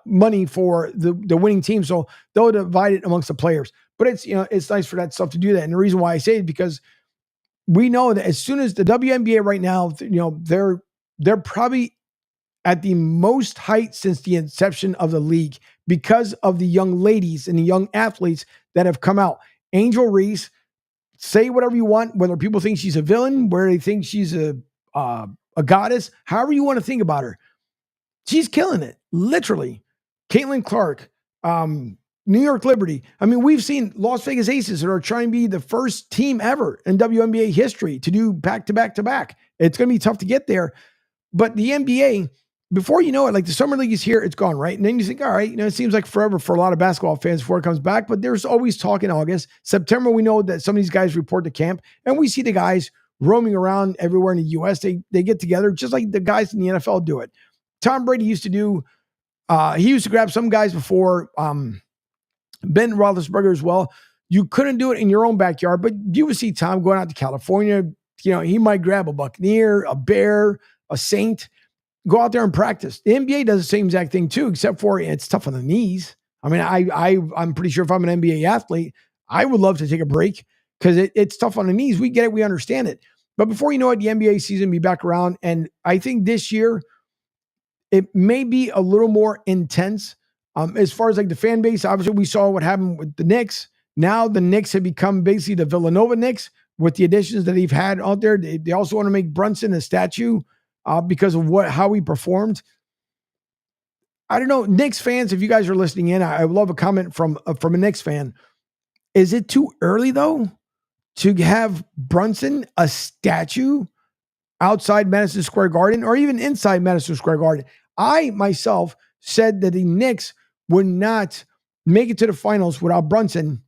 money for the winning team. So they'll divide it amongst the players. But it's nice for that stuff to do that. And the reason why I say it is because we know that as soon as the WNBA right now, they're probably at the most height since the inception of the league because of the young ladies and the young athletes that have come out. Angel Reese, say whatever you want, whether people think she's a villain, whether they think she's a goddess, however you want to think about her. She's killing it, literally. Caitlin Clark, New York Liberty. I mean, we've seen Las Vegas Aces that are trying to be the first team ever in WNBA history to do back-to-back-to-back. It's going to be tough to get there. But the NBA, before you know it, like the summer league is here, it's gone, right? And then you think, all right, it seems like forever for a lot of basketball fans before it comes back, but there's always talk in August. September, we know that some of these guys report to camp, and we see the guys roaming around everywhere in the U.S. They get together just like the guys in the NFL do it. Tom Brady used to do, he used to grab some guys before, Ben Roethlisberger as well. You couldn't do it in your own backyard, but you would see Tom going out to California. He might grab a Buccaneer, a Bear, a Saint, go out there and practice. The NBA does the same exact thing too, except for it's tough on the knees. I mean, I'm pretty sure if I'm an NBA athlete, I would love to take a break because it's tough on the knees. We get it. We understand it. But before you know it, the NBA season will be back around. And I think this year, it may be a little more intense. As far as like the fan base, obviously we saw what happened with the Knicks. Now the Knicks have become basically the Villanova Knicks with the additions that they've had out there. They also want to make Brunson a statue because of how he performed. I don't know, Knicks fans, if you guys are listening in, I would love a comment from a Knicks fan. Is it too early though to have Brunson a statue outside Madison Square Garden or even inside Madison Square Garden? I myself said that the Knicks would not make it to the finals without Brunson,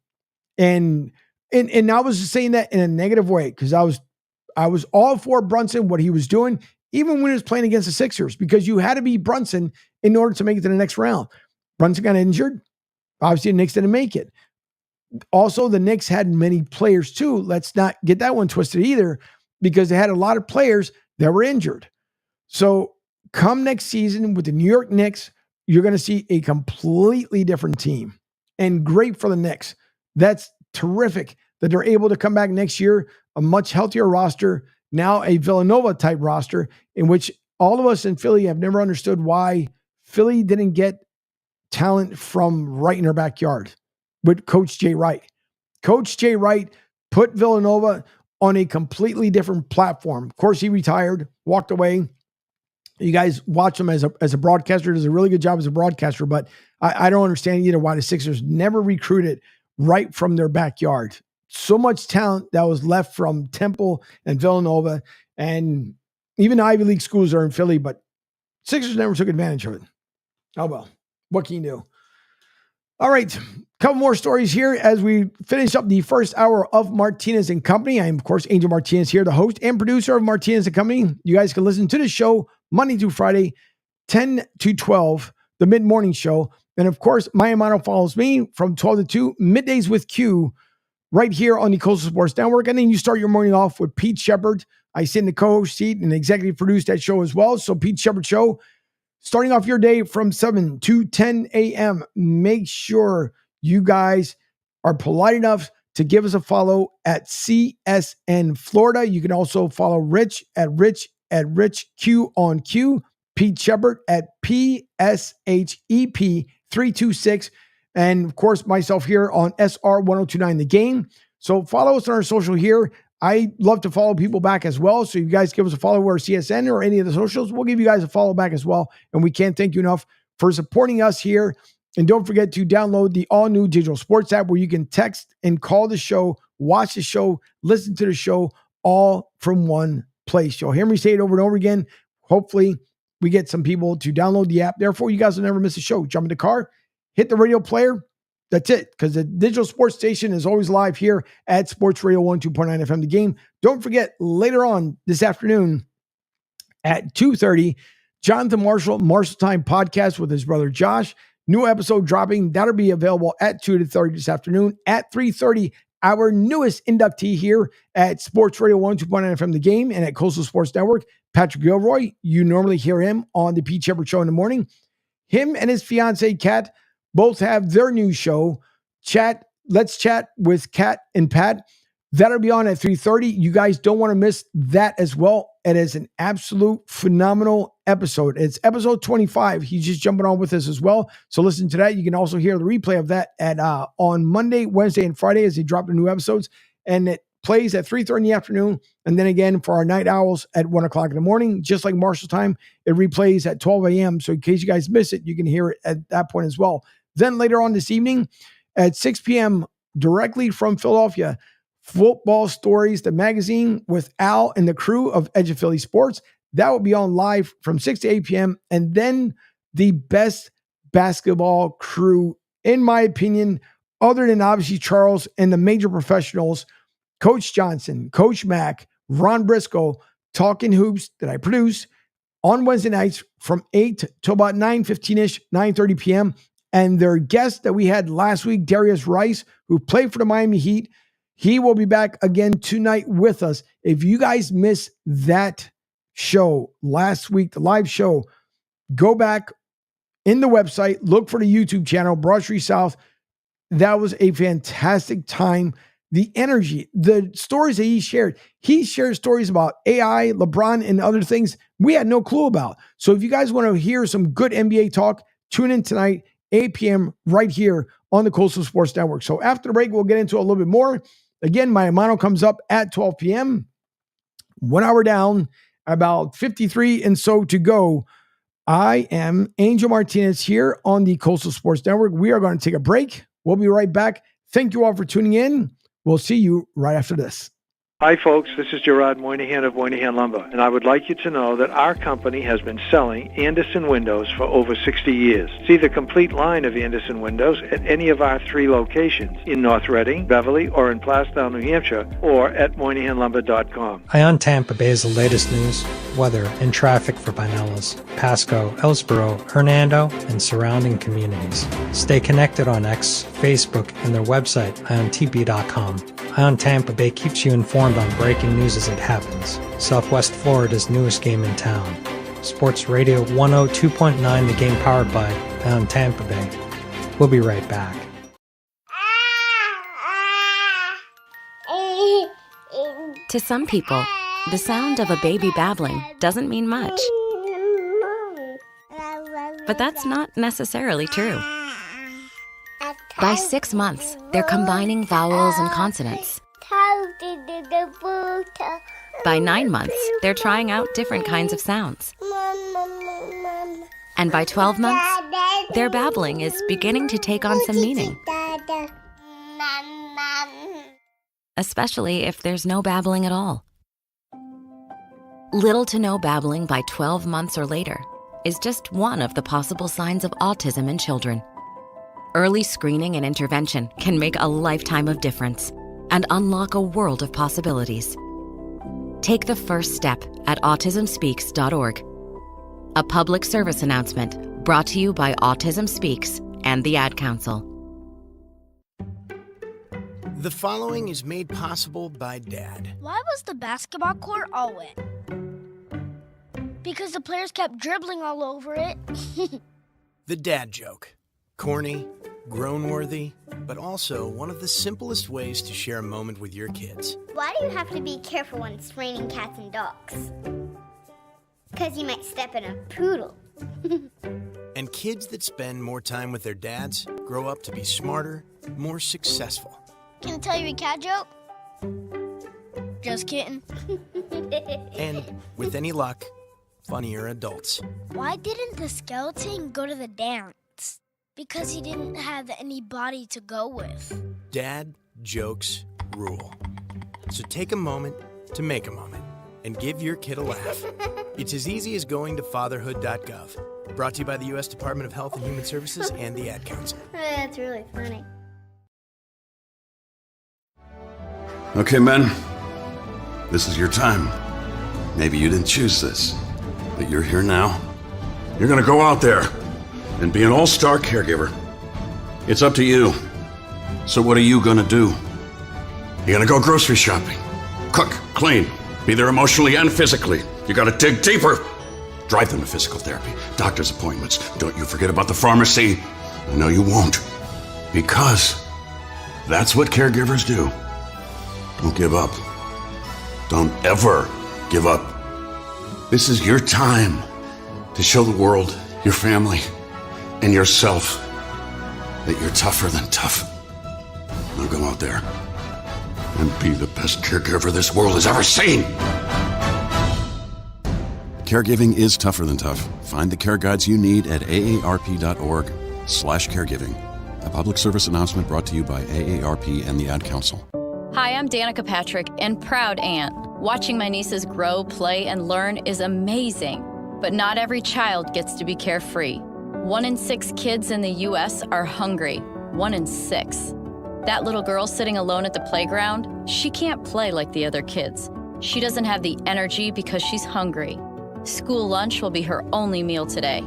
and I was just saying that in a negative way because I was all for Brunson, what he was doing, even when he was playing against the Sixers, because you had to be Brunson in order to make it to the next round. Brunson got injured. Obviously, the Knicks didn't make it. Also, the Knicks had many players too. Let's not get that one twisted either, because they had a lot of players that were injured. So come next season with the New York Knicks, you're going to see a completely different team, and great for the Knicks. That's terrific that they're able to come back next year, a much healthier roster, now a Villanova type roster, in which all of us in Philly have never understood why Philly didn't get talent from right in their backyard with Coach Jay Wright. Coach Jay Wright put Villanova on a completely different platform. Of course, he retired, walked away. You guys watch him as a broadcaster, does a really good job as a broadcaster, but I don't understand either why the Sixers never recruited right from their backyard. So much talent that was left from Temple and Villanova, and even Ivy League schools are in Philly, but Sixers never took advantage of it. Oh, well, what can you do? All right, a couple more stories here as we finish up the first hour of Martinez and Company. I am, of course, Angel Martinez here, the host and producer of Martinez and Company. You guys can listen to the show Monday through Friday, 10 to 12, the mid-morning show. And, of course, Maya Amano follows me from 12 to 2, middays with Q, right here on the Coastal Sports Network. And then you start your morning off with Pete Shepard. I sit in the co-host seat and executive produce that show as well. So Pete Shepard Show, starting off your day from 7 to 10 a.m. Make sure you guys are polite enough to give us a follow at CSN Florida. You can also follow Rich at RichQ on Q, Pete Shepard at PSHEP326, and of course myself here on SR1029 The Game. So follow us on our social here. I love to follow people back as well. So you guys give us a follow or CSN or any of the socials. We'll give you guys a follow back as well. And we can't thank you enough for supporting us here. And don't forget to download the all-new digital sports app where you can text and call the show, watch the show, listen to the show, all from one place. You'll hear me say it over and over again. Hopefully we get some people to download the app. Therefore, you guys will never miss a show. Jump in the car, hit the radio player. That's it, because the digital sports station is always live here at Sports Radio 102.9 FM The Game. Don't forget, later on this afternoon at 2:30, Jonathan Marshall Time podcast with his brother Josh. New episode dropping. That'll be available at 2 to 30 this afternoon. At 3:30, our newest inductee here at Sports Radio 102.9 FM The Game and at Coastal Sports Network, Patrick Gilroy. You normally hear him on the Pete Shepard Show in the morning. Him and his fiancee, Kat, both have their new show, Let's Chat with Kat and Pat. That'll be on at 3:30. You guys don't want to miss that as well. It is an absolute phenomenal episode. It's episode 25. He's just jumping on with us as well. So listen to that. You can also hear the replay of that at on Monday, Wednesday, and Friday as they drop the new episodes. And it plays at 3:30 in the afternoon. And then again for our night owls at 1 o'clock in the morning. Just like Marshall Time, it replays at 12 a.m. So in case you guys miss it, you can hear it at that point as well. Then later on this evening at 6 p.m., directly from Philadelphia, Football Stories, the magazine with Al and the crew of Edge of Philly Sports. That will be on live from 6 to 8 p.m. And then the best basketball crew, in my opinion, other than obviously Charles and the major professionals, Coach Johnson, Coach Mack, Ron Briscoe, Talking Hoops that I produce on Wednesday nights from 8 to about 9:15-ish, 9:30 p.m. And their guest that we had last week, Darius Rice, who played for the Miami Heat, he will be back again tonight with us. If you guys missed that show last week, the live show, go back in the website, look for the YouTube channel, Broad Street South. That was a fantastic time. The energy, the stories that he shared stories about AI, LeBron, and other things we had no clue about. So if you guys want to hear some good NBA talk, tune in tonight, 8 p.m. right here on the Coastal Sports Network. So after the break, we'll get into a little bit more. Again, my Amano comes up at 12 p.m. 1 hour down, about 53 and so to go. I am Angel Martinez here on the Coastal Sports Network. We are going to take a break. We'll be right back. Thank you all for tuning in. We'll see you right after this.
Hi, folks. This is Gerard Moynihan of Moynihan Lumber, and I would like you to know that our company has been selling Anderson windows for over 60 years. See the complete line of Anderson windows at any of our 3 locations in North Reading, Beverly, or in Plastown, New Hampshire, or at MoynihanLumber.com.
Ion Tampa Bay is the latest news, weather, and traffic for Pinellas, Pasco, Ellsboro, Hernando, and surrounding communities. Stay connected on X, Facebook, and their website, IonTP.com. Ion Tampa Bay keeps you informed on breaking news as it happens. Southwest Florida's newest game in town. Sports Radio 102.9, the game powered by Ion Tampa Bay. We'll be right back.
To some people, the sound of a baby babbling doesn't mean much. But that's not necessarily true. By 6 months, they're combining vowels and consonants. By 9 months, they're trying out different kinds of sounds. And by 12 months, their babbling is beginning to take on some meaning. Especially if there's no babbling at all. Little to no babbling by 12 months or later is just one of the possible signs of autism in children. Early screening and intervention can make a lifetime of difference and unlock a world of possibilities. Take the first step at autismspeaks.org. A public service announcement brought to you by Autism Speaks and the Ad Council.
The following is made possible by Dad.
Why was the basketball court all wet? Because the players kept dribbling all over it.
The dad joke. Corny, grown-worthy, but also one of the simplest ways to share a moment with your kids.
Why do you have to be careful when it's raining cats and dogs? Because you might step in a poodle.
And kids that spend more time with their dads grow up to be smarter, more successful.
Can I tell you a cat joke? Just kidding.
And, with any luck, funnier adults.
Why didn't the skeleton go to the dance? Because he didn't have any body to go with.
Dad jokes rule. So take a moment to make a moment and give your kid a laugh. It's as easy as going to fatherhood.gov. Brought to you by the U.S. Department of Health and Human Services and the Ad Council.
That's really funny.
Okay, men. This is your time. Maybe you didn't choose this, but you're here now. You're gonna go out there and be an all-star caregiver. It's up to you. So what are you gonna do? You're gonna go grocery shopping, cook, clean, be there emotionally and physically. You gotta dig deeper. Drive them to physical therapy, doctor's appointments. Don't you forget about the pharmacy. I know you won't. Because that's what caregivers do. Don't give up. Don't ever give up. This is your time to show the world, your family, and yourself that you're tougher than tough. Now go out there and be the best caregiver this world has ever seen. Caregiving is tougher than tough. Find the care guides you need at aarp.org/caregiving. A public service announcement brought to you by AARP and the Ad Council.
Hi, I'm Danica Patrick and proud aunt.
Watching my nieces grow, play, and learn is amazing, but not every child gets to be carefree. 1 in 6 kids in the U.S. are hungry. 1 in 6. That little girl sitting alone at the playground, she can't play like the other kids. She doesn't have the energy because she's hungry. School lunch will be her only meal today.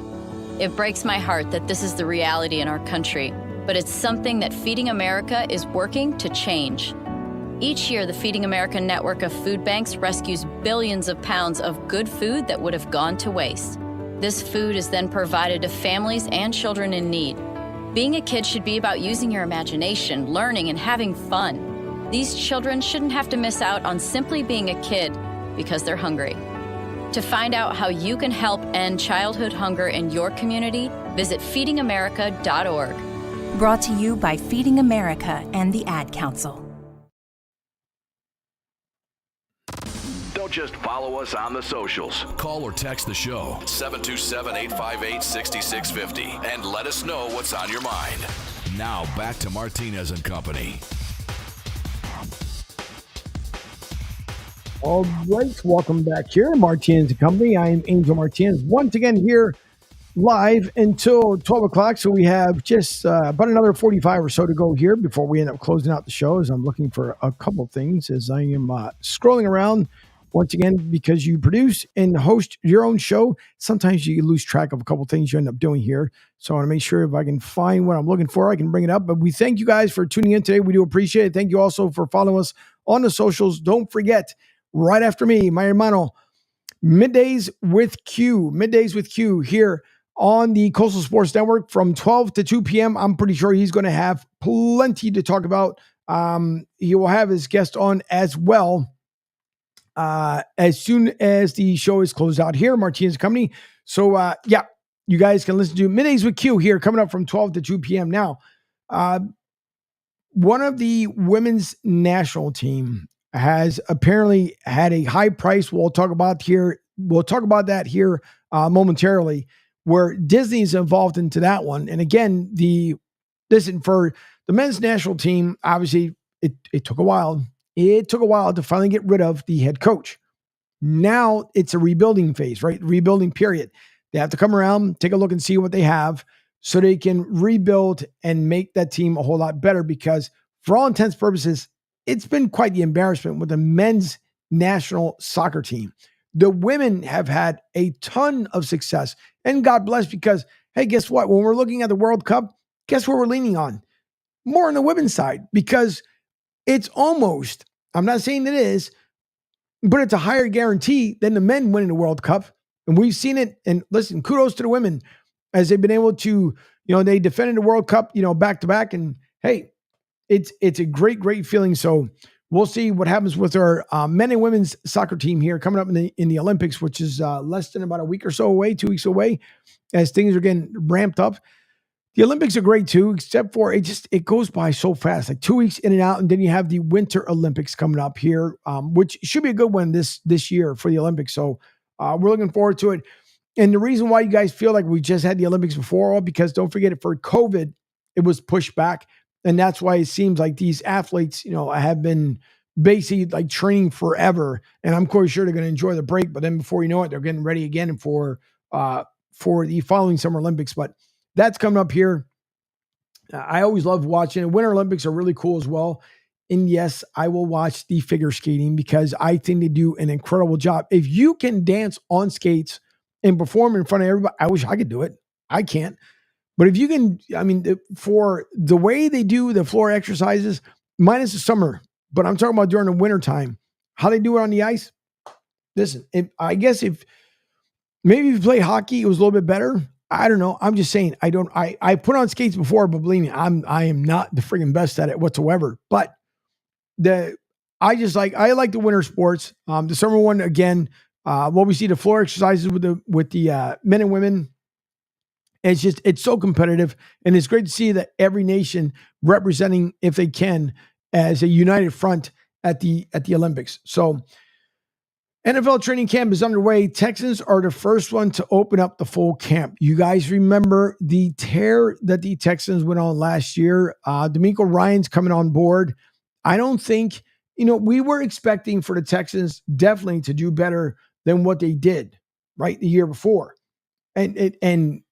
It breaks my heart that this is the reality in our country, but it's something that Feeding America is working to change. Each year, the Feeding America network of food banks rescues billions of pounds of good food that would have gone to waste. This food is then provided to families and children in need. Being a kid should be about using your imagination, learning, and having fun. These children shouldn't have to miss out on simply being a kid because they're hungry. To find out how you can help end childhood hunger in your community, visit feedingamerica.org.
Brought to you by Feeding America and the Ad Council.
Don't just follow us on the socials. Call or text the show 727-858-6650 and let us know what's on your mind. Now back to Martinez and Company.
All right, welcome back here, Martinez and Company. I'm Angel Martinez once again here live until 12 o'clock. So we have just about another 45 or so to go here before we end up closing out the show, as I'm looking for a couple of things as I am scrolling around once again, because you produce and host your own show. Sometimes you lose track of a couple of things you end up doing here. So I want to make sure if I can find what I'm looking for, I can bring it up. But we thank you guys for tuning in today. We do appreciate it. Thank you also for following us on the socials. Don't forget, right after me, my hermano, Middays with Q here on the Coastal Sports Network from 12 to 2 p.m. I'm pretty sure he's going to have plenty to talk about. He will have his guest on as well as soon as the show is closed out here, Martinez Company. So, you guys can listen to Middays with Q here coming up from 12 to 2 p.m. Now, one of the women's national team has apparently had a high price. We'll talk about that here momentarily, where Disney is involved into that one. And again, for the men's national team, obviously it took a while. It took a while to finally get rid of the head coach. Now it's a rebuilding phase, right? Rebuilding period. They have to come around, take a look and see what they have so they can rebuild and make that team a whole lot better, because for all intents and purposes, it's been quite the embarrassment with the men's national soccer team. The women have had a ton of success, and God bless, because, hey, guess what? When we're looking at the World Cup, guess what we're leaning on? More on the women's side, because it's almost, I'm not saying it is, but it's a higher guarantee than the men winning the World Cup. And we've seen it. And listen, kudos to the women as they've been able to, they defended the World Cup, back to back. And hey, it's a great, great feeling. So we'll see what happens with our men and women's soccer team here coming up in the Olympics, which is less than about a week or so away, 2 weeks away, as things are getting ramped up. The Olympics are great too, except for it goes by so fast, like 2 weeks in and out. And then you have the Winter Olympics coming up here, which should be a good one this year for the Olympics. So we're looking forward to it. And the reason why you guys feel like we just had the Olympics before, because don't forget it, for COVID, it was pushed back. And that's why it seems like these athletes, have been basically like training forever. And I'm quite sure they're going to enjoy the break. But then before you know it, they're getting ready again for the following Summer Olympics. But that's coming up here. I always love watching it. Winter Olympics are really cool as well. And yes, I will watch the figure skating because I think they do an incredible job. If you can dance on skates and perform in front of everybody, I wish I could do it. I can't. But if you can, for the way they do the floor exercises, minus the summer, but I'm talking about during the winter time, how they do it on the ice. Listen, if maybe if you play hockey, it was a little bit better. I don't know. I'm just saying, I put on skates before, but believe me, I am not the friggin' best at it whatsoever. But I like the winter sports. The summer one, again, what we see, the floor exercises with the men and women, it's so competitive, and it's great to see that every nation representing, if they can, as a united front at the Olympics. So NFL training camp is underway. Texans are the first one to open up the full camp. You guys remember the tear that the Texans went on last year. DeMeco Ryans coming on board. I don't think we were expecting for the Texans definitely to do better than what they did, right, the year before. And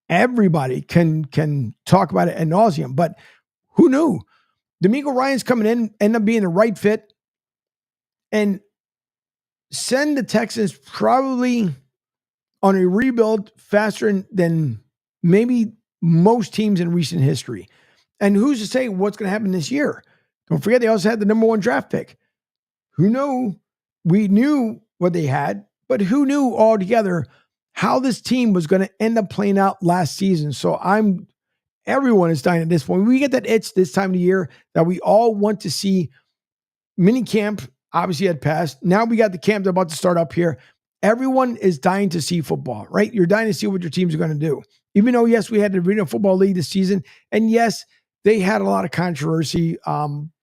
everybody can talk about it ad nauseum, but who knew? D'Amico Ryan's coming in, end up being the right fit, and send the Texans probably on a rebuild faster than maybe most teams in recent history. And who's to say what's going to happen this year? Don't forget, they also had the number 1 draft pick. Who knew? We knew what they had, but who knew altogether how this team was going to end up playing out last season? So everyone is dying at this point. We get that itch this time of the year that we all want to see. Mini camp obviously had passed. Now we got the camp that's about to start up here. Everyone is dying to see football, right? You're dying to see what your teams are going to do. Even though, yes, we had the Arena Football League this season, and yes, they had a lot of controversy,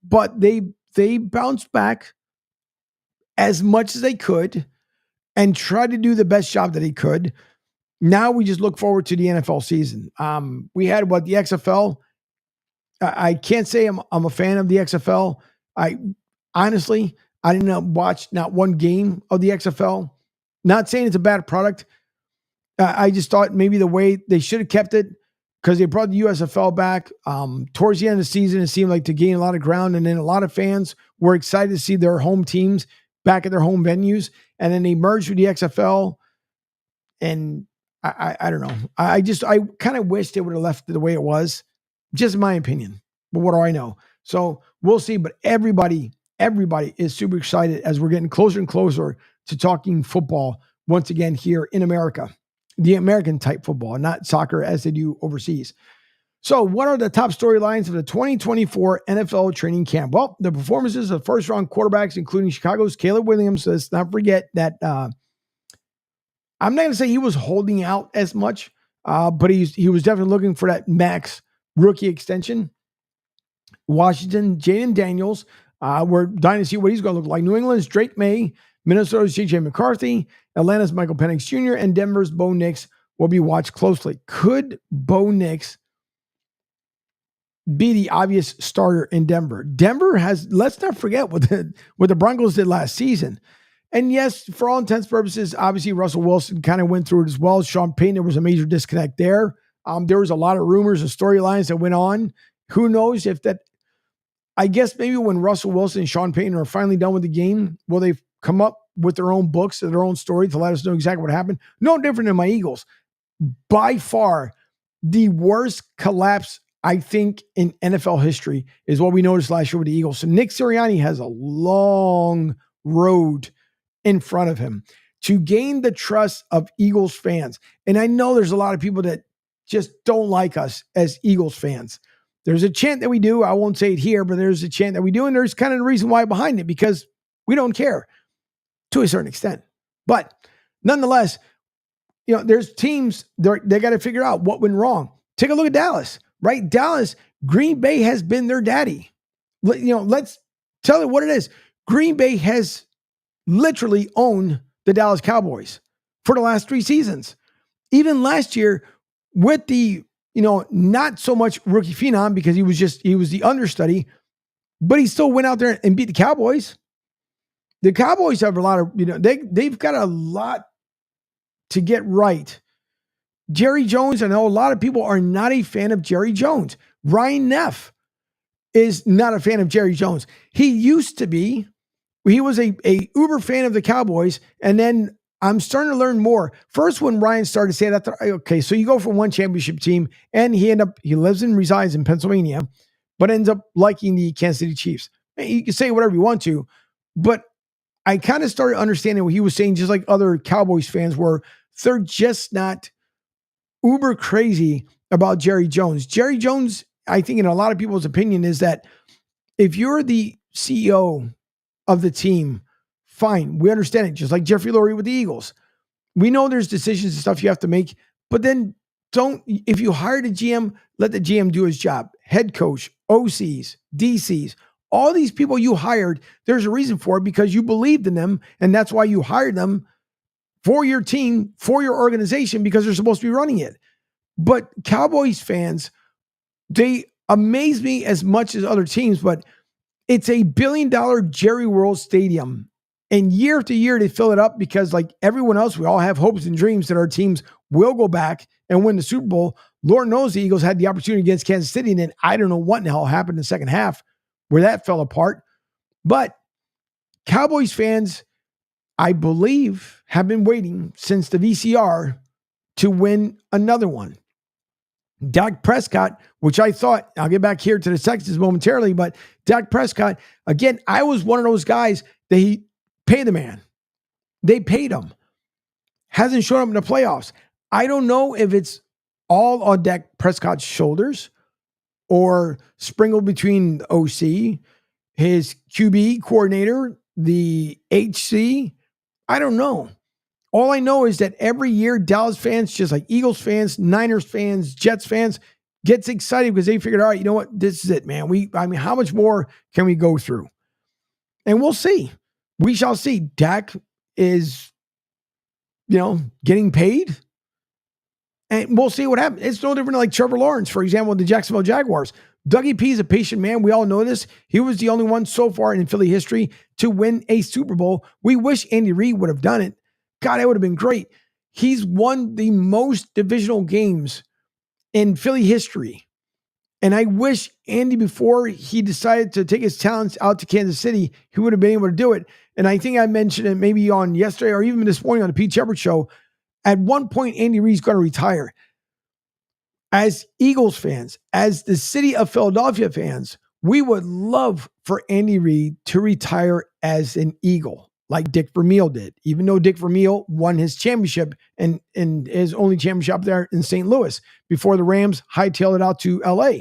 but they bounced back as much as they could and tried to do the best job that they could. Now we just look forward to the NFL season. We had the XFL. I can't say I'm a fan of the XFL. Honestly, I didn't watch not one game of the XFL. Not saying it's a bad product. I just thought maybe the way they should have kept it, because they brought the USFL back towards the end of the season. It seemed like to gain a lot of ground, and then a lot of fans were excited to see their home teams back at their home venues, and then they merged with the XFL. And I don't know. I kind of wish they would have left it the way it was. Just my opinion. But what do I know? So we'll see. But everybody is super excited as we're getting closer and closer to talking football once again here in America. The American type football, not soccer as they do overseas. So what are the top storylines of the 2024 NFL training camp? Well, the performances of first-round quarterbacks, including Chicago's Caleb Williams. Let's not forget that I'm not going to say he was holding out as much, but he was definitely looking for that max rookie extension. Washington, Jaden Daniels. We're dying to see what he's going to look like. New England's Drake May, Minnesota's J.J. McCarthy, Atlanta's Michael Penix Jr., and Denver's Bo Nix will be watched closely. Could Bo Nix be the obvious starter in Denver? Denver has, let's not forget what the Broncos did last season. And yes, for all intents and purposes, obviously Russell Wilson kind of went through it as well. Sean Payton, there was a major disconnect there. There was a lot of rumors and storylines that went on. Who knows if that, I guess maybe when Russell Wilson and Sean Payton are finally done with the game, will they come up with their own books, their own story to let us know exactly what happened? No different than my Eagles. By far, the worst collapse, I think, in NFL history is what we noticed last year with the Eagles. So Nick Sirianni has a long road in front of him to gain the trust of Eagles fans. And I know there's a lot of people that just don't like us as Eagles fans. There's a chant that we do. I won't say it here, but there's a chant that we do. And there's kind of a reason why behind it, because we don't care to a certain extent. But nonetheless, there's teams, they got to figure out what went wrong. Take a look at Dallas, right? Dallas, Green Bay has been their daddy. Let's tell it what it is. Green Bay has literally owned the Dallas Cowboys for the last 3 seasons. Even last year with the, not so much rookie phenom, because he was the understudy, but he still went out there and beat the Cowboys. The Cowboys have a lot of, they've got a lot to get right. Jerry Jones, I know a lot of people are not a fan of Jerry Jones. Ryan Neff is not a fan of Jerry Jones. He used to be. He was a uber fan of the Cowboys, and then I'm starting to learn more. First, when Ryan started to say that, okay, so you go from one championship team, and he lives and resides in Pennsylvania, but ends up liking the Kansas City Chiefs. You can say whatever you want to, but I kind of started understanding what he was saying, just like other Cowboys fans were. They're just not uber crazy about Jerry Jones. Jerry Jones, I think in a lot of people's opinion, is that if you're the CEO of the team, fine, we understand it. Just like Jeffrey Lurie with the Eagles. We know there's decisions and stuff you have to make, but then if you hired a GM, let the GM do his job. Head coach, OCs, DCs, all these people you hired, there's a reason for it, because you believed in them, and that's why you hired them for your team, for your organization, because they're supposed to be running it. But Cowboys fans, they amaze me as much as other teams, but It's a $1 billion Jerry World Stadium. And year after year, they fill it up because, like everyone else, we all have hopes and dreams that our teams will go back and win the Super Bowl. Lord knows the Eagles had the opportunity against Kansas City, and then I don't know what in the hell happened in the second half where that fell apart. But Cowboys fans, I believe, have been waiting since the VCR to win another one. Dak Prescott, which I thought, I'll get back here to the Texans momentarily, but Dak Prescott, again, I was one of those guys that he paid the man. They paid him. Hasn't shown up in the playoffs. I don't know if it's all on Dak Prescott's shoulders or sprinkled between the OC, his QB coordinator, the HC. I don't know. All I know is that every year, Dallas fans, just like Eagles fans, Niners fans, Jets fans, gets excited because they figured, all right, you know what? This is it, man. How much more can we go through? And we'll see. We shall see. Dak is, getting paid. And we'll see what happens. It's no different than like Trevor Lawrence, for example, with the Jacksonville Jaguars. Dougie P is a patient man. We all know this. He was the only one so far in Philly history to win a Super Bowl. We wish Andy Reid would have done it. God, that would have been great. He's won the most divisional games in Philly history. And I wish Andy, before he decided to take his talents out to Kansas City, he would have been able to do it. And I think I mentioned it maybe on yesterday or even this morning on the Pete Shepard Show. At one point, Andy Reid's going to retire. As Eagles fans, as the city of Philadelphia fans, we would love for Andy Reid to retire as an Eagle, like Dick Vermeil did, even though Dick Vermeil won his championship and his only championship up there in St. Louis before the Rams hightailed it out to LA.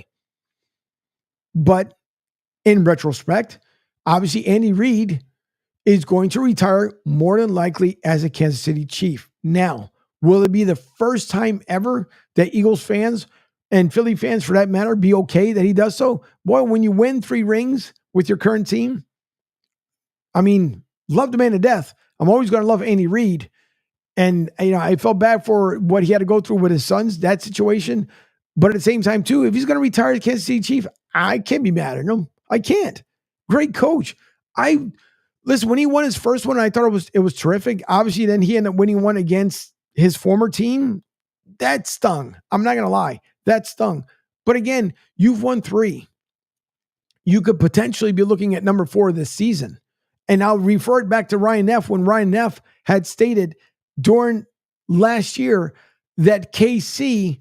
But in retrospect, obviously Andy Reid is going to retire more than likely as a Kansas City Chief. Now, will it be the first time ever that Eagles fans and Philly fans, for that matter, be okay that he does so? Boy, when you win 3 rings with your current team, love the man to death. I'm always going to love Andy Reid. And, I felt bad for what he had to go through with his sons, that situation. But at the same time, too, if he's going to retire as Kansas City Chief, I can't be mad at him. I can't. Great coach. Listen, when he won his first one, I thought it was terrific. Obviously, then he ended up winning one against his former team. That stung. I'm not going to lie. That stung. But again, you've won 3. You could potentially be looking at number 4 this season. And I'll refer it back to Ryan Neff when Ryan Neff had stated during last year that KC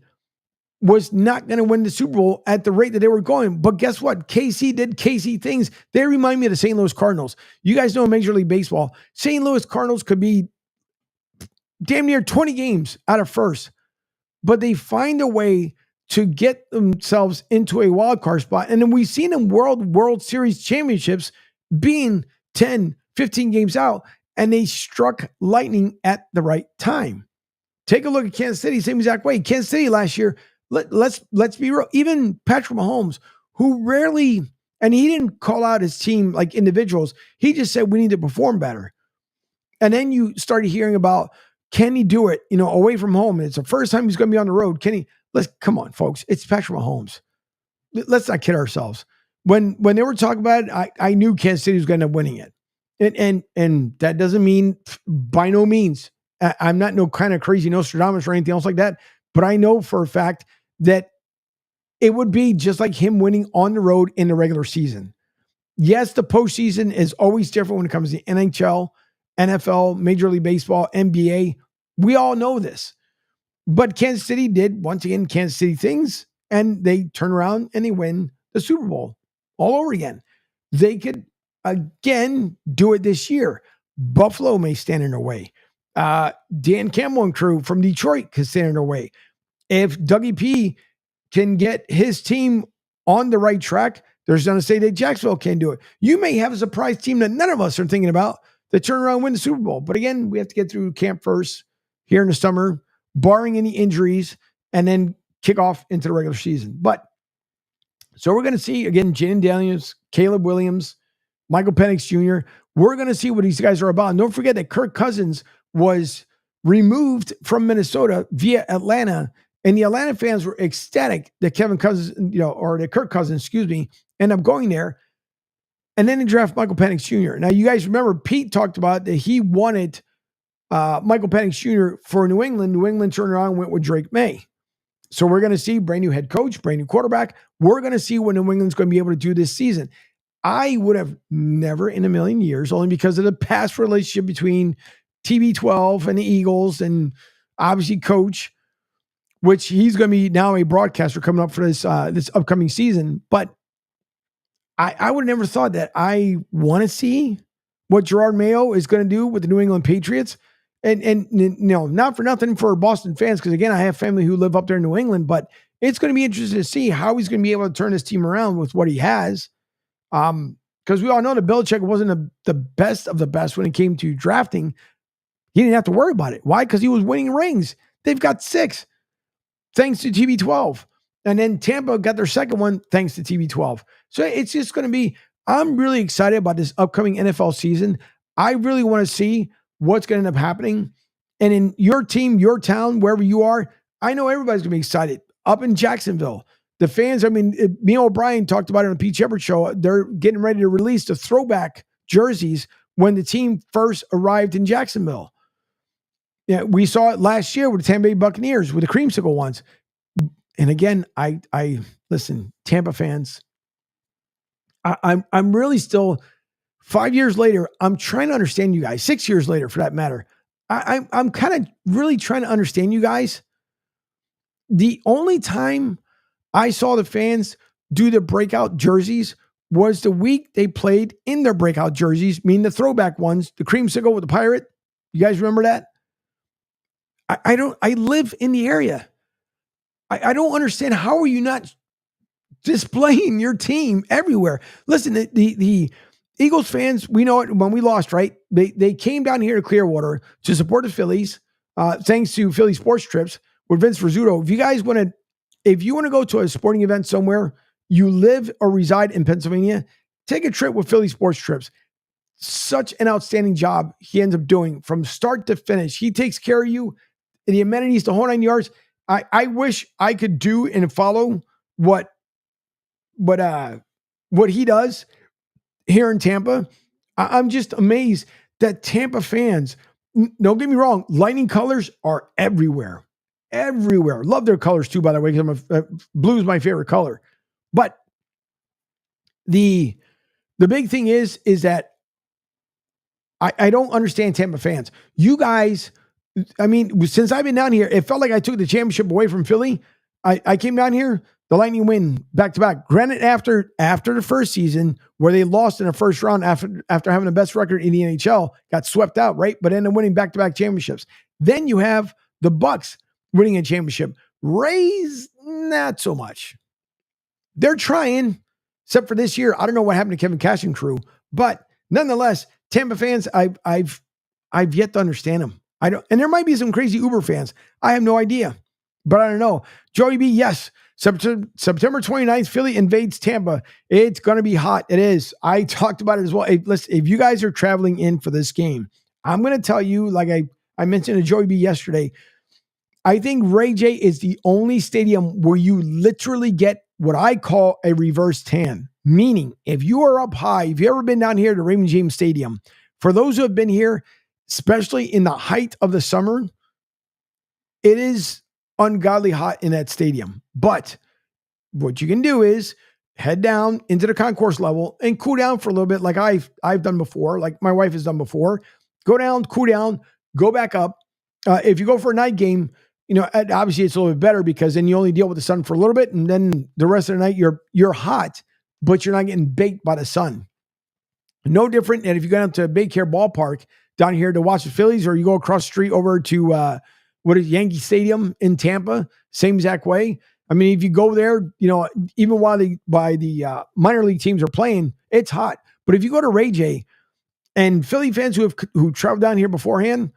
was not going to win the Super Bowl at the rate that they were going. But guess what? KC did KC things. They remind me of the St. Louis Cardinals. You guys know Major League Baseball. St. Louis Cardinals could be damn near 20 games out of first, but they find a way to get themselves into a wild card spot. And then we've seen them World Series championships being 10, 15 games out, and they struck lightning at the right time. Take a look at Kansas City, same exact way. Kansas City last year, let's be real. Even Patrick Mahomes, who rarely, and he didn't call out his team like individuals. He just said, we need to perform better. And then you started hearing about, can he do it, away from home? It's the first time he's going to be on the road. Come on, folks. It's Patrick Mahomes. Let's not kid ourselves. When they were talking about it, I knew Kansas City was going to end up winning it. And that doesn't mean, by no means, I'm not no kind of crazy Nostradamus or anything else like that. But I know for a fact that it would be just like him winning on the road in the regular season. Yes, the postseason is always different when it comes to NHL, NFL, Major League Baseball, NBA. We all know this. But Kansas City did, once again, Kansas City things, and they turn around and they win the Super Bowl all over again. They could, again, do it this year. Buffalo may stand in their way. Dan Campbell and crew from Detroit could stand in their way. If Dougie P can get his team on the right track, there's going to say that Jacksonville can do it. You may have a surprise team that none of us are thinking about that turn around and win the Super Bowl. But again, we have to get through camp first here in the summer, barring any injuries, and then kick off into the regular season. But so we're going to see, again, Jaden Daniels, Caleb Williams, Michael Penix Jr. We're going to see what these guys are about. And don't forget that Kirk Cousins was removed from Minnesota via Atlanta, and the Atlanta fans were ecstatic that Kevin Cousins, or that Kirk Cousins, ended up going there. And then they draft Michael Penix Jr. Now, you guys remember Pete talked about that he wanted Michael Penix Jr. for New England. New England turned around and went with Drake May. So we're going to see brand new head coach, brand new quarterback. We're going to see what New England's going to be able to do this season. I would have never in a million years, only because of the past relationship between TB12 and the Eagles and obviously coach, which he's going to be now a broadcaster coming up for this upcoming season. But I would have never thought that I want to see what Gerard Mayo is going to do with the New England Patriots. And not for nothing for Boston fans, because again, I have family who live up there in New England, but it's going to be interesting to see how he's going to be able to turn his team around with what he has. Because we all know that Belichick wasn't the best of the best when it came to drafting. He didn't have to worry about it. Why? Because he was winning rings. They've got 6 thanks to TB12. And then Tampa got their second one thanks to TB12. So it's just going to be, I'm really excited about this upcoming NFL season. I really want to see what's going to end up happening. And in your team, your town, wherever you are, I know everybody's going to be excited. Up in Jacksonville, the fans, I mean, Neil O'Brien talked about it on the Pete Shepard show. They're getting ready to release the throwback jerseys when the team first arrived in Jacksonville. Yeah, we saw it last year with the Tampa Bay Buccaneers with the creamsicle ones. And again, I listen, Tampa fans, I'm really still 5 years later, I'm trying to understand you guys. 6 years later, for that matter, I'm kind of really trying to understand you guys. The only time I saw the fans do the breakout jerseys was the week they played in their breakout jerseys, meaning the throwback ones, the creamsicle with the pirate. You guys remember that? I live in the area. I don't understand. How are you not displaying your team everywhere? Listen, the Eagles fans, we know it when we lost, right? They came down here to Clearwater to support the Phillies, thanks to Philly Sports Trips with Vince Rizzuto. If you want to go to a sporting event somewhere, you live or reside in Pennsylvania, take a trip with Philly Sports Trips. Such an outstanding job he ends up doing from start to finish. He takes care of you, the amenities, the whole 9 yards. I wish I could do and follow what he does here in Tampa. I'm just amazed that Tampa fans, don't get me wrong, lightning colors are everywhere. Everywhere. Love their colors too, by the way, because blue is my favorite color. But the big thing is that I don't understand Tampa fans. You guys, I mean, since I've been down here, it felt like I took the championship away from Philly. I came down here, the Lightning win back-to-back. Granted, after the first season, where they lost in the first round after having the best record in the NHL, got swept out, right? But ended up winning back-to-back championships. Then you have the Bucks winning a championship. Rays, not so much. They're trying, except for this year. I don't know what happened to Kevin Cash and crew, but nonetheless, Tampa fans, I've yet to understand them. I don't, and there might be some crazy Uber fans. I have no idea, but I don't know. Joey B, yes. September 29th, Philly invades Tampa. It's going to be hot. It is. I talked about it as well. Hey, listen, if you guys are traveling in for this game, I'm going to tell you, like I mentioned to Joey B yesterday, I think Ray J is the only stadium where you literally get what I call a reverse tan. Meaning, if you are up high, if you've ever been down here to Raymond James Stadium, for those who have been here, especially in the height of the summer, it is ungodly hot in that stadium. But what you can do is head down into the concourse level and cool down for a little bit, like I've done before, like my wife has done before. Go down, cool down, go back up. If you go for a night game, you know, obviously it's a little bit better because then you only deal with the sun for a little bit, and then the rest of the night you're hot, but you're not getting baked by the sun. No different than if you go down to Baycare Ballpark down here to watch the Phillies, or you go across the street over to Yankee Stadium in Tampa, same exact way. I mean, if you go there, you know, even while the minor league teams are playing, it's hot. But if you go to Ray J, and Philly fans who traveled down here beforehand,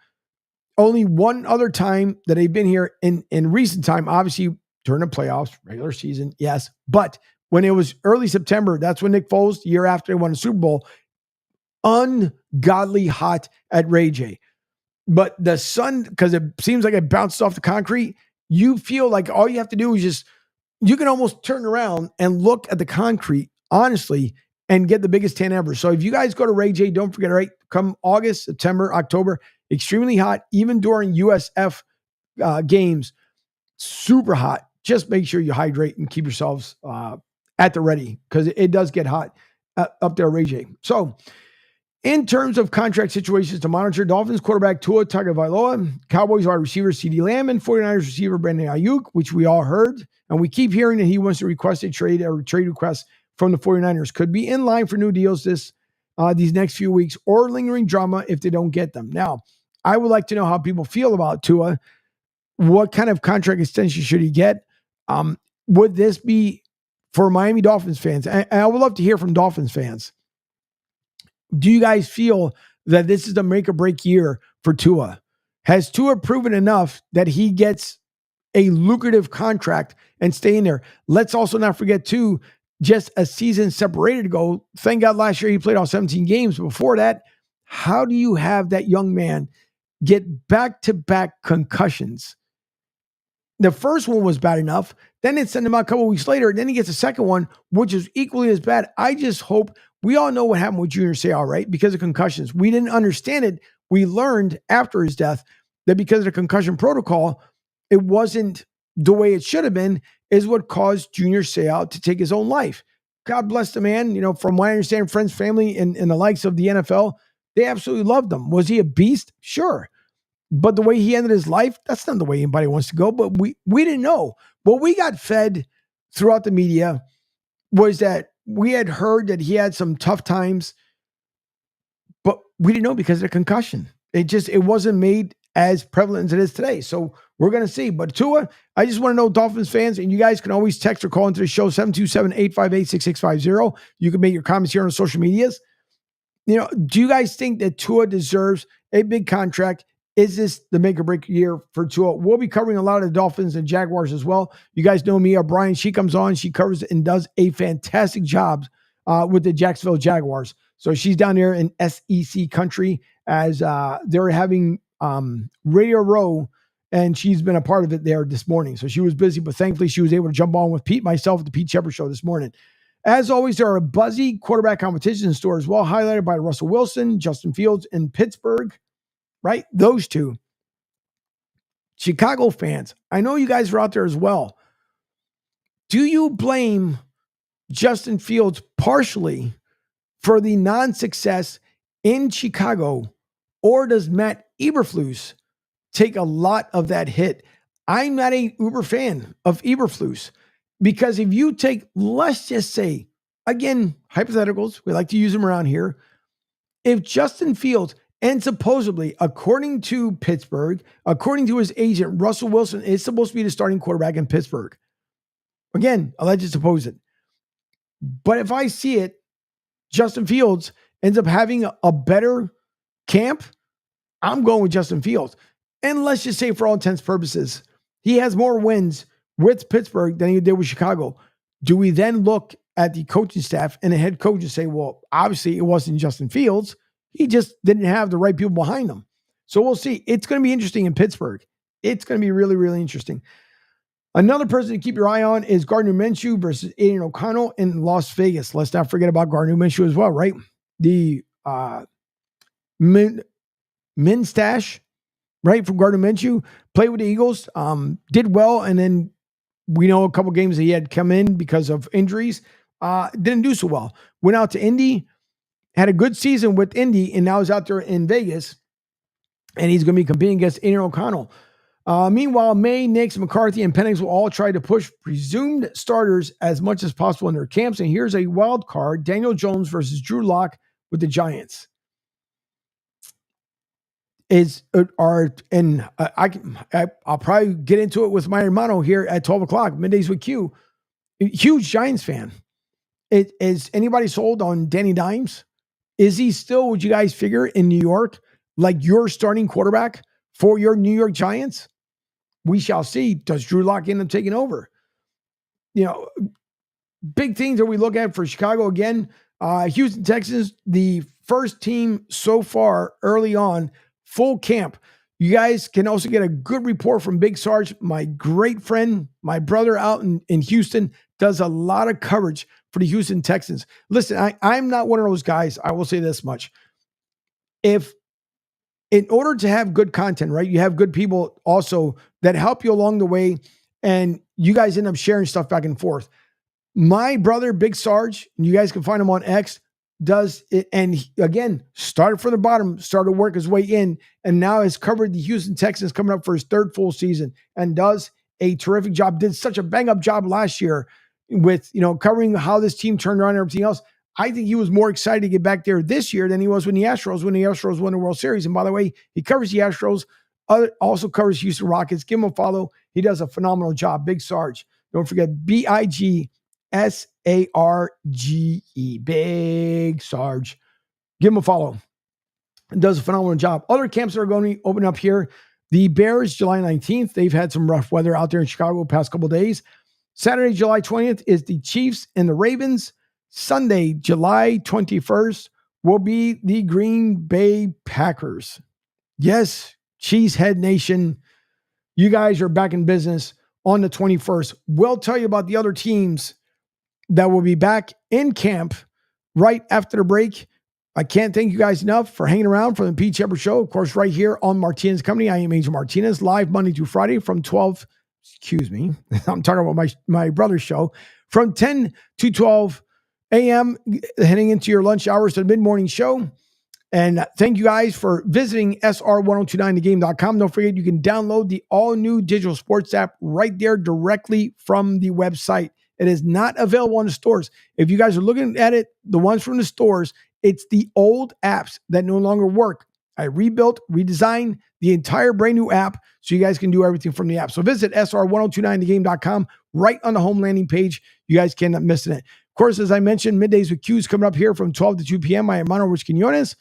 only one other time that they've been here in recent time, obviously during the playoffs, regular season, yes. But when it was early September, that's when Nick Foles, the year after they won the Super Bowl, ungodly hot at Ray J. But the sun, because it seems like it bounced off the concrete, you feel like all you have to do is you can almost turn around and look at the concrete, honestly, and get the biggest tan ever. So if you guys go to Ray J, don't forget, right? Come August, September, October, extremely hot, even during USF games, super hot. Just make sure you hydrate and keep yourselves at the ready because it does get hot up there, Ray J. So in terms of contract situations to monitor, Dolphins quarterback Tua Tagovailoa, Cowboys wide receiver CeeDee Lamb, and 49ers receiver Brandon Ayuk, which we all heard. And we keep hearing that he wants to request a trade request from the 49ers. Could be in line for new deals these next few weeks or lingering drama if they don't get them. Now, I would like to know how people feel about Tua. What kind of contract extension should he get? Would this be for Miami Dolphins fans? And I would love to hear from Dolphins fans. Do you guys feel that this is the make or break year for Tua? Has Tua proven enough that he gets a lucrative contract and stay in there? Let's also not forget too, just a season separated ago. Thank God last year he played all 17 games. Before that, how do you have that young man get back-to-back concussions? The first one was bad enough. Then it sent him out a couple weeks later. Then he gets a second one, which is equally as bad. I just hope we all know what happened with Junior Seau, right? Because of concussions. We didn't understand it. We learned after his death that because of the concussion protocol, it wasn't the way it should have been, is what caused Junior Seau to take his own life. God bless the man. You know, from what I understand, friends, family, and the likes of the NFL, they absolutely loved him. Was he a beast? Sure. But the way he ended his life, that's not the way anybody wants to go. But we didn't know. What we got fed throughout the media was that we had heard that he had some tough times, but we didn't know because of the concussion. It wasn't made as prevalent as it is today. So we're going to see. But Tua, I just want to know, Dolphins fans, and you guys can always text or call into the show, 727-858-6650. You can make your comments here on social medias. You know, do you guys think that Tua deserves a big contract? Is this the make or break year for Tua? We'll be covering a lot of the Dolphins and Jaguars as well. You guys know Mia O'Brien. She comes on. She covers and does a fantastic job with the Jacksonville Jaguars. So she's down there in SEC country as they're having Radio Row, and she's been a part of it there this morning. So she was busy, but thankfully she was able to jump on with Pete, myself at the Pete Shepard Show this morning. As always, there are a buzzy quarterback competition in store as well, highlighted by Russell Wilson, Justin Fields in Pittsburgh. Right? Those two. Chicago fans, I know you guys are out there as well. Do you blame Justin Fields partially for the non-success in Chicago, or does Matt Eberflus take a lot of that hit? I'm not a uber fan of Eberflus because if you take, let's just say, again, hypotheticals, we like to use them around here. If Justin Fields, and supposedly, according to Pittsburgh, according to his agent, Russell Wilson is supposed to be the starting quarterback in Pittsburgh. Again, alleged supposed. But if I see it, Justin Fields ends up having a better camp, I'm going with Justin Fields. And let's just say, for all intents and purposes, he has more wins with Pittsburgh than he did with Chicago. Do we then look at the coaching staff and the head coach and say, well, obviously it wasn't Justin Fields. He just didn't have the right people behind him. So we'll see. It's going to be interesting in Pittsburgh. It's going to be really, really interesting. Another person to keep your eye on is Gardner Minshew versus Aiden O'Connell in Las Vegas. Let's not forget about Gardner Minshew as well, right? The Minstash, right, from Gardner Minshew, played with the Eagles, did well, and then we know a couple games that he had come in because of injuries, didn't do so well. Went out to Indy, had a good season with Indy, and now is out there in Vegas, and he's going to be competing against Aiden O'Connell. Meanwhile, May, Nix, McCarthy, and Penix will all try to push presumed starters as much as possible in their camps. And here's a wild card: Daniel Jones versus Drew Lock with the Giants. I'll probably get into it with my hermano here at 12 o'clock, middays with Q. Huge Giants fan. Is anybody sold on Danny Dimes? Is he still, would you guys figure, in New York, like your starting quarterback for your New York Giants? We shall see. Does Drew Lock end up taking over? You know, big things that we look at for Chicago again. Houston Texans, the first team so far early on, full camp. You guys can also get a good report from Big Sarge, my great friend, my brother out in Houston, does a lot of coverage for the Houston Texans. Listen, I'm not one of those guys. I will say this much. If in order to have good content, right, you have good people also that help you along the way, and you guys end up sharing stuff back and forth. My brother, Big Sarge, and you guys can find him on X, does it. And he, again, started from the bottom, started to work his way in, and now has covered the Houston Texans coming up for his third full season and does a terrific job. Did such a bang up job last year with, covering how this team turned around and everything else. I think he was more excited to get back there this year than he was when the Astros won the World Series. And by the way, he covers the Astros, also covers Houston Rockets. Give him a follow. He does a phenomenal job. Big Sarge. Don't forget BIGSARGE. Big Sarge. Give him a follow. It does a phenomenal job. Other camps that are going to open up here. The Bears, July 19th. They've had some rough weather out there in Chicago the past couple of days. Saturday, July 20th is the Chiefs and the Ravens. Sunday, July 21st will be the Green Bay Packers. Yes, Cheesehead Nation, you guys are back in business on the 21st. We'll tell you about the other teams that will be back in camp right after the break. I can't thank you guys enough for hanging around for the Pete Shepard Show. Of course, right here on Martinez Company. I am Angel Martinez, live Monday through Friday from 12. Excuse me. I'm talking about my brother's show from 10 to 12 a.m. heading into your lunch hours to the mid-morning show. And thank you guys for visiting SR1029thegame.com. Don't forget, you can download the all-new digital sports app right there directly from the website. It is not available in the stores. If you guys are looking at it, the ones from the stores, it's the old apps that no longer work. I rebuilt, redesigned the entire brand new app so you guys can do everything from the app. So visit SR1029thegame.com right on the home landing page. You guys can't miss it. Of course, as I mentioned, Middays with Q's coming up here from 12 to 2 p.m. I am Mano Rich Quinones.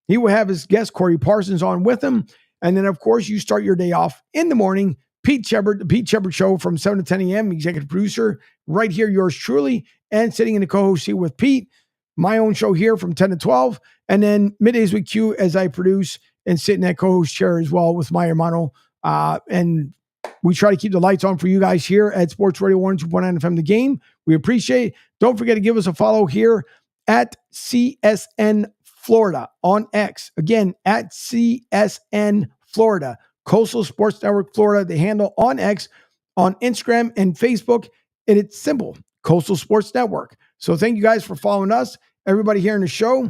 He will have his guest, Corey Parsons, on with him. And then, of course, you start your day off in the morning. Pete Shepard, the Pete Shepard Show from 7 to 10 a.m., executive producer, right here, yours truly, and sitting in the co-host seat with Pete. My own show here from 10 to 12. And then Middays with Q as I produce and sit in that co-host chair as well with my hermano. And we try to keep the lights on for you guys here at Sports Radio 102.9 FM The Game. We appreciate it. Don't forget to give us a follow here at CSN Florida on X. Again, at CSN Florida. Coastal Sports Network Florida, the handle on X, on Instagram and Facebook. And it's simple, Coastal Sports Network. So thank you guys for following us. Everybody here in the show.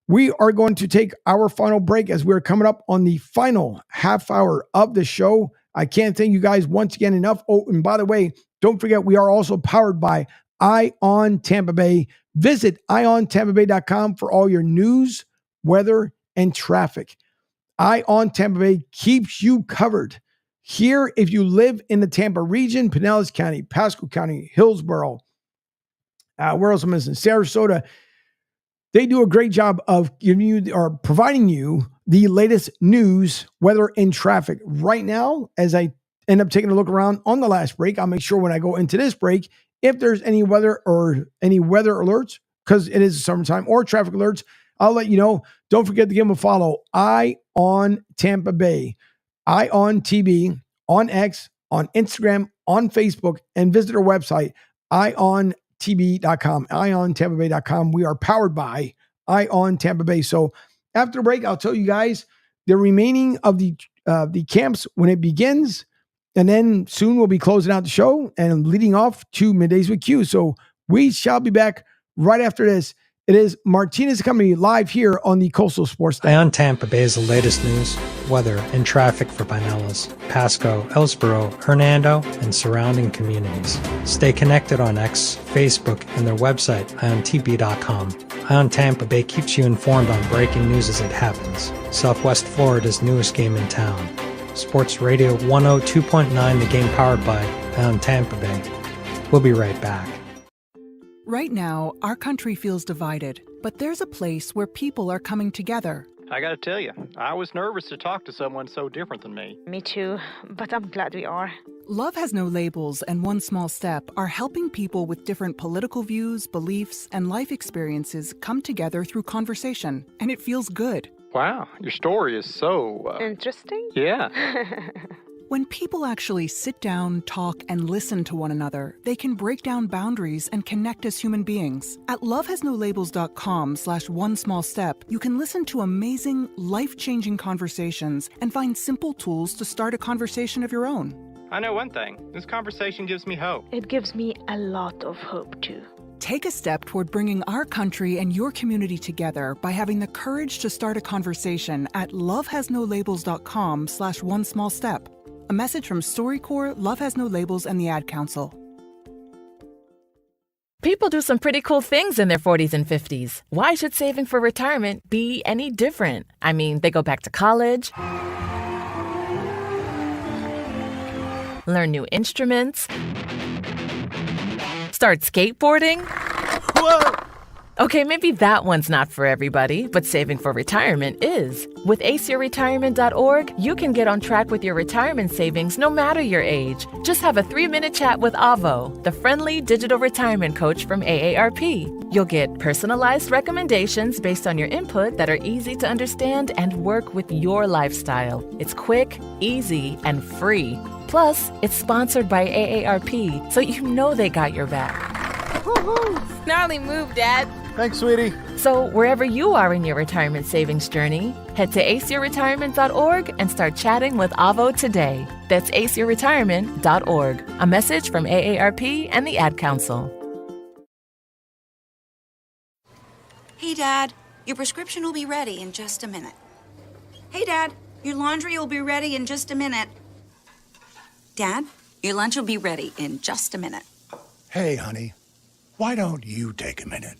We are going to take our final break as we're coming up on the final half hour of the show. I can't thank you guys once again enough. Oh, and by the way, don't forget, we are also powered by ION Tampa Bay. Visit IONTampaBay.com for all your news, weather, and traffic. ION Tampa Bay keeps you covered. Here, if you live in the Tampa region, Pinellas County, Pasco County, Hillsborough, where else am I missing? Sarasota, they do a great job of giving you or providing you the latest news, weather, and traffic. Right now, as I end up taking a look around on the last break, I'll make sure when I go into this break, if there's any weather alerts, because it is summertime, or traffic alerts, I'll let you know. Don't forget to give them a follow. ION Tampa Bay, ION TB, on X, on Instagram, on Facebook, and visit our website, IONTB.com, IONTampaBay.com. We are powered by ION Tampa Bay. So after the break, I'll tell you guys the remaining of the camps when it begins. And then soon we'll be closing out the show and leading off to Middays with Q. So we shall be back right after this. It is Martinez Company live here on the Coastal Sports Network.
ION Tampa Bay is the latest news, weather, and traffic for Pinellas, Pasco, Ellsboro, Hernando, and surrounding communities. Stay connected on X, Facebook, and their website, IONTB.com. ION Tampa Bay keeps you informed on breaking news as it happens. Southwest Florida's newest game in town. Sports Radio 102.9, the game powered by ION Tampa Bay. We'll be right back.
Right now, our country feels divided, but there's a place where people are coming together.
I gotta tell you, I was nervous to talk to someone so different than me.
Me too, but I'm glad we are.
Love Has No Labels and One Small Step are helping people with different political views, beliefs, and life experiences come together through conversation, and it feels good.
Wow, your story is so...
Interesting?
Yeah.
When people actually sit down, talk, and listen to one another, they can break down boundaries and connect as human beings. At lovehasnolabels.com/onesmallstep, you can listen to amazing, life-changing conversations and find simple tools to start a conversation of your own.
I know one thing. This conversation gives me hope.
It gives me a lot of hope, too.
Take a step toward bringing our country and your community together by having the courage to start a conversation at lovehasnolabels.com/onesmallstep. A message from StoryCorps, Love Has No Labels, and the Ad Council.
People do some pretty cool things in their 40s and 50s. Why should saving for retirement be any different? I mean, they go back to college, learn new instruments, start skateboarding. Whoa! Okay, maybe that one's not for everybody, but saving for retirement is. With aceyourretirement.org, you can get on track with your retirement savings no matter your age. Just have a 3-minute chat with Avo, the friendly digital retirement coach from AARP. You'll get personalized recommendations based on your input that are easy to understand and work with your lifestyle. It's quick, easy, and free. Plus, it's sponsored by AARP, so you know they got your back.
Gnarly move, Dad.
Thanks, sweetie.
So wherever you are in your retirement savings journey, head to aceyourretirement.org and start chatting with Avo today. That's aceyourretirement.org. A message from AARP and the Ad Council.
Hey, Dad, your prescription will be ready in just a minute. Hey, Dad, your laundry will be ready in just a minute. Dad, your lunch will be ready in just a minute.
Hey, honey, why don't you take a minute?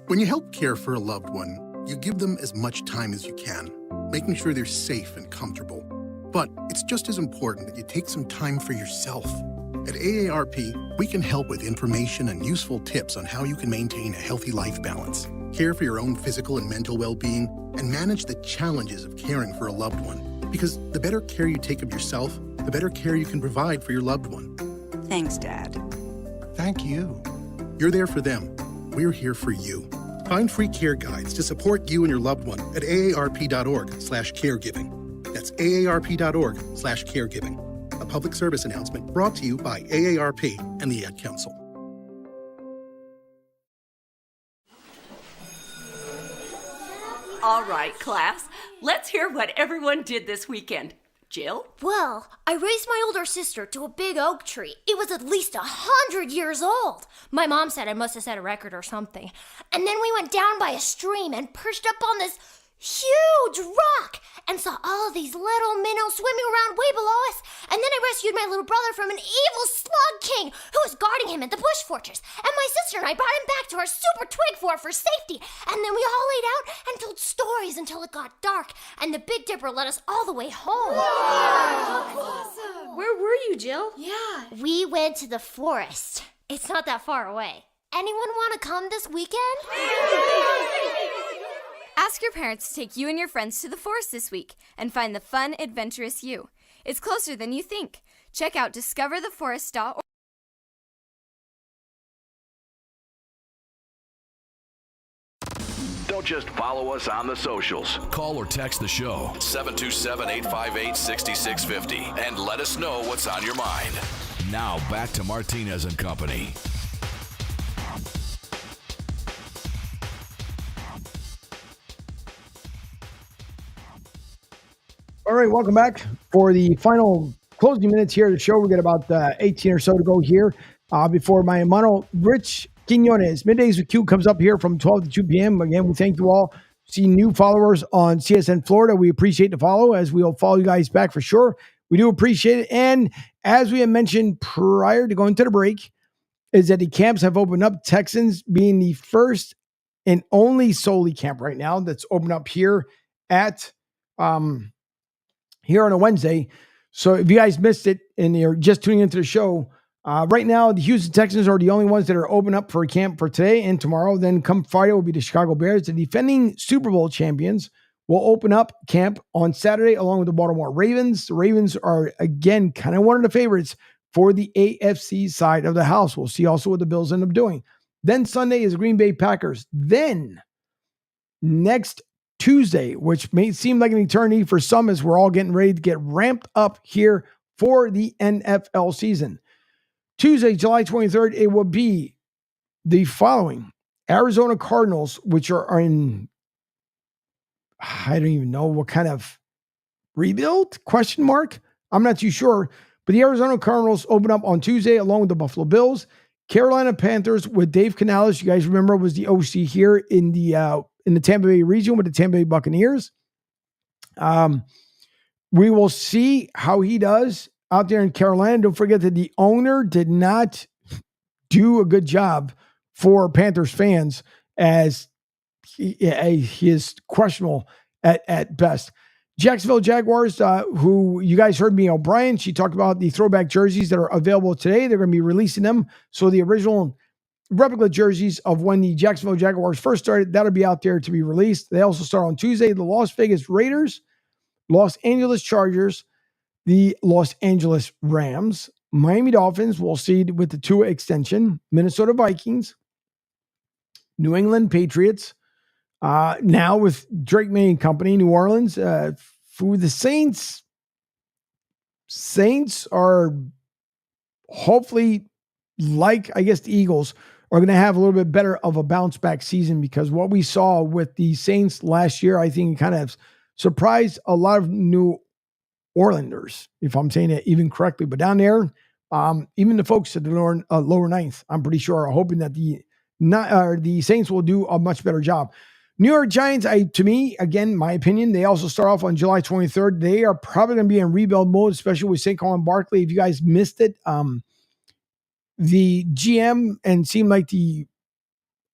When you help care for a loved one, you give them as much time as you can, making sure they're safe and comfortable. But it's just as important that you take some time for yourself. At AARP, we can help with information and useful tips on how you can maintain a healthy life balance, care for your own physical and mental well-being, and manage the challenges of caring for a loved one. Because the better care you take of yourself, the better care you can provide for your loved one.
Thanks, Dad.
Thank you.
You're there for them. We're here for you. Find free care guides to support you and your loved one at aarp.org/caregiving. That's aarp.org/caregiving. A public service announcement brought to you by AARP and the Ad Council.
All right, class. Let's hear what everyone did this weekend. Jill?
Well, I raised my older sister to a big oak tree. It was at least 100 years old. My mom said I must have set a record or something. And then we went down by a stream and perched up on this huge rock and saw all of these little minnows swimming around way below us. And then I rescued my little brother from an evil slug king who was guarding him at the bush fortress. And my sister and I brought him back to our super twig fort for safety. And then we all laid out and told stories until it got dark. And the Big Dipper led us all the way home.
Wow. Awesome. Where were you, Jill?
Yeah. We went to the forest. It's not that far away. Anyone want to come this weekend?
Ask your parents to take you and your friends to the forest this week and find the fun, adventurous you. It's closer than you think. Check out discovertheforest.org.
Don't just follow us on the socials. Call or text the show 727-858-6650 and let us know what's on your mind. Now back to Martinez and Company.
All right, welcome back for the final closing minutes here of the show. We got about 18 or so to go here before my hermano Rich Quinones. Middays with Q comes up here from 12 to 2 p.m. Again, we thank you all. See new followers on CSN Florida. We appreciate the follow, as we'll follow you guys back for sure. We do appreciate it. And as we had mentioned prior to going to the break, is that the camps have opened up. Texans being the first and only solely camp right now that's opened up here at here on a Wednesday. So if you guys missed it and you're just tuning into the show, right now the Houston Texans are the only ones that are open up for a camp for today and tomorrow. Then come Friday will be the Chicago Bears. The defending Super Bowl champions will open up camp on Saturday along with the Baltimore Ravens. The Ravens are, again, kind of one of the favorites for the AFC side of the house. We'll see also what the Bills end up doing. Then Sunday is Green Bay Packers. Then next Tuesday, which may seem like an eternity for some as we're all getting ready to get ramped up here for the NFL season. Tuesday, July 23rd, it will be the following. Arizona Cardinals, which are in, I don't even know what kind of rebuild, ? I'm not too sure. But the Arizona Cardinals open up on Tuesday along with the Buffalo Bills. Carolina Panthers with Dave Canales, you guys remember, was the OC here in the Tampa Bay region with the Tampa Bay Buccaneers. We will see how he does out there in Carolina. Don't forget that the owner did not do a good job for Panthers fans, as he is questionable at best. Jacksonville Jaguars, who you guys heard me, O'Brien, she talked about the throwback jerseys that are available today. They're going to be releasing them. So the original replica jerseys of when the Jacksonville Jaguars first started, that'll be out there to be released. They also start on Tuesday. The Las Vegas Raiders, Los Angeles Chargers, the Los Angeles Rams, Miami Dolphins, we'll see with the Tua extension, Minnesota Vikings, New England Patriots, now with Drake May and company, New Orleans. For the Saints are hopefully, like I guess the Eagles, are going to have a little bit better of a bounce back season, because what we saw with the Saints last year, I think, kind of surprised a lot of New Orleanders, if I'm saying it even correctly. But down there, even the folks at the lower ninth, I'm pretty sure, are hoping that the Saints will do a much better job. New York Giants, to me, again, my opinion, they also start off on July 23rd. They are probably going to be in rebuild mode, especially with Saquon Barkley. If you guys missed it, the GM and seemed like the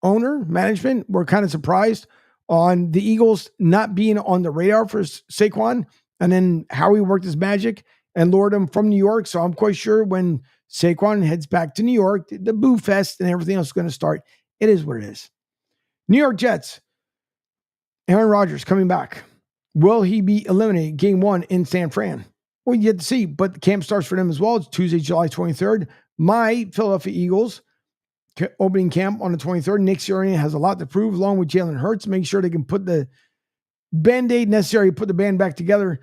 owner, management, were kind of surprised on the Eagles not being on the radar for Saquon, and then how he worked his magic and lured him from New York. So I'm quite sure when Saquon heads back to New York, the Boo Fest and everything else is going to start. It is what it is. New York Jets, Aaron Rodgers coming back. Will he be eliminated game 1 in San Fran? Well, you get to see, but the camp starts for them as well. It's Tuesday, July 23rd. My Philadelphia Eagles opening camp on the 23rd. Nick Sirianni has a lot to prove, along with Jalen Hurts. Make sure they can put the Band-Aid necessary to put the band back together.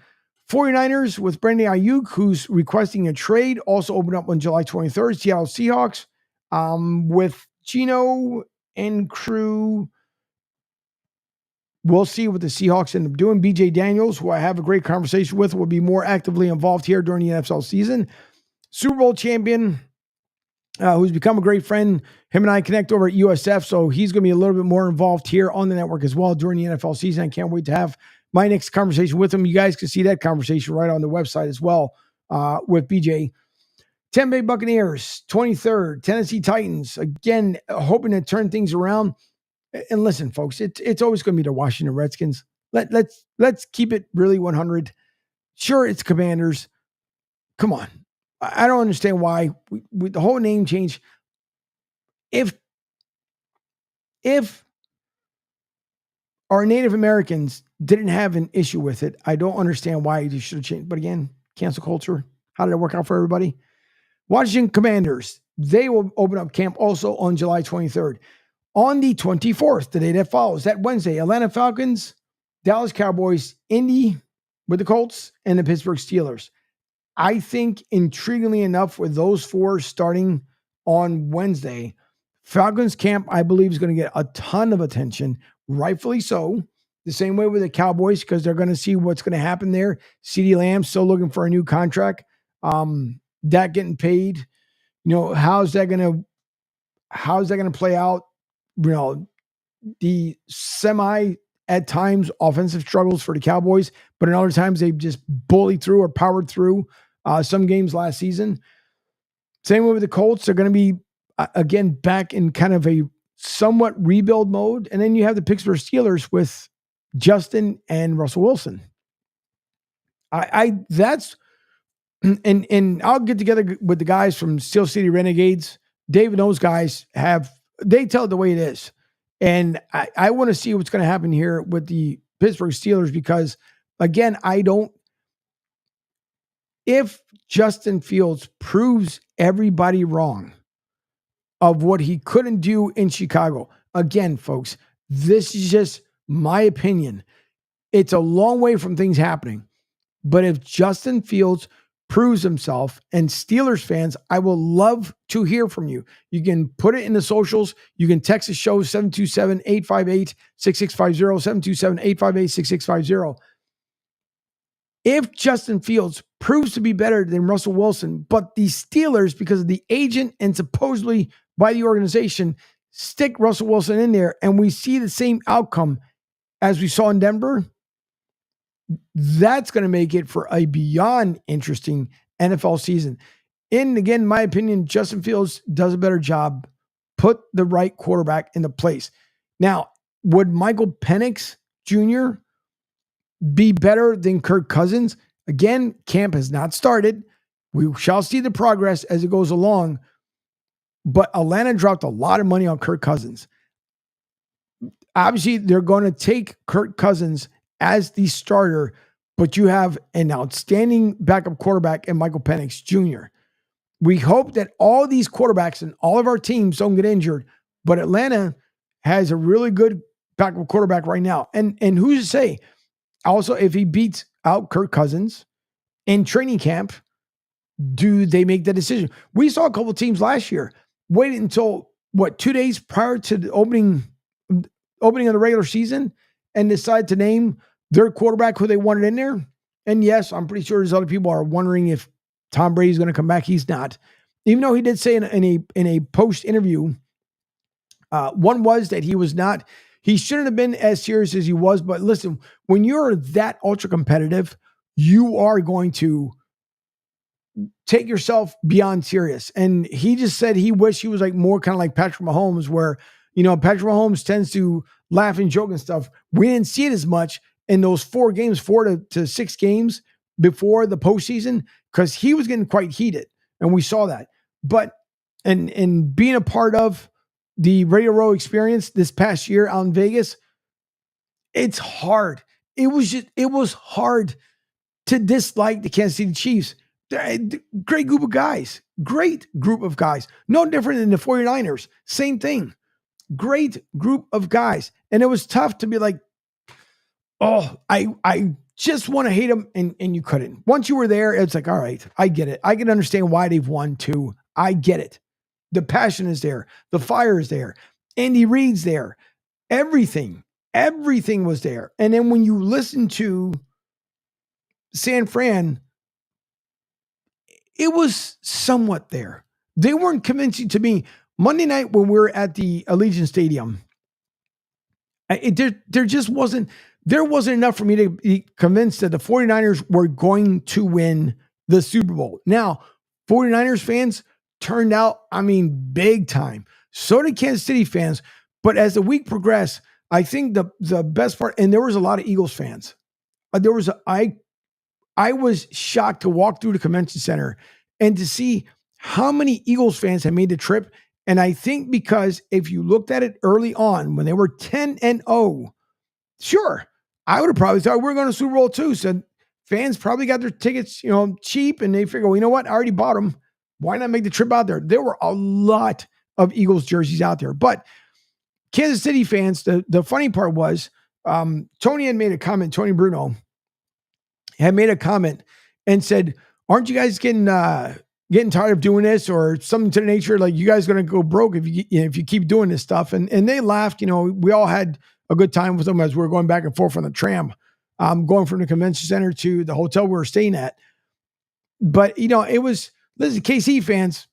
49ers with Brandon Ayuk, who's requesting a trade, also open up on July 23rd. Seattle Seahawks with Gino and crew. We'll see what the Seahawks end up doing. BJ Daniels, who I have a great conversation with, will be more actively involved here during the NFL season. Super Bowl champion, who's become a great friend. Him and I connect over at USF, so he's going to be a little bit more involved here on the network as well during the NFL season. I can't wait to have my next conversation with him. You guys can see that conversation right on the website as well with BJ. Tampa Bay Buccaneers, 23rd. Tennessee Titans, again, hoping to turn things around. And listen, folks, it's always going to be the Washington Redskins. Let's keep it really 100. Sure, it's Commanders. Come on. I don't understand why we the whole name change. If our Native Americans didn't have an issue with it, I don't understand why you should have changed. But again, cancel culture. How did it work out for everybody? Washington Commanders, they will open up camp also on July 23rd. On the 24th, the day that follows, that Wednesday, Atlanta Falcons, Dallas Cowboys, Indy with the Colts, and the Pittsburgh Steelers. I think, intriguingly enough, with those four starting on Wednesday, Falcons camp, I believe, is going to get a ton of attention, rightfully so. The same way with the Cowboys, because they're going to see what's going to happen there. CeeDee Lamb still looking for a new contract. That getting paid. You know, how's that going to play out? You know, the at times offensive struggles for the Cowboys, but in other times they just bullied through or powered through some games last season. Same way with the Colts. They're going to be, again, back in kind of a somewhat rebuild mode. And then you have the Pittsburgh Steelers with Justin and Russell Wilson. That's, and I'll get together with the guys from Steel City Renegades. Dave and those guys they tell it the way it is. And I want to see what's going to happen here with the Pittsburgh Steelers, because again, if Justin Fields proves everybody wrong of what he couldn't do in Chicago, again, folks, this is just my opinion. It's a long way from things happening. But if Justin Fields proves himself, and Steelers fans, I will love to hear from you. You can put it in the socials. You can text the show 727-858-6650, 727-858-6650. If Justin Fields proves to be better than Russell Wilson, but the Steelers, because of the agent and supposedly by the organization, stick Russell Wilson in there and we see the same outcome as we saw in Denver, that's going to make it for a beyond interesting NFL season. And again, in my opinion, Justin Fields does a better job. Put the right quarterback into place. Now, would Michael Penix Jr. be better than Kirk Cousins? Again, camp has not started. We shall see the progress as it goes along. But Atlanta dropped a lot of money on Kirk Cousins. Obviously, they're going to take Kirk Cousins as the starter, but you have an outstanding backup quarterback in Michael Penix Jr. We hope that all these quarterbacks and all of our teams don't get injured, but Atlanta has a really good backup quarterback right now. And who's to say, also, if he beats out Kirk Cousins in training camp, do they make that decision? We saw a couple of teams last year waited until, 2 days prior to the opening of the regular season and decide to name their quarterback who they wanted in there. And yes, I'm pretty sure there's other people are wondering if Tom Brady's going to come back. He's not. Even though he did say in a post interview, one was that he was not, he shouldn't have been as serious as he was. But listen, when you're that ultra competitive, you are going to take yourself beyond serious. And he just said he wished he was like more kind of like Patrick Mahomes, where, Patrick Mahomes tends to laugh and joke and stuff. We didn't see it as much in those 4 to 6 games before the postseason, because he was getting quite heated. And we saw that. But, and being a part of the Radio Row experience this past year out in Vegas, it's hard. It was hard to dislike the Kansas City Chiefs. Great group of guys. No different than the 49ers. Same thing. Great group of guys. And it was tough to be like, oh, I just want to hate them. And you couldn't. Once you were there, it's like, all right, I get it. I can understand why they've won too. I get it. The passion is there. The fire is there. Andy Reid's there. Everything was there. And then when you listen to San Fran, it was somewhat there. They weren't convincing to me. Monday night when we were at the Allegiant Stadium, there wasn't enough for me to be convinced that the 49ers were going to win the Super Bowl. Now, 49ers fans turned out, big time. So did Kansas City fans. But as the week progressed, I think the best part, and there was a lot of Eagles fans. I was shocked to walk through the convention center and to see how many Eagles fans had made the trip. And I think because if you looked at it early on when they were 10-0, sure, I would have probably thought we're going to Super Bowl too. So fans probably got their tickets, cheap, and they figure, well, you know what? I already bought them. Why not make the trip out there? There were a lot of Eagles jerseys out there, but Kansas City fans, the funny part was, Tony had made a comment, Tony Bruno had made a comment and said, aren't you guys getting tired of doing this, or something to the nature like you guys going to go broke if you keep doing this stuff? And they laughed. We all had a good time with them as we were going back and forth on the tram, going from the convention center to the hotel we were staying at. But it was, listen, KC fans,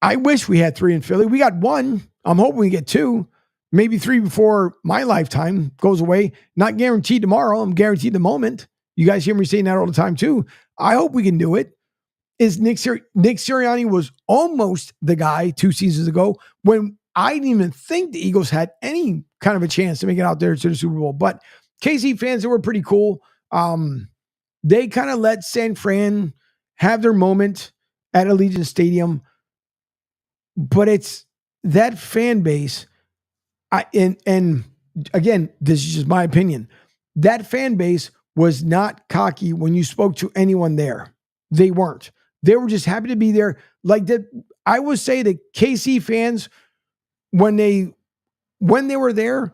I wish we had 3 in Philly. We got 1. I'm hoping we get 2, maybe 3 before my lifetime goes away. Not guaranteed tomorrow. I'm guaranteed the moment. You guys hear me saying that all the time too. I hope we can do it. Nick Sirianni was almost the guy 2 seasons ago when I didn't even think the Eagles had any kind of a chance to make it out there to the Super Bowl. But KC fans, they were pretty cool. They kind of let San Fran have their moment at Allegiant Stadium. But it's that fan base. And again, this is just my opinion. That fan base was not cocky when you spoke to anyone there. They weren't. They were just happy to be there. Like that, I would say that KC fans, when they were there,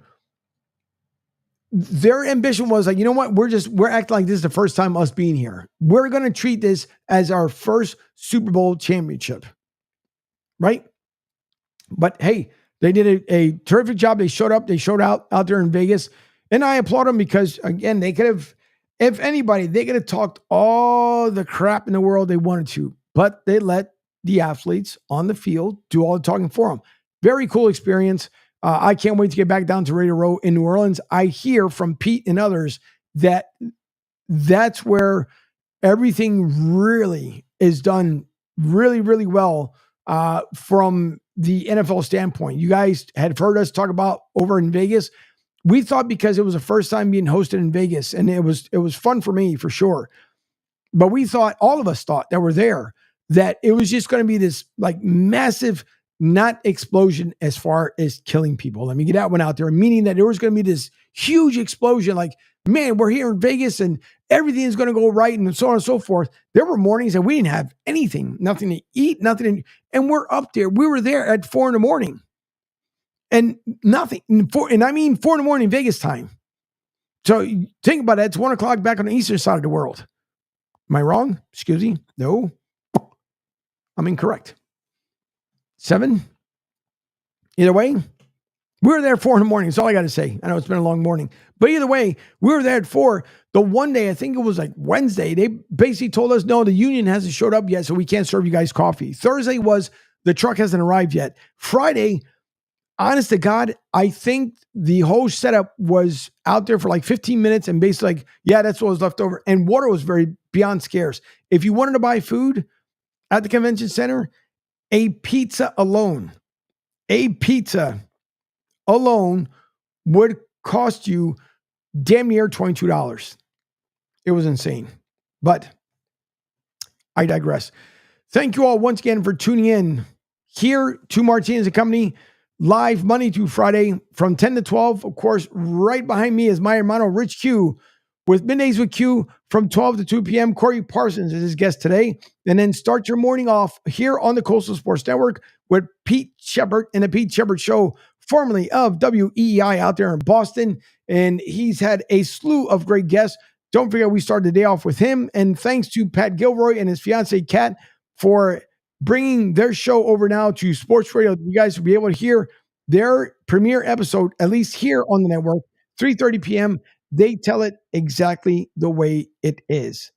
their ambition was like, you know what? We're acting like this is the first time us being here. We're going to treat this as our first Super Bowl championship. Right? But hey, they did a terrific job. They showed up. They showed out there in Vegas. And I applaud them because, again, they could have, if anybody, they could have talked all the crap in the world they wanted to. But they let the athletes on the field do all the talking for them. Very cool experience. I can't wait to get back down to Radio Row in New Orleans. I hear from Pete and others that that's where everything really is done really, really well from the NFL standpoint. You guys had heard us talk about over in Vegas. We thought because it was the first time being hosted in Vegas, and it was fun for me for sure. But we thought, all of us thought that were there, that it was just going to be this like massive, not explosion as far as killing people. Let me get that one out there, meaning that there was going to be this huge explosion. Like, man, we're here in Vegas and everything is going to go right and so on and so forth. There were mornings that we didn't have anything, nothing to eat, nothing. And we're up there. We were there at 4 a.m. and nothing. And I mean 4 a.m. Vegas time. So think about it. It's 1 o'clock back on the eastern side of the world. Am I wrong? Excuse me. No, I'm incorrect. 7. Either way, we were there at 4 a.m. That's all I got to say. I know it's been a long morning, but either way, we were there at 4. The one day, I think it was like Wednesday, they basically told us, no, the union hasn't showed up yet, so we can't serve you guys coffee. Thursday was the truck hasn't arrived yet. Friday, honest to God, I think the whole setup was out there for like 15 minutes and basically like, yeah, that's what was left over. And water was very beyond scarce. If you wanted to buy food at the convention center, a pizza alone would cost you damn near $22. It was insane. But I digress. Thank you all once again for tuning in here to Martinez & Company, live Monday through Friday from 10 to 12. Of course, right behind me is my hermano, Rich Q, with Middays with Q from 12 to 2 p.m. Corey Parsons is his guest today. And then start your morning off here on the Coastal Sports Network with Pete Shepard and the Pete Shepard Show, formerly of WEEI out there in Boston. And he's had a slew of great guests. Don't forget, we started the day off with him. And thanks to Pat Gilroy and his fiancee, Kat, for bringing their show over now to Sports Radio. You guys will be able to hear their premiere episode, at least here on the network, 3:30 p.m. They tell it exactly the way it is.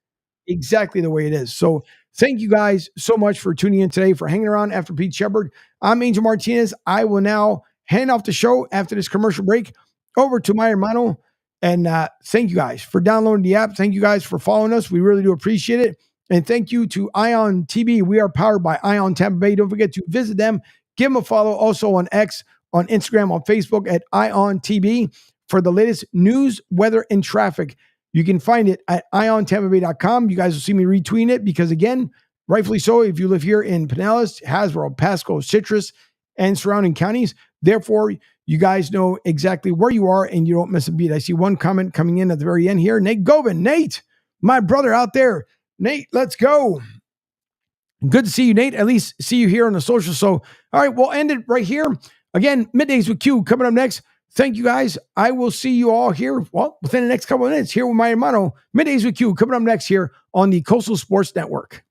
Exactly the way it is. So thank you guys so much for tuning in today, for hanging around after Pete Shepard. I'm Angel Martinez. I will now hand off the show after this commercial break over to my hermano. And thank you guys for downloading the app. Thank you guys for following us. We really do appreciate it. And thank you to Ion TV. We are powered by Ion Tampa Bay. Don't forget to visit them. Give them a follow also on X, on Instagram, on Facebook at Ion TV. For the latest news, weather, and traffic, you can find it at iontampabay.com. You guys will see me retweeting it because, again, rightfully so, if you live here in Pinellas, Hasbro, Pasco, Citrus, and surrounding counties. Therefore, you guys know exactly where you are and you don't miss a beat. I see one comment coming in at the very end here. Nate Govin. Nate, my brother out there. Nate, let's go. Good to see you, Nate. At least see you here on the social. So, all right, we'll end it right here. Again, Middays with Q coming up next. Thank you, guys. I will see you all here, well, within the next couple of minutes here with my hermano. Middays with Q coming up next here on the Coastal Sports Network.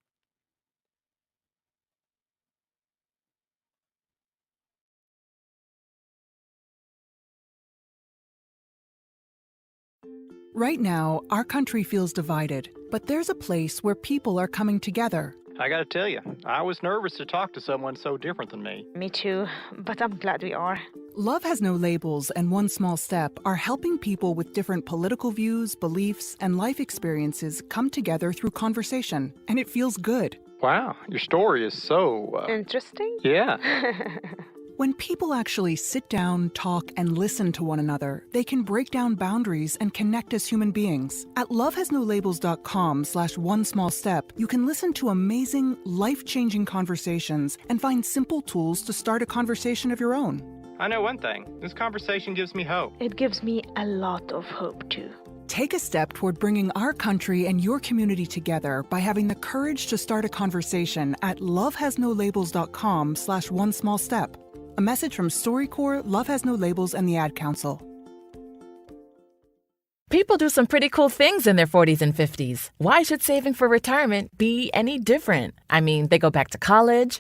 Right now, our country feels divided, but there's a place where people are coming together.
I gotta tell you, I was nervous to talk to someone so different than me.
Me too, but I'm glad we are.
Love Has No Labels and One Small Step are helping people with different political views, beliefs, and life experiences come together through conversation, and it feels good.
Wow, your story is so...
Interesting?
Yeah.
When people actually sit down, talk, and listen to one another, they can break down boundaries and connect as human beings. At lovehasnolabels.com/onesmallstep, you can listen to amazing, life-changing conversations and find simple tools to start a conversation of your own.
I know one thing. This conversation gives me hope.
It gives me a lot of hope, too.
Take a step toward bringing our country and your community together by having the courage to start a conversation at lovehasnolabels.com/onesmallstep. A message from StoryCorps, Love Has No Labels, and the Ad Council.
People do some pretty cool things in their 40s and 50s. Why should saving for retirement be any different? I mean, they go back to college,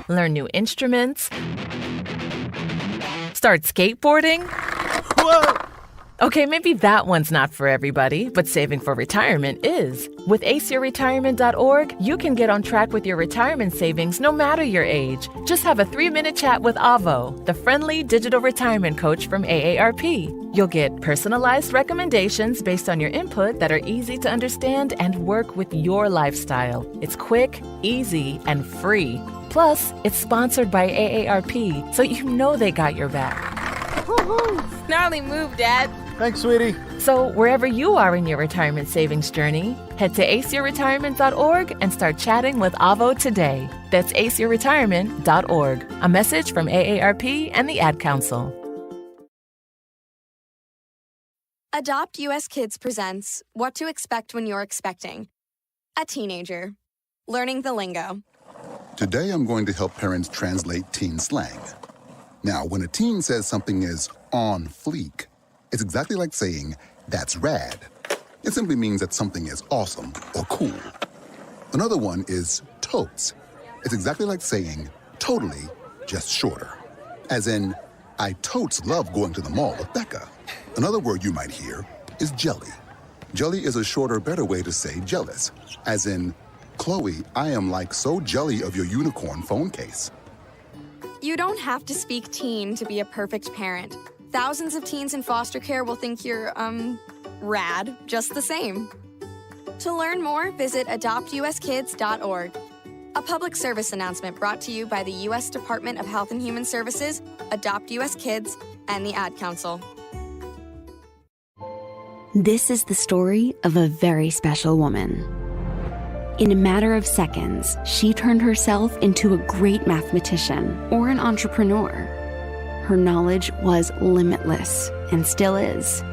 learn new instruments, start skateboarding.
Whoa!
Okay, maybe that one's not for everybody, but saving for retirement is. With aceyourretirement.org, you can get on track with your retirement savings no matter your age. Just have a 3-minute chat with Avo, the friendly digital retirement coach from AARP. You'll get personalized recommendations based on your input that are easy to understand and work with your lifestyle. It's quick, easy, and free. Plus, it's sponsored by AARP, so you know they got your back.
Woohoo! Gnarly move, Dad.
Thanks, sweetie.
So wherever you are in your retirement savings journey, head to aceyourretirement.org and start chatting with Avo today. That's aceyourretirement.org. A message from AARP and the Ad Council.
Adopt US Kids presents What to Expect When You're Expecting. A teenager. Learning the lingo.
Today I'm going to help parents translate teen slang. Now, when a teen says something is on fleek, it's exactly like saying, that's rad. It simply means that something is awesome or cool. Another one is totes. It's exactly like saying, totally, just shorter. As in, I totes love going to the mall with Becca. Another word you might hear is jelly. Jelly is a shorter, better way to say jealous. As in, Chloe, I am like so jelly of your unicorn phone case.
You don't have to speak teen to be a perfect parent. Thousands of teens in foster care will think you're, rad just the same. To learn more, visit adoptuskids.org. A public service announcement brought to you by the U.S. Department of Health and Human Services, Adopt U.S. Kids, and the Ad Council.
This is the story of a very special woman. In a matter of seconds, she turned herself into a great mathematician or an entrepreneur. Her knowledge was limitless and still is.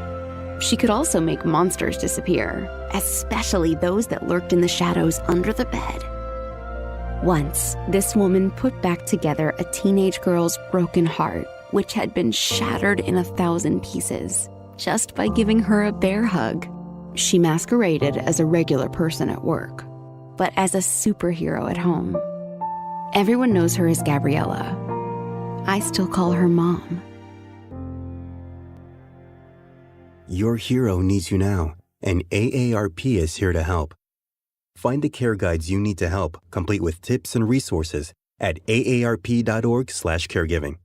She could also make monsters disappear, especially those that lurked in the shadows under the bed. Once, this woman put back together a teenage girl's broken heart, which had been shattered in 1,000 pieces, just by giving her a bear hug. She masqueraded as a regular person at work, but as a superhero at home. Everyone knows her as Gabriella. I still call her Mom.
Your hero needs you now, and AARP is here to help. Find the care guides you need to help, complete with tips and resources at aarp.org/caregiving.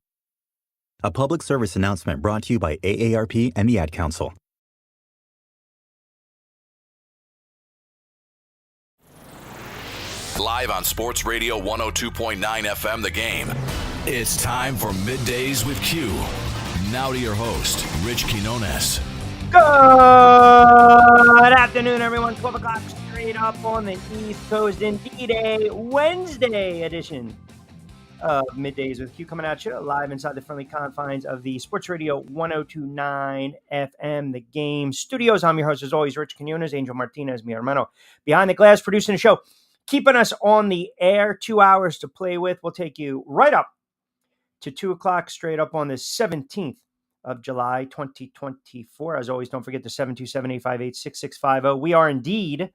A public service announcement brought to you by AARP and the Ad Council.
Live on Sports Radio 102.9 FM The Game. It's time for Middays with Q. Now to your host, Rich Quinones.
Good afternoon, everyone. 12 o'clock straight up on the East Coast. Indeed, a Wednesday edition of Middays with Q coming at you live inside the friendly confines of the Sports Radio 102.9 FM The Game studios. I'm your host, as always, Rich Quinones, Angel Martinez, mi hermano. Behind the glass, producing the show, keeping us on the air. 2 hours to play with. We'll take you right up to 2 o'clock straight up on the 17th of July, 2024. As always, don't forget the 727-858-6650. We are indeed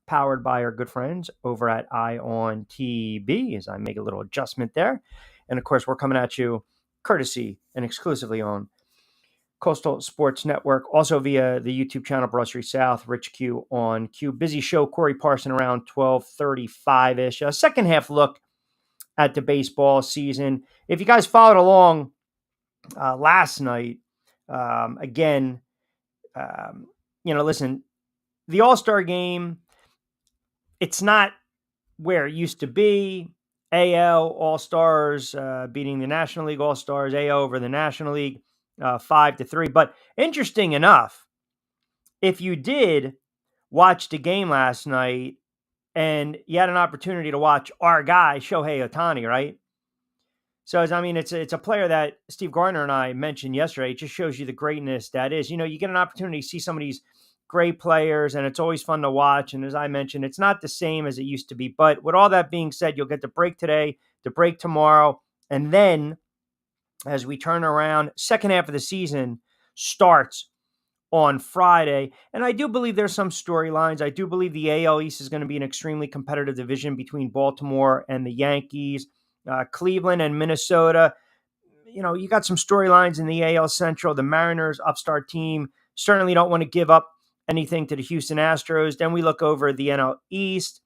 powered by our good friends over at ION TV, as I make a little adjustment there. And of course, we're coming at you courtesy and exclusively on Coastal Sports Network, also via the YouTube channel Broad Street South, Rich Q on Q. Busy show, Corey Parson around 12:35-ish. A second half look at the baseball season. If you guys followed along last night, listen, the All-Star game, it's not where it used to be. AL All-Stars beating the National League All-Stars, AL over the National League 5-3. But interesting enough, if you did watch the game last night and you had an opportunity to watch our guy, Shohei Ohtani, right? So, it's a player that Steve Gardner and I mentioned yesterday. It just shows you the greatness that is. You know, you get an opportunity to see some of these great players, and it's always fun to watch. And as I mentioned, it's not the same as it used to be. But with all that being said, you'll get the break today, the break tomorrow, and then as we turn around. Second half of the season starts on Friday. And I do believe there's some storylines. I do believe the AL East is going to be an extremely competitive division between Baltimore and the Yankees, Cleveland and Minnesota. You know, you got some storylines in the AL Central. The Mariners, upstart team, certainly don't want to give up anything to the Houston Astros. Then we look over the NL East,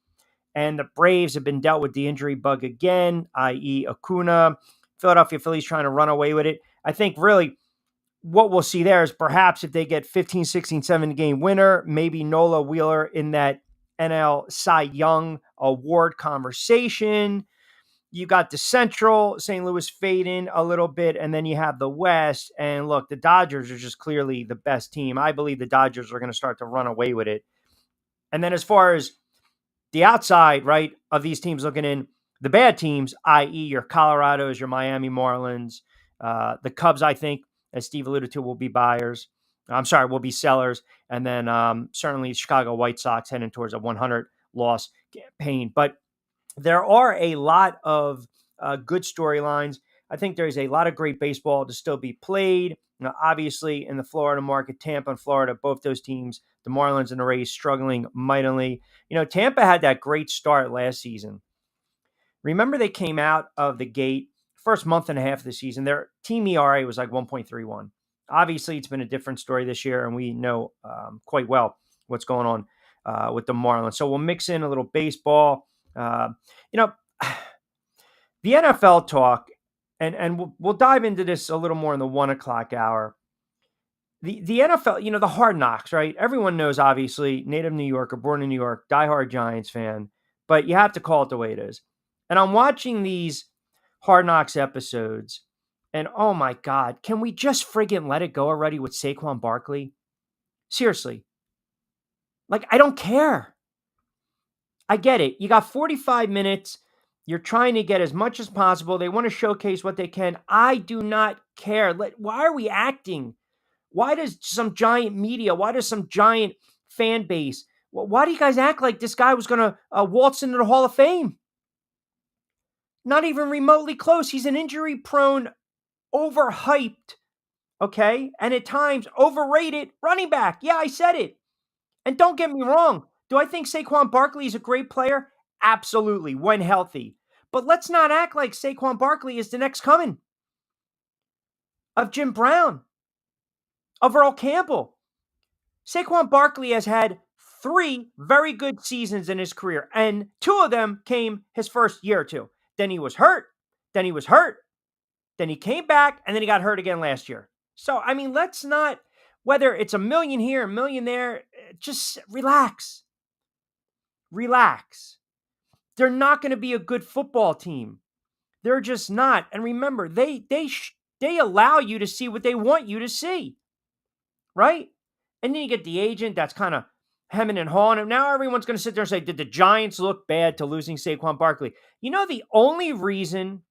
and the Braves have been dealt with the injury bug again, i.e. Acuna. Philadelphia Phillies trying to run away with it. I think really what we'll see there is perhaps if they get 15, 16, 17 game winner, maybe Nola Wheeler in that NL Cy Young award conversation. You got the Central, St. Louis fading a little bit, and then you have the West. And look, the Dodgers are just clearly the best team. I believe the Dodgers are going to start to run away with it. And then as far as the outside, right, of these teams looking in, the bad teams, i.e. your Colorados, your Miami Marlins, the Cubs, I think, as Steve alluded to, will be buyers. Will be sellers. And then certainly Chicago White Sox heading towards a 100-loss campaign. But there are a lot of good storylines. I think there's a lot of great baseball to still be played. You know, obviously, in the Florida market, Tampa and Florida, both those teams, the Marlins and the Rays, struggling mightily. You know, Tampa had that great start last season. Remember, they came out of the gate, first month and a half of the season, their team ERA was like 1.31. Obviously, it's been a different story this year, and we know quite well what's going on with the Marlins. So we'll mix in a little baseball. You know, the NFL talk, and we'll dive into this a little more in the 1 o'clock hour. The NFL, you know, the Hard Knocks, right? Everyone knows, obviously, native New Yorker, born in New York, diehard Giants fan, but you have to call it the way it is. And I'm watching these Hard Knocks episodes, and oh my God, can we just friggin' let it go already with Saquon Barkley? Seriously. Like, I don't care. I get it. You got 45 minutes. You're trying to get as much as possible. They want to showcase what they can. I do not care. Why are we acting? Why does some giant media, why does some giant fan base, why do you guys act like this guy was going to waltz into the Hall of Fame? Not even remotely close. He's an injury-prone, overhyped, okay, and at times overrated running back. Yeah, I said it. And don't get me wrong. Do I think Saquon Barkley is a great player? Absolutely, when healthy. But let's not act like Saquon Barkley is the next coming of Jim Brown, of Earl Campbell. Saquon Barkley has had 3 very good seasons in his career, and 2 of them came his first year or 2. Then he was hurt. Then he was hurt. Then he came back, and then he got hurt again last year. So, I mean, let's not, whether it's a million here, a million there, just relax. Relax. They're not going to be a good football team. They're just not. And remember, they allow you to see what they want you to see, right? And then you get the agent that's kind of hemming and hawing. And now everyone's going to sit there and say, did the Giants look bad to losing Saquon Barkley? You know, the only reason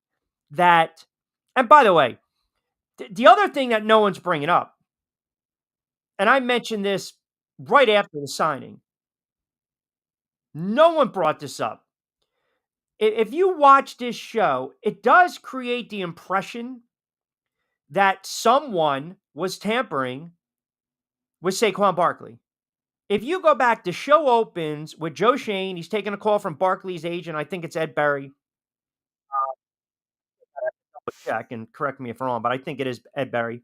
that, and by the way, the other thing that no one's bringing up, and I mentioned this right after the signing, no one brought this up. If you watch this show, it does create the impression that someone was tampering with Saquon Barkley. If you go back, the show opens with Joe Shane. He's taking a call from Barkley's agent. I think it's Ed Berry. Check and correct me if I'm wrong, but I think it is Ed Berry.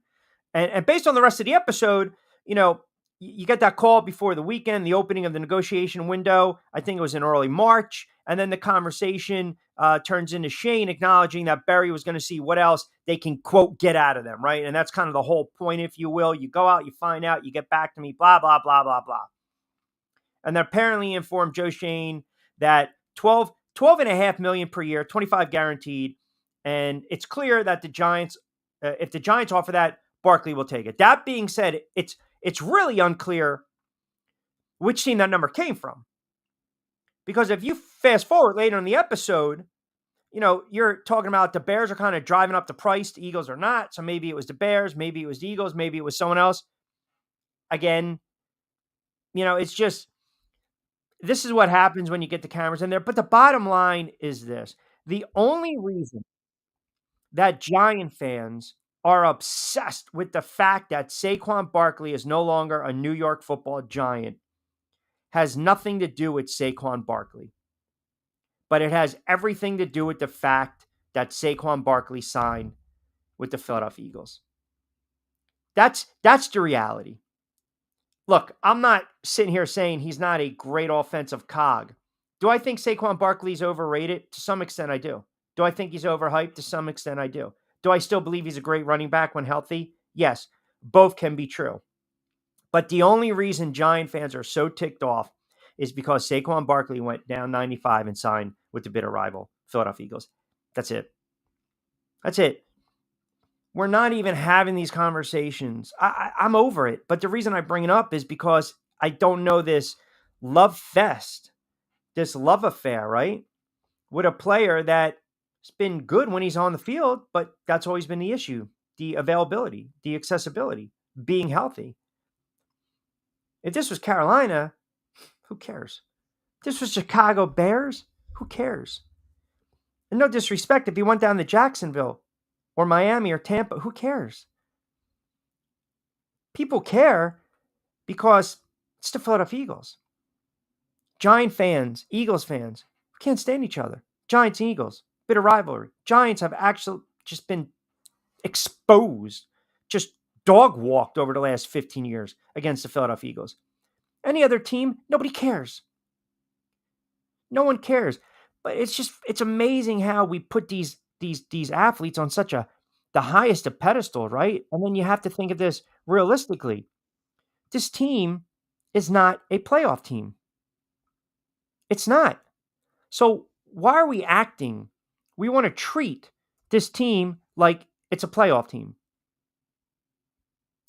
And based on the rest of the episode, you know, you get that call before the weekend, the opening of the negotiation window. I think it was in early March. And then the conversation turns into Shane acknowledging that Berry was going to see what else they can, quote, get out of them, right? And that's kind of the whole point, if you will. You go out, you find out, you get back to me, blah, blah, blah, blah, blah. And they apparently informed Joe Shane that $12.5 million per year, 25 guaranteed. And it's clear that the Giants, if the Giants offer that, Barkley will take it. That being said, it's really unclear which team that number came from. Because if you fast forward later in the episode, you know, you're talking about the Bears are kind of driving up the price. The Eagles are not. So maybe it was the Bears. Maybe it was the Eagles. Maybe it was someone else. Again, you know, it's just, this is what happens when you get the cameras in there. But the bottom line is this. The only reason that Giant fans are obsessed with the fact that Saquon Barkley is no longer a New York Football Giant has nothing to do with Saquon Barkley. But it has everything to do with the fact that Saquon Barkley signed with the Philadelphia Eagles. That's the reality. Look, I'm not sitting here saying he's not a great offensive cog. Do I think Saquon Barkley's overrated? To some extent, I do. Do I think he's overhyped? To some extent, I do. Do I still believe he's a great running back when healthy? Yes, both can be true. But the only reason Giant fans are so ticked off is because Saquon Barkley went down 95 and signed with the bitter rival, Philadelphia Eagles. That's it. That's it. We're not even having these conversations. I'm over it. But the reason I bring it up is because I don't know this love fest, this love affair, right? With a player that's been good when he's on the field, but that's always been the issue. The availability, the accessibility, being healthy. If this was Carolina, who cares? If this was Chicago Bears, who cares? And no disrespect, if he went down to Jacksonville or Miami or Tampa, who cares? People care because it's the Philadelphia Eagles. Giant fans, Eagles fans, can't stand each other. Giants and Eagles, bitter rivalry. Giants have actually just been exposed, just dog walked over the last 15 years against the Philadelphia Eagles. Any other team, nobody cares. No one cares. But it's amazing how we put these athletes on such the highest of pedestal, right? And then you have to think of this realistically. This team is not a playoff team. It's not. So why are we acting? We want to treat this team like it's a playoff team.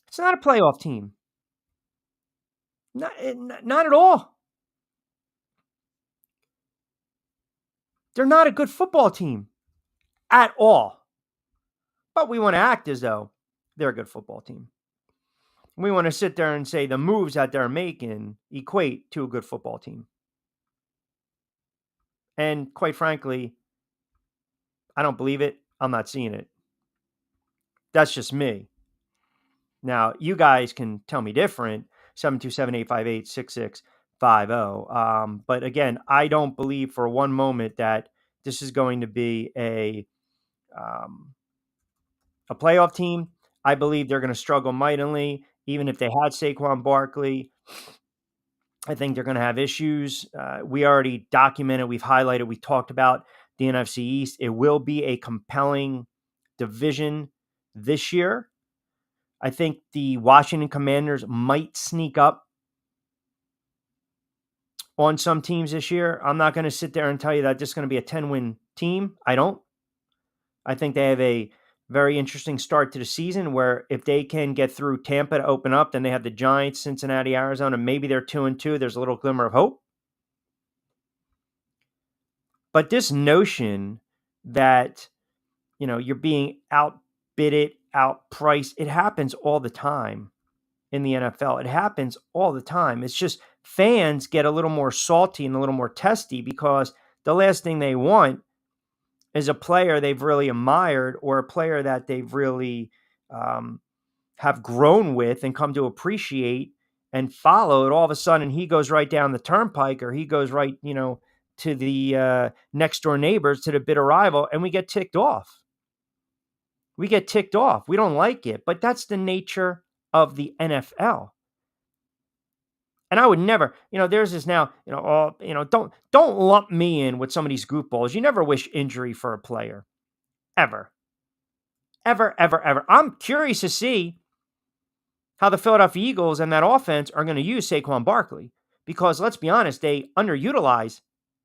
It's not a playoff team. Not at all. They're not a good football team at all. But we want to act as though they're a good football team. We want to sit there and say the moves that they're making equate to a good football team. And quite frankly, I don't believe it. I'm not seeing it. That's just me. Now, you guys can tell me different. 727-858-6650. But again, I don't believe for one moment that this is going to be a playoff team. I believe they're going to struggle mightily. Even if they had Saquon Barkley, I think they're going to have issues. We already documented, we've highlighted, we talked about the NFC East. It will be a compelling division this year. I think the Washington Commanders might sneak up on some teams this year. I'm not going to sit there and tell you that this is going to be a 10-win team. I don't. I think they have a very interesting start to the season where if they can get through Tampa to open up, then they have the Giants, Cincinnati, Arizona. Maybe they're 2-2. There's a little glimmer of hope. But this notion that, you're being outbidded, outpriced, it happens all the time in the NFL. It happens all the time. It's just fans get a little more salty and a little more testy because the last thing they want is a player they've really admired or a player that they've really have grown with and come to appreciate and followed. All of a sudden, he goes right down the turnpike or he goes right, to the next door neighbors, to the bitter rival, and we get ticked off. We get ticked off. We don't like it, but that's the nature of the NFL. And I would never, there's this now, don't lump me in with some of these goofballs. You never wish injury for a player. Ever. Ever, ever, ever. I'm curious to see how the Philadelphia Eagles and that offense are going to use Saquon Barkley. Because let's be honest, they underutilize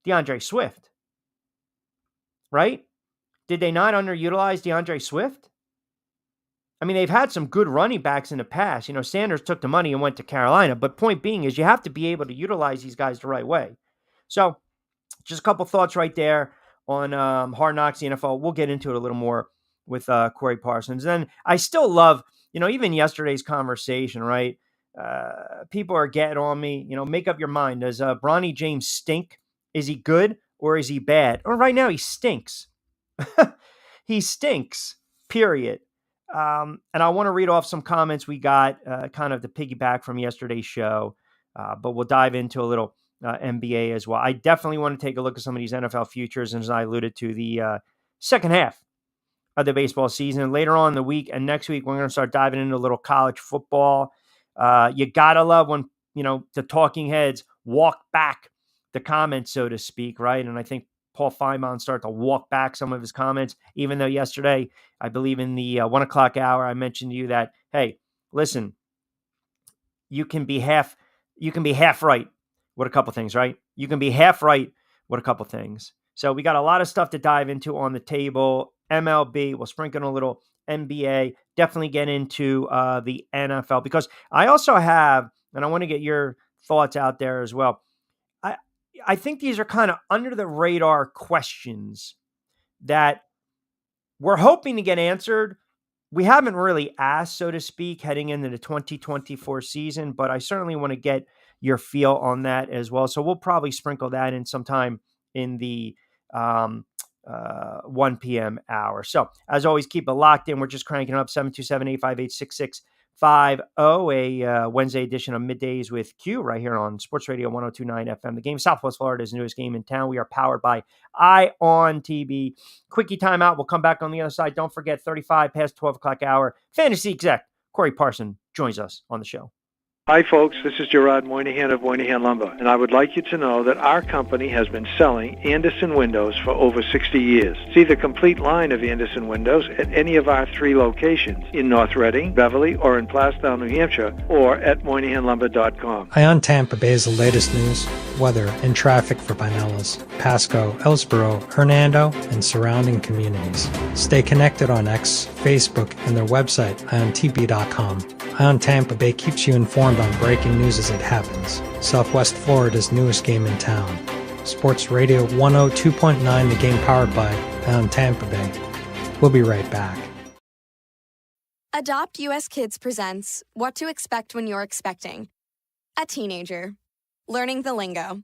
DeAndre Swift. Right? Did they not underutilize DeAndre Swift? I mean, they've had some good running backs in the past. Sanders took the money and went to Carolina. But point being is you have to be able to utilize these guys the right way. So just a couple thoughts right there on Hard Knocks, the NFL. We'll get into it a little more with Corey Parsons. Then I still love, even yesterday's conversation, right? People are getting on me. Make up your mind. Does Bronny James stink? Is he good or is he bad? Or right now he stinks. he stinks, period. And I want to read off some comments we got kind of to piggyback from yesterday's show, but we'll dive into a little NBA as well. I definitely want to take a look at some of these NFL futures, and as I alluded to, the second half of the baseball season. And later on in the week and next week, we're going to start diving into a little college football. You got to love when, the talking heads walk back the comments, so to speak, right? And I think Paul Feinbaum started to walk back some of his comments, even though yesterday, I believe in the 1 o'clock hour, I mentioned to you that, hey, listen, you can be half right with a couple things, right? You can be half right with a couple things. So we got a lot of stuff to dive into on the table. MLB, we'll sprinkle in a little NBA, definitely get into the NFL, because I also have, and I want to get your thoughts out there as well. I think these are kind of under the radar questions that we're hoping to get answered. We haven't really asked, so to speak, heading into the 2024 season, but I certainly want to get your feel on that as well. So we'll probably sprinkle that in sometime in the 1 p.m. hour. So as always, keep it locked in. We're just cranking up 727-858-6650, a Wednesday edition of Middays with Q right here on Sports Radio 102.9 FM. The Game, Southwest Florida's newest game in town. We are powered by ION TV. Quickie timeout. We'll come back on the other side. Don't forget, 35 past 12 o'clock hour. Fantasy exec Corey Parson joins us on the show.
Hi, folks. This is Gerard Moynihan of Moynihan Lumber, and I would like you to know that our company has been selling Anderson windows for over 60 years. See the complete line of Anderson windows at any of our 3 locations in North Reading, Beverly, or in Plastown, New Hampshire, or at MoynihanLumber.com.
ION Tampa Bay is the latest news, weather, and traffic for Pinellas, Pasco, Ellsboro, Hernando, and surrounding communities. Stay connected on X, Facebook, and their website, IONTP.com. ION Tampa Bay keeps you informed on breaking news as it happens. Southwest Florida's newest game in town. Sports Radio 102.9, the game powered by ION Tampa Bay. We'll be right back.
Adopt US Kids presents What to Expect When You're Expecting. A teenager. Learning the lingo.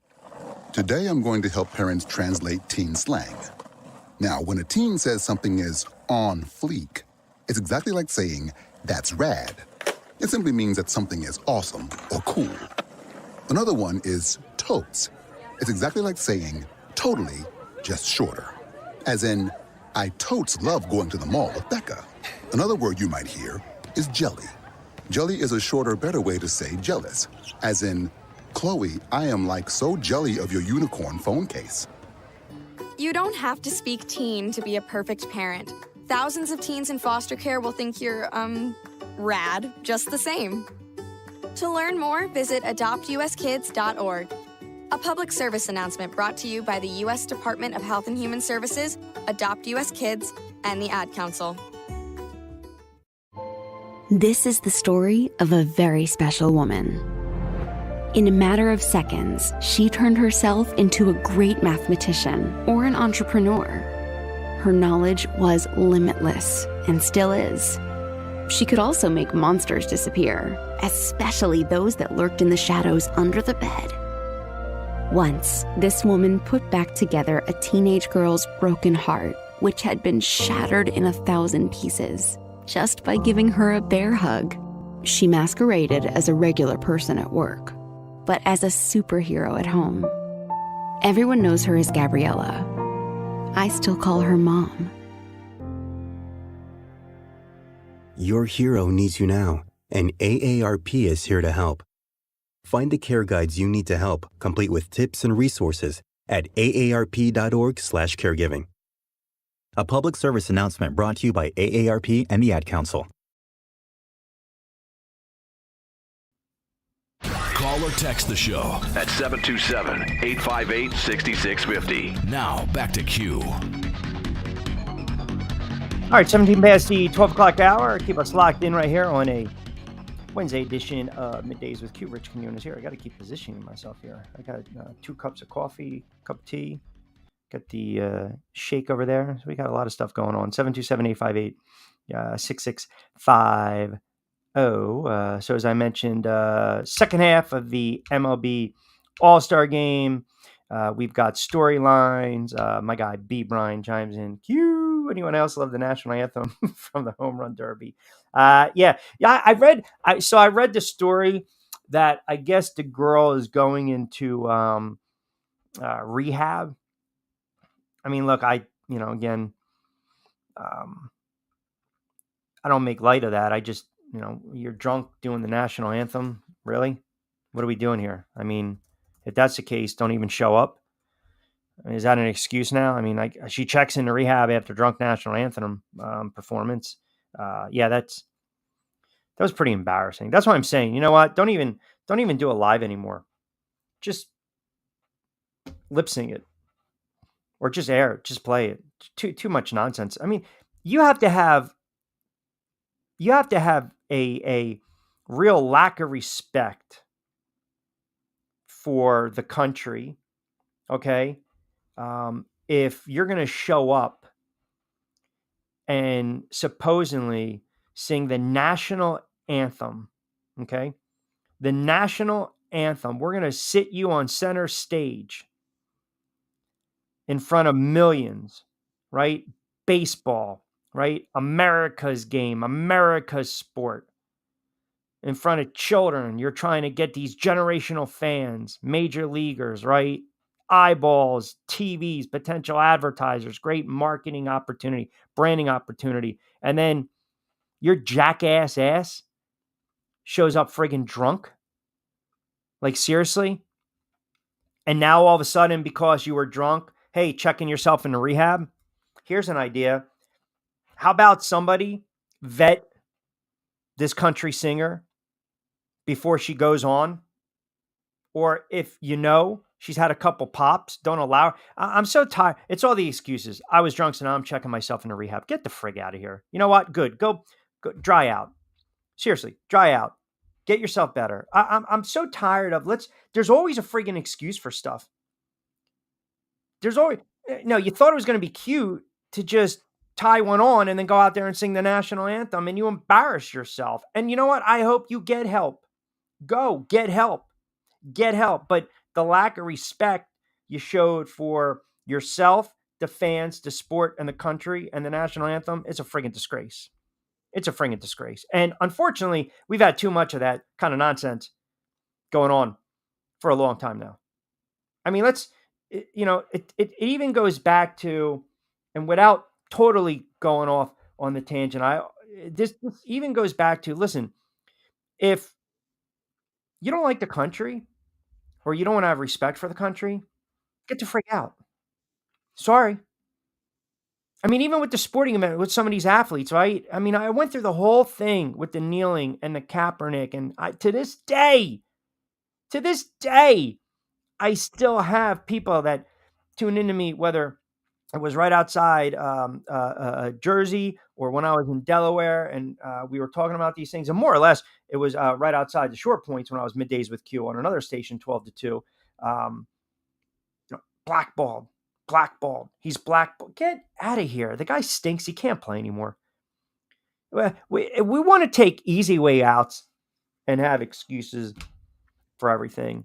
Today I'm going to help parents translate teen slang. Now, when a teen says something is on fleek, it's exactly like saying, "That's rad." It simply means that something is awesome or cool. Another one is totes. It's exactly like saying totally, just shorter. As in, I totes love going to the mall with Becca. Another word you might hear is jelly. Jelly is a shorter, better way to say jealous. As in, Chloe, I am like so jelly of your unicorn phone case.
You don't have to speak teen to be a perfect parent. Thousands of teens in foster care will think you're, rad just the same. To learn more, visit adoptuskids.org. A public service announcement brought to you by the U.S. Department of Health and Human Services, Adopt U.S. Kids, and the Ad Council.
This is the story of a very special woman. In a matter of seconds, she turned herself into a great mathematician or an entrepreneur. Her knowledge was limitless and still is. She could also make monsters disappear, especially those that lurked in the shadows under the bed. Once, this woman put back together a teenage girl's broken heart, which had been shattered in 1,000 pieces, just by giving her a bear hug. She masqueraded as a regular person at work, but as a superhero at home. Everyone knows her as Gabriella. I still call her Mom.
Your hero needs you now, and AARP is here to help. Find the care guides you need to help, complete with tips and resources at aarp.org/caregiving. A public service announcement brought to you by AARP and the Ad Council.
Call or text the show at 727-858-6650. Now, back to Q.
All right, 17 past the 12 o'clock hour. Keep us locked in right here on a Wednesday edition of Middays with Q. Rich Communis here. I got to keep positioning myself here. I got 2 cups of coffee, cup of tea. Got the shake over there. So we got a lot of stuff going on. 727-858-6650. So as I mentioned, second half of the MLB All-Star Game. We've got storylines. My guy B. Brian chimes in. Q. Woo! Anyone else love the national anthem from the Home Run Derby? Yeah. I read the story that I guess the girl is going into rehab. I mean, look, again, I don't make light of that. I just, you're drunk doing the national anthem. Really? What are we doing here? I mean, if that's the case, don't even show up. I mean, is that an excuse now? I mean, she checks into rehab after drunk national anthem performance. Yeah, that was pretty embarrassing. That's why I'm saying, you know what? Don't even do it live anymore. Just lip sync it, or just air it, just play it. Too much nonsense. I mean, you have to have a real lack of respect for the country. Okay. If you're going to show up and supposedly sing the national anthem, okay, the national anthem, we're going to sit you on center stage in front of millions, right? Baseball, right? America's game, America's sport. In front of children, you're trying to get these generational fans, major leaguers, right? Eyeballs, TVs, potential advertisers, great marketing opportunity, branding opportunity. And then your jackass ass shows up friggin' drunk. Like, seriously? And now all of a sudden, because you were drunk, hey, checking yourself into rehab? Here's an idea. How about somebody vet this country singer before she goes on? Or if she's had a couple pops, don't allow her. I'm so tired. It's all the excuses. I was drunk, so now I'm checking myself into rehab. Get the frig out of here. You know what? Good. Go dry out. Seriously, dry out. Get yourself better. I'm so tired of there's always a friggin' excuse for stuff. There's always, you thought it was going to be cute to just tie one on and then go out there and sing the national anthem, and you embarrass yourself. And you know what? I hope you get help. Go get help. Get help. But the lack of respect you showed for yourself, the fans, the sport, and the country, and the national anthem, it's a friggin' disgrace. It's a friggin' disgrace. And unfortunately, we've had too much of that kind of nonsense going on for a long time now. I mean, it even goes back to, and without totally going off on the tangent, this even goes back to, listen, if you don't like the country, or you don't want to have respect for the country, get the freak out. Sorry. I mean, even with the sporting event, with some of these athletes, right? I mean, I went through the whole thing with the kneeling and the Kaepernick, and to this day, I still have people that tune into me, whether it was right outside Jersey or when I was in Delaware, and we were talking about these things. And more or less, it was right outside the Short Points when I was Middays with Q on another station, 12 to 2. Blackballed. He's blackballed. Get out of here. The guy stinks. He can't play anymore. We want to take easy way outs and have excuses for everything.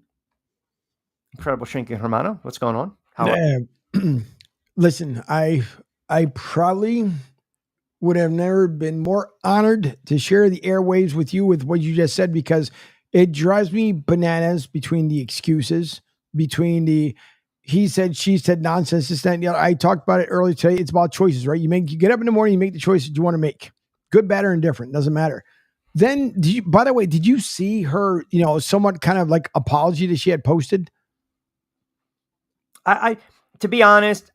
Incredible Shrinking Hermano, what's going on? How
Listen, I probably would have never been more honored to share the airwaves with you with what you just said, because it drives me bananas between the excuses, between the he said, she said nonsense, this, that, and the other. I talked about it earlier today. It's about choices, right? You get up in the morning, you make the choices you want to make. Good, bad, or indifferent. Doesn't matter. Then, by the way, did you see her, somewhat kind of like apology that she had posted?
To be honest,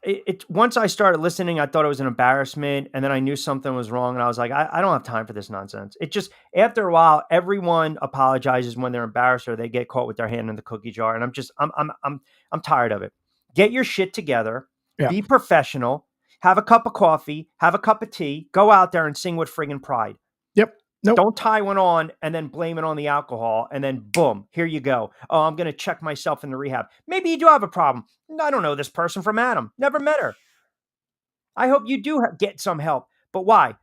once I started listening, I thought it was an embarrassment, and then I knew something was wrong, and I was like, I don't have time for this nonsense. It just, after a while, everyone apologizes when they're embarrassed or they get caught with their hand in the cookie jar, and I'm tired of it. Get your shit together, Be professional, have a cup of coffee, have a cup of tea, go out there and sing with friggin' pride.
Yep. Nope.
Don't tie one on and then blame it on the alcohol, and then boom, here you go. Oh, I'm going to check myself into rehab. Maybe you do have a problem. I don't know this person from Adam. Never met her. I hope you do get some help. But why?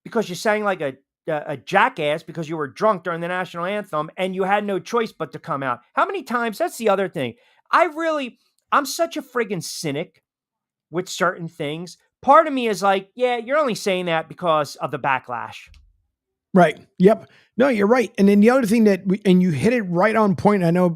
Because you sang like a jackass because you were drunk during the national anthem and you had no choice but to come out. How many times? That's the other thing. I'm such a friggin' cynic with certain things, part of me is like, yeah, you're only saying that because of the backlash.
Right. Yep. No, you're right. And then the other thing and you hit it right on point. I know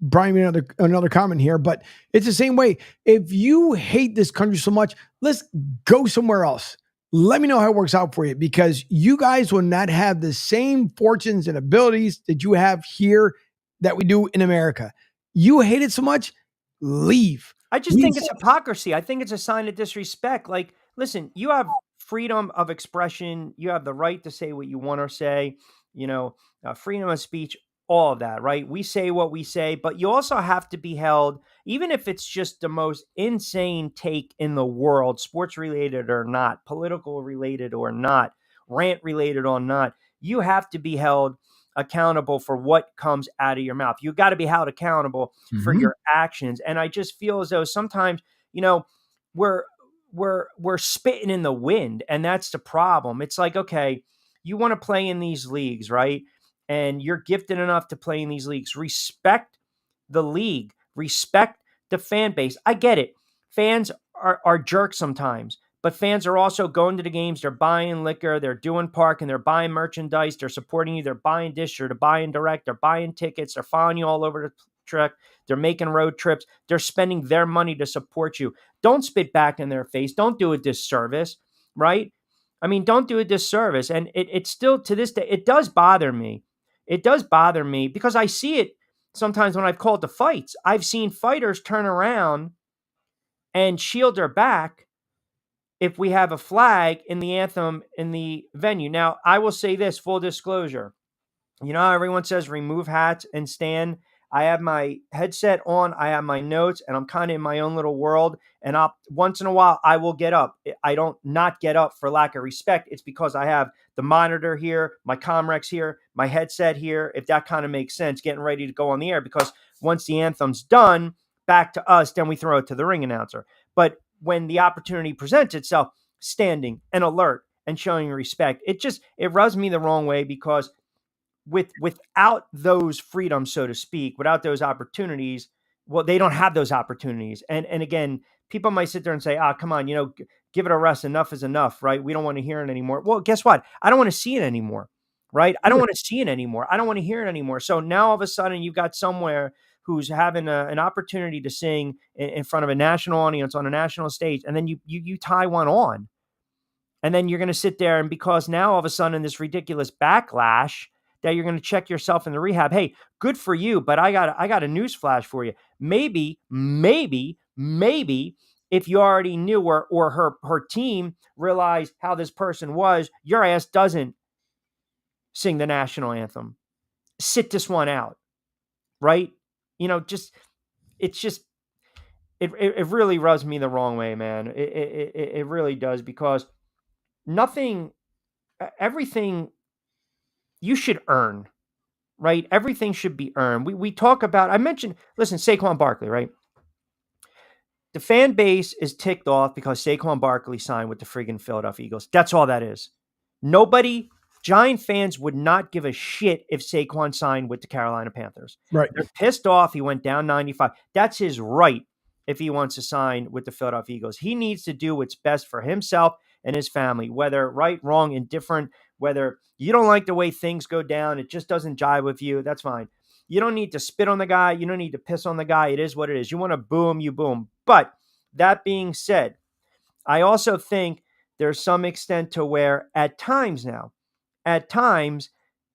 Brian made another comment here, but it's the same way. If you hate this country so much, let's go somewhere else. Let me know how it works out for you, because you guys will not have the same fortunes and abilities that you have here that we do in America. You hate it so much, leave.
I just think it's hypocrisy. I think it's a sign of disrespect. Like, listen, you have freedom of expression. You have the right to say what you want to say, freedom of speech, all of that, right? We say what we say, but you also have to be held, even if it's just the most insane take in the world, sports related or not, political related or not, rant related or not, you have to be held accountable for what comes out of your mouth. You got to be held accountable for your actions. And I just feel as though sometimes, we're spitting in the wind, and that's the problem. It's like, okay, you want to play in these leagues, right? And you're gifted enough to play in these leagues. Respect the league. Respect the fan base. I get it. Fans are jerks sometimes, but fans are also going to the games. They're buying liquor. They're doing parking. They're buying merchandise. They're supporting you. They're buying dish. They're buying direct. They're buying tickets. They're following you all over the track. They're making road trips. They're spending their money to support you. Don't spit back in their face. Don't do a disservice, right? I mean, don't do a disservice. And it's still, to this day, it does bother me. It does bother me because I see it sometimes when I've called the fights. I've seen fighters turn around and shield their back if we have a flag in the anthem in the venue. Now, I will say this, full disclosure. You know how everyone says remove hats and stand? I have my headset on, I have my notes, and I'm kind of in my own little world. And once in a while, I will get up. I don't not get up for lack of respect. It's because I have the monitor here, my Comrex here, my headset here, if that kind of makes sense, getting ready to go on the air. Because once the anthem's done, back to us, then we throw it to the ring announcer. But when the opportunity presents itself, standing and alert and showing respect, it rubs me the wrong way, because without those freedoms, so to speak, without those opportunities, well, they don't have those opportunities. And again, people might sit there and say, come on, give it a rest. Enough is enough, right? We don't want to hear it anymore. Well, guess what? I don't want to see it anymore, right? I don't want to see it anymore. I don't want to hear it anymore. So now all of a sudden you've got somewhere who's having an opportunity to sing in front of a national audience on a national stage, and then you tie one on. And then you're going to sit there, and because now all of a sudden this ridiculous backlash, that you're going to check yourself in the rehab. Hey, good for you, but I got a news flash for you. Maybe if you already knew or her team realized how this person was, your ass doesn't sing the national anthem. Sit this one out, right? It really rubs me the wrong way, man. It really does, because everything you should earn, right? Everything should be earned. We talk about, I mentioned, listen, Saquon Barkley, right? The fan base is ticked off because Saquon Barkley signed with the friggin' Philadelphia Eagles. That's all that is. Giant fans would not give a shit if Saquon signed with the Carolina Panthers.
Right.
They're pissed off. He went down 95. That's his right if he wants to sign with the Philadelphia Eagles. He needs to do what's best for himself and his family, whether right, wrong, indifferent, whether you don't like the way things go down, it just doesn't jive with you, that's fine. You don't need to spit on the guy. You don't need to piss on the guy. It is what it is. You want to boo him, you boo him. But that being said, I also think there's some extent to where at times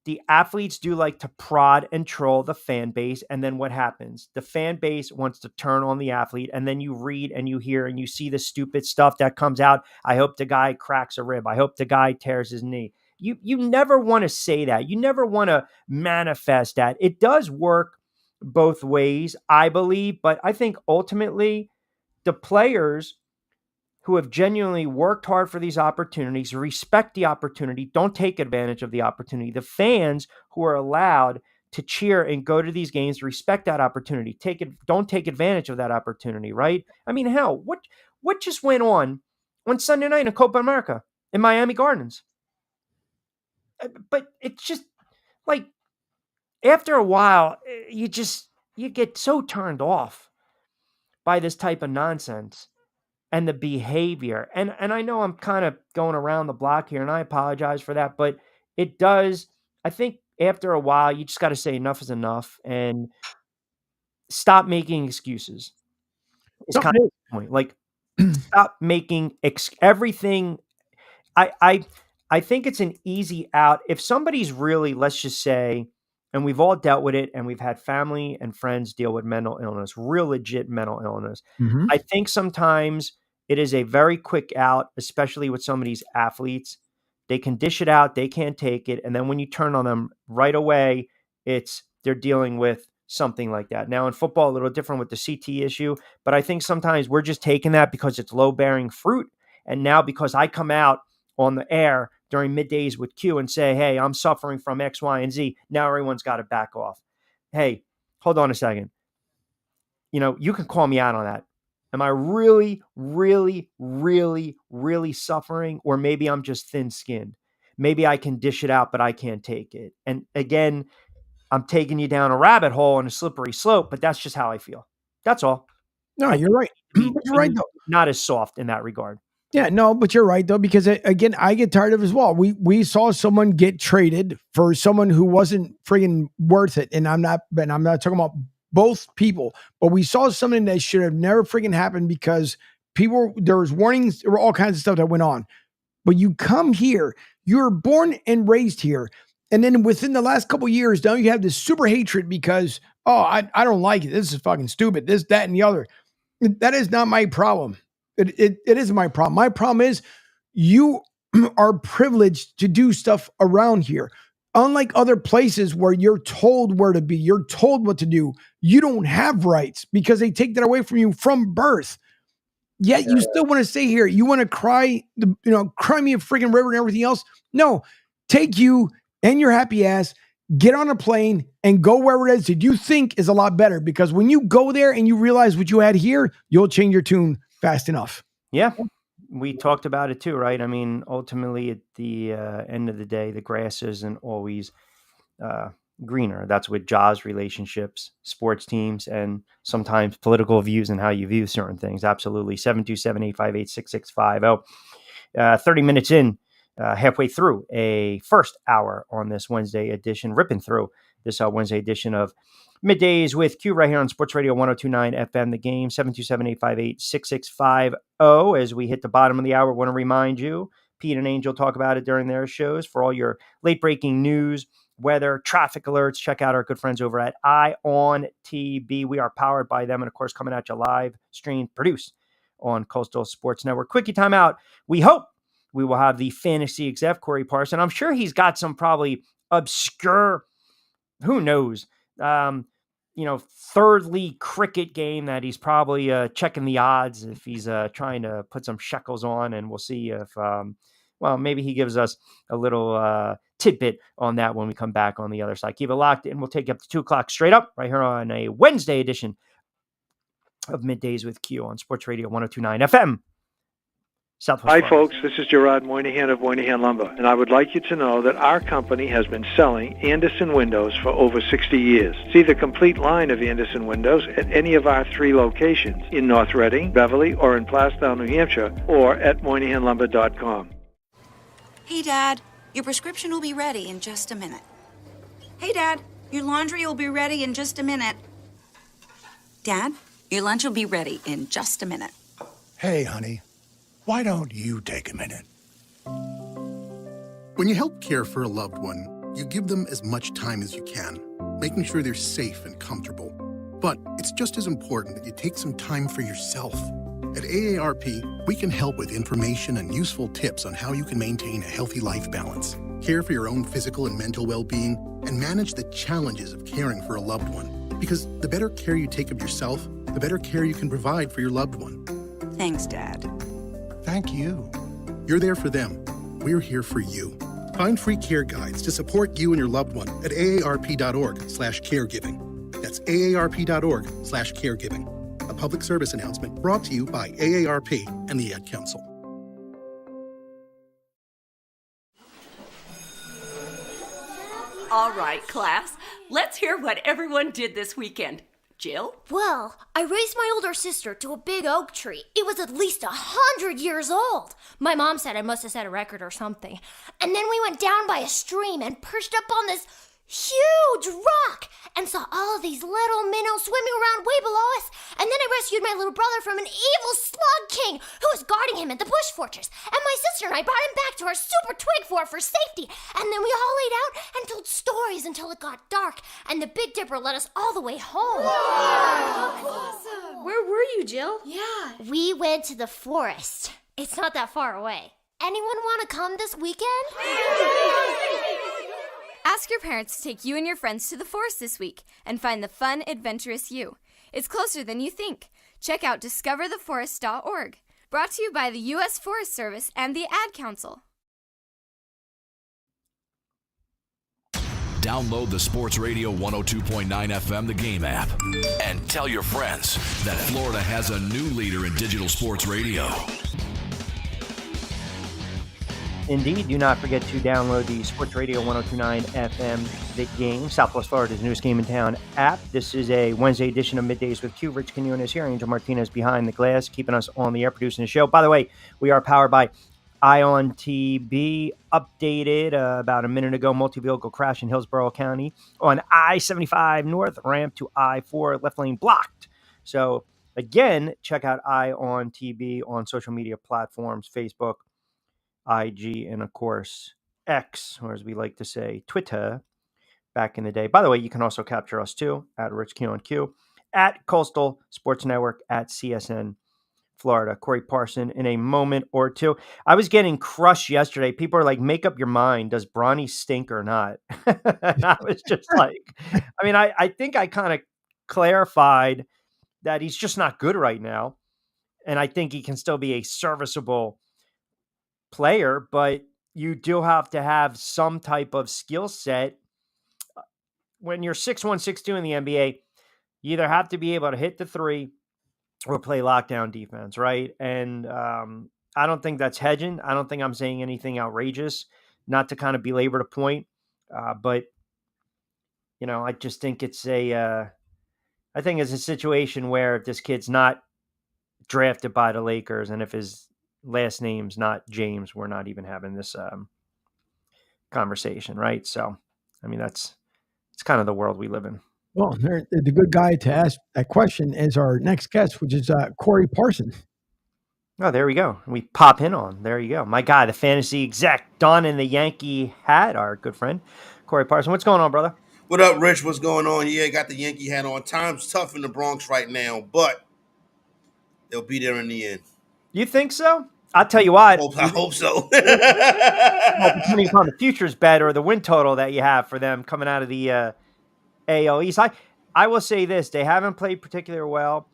the athletes do like to prod and troll the fan base. And then what happens? The fan base wants to turn on the athlete. And then you read and you hear and you see the stupid stuff that comes out. I hope the guy cracks a rib. I hope the guy tears his knee. You never want to say that. You never want to manifest that. It does work both ways, I believe. But I think ultimately the players who have genuinely worked hard for these opportunities, respect the opportunity, don't take advantage of the opportunity. The fans who are allowed to cheer and go to these games, respect that opportunity. Don't take advantage of that opportunity, right? I mean, hell, what just went on Sunday night in Copa America in Miami Gardens? But it's just like, after a while, you get so turned off by this type of nonsense. and the behavior. And I know I'm kind of going around the block here, and I apologize for that, but it does. I think after a while, you just got to say enough is enough and stop making excuses. It's kind of the point. Like, stop making everything. I think it's an easy out. If somebody's really, let's just say, and we've all dealt with it, and we've had family and friends deal with mental illness, real legit mental illness.
Mhm.
I think sometimes it is a very quick out, especially with some of these athletes. They can dish it out, they can't take it, and then when you turn on them right away, they're dealing with something like that. Now in football, a little different with the CT issue, but I think sometimes we're just taking that because it's low-bearing fruit, and now because I come out on the air during middays with Q and say, hey, I'm suffering from X, Y, and Z. Now everyone's got to back off. Hey, hold on a second. You can call me out on that. Am I really, really, really, really suffering? Or maybe I'm just thin-skinned. Maybe I can dish it out, but I can't take it. And again, I'm taking you down a rabbit hole and a slippery slope, but that's just how I feel. That's all.
No, you're right. You're right, though.
Not as soft in that regard.
Yeah, no, but you're right though, because again, I get tired of it as well. We saw someone get traded for someone who wasn't friggin' worth it, and I'm not talking about both people, but we saw something that should have never friggin' happened because there was warnings, there were all kinds of stuff that went on. But you come here, you're born and raised here, and then within the last couple of years, now you have this super hatred because I don't like it. This is fucking stupid. This, that, and the other. That is not my problem. It isn't my problem. My problem is you are privileged to do stuff around here. Unlike other places where you're told where to be, you're told what to do. You don't have rights because they take that away from you from birth. Yet you still want to stay here. You want to cry me a freaking river and everything else. No, take you and your happy ass, get on a plane and go wherever it is that you think is a lot better. Because when you go there and you realize what you had here, you'll change your tune fast enough.
Yeah, we talked about it too, right? I mean, ultimately at the end of the day, the grass isn't always greener. That's with jobs, relationships, sports teams, and sometimes political views and how you view certain things. Absolutely. 727-858-6650. 30 minutes in, halfway through a first hour on this Wednesday edition, ripping through this Wednesday edition of Middays with Q right here on Sports Radio 102.9 FM. The Game, 727-858-6650. As we hit the bottom of the hour, I want to remind you, Pete and Angel talk about it during their shows. For all your late-breaking news, weather, traffic alerts, check out our good friends over at ION TV. We are powered by them and, of course, coming at you live, streamed, produced on Coastal Sports Network. Quickie timeout. We hope we will have the fantasy exec, Corey Parson. I'm sure he's got some probably obscure, who knows, third league cricket game that he's probably checking the odds if he's trying to put some shekels on, and we'll see if, maybe he gives us a little tidbit on that when we come back on the other side. Keep it locked in. We'll take you up to 2 o'clock straight up right here on a Wednesday edition of Middays with Q on Sports Radio 102.9 FM.
Hi, folks. This is Gerard Moynihan of Moynihan Lumber, and I would like you to know that our company has been selling Anderson windows for over 60 years. See the complete line of Anderson windows at any of our 3 locations in North Reading, Beverly, or in Plastown, New Hampshire, or at MoynihanLumber.com.
Hey, Dad, your prescription will be ready in just a minute. Hey, Dad, your laundry will be ready in just a minute. Dad, your lunch will be ready in just a minute.
Hey, honey. Why don't you take a minute?
When you help care for a loved one, you give them as much time as you can, making sure they're safe and comfortable. But it's just as important that you take some time for yourself. At AARP, we can help with information and useful tips on how you can maintain a healthy life balance, care for your own physical and mental well-being, and manage the challenges of caring for a loved one. Because the better care you take of yourself, the better care you can provide for your loved one.
Thanks, Dad.
Thank you.
You're there for them. We're here for you. Find free care guides to support you and your loved one at aarp.org/caregiving. That's aarp.org/caregiving. A public service announcement brought to you by AARP and the Ad Council.
All right, class. Let's hear what everyone did this weekend. Jill?
Well, I raised my older sister to a big oak tree. It was at least 100 years old. My mom said I must have set a record or something. And then we went down by a stream and perched up on this huge rock and saw all of these little minnows swimming around way below us. And then I rescued my little brother from an evil slug king who was guarding him in the bush fortress. And my sister and I brought him back to our super twig fort for safety. And then we all laid out and told stories until it got dark. And the Big Dipper led us all the way home.
Wow. Awesome. Where were you, Jill?
Yeah. We went to the forest. It's not that far away. Anyone want to come this weekend?
Ask your parents to take you and your friends to the forest this week and find the fun, adventurous you. It's closer than you think. Check out discovertheforest.org. Brought to you by the U.S. Forest Service and the Ad Council.
Download the Sports Radio 102.9 FM The Game app and tell your friends that Florida has a new leader in digital sports radio.
Indeed, do not forget to download the Sports Radio 102.9 FM The Game, Southwest Florida's newest game in town app. This is a Wednesday edition of Middays with Q. Rich Quinones here, Angel Martinez behind the glass, keeping us on the air, producing the show. By the way, we are powered by Ion TV, updated about a minute ago. Multi-vehicle crash in Hillsborough County on I-75 North, ramp to I-4, left lane blocked. So again, check out Ion TV on social media platforms, Facebook, IG, and of course X, or as we like to say, Twitter back in the day. By the way, you can also capture us too at Rich Q on Q, at Coastal Sports Network, at CSN Florida. Corey Parson in a moment or two. I was getting crushed yesterday. People are like, make up your mind. Does Bronny stink or not? And I was just like, I mean, I think I kind of clarified that he's just not good right now. And I think he can still be a serviceable player, but you do have to have some type of skill set. When you're 6'1", 6'2" in the NBA, you either have to be able to hit the three or play lockdown defense, right? And I don't think that's hedging. I don't think I'm saying anything outrageous, not to kind of belabor the point. But, you know, I just think it's I think it's a situation where if this kid's not drafted by the Lakers and if his last name's not James, we're not even having this conversation, right? So, I mean, it's kind of the world we live in.
Well, the good guy to ask that question is our next guest, which is Corey Parson.
Oh, there we go. We pop in on. There you go. My guy, the fantasy exec, Don in the Yankee hat, our good friend, Corey Parson. What's going on, brother?
What up, Rich? What's going on? Yeah, got the Yankee hat on. Time's tough in the Bronx right now, but they'll be there in the end.
You think so? I'll tell you what.
I hope so.
Well, depending upon the futures bet or the win total that you have for them coming out of the AL East. I will say this. They haven't played particularly well,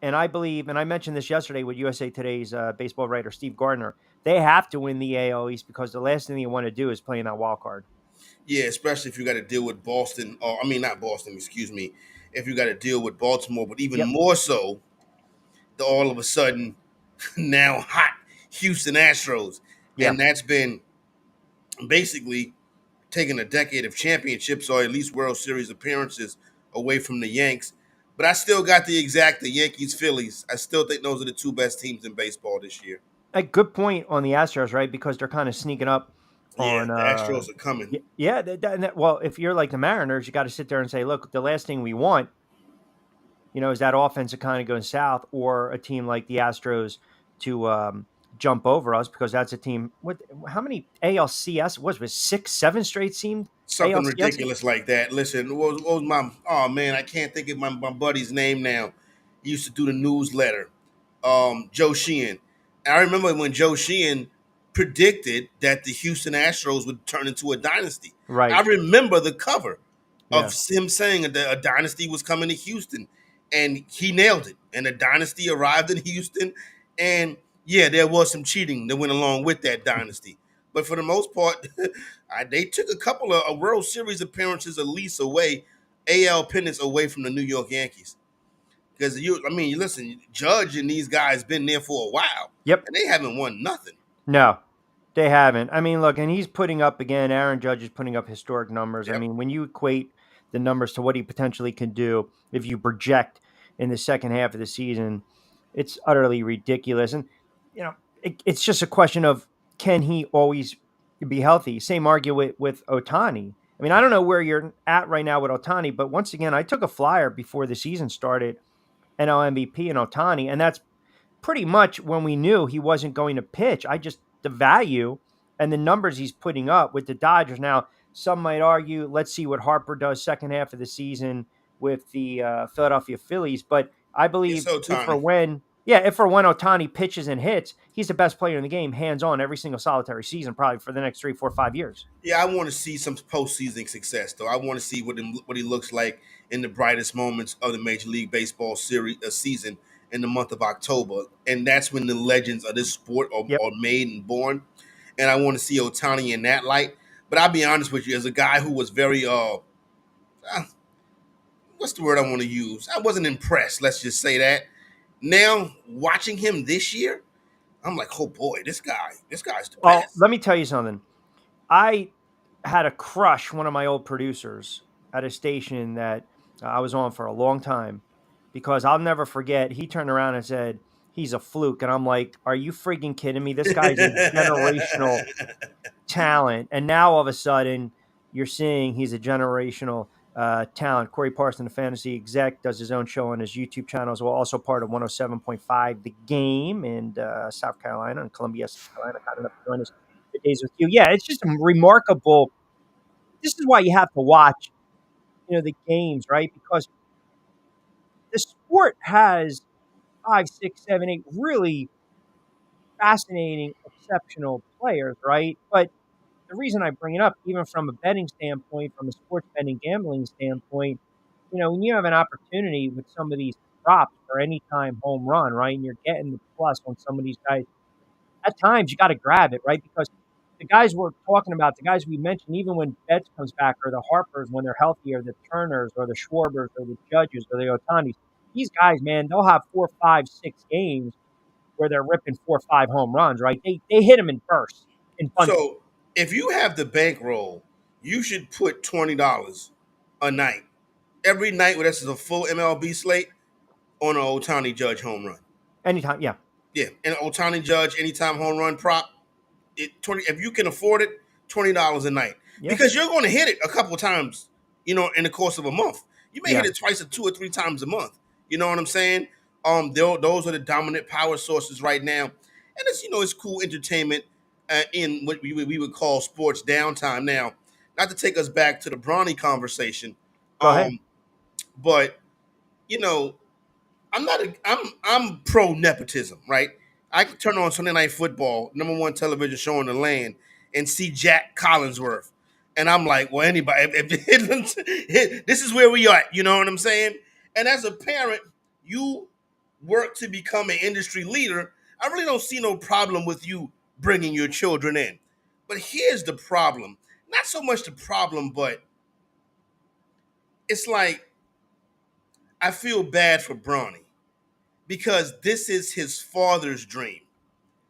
and I believe, and I mentioned this yesterday with USA Today's baseball writer Steve Gardner, they have to win the AL East because the last thing you want to do is play in that wild card.
Yeah, especially if you got to deal with Boston. Or, I mean, not Boston, excuse me. If you got to deal with Baltimore, but even more so, the all of a sudden now hot Houston Astros. Yeah. And that's been basically taking a decade of championships or at least World Series appearances away from the Yanks. But I still got the Yankees, Phillies. I still think those are the two best teams in baseball this year.
A good point on the Astros, right? Because they're kind of sneaking up on.
The Astros are coming.
Yeah. Well, if you're like the Mariners, you got to sit there and say, look, the last thing we want, is that offense that kind of goes south, or a team like the Astros to jump over us, because that's a team with how many ALCS was 6, 7 straight seemed
something
ALCS?
Ridiculous like that. Listen, what was my I can't think of my buddy's name now. He used to do the newsletter, Joe Sheehan. And I remember when Joe Sheehan predicted that the Houston Astros would turn into a dynasty.
Right.
I remember the cover of him saying a dynasty was coming to Houston, and he nailed it. And a dynasty arrived in Houston, and yeah, there was some cheating that went along with that dynasty. But for the most part, they took a couple of World Series appearances at least away, AL pennants away from the New York Yankees. Because, listen, Judge and these guys been there for a while.
Yep.
And they haven't won nothing.
No, they haven't. I mean, look, and he's putting up, again, Aaron Judge is putting up historic numbers. Yep. I mean, when you equate the numbers to what he potentially can do if you project in the second half of the season, it's utterly ridiculous. And, it's just a question of, can he always be healthy? Same argument with Ohtani. I mean, I don't know where you're at right now with Ohtani, but once again, I took a flyer before the season started, NL MVP and Ohtani, and that's pretty much when we knew he wasn't going to pitch. The value and the numbers he's putting up with the Dodgers. Now, some might argue, let's see what Harper does second half of the season with the Philadelphia Phillies, but I believe if or when Ohtani pitches and hits, he's the best player in the game, hands-on, every single solitary season, probably for the next 3, 4, 5 years.
Yeah, I want to see some postseason success, though. I want to see what he looks like in the brightest moments of the Major League Baseball season in the month of October. And that's when the legends of this sport are made and born. And I want to see Ohtani in that light. But I'll be honest with you, as a guy who was very, what's the word I want to use? I wasn't impressed, let's just say that. Now, watching him this year, I'm like, oh boy, this guy's the best.
Well, let me tell you something. I had a crush, one of my old producers at a station that I was on for a long time, because I'll never forget, he turned around and said, he's a fluke. And I'm like, are you freaking kidding me? This guy's a generational talent. And now all of a sudden you're seeing he's a generational talent. Corey Parson, the fantasy exec, does his own show on his YouTube channel as well. Also part of 107.5 The Game in South Carolina and Columbia, South Carolina. Kind enough to join us the days with you. Yeah, it's just a remarkable. This is why you have to watch, the games, right? Because the sport has 5, 6, 7, 8 really fascinating, exceptional players, right? But the reason I bring it up, even from a betting standpoint, from a sports betting gambling standpoint, when you have an opportunity with some of these props for anytime home run, right, and you're getting the plus on some of these guys, at times you got to grab it, right? Because the guys we're talking about, the guys we mentioned, even when Betts comes back, or the Harpers when they're healthy, or the Turners, or the Schwarbers, or the Judges, or the Ohtanis, these guys, man, they'll have 4, 5, 6 games where they're ripping 4 or 5 home runs, right? They hit them in bursts.
So if you have the bankroll, you should put $20 a night. Every night where this is a full MLB slate on an Ohtani Judge home run.
Anytime, yeah.
Yeah, and Ohtani Judge anytime home run prop, if you can afford it, $20 a night. Yeah. Because you're going to hit it a couple of times, in the course of a month. You may hit it twice or 2 or 3 times a month. You know what I'm saying? Those are the dominant power sources right now. And it's cool entertainment in what we would call sports downtime. Now, not to take us back to the Bronny conversation,
Go ahead.
But I'm pro nepotism, right? I can turn on Sunday Night Football, #1 television show in the land, and see Jack Collinsworth, and I'm like, well, anybody, this is where we are. You know what I'm saying? And as a parent, you work to become an industry leader. I really don't see no problem with you bringing your children in. But here's the problem. Not so much the problem, but it's like I feel bad for Bronny because this is his father's dream.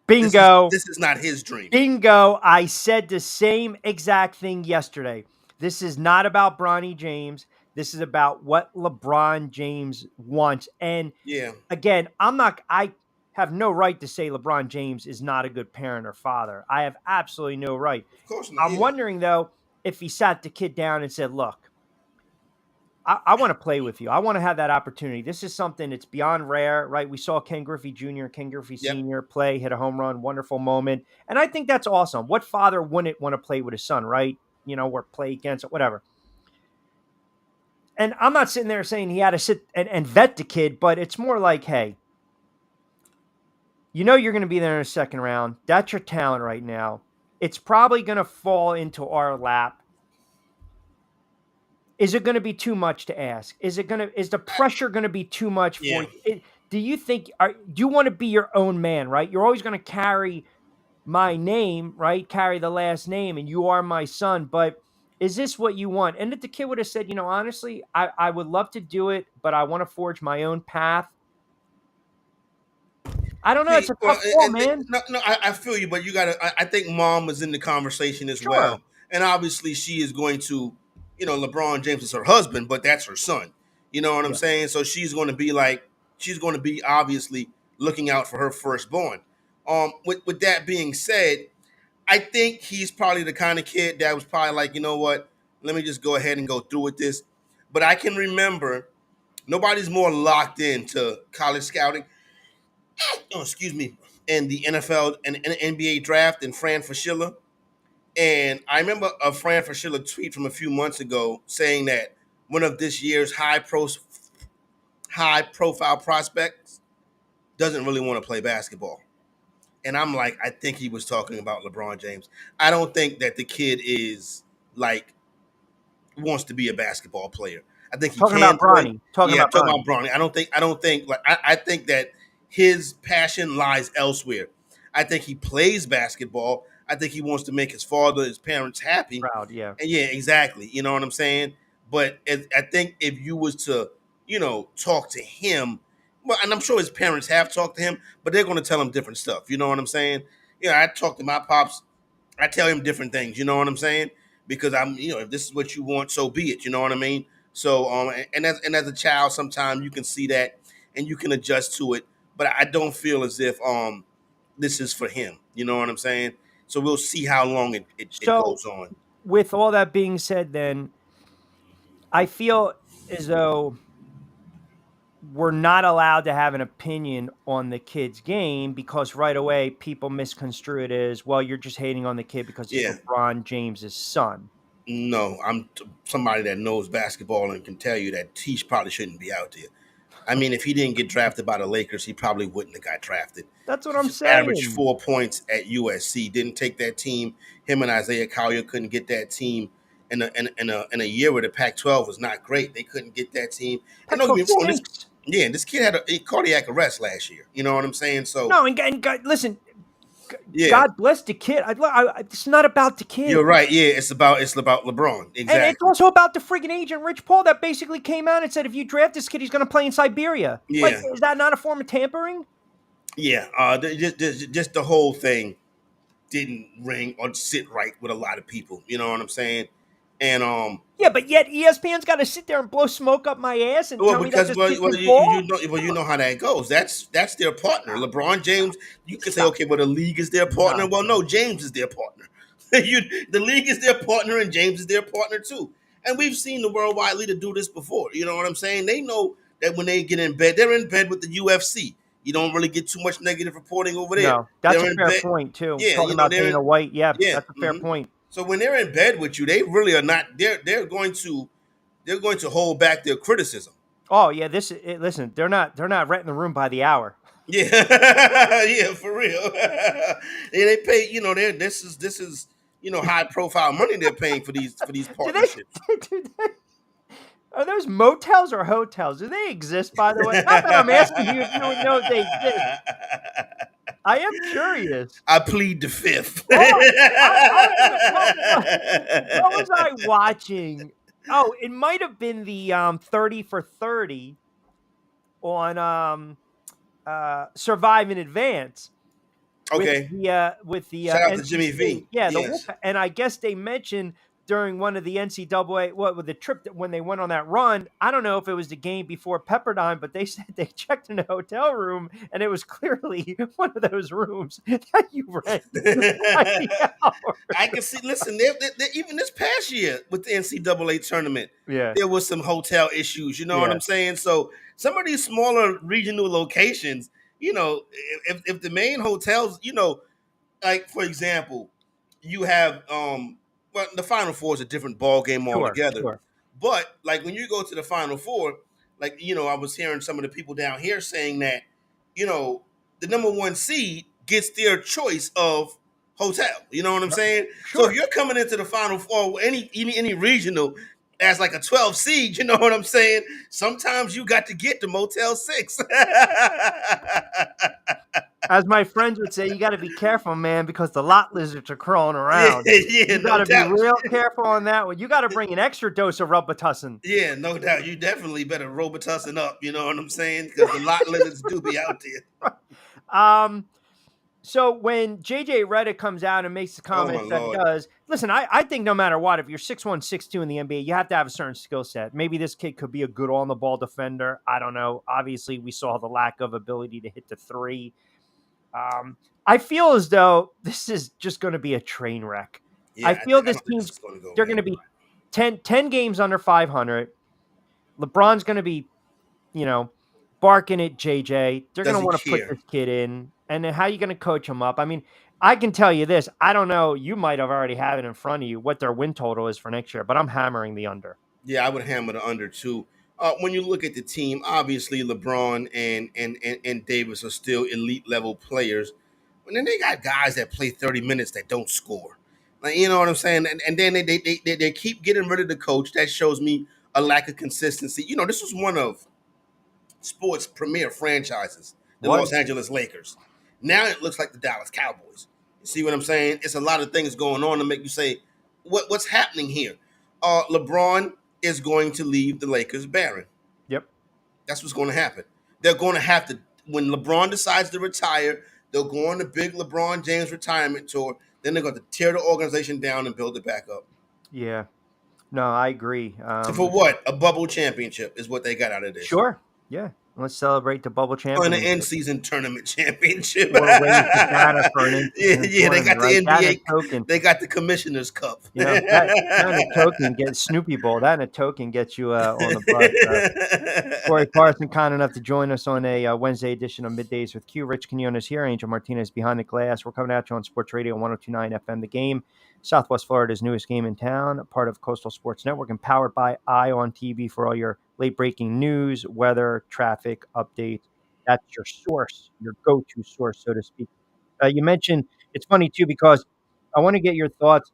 Bingo.
This is not his dream.
Bingo. I said the same exact thing yesterday. This is not about Bronny James. This is about what LeBron James wants. And again, I have no right to say LeBron James is not a good parent or father. I have absolutely no right.
Of course not.
I'm wondering, though, if he sat the kid down and said, look, I want to play with you. I want to have that opportunity. This is something that's beyond rare, right? We saw Ken Griffey Jr., Ken Griffey Sr. play, hit a home run, wonderful moment. And I think that's awesome. What father wouldn't want to play with his son, right? Or play against it, whatever. And I'm not sitting there saying he had to sit and vet the kid, but it's more like, hey, you're going to be there in the second round. That's your talent right now. It's probably going to fall into our lap. Is it going to be too much to ask? Is the pressure going to be too much for you? Do you think, do you want to be your own man, right? You're always going to carry my name, right? Carry the last name, and you are my son, but is this what you want? And if the kid would have said, honestly, I would love to do it, but I want to forge my own path. I don't know. It's a tough call, man.
No, I feel you, but you got to, I think mom was in the conversation as well. And obviously she is going to LeBron James is her husband, but that's her son. You know what I'm saying? So she's going to be obviously looking out for her firstborn. With that being said, I think he's probably the kind of kid that was probably like, you know what, let me just go ahead and go through with this. But I can remember nobody's more locked into college scouting. Oh, excuse me. And the NFL and NBA draft than Fran Fraschilla. And I remember a Fran Fraschilla tweet from a few months ago saying that one of this year's high profile prospects doesn't really want to play basketball. And I'm like, I think he was talking about LeBron James. I don't think that the kid is like wants to be a basketball player. I think he
talking
can
about Bronny. Talking about
Bronny. I think that his passion lies elsewhere. I think he plays basketball. I think he wants to make his father, his parents happy.
Proud, yeah.
And yeah, exactly. You know what I'm saying? But I think if you was to, talk to him, well, and I'm sure his parents have talked to him, but they're going to tell him different stuff. You know what I'm saying? I talk to my pops. I tell him different things. You know what I'm saying? Because if this is what you want, so be it. You know what I mean? So, and as a child, sometimes you can see that and you can adjust to it. But I don't feel as if this is for him. You know what I'm saying? So we'll see how long it goes on.
With all that being said, then, I feel as though we're not allowed to have an opinion on the kid's game because right away people misconstrue it as, well, you're just hating on the kid because he's LeBron James's son.
No, I'm somebody that knows basketball and can tell you that he probably shouldn't be out there. I mean, if he didn't get drafted by the Lakers, he probably wouldn't have got drafted.
That's what I'm saying.
Averaged 4 points at USC. Didn't take that team. Him and Isaiah Collier couldn't get that team in a year where the Pac-12 was not great. They couldn't get that team. And this kid had a cardiac arrest last year. You know what I'm saying? So
no, and God, listen. God bless the kid. It's not about the kid.
You're right. Yeah, it's about LeBron. Exactly.
And it's also about the freaking agent, Rich Paul, that basically came out and said, if you draft this kid, he's going to play in Siberia.
Yeah.
Like, is that not a form of tampering?
Yeah. Just the whole thing didn't ring or sit right with a lot of people. You know what I'm saying? And
yeah, but yet ESPN's got to sit there and blow smoke up my ass and tell me that
you know how that goes. That's their partner. LeBron James. You can say, okay, well, the league is their partner. No. Well, no, James is their partner. The league is their partner, and James is their partner too. And we've seen the worldwide leader do this before. You know what I'm saying? They know that when they get in bed, they're in bed with the UFC. You don't really get too much negative reporting over there.
No, that's a fair point too.
Yeah,
talking about Dana White. Yeah, that's a fair point.
So when they're in bed with you, they really are not. They're going to hold back their criticism.
Oh yeah, listen. They're not renting the room by the hour.
Yeah, yeah, for real. They pay. This is high profile money they're paying for these partnerships.
Are those motels or hotels? Do they exist, by the way? Not that I'm asking you if you know if they exist. I am curious.
I plead the fifth.
What was I watching? Oh, it might have been the 30 for 30 on Survive in Advance.
Okay.
With the
shout out to Jimmy V.
Yeah,
yes.
And I guess they mentioned during one of the NCAA, with the trip when they went on that run, I don't know if it was the game before Pepperdine, but they said they checked in a hotel room and it was clearly one of those rooms that you rent.
I can see, listen, even this past year with the NCAA tournament, there was some hotel issues, you know what I'm saying? So some of these smaller regional locations, if the main hotels, like for example, you have, well, the Final Four is a different ball game altogether.
Sure.
But like when you go to the Final Four, like I was hearing some of the people down here saying that, the number one seed gets their choice of hotel. You know what I'm saying?
Sure.
So if you're coming into the Final Four, any regional as like a 12 seed, you know what I'm saying? Sometimes you got to get the Motel 6.
As my friends would say, you got to be careful, man, because the lot lizards are crawling around. You got to be real careful on that one. You got to bring an extra dose of Robitussin.
Yeah, no doubt. You definitely better Robitussin up. You know what I'm saying? Because the lot lizards do be out there.
So when JJ Redick comes out and makes the comments that he
Lord.
does, listen, I think no matter what, if you're 6'1", 6'2" in the NBA, you have to have a certain skill set. Maybe this kid could be a good on-the-ball defender. I don't know. Obviously, we saw the lack of ability to hit the three. I feel as though this is just going to be a train wreck.
Yeah,
I feel this
don't think
team's
is gonna go
they're
well.
going to be 10 games under 500. LeBron's going to be, barking at JJ. They're going to
Doesn't
want to put
care.
this kid in. And then how are you going to coach him up? I mean, I can tell you this. I don't know. You might have already have it in front of you what their win total is for next year, but I'm hammering the under.
Yeah, I would hammer the under too. When you look at the team, obviously LeBron and Davis are still elite level players. And then they got guys that play 30 minutes that don't score. Like, you know what I'm saying? And then they keep getting rid of the coach. That shows me a lack of consistency. This was one of sports' premier franchises, the
What?
Los Angeles Lakers. Now it looks like the Dallas Cowboys. You see what I'm saying? It's a lot of things going on to make you say, what's happening here? LeBron is going to leave the Lakers barren.
Yep.
That's what's going to happen. They're going to have to, when LeBron decides to retire, they'll go on the big LeBron James retirement tour. Then they're going to tear the organization down and build it back up.
Yeah. No, I agree.
So for what? A bubble championship is what they got out of this.
Sure. Yeah. Let's celebrate the bubble
Or
championship.
an in-season tournament championship.
Or raise the data for an in-season
yeah, they got the
tournament, right? That
NBA.
and a token.
They got the Commissioner's Cup.
That and a token gets Snoopy Bowl. That and a token gets you on the bus. Corey Carson, kind enough to join us on a Wednesday edition of Middays with Q. Rich Quinones here. Angel Martinez behind the glass. We're coming at you on Sports Radio 102.9 FM. The Game, Southwest Florida's newest game in town, part of Coastal Sports Network, and powered by Eye on TV for all your late-breaking news, weather, traffic updates. That's your source, your go-to source, so to speak. You mentioned, it's funny, too, because I want to get your thoughts.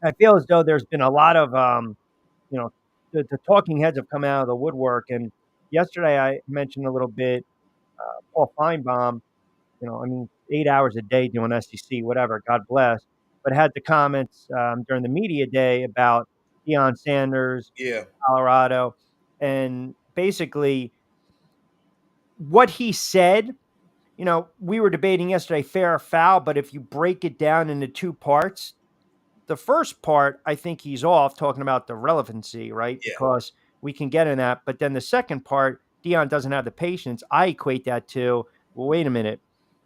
I feel as though there's been a lot of, the talking heads have come out of the woodwork. And yesterday I mentioned a little bit, Paul Feinbaum, 8 hours a day doing SEC, whatever, God bless, but had the comments during the media day about Deion Sanders, Colorado, and basically what he said. We were debating yesterday, fair or foul, but if you break it down into two parts, the first part, I think he's off talking about the relevancy, right?
Yeah.
Because we can get in that. But then the second part, Deion doesn't have the patience. I equate that to, well, wait a minute.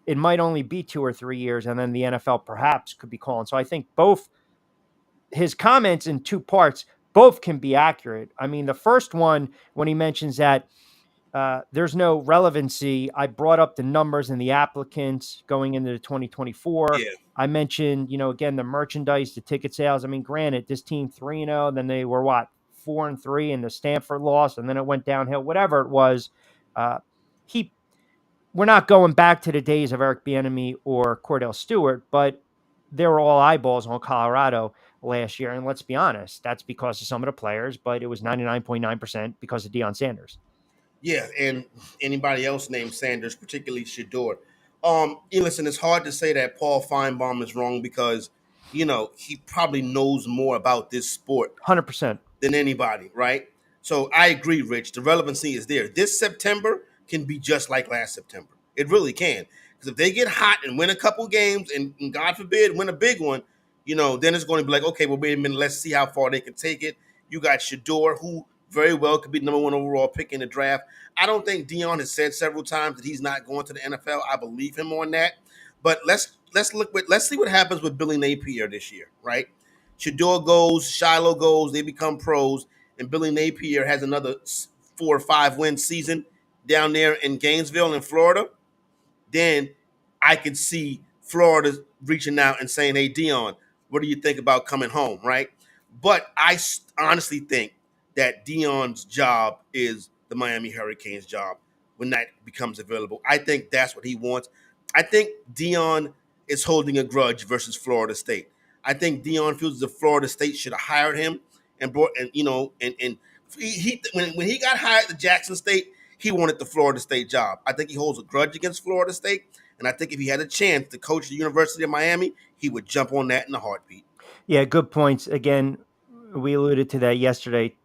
It might only be 2 or 3 years, and then the NFL perhaps could be calling. So I think both his comments in two parts, both can be accurate. I mean, the first one, when he mentions that there's no relevancy, I brought up the numbers and the applicants going into the 2024.
Yeah.
I mentioned, again, the merchandise, the ticket sales. I mean, granted, this team 3-0, then they were 4-3 in the Stanford loss, and then it went downhill, whatever it was. We're not going back to the days of Eric Bieniemy or Cordell Stewart, but they were all eyeballs on Colorado last year. And let's be honest, that's because of some of the players, but it was 99.9% because of Deion Sanders.
Yeah, and anybody else named Sanders, particularly Shedeur. Listen, it's hard to say that Paul Feinbaum is wrong because, he probably knows more about this sport
100%
than anybody, right? So I agree, Rich. The relevancy is there. This September can be just like last September. It really can. Because if they get hot and win a couple games and God forbid, win a big one, then it's going to be like, okay, well, wait a minute, let's see how far they can take it. You got Shedeur, who very well could be the number 1 overall pick in the draft. I don't think Deion has said several times that he's not going to the NFL. I believe him on that. But let's see what happens with Billy Napier this year, right? Shedeur goes, Shiloh goes, they become pros, and Billy Napier has another 4 or 5 win season down there in Gainesville in Florida. Then I could see Florida reaching out and saying, hey, Deion, what do you think about coming home, right? But I honestly think that Deion's job is the Miami Hurricanes job when that becomes available. I think that's what he wants. I think Deion is holding a grudge versus Florida State. I think Deion feels that Florida State should have hired him and brought, when he got hired to Jackson State, he wanted the Florida State job. I think he holds a grudge against Florida State, and I think if he had a chance to coach the University of Miami, he would jump on that in a heartbeat.
Yeah, good points. Again, we alluded to that yesterday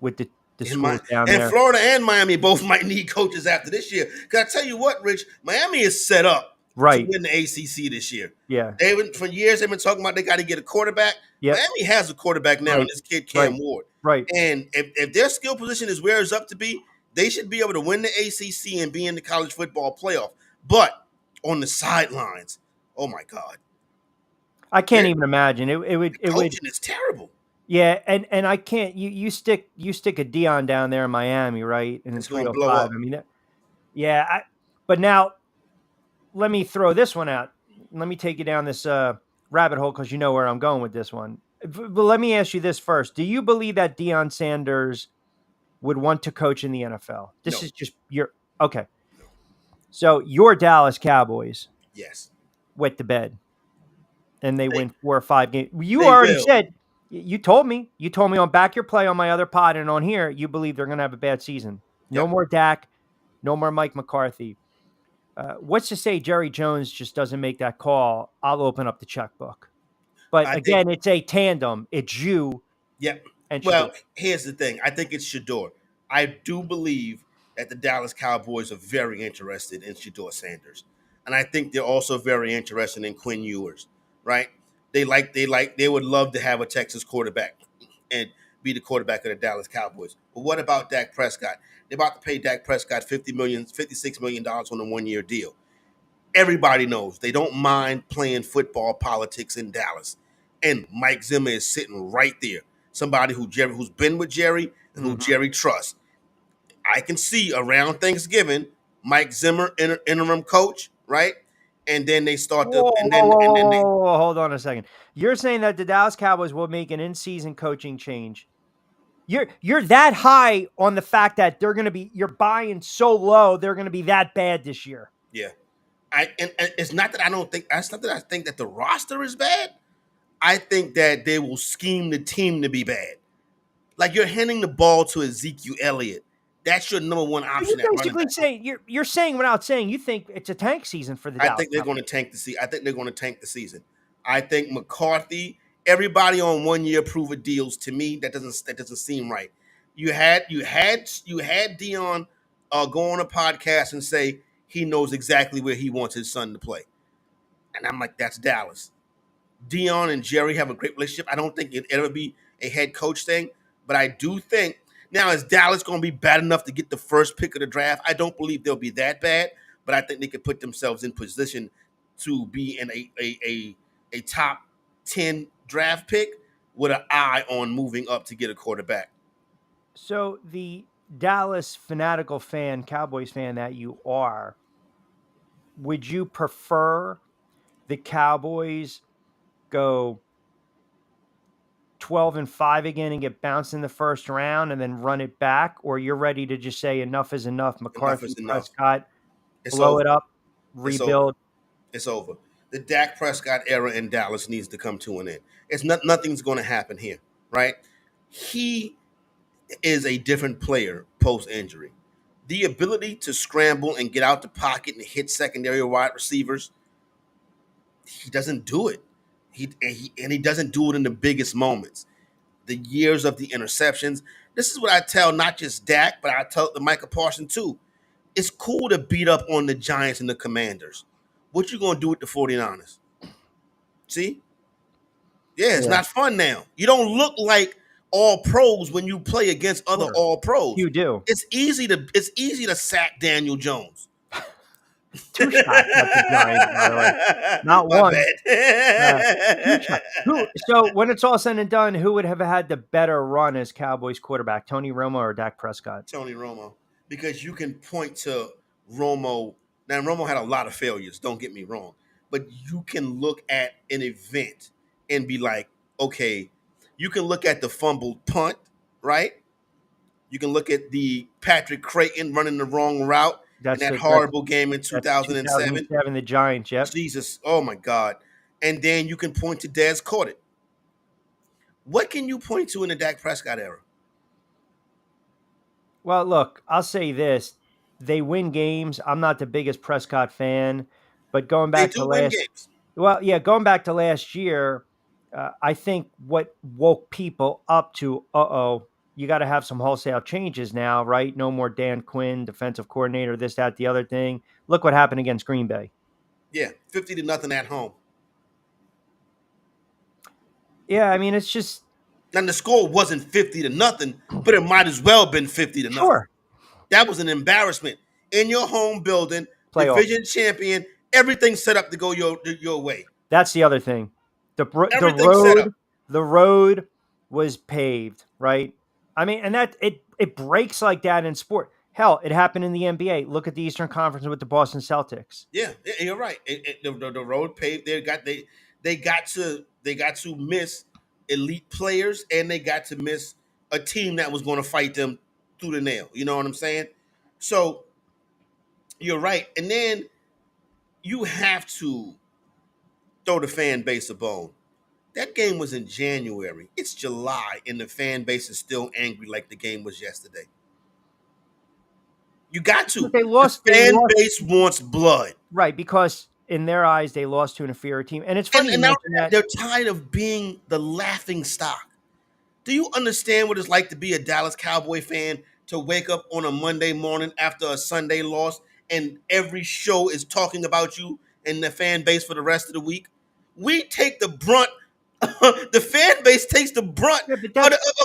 with the the schools down
and
there.
Florida and Miami both might need coaches after this year. Because I tell you what, Rich, Miami is set up to win the ACC this year.
Yeah.
For years, they've been talking about they got to get a quarterback.
Yep.
Miami has a quarterback now, and this kid, Cam Ward.
Right.
And if their skill position is where it's up to be, they should be able to win the ACC and be in the college football playoff. But on the sidelines, oh my God.
I can't even imagine.
Coaching is terrible.
Yeah, and I can't. You stick a Dion down there in Miami, right? And it's
going to
305.
blow up.
I mean, but now let me throw this one out. Let me take you down this rabbit hole because you know where I'm going with this one. But let me ask you this first: do you believe that Deion Sanders would want to coach in the NFL? This is just okay. So your Dallas Cowboys,
yes,
wet the bed, and they win 4 or 5 games. You already said. You told me on Back Your Play on my other pod and on here, you believe they're going to have a bad season. No more Dak, no more Mike McCarthy. What's to say Jerry Jones just doesn't make that call? I'll open up the checkbook. But again, it's a tandem. It's you.
Yep.
And
well, here's the thing. I think it's Shedeur. I do believe that the Dallas Cowboys are very interested in Shedeur Sanders. And I think they're also very interested in Quinn Ewers, right? They would love to have a Texas quarterback and be the quarterback of the Dallas Cowboys. But what about Dak Prescott? They're about to pay Dak Prescott $56 million on a 1-year deal. Everybody knows they don't mind playing football politics in Dallas. And Mike Zimmer is sitting right there. Somebody who's been with Jerry and who Jerry trusts. I can see around Thanksgiving, Mike Zimmer, interim coach, right? And then they start to.
Hold on a second. You're saying that the Dallas Cowboys will make an in-season coaching change. You're that high on the fact that you're buying so low, they're going to be that bad this year.
Yeah, and it's not that I think that the roster is bad. I think that they will scheme the team to be bad. Like you're handing the ball to Ezekiel Elliott. That's your number one option.
You're basically saying you're saying without saying you think it's a tank season for the Dallas.
I think they're going to tank the season. I think they're going to tank the season. I think McCarthy, everybody on 1-year prove it deals. To me, that doesn't seem right. You had Dion go on a podcast and say he knows exactly where he wants his son to play, and I'm like, that's Dallas. Dion and Jerry have a great relationship. I don't think it'd ever be a head coach thing, but I do think. Now, is Dallas going to be bad enough to get the first pick of the draft? I don't believe they'll be that bad, but I think they could put themselves in position to be in a top 10 draft pick with an eye on moving up to get a quarterback.
So the Dallas fanatical fan, Cowboys fan that you are, would you prefer the Cowboys go 12-5 again and get bounced in the first round and then run it back, or you're ready to just say enough is enough? McCarthy, Prescott, blow it up, rebuild.
It's over. The Dak Prescott era in Dallas needs to come to an end. Nothing's going to happen here, right? He is a different player post-injury. The ability to scramble and get out the pocket and hit secondary wide receivers, he doesn't do it. He doesn't do it in the biggest moments. The years of the interceptions. This is what I tell not just Dak, but I tell the Micah Parsons too. It's cool to beat up on the Giants and the Commanders. What you gonna do with the 49ers? See? Yeah, it's not fun now. You don't look like all pros when you play against other all pros.
You do.
It's easy to sack Daniel Jones.
2 shots at the Giants, by the way. Not one. 2 shots. So when it's all said and done, who would have had the better run as Cowboys quarterback, Tony Romo or Dak Prescott?
Tony Romo. Because you can point to Romo. Now, Romo had a lot of failures, don't get me wrong. But you can look at an event and be like, okay, you can look at the fumbled punt, right? You can look at the Patrick Creighton running the wrong route. That's in that horrible game in 2007.
The Giants, yep.
Jesus, oh my God. And then you can point to Dez Caught It. What can you point to in the Dak Prescott era?
Well, look, I'll say this. They win games. I'm not the biggest Prescott fan, but going back to last games. Well, yeah, going back to last year, I think what woke people up to, you got to have some wholesale changes now, right? No more Dan Quinn, defensive coordinator, this, that, the other thing. Look what happened against Green Bay.
Yeah, 50-0 at home.
Yeah, I mean, it's just.
And the score wasn't 50-0, but it might as well have been 50-0.
Sure.
That was an embarrassment. In your home building,
Playoff.
division champion, everything set up to go your way.
That's the other thing. The road was paved, right? I mean, and that it breaks like that in sport. Hell, it happened in the NBA. Look at the Eastern Conference with the Boston Celtics.
Yeah, you're right. The road paved. They got to miss elite players, and they got to miss a team that was going to fight them through the nail. You know what I'm saying? So you're right. And then you have to throw the fan base a bone. That game was in January. It's July, and the fan base is still angry like the game was yesterday. You got to.
But they lost.
The fan base wants blood.
Right, because in their eyes, they lost to an inferior team. And it's funny
and now they're tired of being the laughing stock. Do you understand what it's like to be a Dallas Cowboy fan, to wake up on a Monday morning after a Sunday loss and every show is talking about you and the fan base for the rest of the week? We take the brunt. The fan base takes the brunt of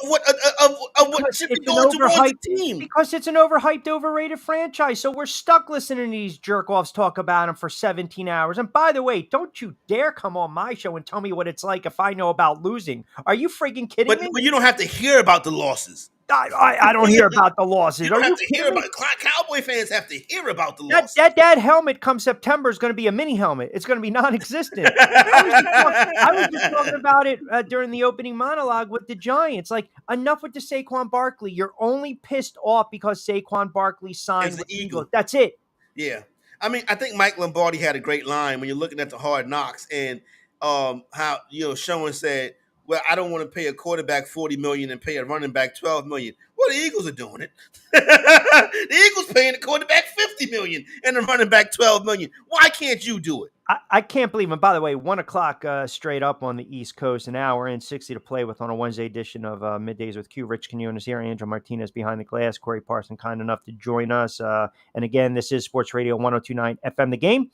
what should be going towards the team.
Because it's an overhyped, overrated franchise. So we're stuck listening to these jerk-offs talk about them for 17 hours. And by the way, don't you dare come on my show and tell me what it's like if I know about losing. Are you freaking kidding me?
But you don't have to hear about the losses.
I don't hear about the losses.
You don't have to hear about it. Cowboy fans have to hear about the losses.
That helmet come September is going to be a mini helmet. It's going to be non-existent. I was just talking about it during the opening monologue with the Giants. Like, enough with the Saquon Barkley. You're only pissed off because Saquon Barkley signed with the Eagles. That's it.
Yeah. I mean, I think Mike Lombardi had a great line when you're looking at the Hard Knocks and how, Schoen said, well, I don't want to pay a quarterback $40 million and pay a running back $12 million. Well, the Eagles are doing it. The Eagles paying the quarterback $50 million and the running back $12 million. Why can't you do it?
I can't believe it. By the way, 1 o'clock straight up on the East Coast, an hour and 60 to play with on a Wednesday edition of Middays with Q. Rich Quinones here, Angel Martinez behind the glass, Corey Parson kind enough to join us. And again, this is Sports Radio 102.9 FM The Game,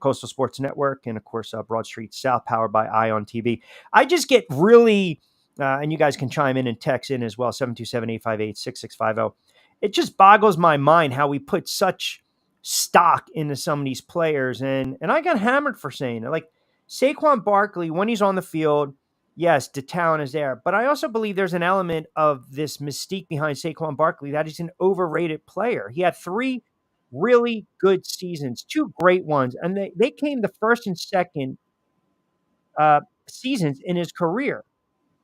Coastal Sports Network, and of course, Broad Street South, powered by Ion TV. I just get really, and you guys can chime in and text in as well, 727-858-6650. It just boggles my mind how we put such stock into some of these players. And I got hammered for saying it. Like, Saquon Barkley, when he's on the field, yes, the talent is there. But I also believe there's an element of this mystique behind Saquon Barkley that he's an overrated player. He had 3 really good seasons, 2 great ones, and they came the first and second seasons in his career.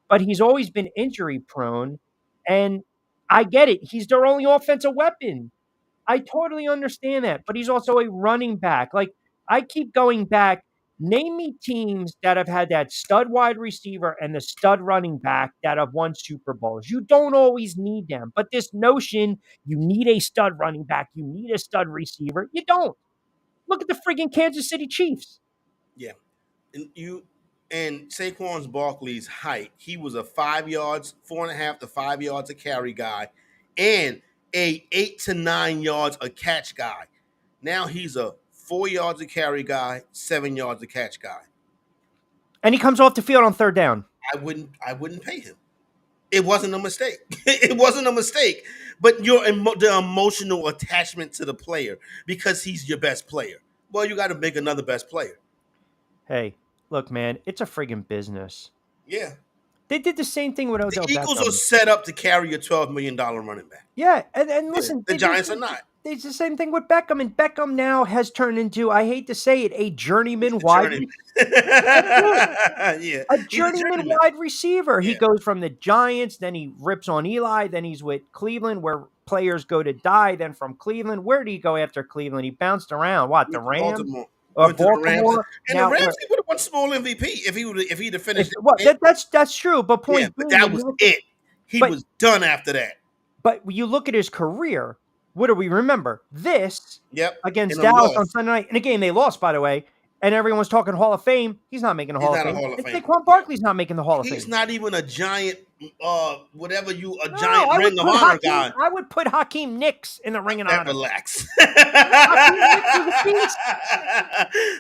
But he's always been injury prone, and I get it. He's their only offensive weapon. I totally understand that, but he's also a running back. Like, I keep going back. Name me teams that have had that stud wide receiver and the stud running back that have won Super Bowls. You don't always need them, but this notion you need a stud running back, you need a stud receiver, you don't. Look at the friggin' Kansas City Chiefs.
Yeah. And Saquon Barkley's height, he was a 4.5 to 5 yards a carry guy and a 8 to 9 yards a catch guy. Now he's a 4 yards a carry guy, 7 yards a catch guy.
And he comes off the field on third down.
I wouldn't pay him. It wasn't a mistake. It wasn't a mistake. But the emotional attachment to the player because he's your best player. Well, you got to make another best player.
Hey, look, man, it's a friggin' business.
Yeah.
They did the same thing with Odell Beckham.
The Eagles are set up to carry a $12 million running back.
Yeah, and listen.
The Giants are not.
It's the same thing with Beckham, and Beckham now has turned into, I hate to say it, a journeyman wide wide receiver. Yeah. He goes from the Giants, then he rips on Eli, then he's with Cleveland where players go to die, then from Cleveland. Where did he go after Cleveland? He bounced around. What, the Rams?
Baltimore. And the Rams would have won small MVP if he'd have finished.
Well, that's true, but
but that was it. He was done after that.
But you look at his career. What do we remember? This against
in
Dallas on Sunday night in a game they lost, by the way. and everyone's talking Hall of Fame. He's not making the Hall of Fame. And Saquon Barkley's not making the Hall of Fame.
He's not even a giant, giant
I
Ring of Honor guy.
I would put Hakeem Nicks in the Ring of Honor.
Relax.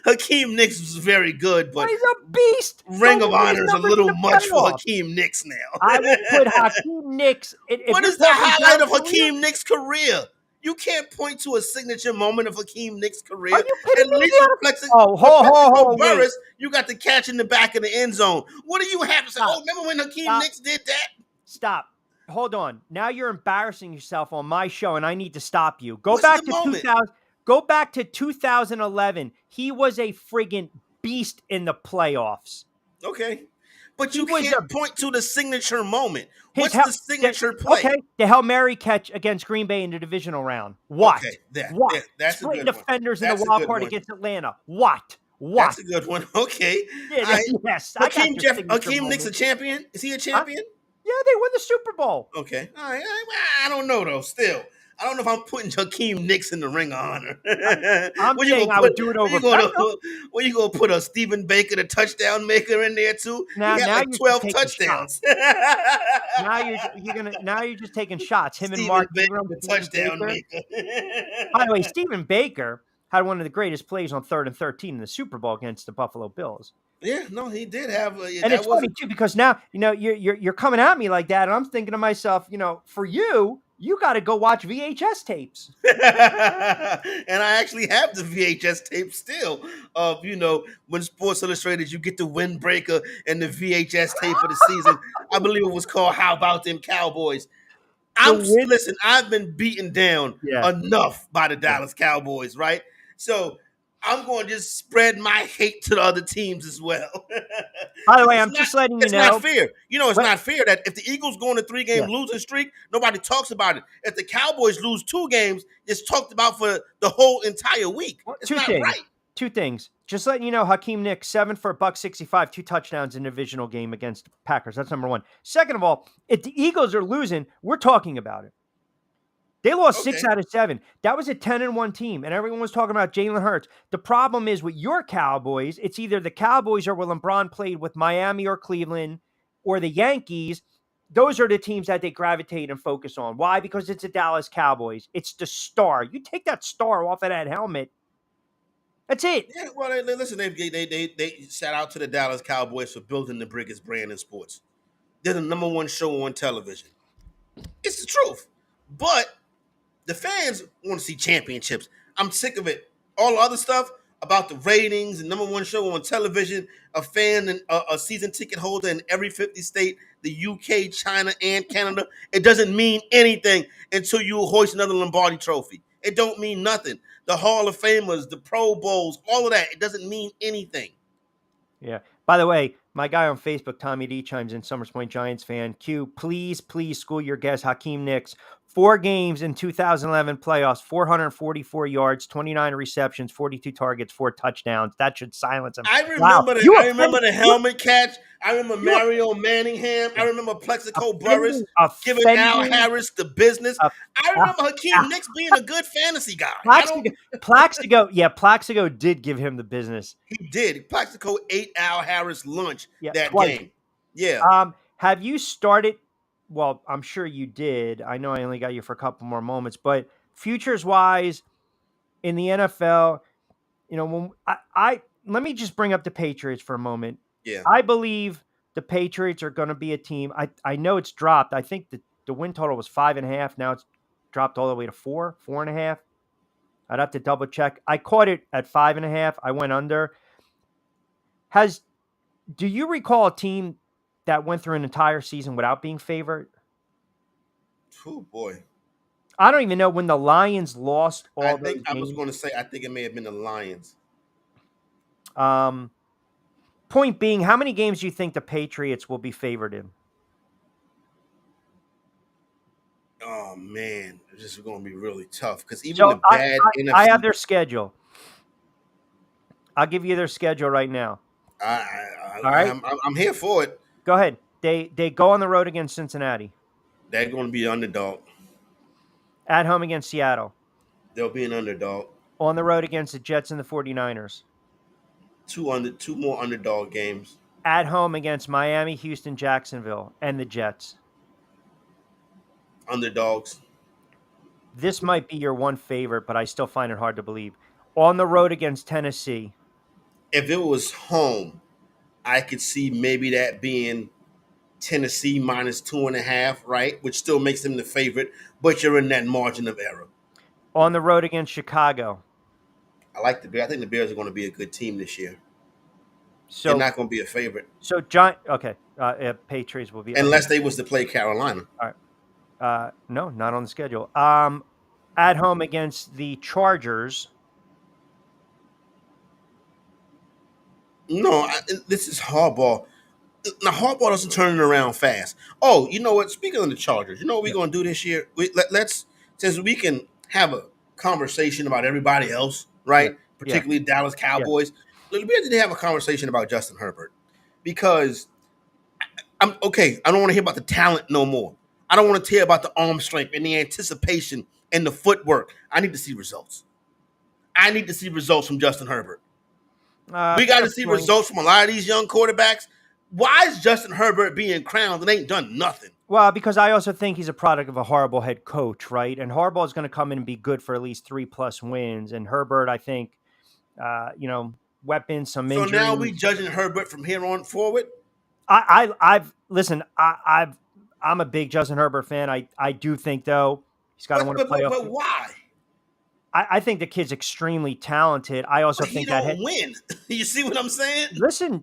Hakeem Nicks was very good, but
he's a beast.
Ring of Honor is a little much for Hakeem Nicks now.
I would put Hakeem Nicks.
What is the highlight of Hakeem Nicks' career? You can't point to a signature moment of Hakeem Nicks' career.
Are you kidding me?
Hold, Burris, you got the catch in the back of the end zone. What do you have to say? Oh, remember when Hakeem Nicks did that?
Stop. Hold on. Now you're embarrassing yourself on my show, and I need to stop you. Go back to 2011. He was a friggin' beast in the playoffs.
Okay. But you can't point to the signature moment. What's the signature play?
Okay, the Hail Mary catch against Green Bay in the divisional round. What?
Okay,
that's a good defenders in the wild card against Atlanta. What?
That's a good one. Okay.
Yes.
Hakeem Nicks a champion? Is he a champion?
Yeah, they won the Super Bowl.
Okay. All right. I don't know, though, still. I don't know if I'm putting Hakeem Nicks in the Ring of Honor.
I'm saying I would do it over.
Where you gonna put a Stephen Baker, the touchdown maker, in there too? Now, he had 12 touchdowns.
Now you're just taking shots. Him
Stephen
and Mark
Baker,
Ingram,
the touchdown maker.
By the way, Stephen Baker had one of the greatest plays on 3rd and 13 in the Super Bowl against the Buffalo Bills.
Yeah, no, he did have.
And it's funny too because now you're coming at me like that, and I'm thinking to myself, for you got to go watch VHS tapes.
And I actually have the VHS tape still of, when Sports Illustrated, you get the windbreaker and the VHS tape of the season. I believe it was called How About Them Cowboys. Listen, I've been beaten down enough by the Dallas Cowboys, right? So I'm going to just spread my hate to the other teams as well.
By the way, I'm just letting you know.
It's not fair. It's not fair that if the Eagles go on a 3-game losing streak, nobody talks about it. If the Cowboys lose 2 games, it's talked about for the whole entire week. It's not right.
2 things. Just letting you know, Hakeem Nicks, 7 for $165, 2 touchdowns in a divisional game against the Packers. That's number 1. Second of all, if the Eagles are losing, we're talking about it. They lost 6 out of 7. That was a 10-1 team, and everyone was talking about Jalen Hurts. The problem is with your Cowboys, it's either the Cowboys or when LeBron played with Miami or Cleveland or the Yankees. Those are the teams that they gravitate and focus on. Why? Because it's the Dallas Cowboys. It's the star. You take that star off of that helmet, that's it.
Yeah, well, listen, they shout out to the Dallas Cowboys for building the biggest brand in sports. They're the number 1 show on television. It's the truth. But the fans want to see championships. I'm sick of it. All the other stuff about the ratings and number 1 show on television, a fan and a season ticket holder in every 50 state, the UK, China, and Canada. It doesn't mean anything until you hoist another Lombardi trophy. It don't mean nothing. The Hall of Famers, the Pro Bowls, all of that, it doesn't mean anything.
Yeah. By the way, my guy on Facebook, Tommy D, chimes in, Summers Point Giants fan. Q, please school your guest, Hakeem Nicks. 4 games in 2011 playoffs, 444 yards, 29 receptions, 42 targets, 4 touchdowns. That should silence him.
I remember the helmet catch. I remember Mario Manningham. I remember Plexico Burris giving Al Harris the business. I remember Hakeem Nicks being a good fantasy guy.
Plaxico did give him the business.
He did. Plaxico ate Al Harris lunch that game.
Yeah. Have you started? Well, I'm sure you did. I know I only got you for a couple more moments, but futures-wise in the NFL, when let me just bring up the Patriots for a moment.
Yeah.
I believe the Patriots are going to be a team. I know it's dropped. I think the win total was 5.5. Now it's dropped all the way to 4.5. I'd have to double check. I caught it at 5.5. I went under. Do you recall a team that went through an entire season without being favored?
Oh, boy.
I don't even know when the Lions lost all
I
those games.
I was going to say, I think it may have been the Lions.
Point being, how many games do you think the Patriots will be favored in?
Oh, man. This is going to be really tough because even the bad NFC...
I have their schedule. I'll give you their schedule right now.
All right. I'm here for it.
Go ahead. They go on the road against Cincinnati.
They're going to be an underdog.
At home against Seattle.
They'll be an underdog.
On the road against the Jets and the 49ers.
Two more underdog games.
At home against Miami, Houston, Jacksonville, and the Jets.
Underdogs.
This might be your one favorite, but I still find it hard to believe. On the road against Tennessee.
If it was home, I could see maybe that being Tennessee minus 2.5, right? Which still makes them the favorite, but you're in that margin of error.
On the road against Chicago.
I like the Bears. I think the Bears are going to be a good team this year.
So
they're not going to be a favorite.
So, Patriots will be.
Unless they was to play Carolina.
All right. No, not on the schedule. At home against the Chargers.
No, this is Harbaugh. Now, Harbaugh doesn't turn it around fast. Oh, you know what? Speaking of the Chargers, you know what we're going to do this year? Let's, since we can have a conversation about everybody else, right? Particularly Dallas Cowboys. We need to have a conversation about Justin Herbert. Because, I don't want to hear about the talent no more. I don't want to hear about the arm strength and the anticipation and the footwork. I need to see results. I need to see results from Justin Herbert. We got to see results from a lot of these young quarterbacks. Why is Justin Herbert being crowned and ain't done nothing?
Well, because I also think he's a product of a horrible head coach, right? And Harbaugh is going to come in and be good for at least 3+ wins. And Herbert, I think, weapons, some injuries.
So now we judging Herbert from here on forward?
I'm a big Justin Herbert fan. I do think, though, he's got to win a playoff.
But why?
I think the kid's extremely talented. I also think
that he don't win. You see what I'm saying?
Listen,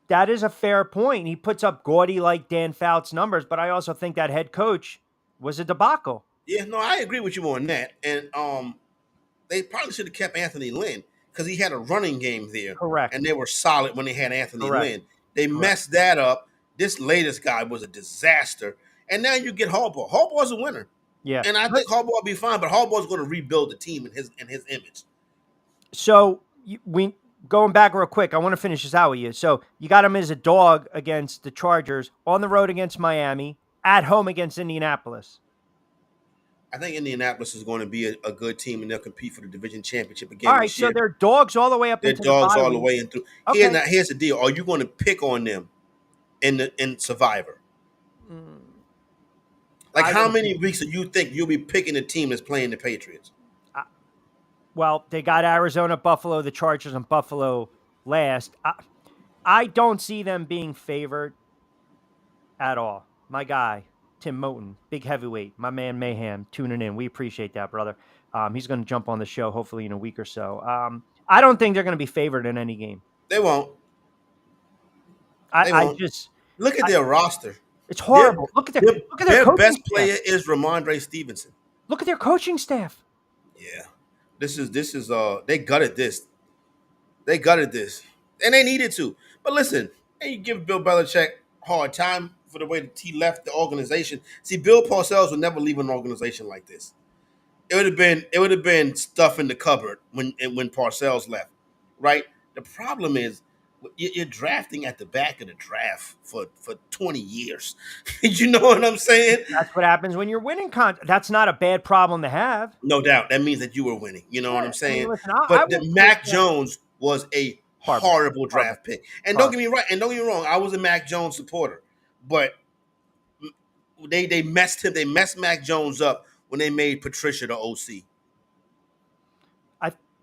that is a fair point. He puts up gaudy like Dan Fouts numbers, but I also think that head coach was a debacle.
Yeah, no, I agree with you on that. And they probably should have kept Anthony Lynn because he had a running game there.
Correct.
And they were solid when they had Anthony Lynn. They messed that up. This latest guy was a disaster. And now you get Harbaugh. Harbaugh's a winner.
Yeah.
And I think Harbaugh will be fine, but Harbaugh's going to rebuild the team in his image.
So going back real quick, I want to finish this out with you. So you got him as a dog against the Chargers, on the road against Miami, at home against Indianapolis.
I think Indianapolis is going to be a good team, and they'll compete for the division championship again.
All right, so they're dogs all the way up.
They're
into
dogs
the
all the way in through.
Okay.
Here's the deal: are you going to pick on them in Survivor? Like, how many weeks do you think you'll be picking a team that's playing the Patriots?
Well, they got Arizona, Buffalo, the Chargers, and Buffalo last. I don't see them being favored at all. My guy, Tim Moten, big heavyweight, my man Mayhem, tuning in. We appreciate that, brother. He's going to jump on the show hopefully in a week or so. I don't think they're going to be favored in any game.
They won't.
I just
look at their roster.
It's horrible. Look at their
best player is Ramondre Stevenson.
Look at their coaching staff.
Yeah. This is they gutted this. They gutted this. And they needed to. But listen, and you give Bill Belichick a hard time for the way that he left the organization. See, Bill Parcells would never leave an organization like this. It would have been stuff in the cupboard when Parcells left. Right? The problem is you're drafting at the back of the draft for 20 years. You know what I'm saying?
That's what happens when you're winning. That's not a bad problem to have.
No doubt. That means that you were winning. You know what I'm saying?
I
mean, Mac Jones was a horrible draft pick. And don't get me wrong, I was a Mac Jones supporter. But they messed him. They messed Mac Jones up when they made Patricia the OC.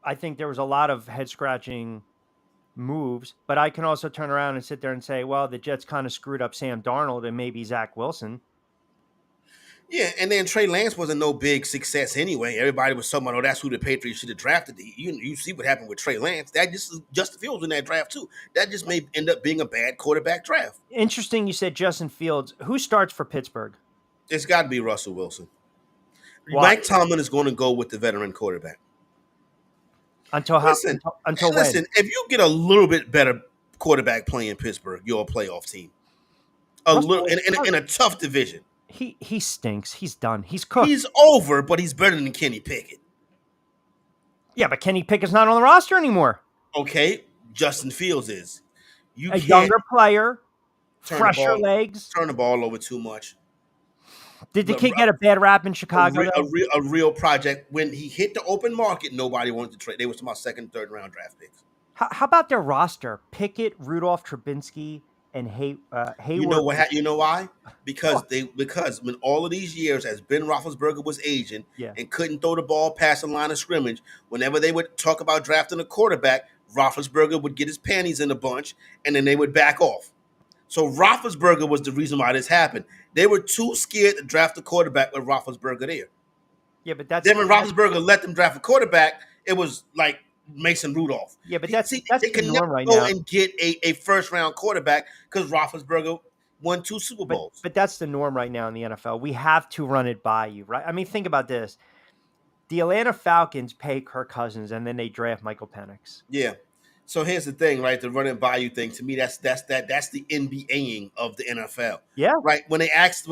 I think there was a lot of head-scratching moves, but I can also turn around and sit there and say, well, the Jets kind of screwed up Sam Darnold and maybe Zach Wilson.
Yeah, and then Trey Lance wasn't no big success anyway. Everybody was talking about, oh, that's who the Patriots should have drafted. You see what happened with Trey Lance. That just Justin Fields in that draft too. That just may end up being a bad quarterback draft.
Interesting you said Justin Fields. Who starts for Pittsburgh?
It's got to be Russell Wilson.
Why?
Mike Tomlin is going to go with the veteran quarterback.
Until
when? If you get a little bit better quarterback playing Pittsburgh, you're a playoff team. In a tough division.
He stinks. He's done. He's cooked.
He's over, but he's better than Kenny Pickett.
Yeah, but Kenny Pickett's not on the roster anymore.
Okay, Justin Fields is.
A younger player, fresher legs.
Turn the ball over too much.
Did the kid get a bad rap in Chicago?
A real project. When he hit the open market, nobody wanted to trade. They were talking about second, third round draft picks.
How about their roster? Pickett, Rudolph, Trubinsky, and Hayward.
You know what? You know why? Because when all of these years, as Ben Roethlisberger was aging
Yeah.
and couldn't throw the ball past the line of scrimmage, whenever they would talk about drafting a quarterback, Roethlisberger would get his panties in a bunch, and then they would back off. So Roethlisberger was the reason why this happened. They were too scared to draft a quarterback with Roethlisberger there.
Yeah, but that's
Then when Roethlisberger let them draft a quarterback, it was like Mason Rudolph.
Yeah, but that's
they
the
can
norm
never
right
go
now.
and get a first round quarterback because Roethlisberger won 2 Super Bowls.
But that's the norm right now in the NFL. We have to run it by you, right? I mean, think about this: the Atlanta Falcons pay Kirk Cousins, and then they draft Michael Penix.
Yeah. So here's the thing, right? The run it by you thing, to me, that's the NBA-ing of the NFL.
Yeah.
Right. When they asked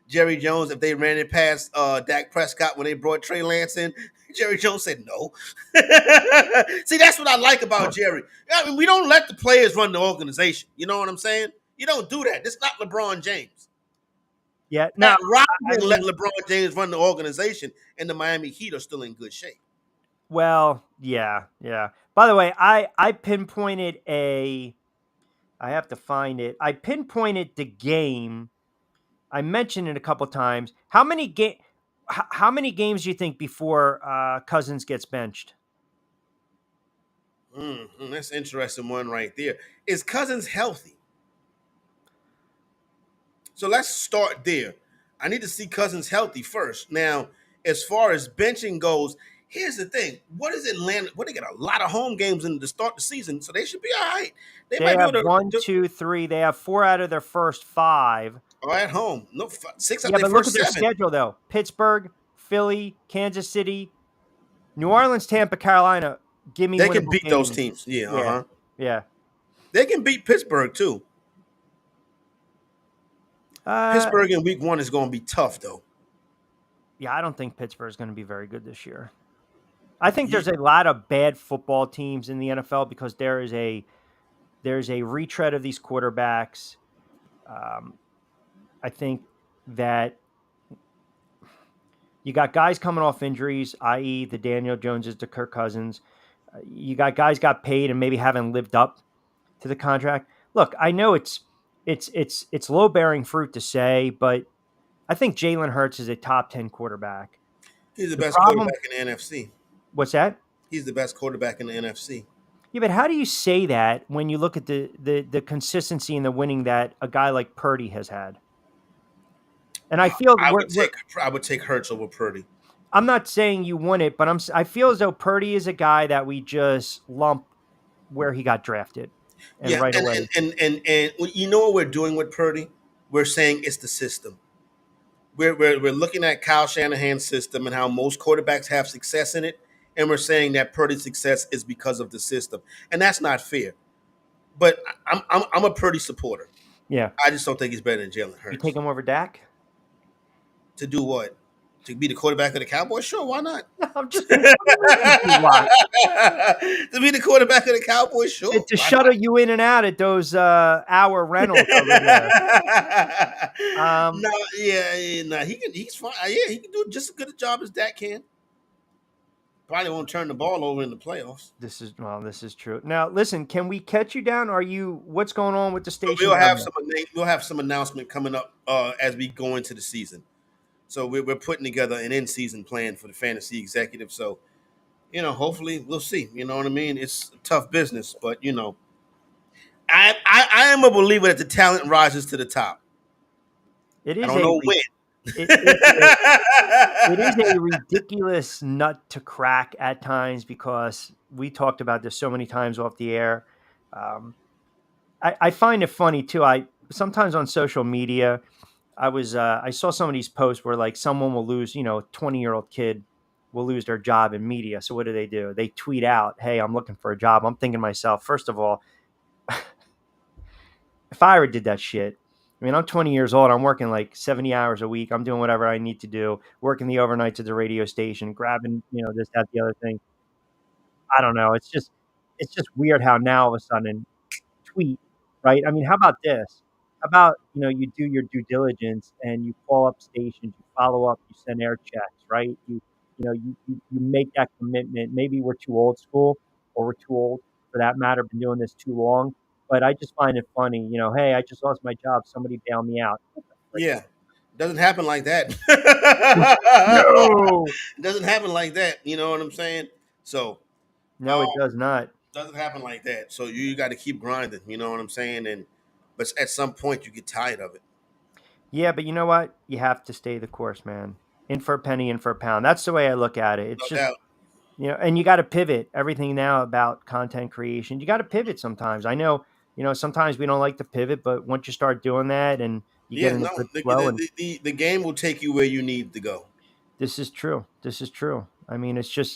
Jerry Jones if they ran it past Dak Prescott when they brought Trey Lance in, Jerry Jones said no. See, that's what I like about Jerry. I mean, we don't let the players run the organization. You know what I'm saying? You don't do that. This is not LeBron James.
Yeah.
Now, Rodgers let LeBron James run the organization, and the Miami Heat are still in good shape.
Well, yeah. By the way, I pinpointed I have to find it. I pinpointed the game. I mentioned it a couple times. How many games do you think before Cousins gets benched?
That's an interesting one right there. Is Cousins healthy? So let's start there. I need to see Cousins healthy first. Now, as far as benching goes, here's the thing. What is Atlanta? They got a lot of home games in to start the season, so they should be all right.
They have 1, 2, 3. They have 4 out of their first 5.
Oh, at home. No, 6 out
Yeah,
of their
but look
first
at their
7.
schedule, though. Pittsburgh, Philly, Kansas City, New Orleans, Tampa, Carolina. Give me
They can
winnable
beat
games.
those teams. Yeah.
Yeah.
They can beat Pittsburgh, too. Pittsburgh in week 1 is going to be tough, though.
Yeah, I don't think Pittsburgh is going to be very good this year. I think there's a lot of bad football teams in the NFL because there's a retread of these quarterbacks. I think that you got guys coming off injuries, i.e. the Daniel Joneses, the Kirk Cousins. You got guys got paid and maybe haven't lived up to the contract. Look, I know it's low-bearing fruit to say, but I think Jalen Hurts is a top 10 quarterback.
He's the best quarterback in the NFC.
What's that?
He's the best quarterback in the NFC.
Yeah, but how do you say that when you look at the consistency and the winning that a guy like Purdy has had? And I feel
I would take Hurts over Purdy.
I'm not saying you won it, but I feel as though Purdy is a guy that we just lump where he got drafted. Away.
And you know what we're doing with Purdy? We're saying it's the system. We're looking at Kyle Shanahan's system and how most quarterbacks have success in it, and we're saying that Purdy's success is because of the system, and that's not fair. But I'm a Purdy supporter.
Yeah,
I just don't think he's better than Jalen Hurts.
You take him over Dak?
To do what? To be the quarterback of the Cowboys? Sure, why not?
I'm just
to be the quarterback of the Cowboys? Sure.
To shuttle you in and out at those hour rentals over there.
He's fine. Yeah, he can do just as good a job as Dak can. Probably won't turn the ball over in the playoffs.
This is true. Now, listen, can we catch you down? What's going on with the station?
We'll have some announcement coming up as we go into the season. So we're putting together an in-season plan for the fantasy executive. So, hopefully we'll see. You know what I mean? It's a tough business, but I am a believer that the talent rises to the top.
It is.
I don't know when.
It is a ridiculous nut to crack at times because we talked about this so many times off the air. I find it funny too. Sometimes on social media, I saw some of these posts where like someone will lose, 20-year-old kid will lose their job in media. So what do? They tweet out, "Hey, I'm looking for a job." I'm thinking to myself, first of all, if I ever did that shit, I'm 20 years old. I'm working like 70 hours a week. I'm doing whatever I need to do, working the overnights at the radio station, grabbing, this, that, the other thing. I don't know. It's just weird how now all of a sudden tweet, right? How about this? How about, you do your due diligence and you call up stations, you follow up, you send air checks, right? You make that commitment. Maybe we're too old school, or we're too old for that matter, been doing this too long. But I just find it funny, hey, I just lost my job. Somebody bail me out.
Yeah. Doesn't happen like that.
No.
It doesn't happen like that. You know what I'm saying? So
No, it does not.
Doesn't happen like that. So you got to keep grinding. You know what I'm saying? But at some point you get tired of it.
Yeah, but you know what? You have to stay the course, man. In for a penny, in for a pound. That's the way I look at it. It's
No
just
doubt.
and you got to pivot. Everything now about content creation, you got to pivot sometimes. I know, sometimes we don't like to pivot, but once you start doing that and you get in a good flow,
the game will take you where you need to go.
This is true. I mean, it's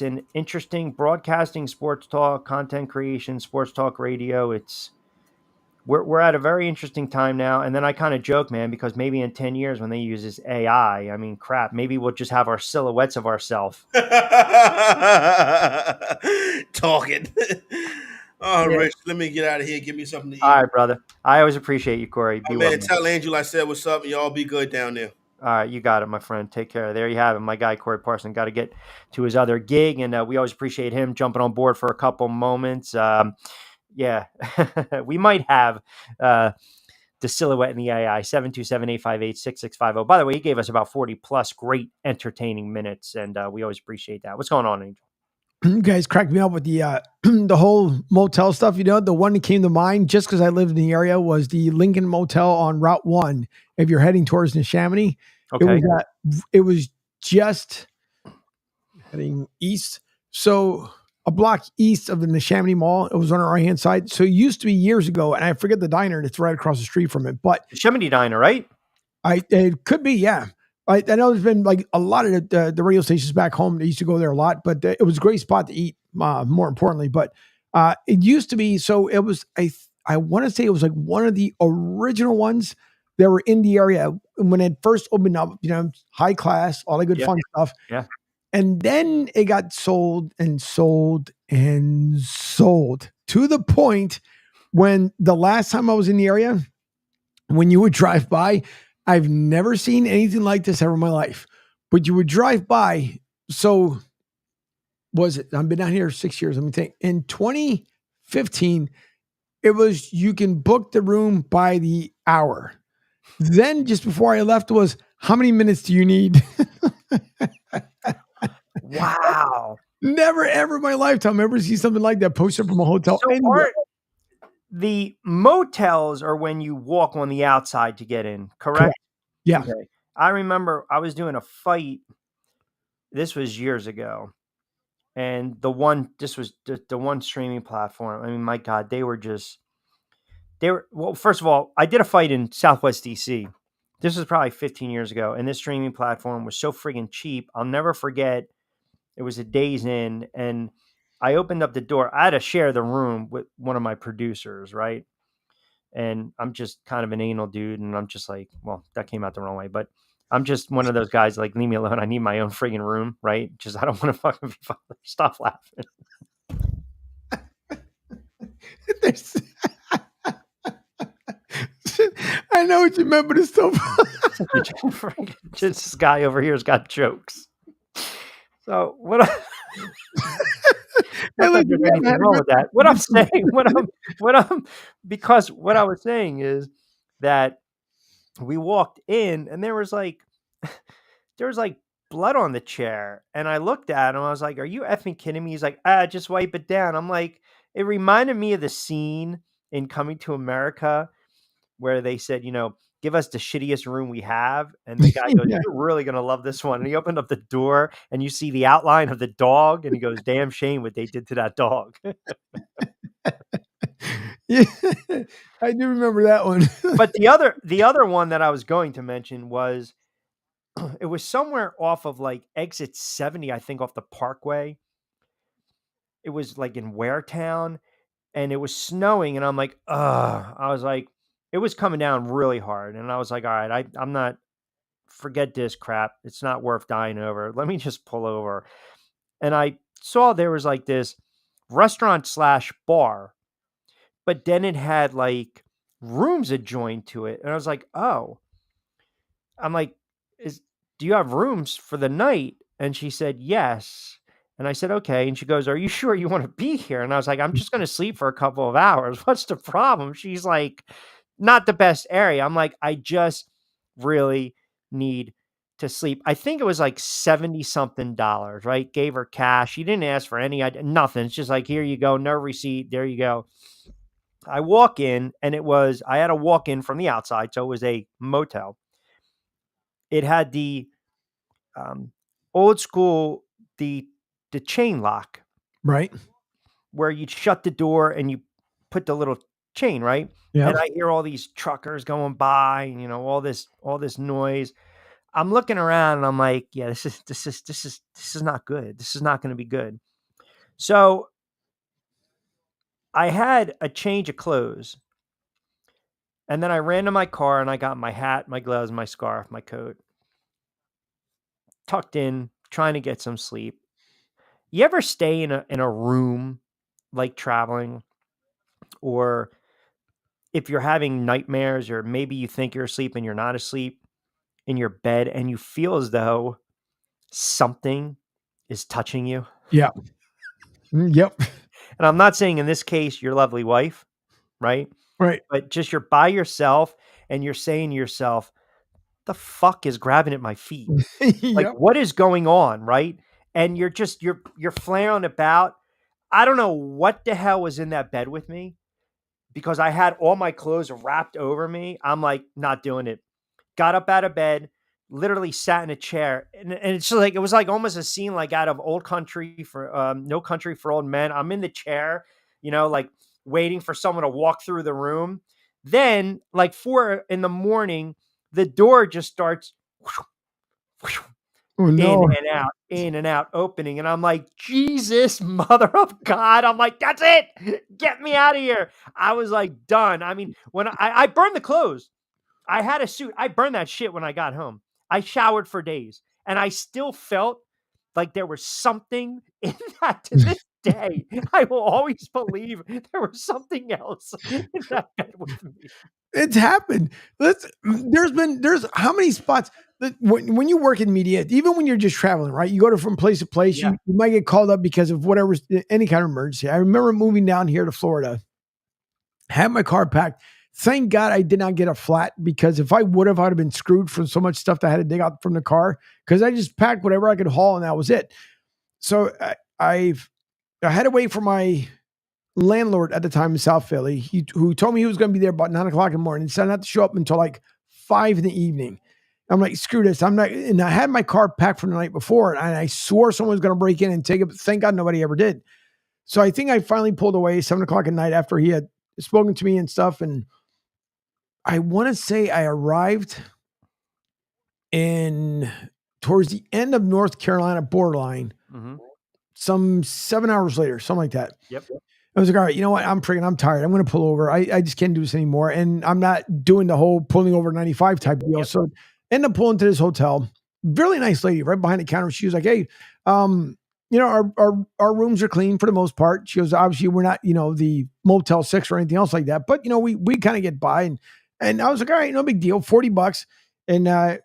an interesting broadcasting, sports talk, content creation, sports talk radio. We're at a very interesting time now. And then I kind of joke, man, because maybe in 10 years when they use this AI, I mean, crap, maybe we'll just have our silhouettes of ourselves.
Talking. Oh,
Yeah.
Rich, let me get out of here. Give me something to eat.
All right, brother. I always appreciate you, Corey. Be well,
Man, tell Angel I said what's up, and y'all be good down there.
All right, you got it, my friend. Take care. There you have it. My guy, Corey Parson, got to get to his other gig, and we always appreciate him jumping on board for a couple moments. Yeah, we might have the silhouette in the AI, 727-858-6650. By the way, he gave us about 40 plus great entertaining minutes, and we always appreciate that. What's going on, Angel?
You guys cracked me up with the the whole motel stuff. The one that came to mind just because I lived in the area was the Lincoln Motel on Route 1. If you're heading towards Neshaminy,
Okay.
It was just heading east. So a block east of the Neshaminy Mall. It was on our right-hand side. So it used to be years ago, and I forget the diner that's right across the street from it. But
Neshaminy Diner, right?
It could be, yeah. I know there's been like a lot of the radio stations back home. They used to go there a lot, but it was a great spot to eat, more importantly. But it used to be, so it was, I want to say it was like one of the original ones that were in the area when it first opened up, high class, all the good fun stuff.
Yeah.
And then it got sold and sold and sold to the point when the last time I was in the area, when you would drive by, I've never seen anything like this ever in my life, but you would drive by. So I've been down here 6 years. Let me think. In 2015, it was, you can book the room by the hour. Then just before I left was, how many minutes do you need?
Wow.
Never ever in my lifetime ever see something like that posted from a hotel.
So the motels are when you walk on the outside to get in, correct?
Yeah.
Okay. I remember I was doing a fight. This was years ago. And this was the one streaming platform. I mean, my God, well, first of all, I did a fight in Southwest DC. This was probably 15 years ago. And this streaming platform was so friggin' cheap. I'll never forget. It was a Days Inn, and I opened up the door. I had to share the room with one of my producers, right? And I'm just kind of an anal dude, and I'm just like, well, that came out the wrong way, but I'm just one of those guys like, leave me alone. I need my own friggin' room, right? Just I don't want to fucking be bothered. Stop laughing.
I know what you meant, but it's still
just this guy over here has got jokes. So what? Anything wrong with that? What I'm saying, because what I was saying is that we walked in and there was like blood on the chair, and I looked at him. I was like, "Are you effing kidding me?" He's like, just wipe it down." I'm like, it reminded me of the scene in Coming to America where they said, give us the shittiest room we have. And the guy goes, you're really going to love this one. And he opened up the door and you see the outline of the dog. And he goes, damn shame what they did to that dog.
Yeah, I do remember that one.
But the other one that I was going to mention was, it was somewhere off of like exit 70, I think off the Parkway. It was like in Waretown and it was snowing. And I'm like, I was like, it was coming down really hard. And I was like, all right, I'm not, forget this crap. It's not worth dying over. Let me just pull over. And I saw there was like this restaurant / bar, but then it had like rooms adjoined to it. And I was like, oh, I'm like, do you have rooms for the night? And she said, yes. And I said, okay. And she goes, are you sure you want to be here? And I was like, I'm just going to sleep for a couple of hours. What's the problem? She's like, not the best area. I'm like, I just really need to sleep. I think it was like 70 something dollars, right? Gave her cash. She didn't ask for nothing. It's just like, here you go. No receipt. There you go. I walk in and I had a walk in from the outside. So it was a motel. It had the old school, the chain lock,
right?
Where you shut the door and you put the little chain, right?
Yeah.
And I hear all these truckers going by, and, all this noise. I'm looking around and I'm like, yeah, this is not good. This is not going to be good. So I had a change of clothes, and then I ran to my car and I got my hat, my gloves, my scarf, my coat, tucked in, trying to get some sleep. You ever stay in a room like traveling, or if you're having nightmares, or maybe you think you're asleep and you're not asleep in your bed, and you feel as though something is touching you?
Yeah. Yep.
And I'm not saying in this case your lovely wife, right?
Right.
But just you're by yourself and you're saying to yourself, the fuck is grabbing at my feet? Like,
Yep.
what is going on, right? And you're flailing about. I don't know what the hell was in that bed with me, because I had all my clothes wrapped over me. I'm like, not doing it. Got up out of bed, literally sat in a chair. And it's just like, it was like almost a scene like out of Old Country for No Country for Old Men. I'm in the chair, like waiting for someone to walk through the room. Then like 4 a.m, the door just starts
Oh, no.
in and out, opening. And I'm like, Jesus, mother of God. I'm like, that's it. Get me out of here. I was like, done. I mean, when I burned the clothes, I had a suit. I burned that shit when I got home. I showered for days, and I still felt like there was something in that to this day. I will always believe there was something else in that bed with me.
It's happened. There's how many spots that when you work in media, even when you're just traveling, right? You go from place to place, you might get called up because of whatever, any kind of emergency. I remember moving down here to Florida, had my car packed. Thank God I did not get a flat, because if I would have, I'd have been screwed from so much stuff that I had to dig out from the car, because I just packed whatever I could haul and that was it. So I had to wait for my landlord at the time in South Philly, who told me he was going to be there about 9 o'clock in the morning, said not to show up until like 5 p.m. I'm like, screw this. I'm not. And I had my car packed from the night before, and I swore someone was going to break in and take it. But thank God nobody ever did. So I think I finally pulled away 7 o'clock at night after he had spoken to me and stuff. And I want to say I arrived towards the end of North Carolina borderline, some 7 hours later, something like that.
Yep.
I was like, all right, you know what? I'm tired. I'm going to pull over. I just can't do this anymore. And I'm not doing the whole pulling over 95 type deal. Yep. So end up pulling to this hotel. Really nice lady right behind the counter. She was like, hey, our rooms are clean for the most part. She goes, obviously we're not, the Motel 6 or anything else like that. But, we kind of get by. And I was like, all right, no big deal, $40. And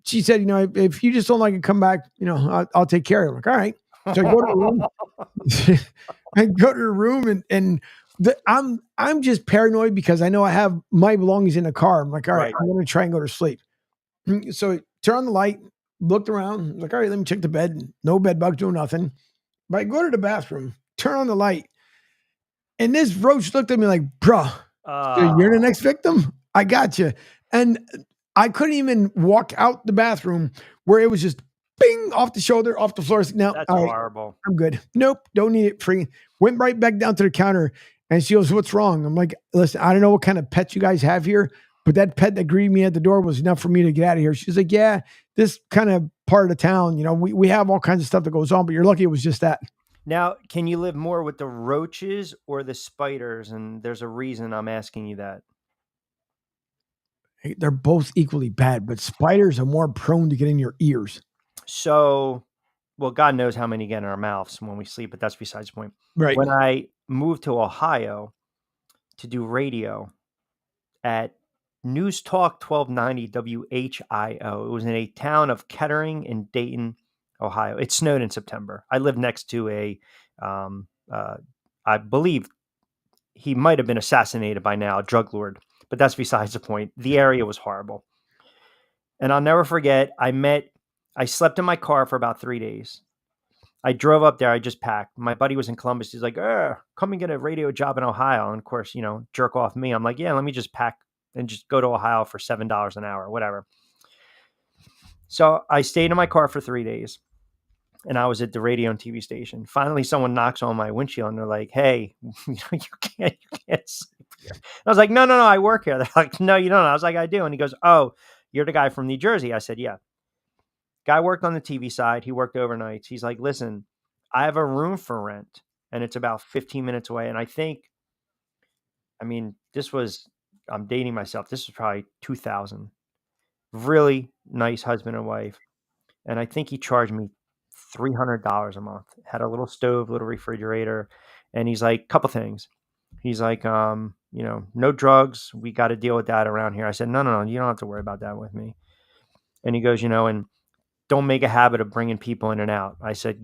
she said, if you just don't like it, come back, I'll take care of it. I'm like, all right. So I go to the room. I go to the room and I'm just paranoid because I know I have my belongings in the car. I'm like, all right, I'm going to try and go to sleep. So turn on the light, looked around, like, all right, let me check the bed. No bed bugs, no nothing. But I go to the bathroom, turn on the light, and this roach looked at me like, bro, you're the next victim? I got you. And I couldn't even walk out the bathroom where it was just bing, off the shoulder, off the floor. No,
that's horrible.
I'm good. Nope, don't need it. Free. Went right back down to the counter, and she goes, what's wrong? I'm like, listen, I don't know what kind of pet you guys have here, but that pet that greeted me at the door was enough for me to get out of here. She's like, yeah, this kind of part of town, we have all kinds of stuff that goes on, but you're lucky it was just that.
Now, can you live more with the roaches or the spiders? And there's a reason I'm asking you that.
They're both equally bad, but spiders are more prone to get in your ears.
So, well, God knows how many get in our mouths when we sleep, but that's besides the point.
Right.
When I moved to Ohio to do radio at News Talk 1290 WHIO, it was in a town of Kettering in Dayton, Ohio. It snowed in September. I lived next to I believe he might have been assassinated by now, a drug lord, but that's besides the point. The area was horrible. And I'll never forget, I slept in my car for about 3 days. I drove up there. I just packed. My buddy was in Columbus. He's like, come and get a radio job in Ohio. And of course, jerk off me. I'm like, yeah, let me just pack and just go to Ohio for $7 an hour, whatever. So I stayed in my car for 3 days. And I was at the radio and TV station. Finally, someone knocks on my windshield and they're like, hey, you can't sleep here. I was like, no, I work here. They're like, no, you don't. I was like, I do. And he goes, oh, you're the guy from New Jersey. I said, yeah. Guy worked on the TV side. He worked overnights. He's like, listen, I have a room for rent and it's about 15 minutes away. And I'm dating myself. This was probably 2000. Really nice husband and wife. And I think he charged me $300 a month. Had a little stove, little refrigerator. And he's like, couple things. He's like, no drugs. We got to deal with that around here. I said, no, you don't have to worry about that with me. And he goes, and don't make a habit of bringing people in and out. I said,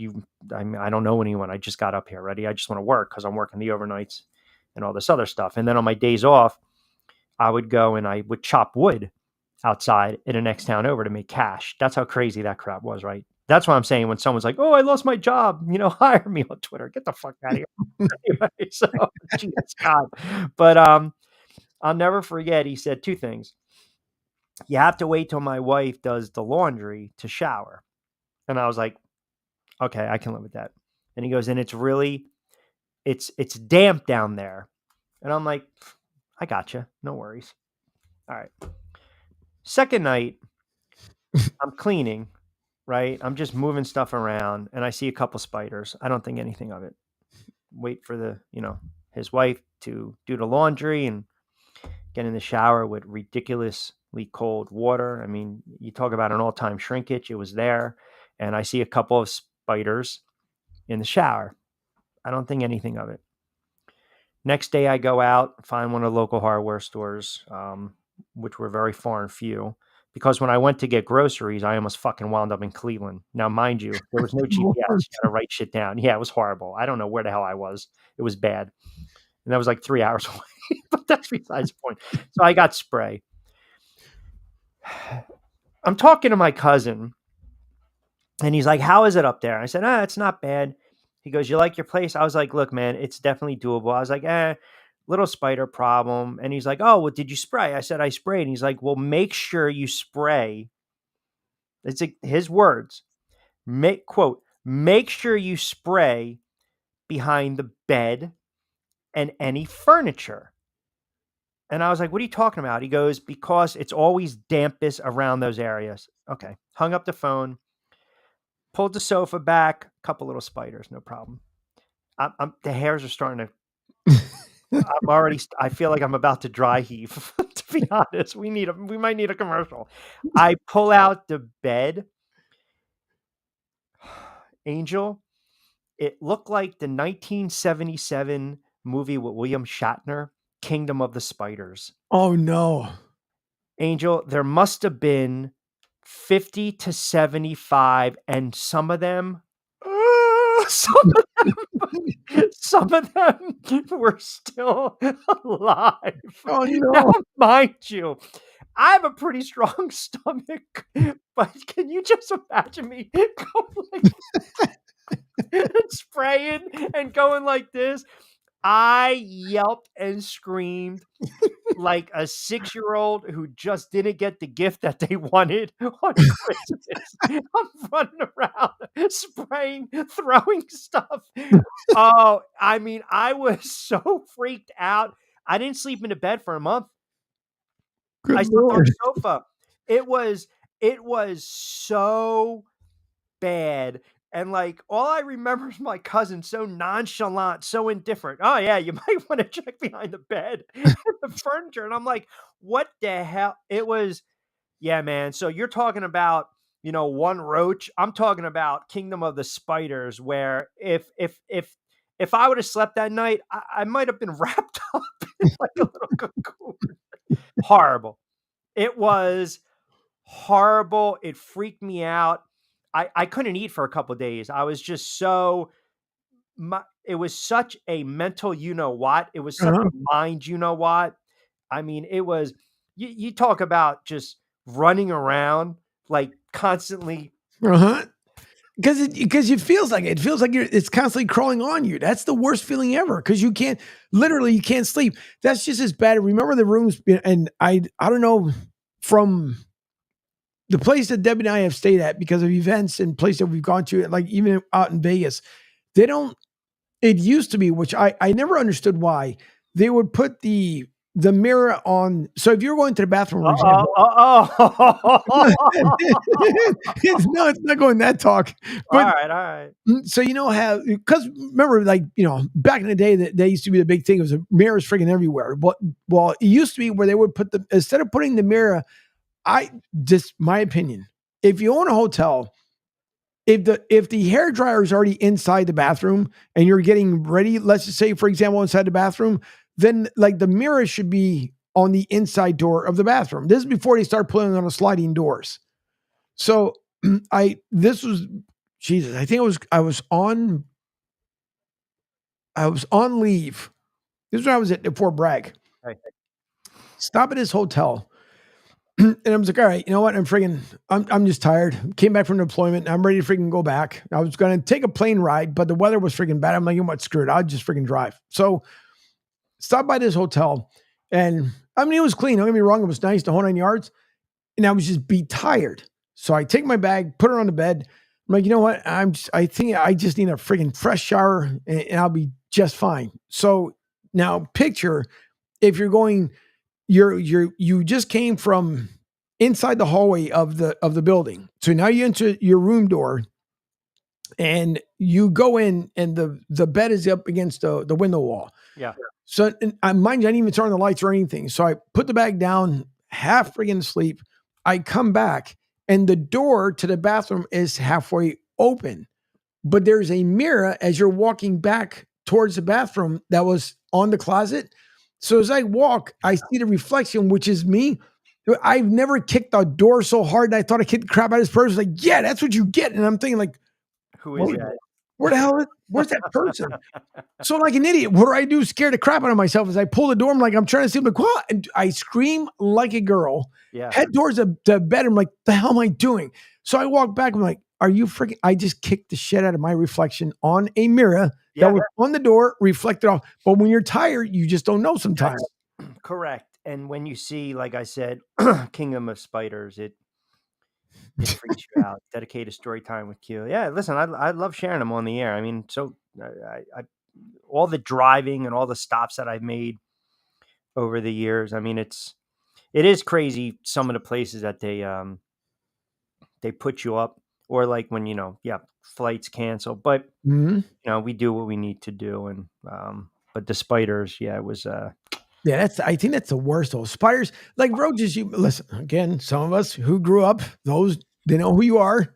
I don't know anyone. I just got up here already. I just want to work because I'm working the overnights and all this other stuff. And then on my days off, I would go and I would chop wood outside in the next town over to make cash. That's how crazy that crap was, right? That's what I'm saying when someone's like, oh, I lost my job, hire me on Twitter. Get the fuck out of here. Anyway, so, Jesus God. But I'll never forget, he said two things. You have to wait till my wife does the laundry to shower. And I was like, okay, I can live with that. And he goes, and it's damp down there. And I'm like, I gotcha. No worries. All right. Second night, I'm cleaning, right? I'm just moving stuff around and I see a couple spiders. I don't think anything of it. Wait for his wife to do the laundry and get in the shower with ridiculously cold water. I mean, you talk about an all-time shrinkage. It was there. And I see a couple of spiders in the shower. I don't think anything of it. Next day I go out, find one of the local hardware stores, which were very far and few. Because when I went to get groceries, I almost fucking wound up in Cleveland. Now, mind you, there was no GPS. You got to write shit down. Yeah, it was horrible. I don't know where the hell I was. It was bad. And that was like 3 hours away. But that's besides the point. So I got spray. I'm talking to my cousin. And he's like, how is it up there? I said, it's not bad. He goes, you like your place? I was like, look, man, it's definitely doable. I was like, little spider problem. And he's like, oh, well, did you spray? I said, I sprayed. And he's like, well, make sure you spray. It's his words. Make sure you spray behind the bed and any furniture. And I was like, what are you talking about? He goes, because it's always dampest around those areas. Okay. Hung up the phone, pulled the sofa back, a couple little spiders, no problem. The hairs are starting to, I feel like I'm about to dry heave, to be honest. We might need a commercial. I pull out the bed. Angel, it looked like the 1977 movie with William Shatner, Kingdom of the Spiders.
Oh, no.
Angel, there must have been 50 to 75, and some of them were still alive.
Oh, no.
Now, mind you, I have a pretty strong stomach, but can you just imagine me going spraying and going like this? I yelped and screamed like a 6-year-old who just didn't get the gift that they wanted on Christmas. I'm running around spraying, throwing stuff. Oh, I mean, I was so freaked out. I didn't sleep in the bed for a month. I slept on the sofa. It was so bad. And like, all I remember is my cousin so nonchalant, so indifferent. Oh yeah, you might want to check behind the bed and the furniture. And I'm like, what the hell? It was, yeah, man. So you're talking about, one roach. I'm talking about Kingdom of the Spiders, where if I would have slept that night, I might have been wrapped up in like a little cocoon. Horrible. It was horrible. It freaked me out. I couldn't eat for a couple of days. I was just so it was such a mental what. It was such a mind what. I mean, it was you talk about just running around like constantly.
Because it feels like it's constantly crawling on you. That's the worst feeling ever. Because you can't sleep. That's just as bad. Remember the rooms, and I don't know, from the place that Debbie and I have stayed at because of events and places that we've gone to, like even out in Vegas, they don't. It used to be, which I never understood why they would put the mirror on. So if you're going to the bathroom, for example, no, it's not going that talk. But,
all right.
So you know how, because remember, like, back in the day, that they used to be the big thing. It was mirrors freaking everywhere. But well, it used to be where they would put instead of putting the mirror. My opinion, if you own a hotel, if the hair dryer is already inside the bathroom and you're getting ready, let's just say, for example, inside the bathroom, then like the mirror should be on the inside door of the bathroom. This is before they start putting on the sliding doors. So I think I was on leave. This is when I was at Fort Bragg.
Right.
Stop at this hotel. And I was like, all right, you know what? I'm just tired. Came back from deployment. I'm ready to freaking go back. I was going to take a plane ride, but the weather was freaking bad. I'm like, you know what? Screw it. I'll just freaking drive. So stopped by this hotel, and I mean, it was clean. Don't get me wrong. It was nice, the whole 9 yards. And I was just tired. So I take my bag, put her on the bed. I'm like, you know what? I think I just need a freaking fresh shower and I'll be just fine. So now picture if you're going, you just came from inside the hallway of the building. So now you enter your room door and you go in, and the bed is up against the window wall.
Yeah.
So mind you, I didn't even turn on the lights or anything. So I put the bag down, half freaking asleep. I come back and the door to the bathroom is halfway open, but there's a mirror as you're walking back towards the bathroom that was on the closet. So as I walk, I see the reflection, which is me. I've never kicked the door so hard that I thought I kicked the crap out of this person. Like, yeah, that's what you get. And I'm thinking, like,
who is that?
Where the hell where's that person? So like an idiot, what do? Scare the crap out of myself as I pull the door. I'm like, I'm trying to see. I'm like, what? And I scream like a girl.
Yeah.
Head towards the bed. I'm like, the hell am I doing? So I walk back. I'm like, are you freaking? I just kicked the shit out of my reflection on a mirror that was on the door, reflected off. But when you're tired, you just don't know sometimes.
That's correct. And when you see, like I said, Kingdom of Spiders, it freaks you out. Dedicated story time with Q. Yeah, listen, I love sharing them on the air. I mean, so I all the driving and all the stops that I've made over the years. I mean, it is crazy some of the places that they put you up, or like when flights cancel. But we do what we need to do, and but the spiders, it was.
Yeah, I think that's the worst. Those spiders, like roaches. You listen again. Some of us who grew up, they know who you are.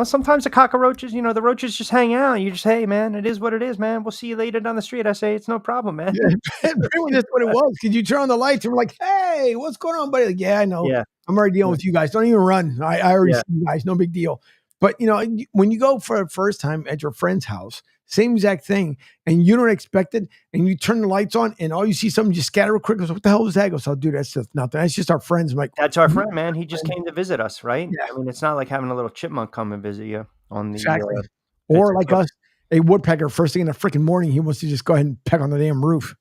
Sometimes the cockroaches, the roaches just hang out. You just, hey, man, it is what it is, man. We'll see you later down the street. I say it's no problem, man.
Yeah, that's what it was. Because you turn on the lights and we're like, hey, what's going on, buddy? Like, yeah, I know.
Yeah.
I'm already dealing with you guys. Don't even run. I already see you guys. No big deal. But when you go for the first time at your friend's house, same exact thing, and you don't expect it, and you turn the lights on, and all you see something just scatter real quick. Goes, what the hell was that? Goes, oh, dude, that's just nothing. That's just our friends. I'm like,
that's our friend, man. He just came to visit us, right? Yeah. I mean, it's not like having a little chipmunk come and visit you on the
exactly. Or like us, a woodpecker. First thing in the freaking morning, he wants to just go ahead and peck on the damn roof.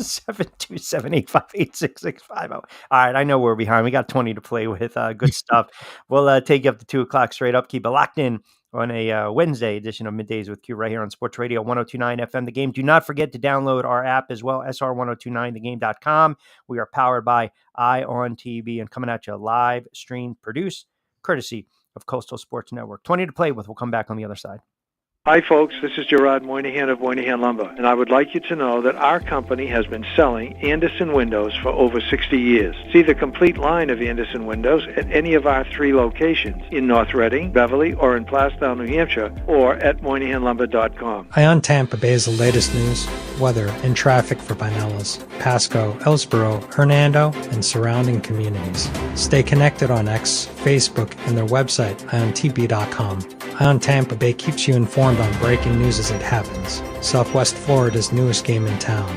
727-858-6650. All right, I know we're behind. We got 20 to play with. Good stuff. We'll take you up to 2:00 straight up. Keep it locked in on a Wednesday edition of Middays with Q right here on Sports Radio 102.9 FM The Game. Do not forget to download our app as well, sr1029thegame.com. We are powered by ION TV and coming at you live, streamed, produced, courtesy of Coastal Sports Network. 20 to play with. We'll come back on the other side.
Hi, folks. This is Gerard Moynihan of Moynihan Lumber, and I would like you to know that our company has been selling Anderson windows for over 60 years. See the complete line of Anderson windows at any of our 3 locations in North Reading, Beverly, or in Plastown, New Hampshire, or at MoynihanLumber.com.
Ion Tampa Bay is the latest news, weather, and traffic for Pinellas, Pasco, Ellsboro, Hernando, and surrounding communities. Stay connected on X, Facebook, and their website, IonTP.com. Ion Tampa Bay keeps you informed on breaking news as it happens. Southwest Florida's newest game in town.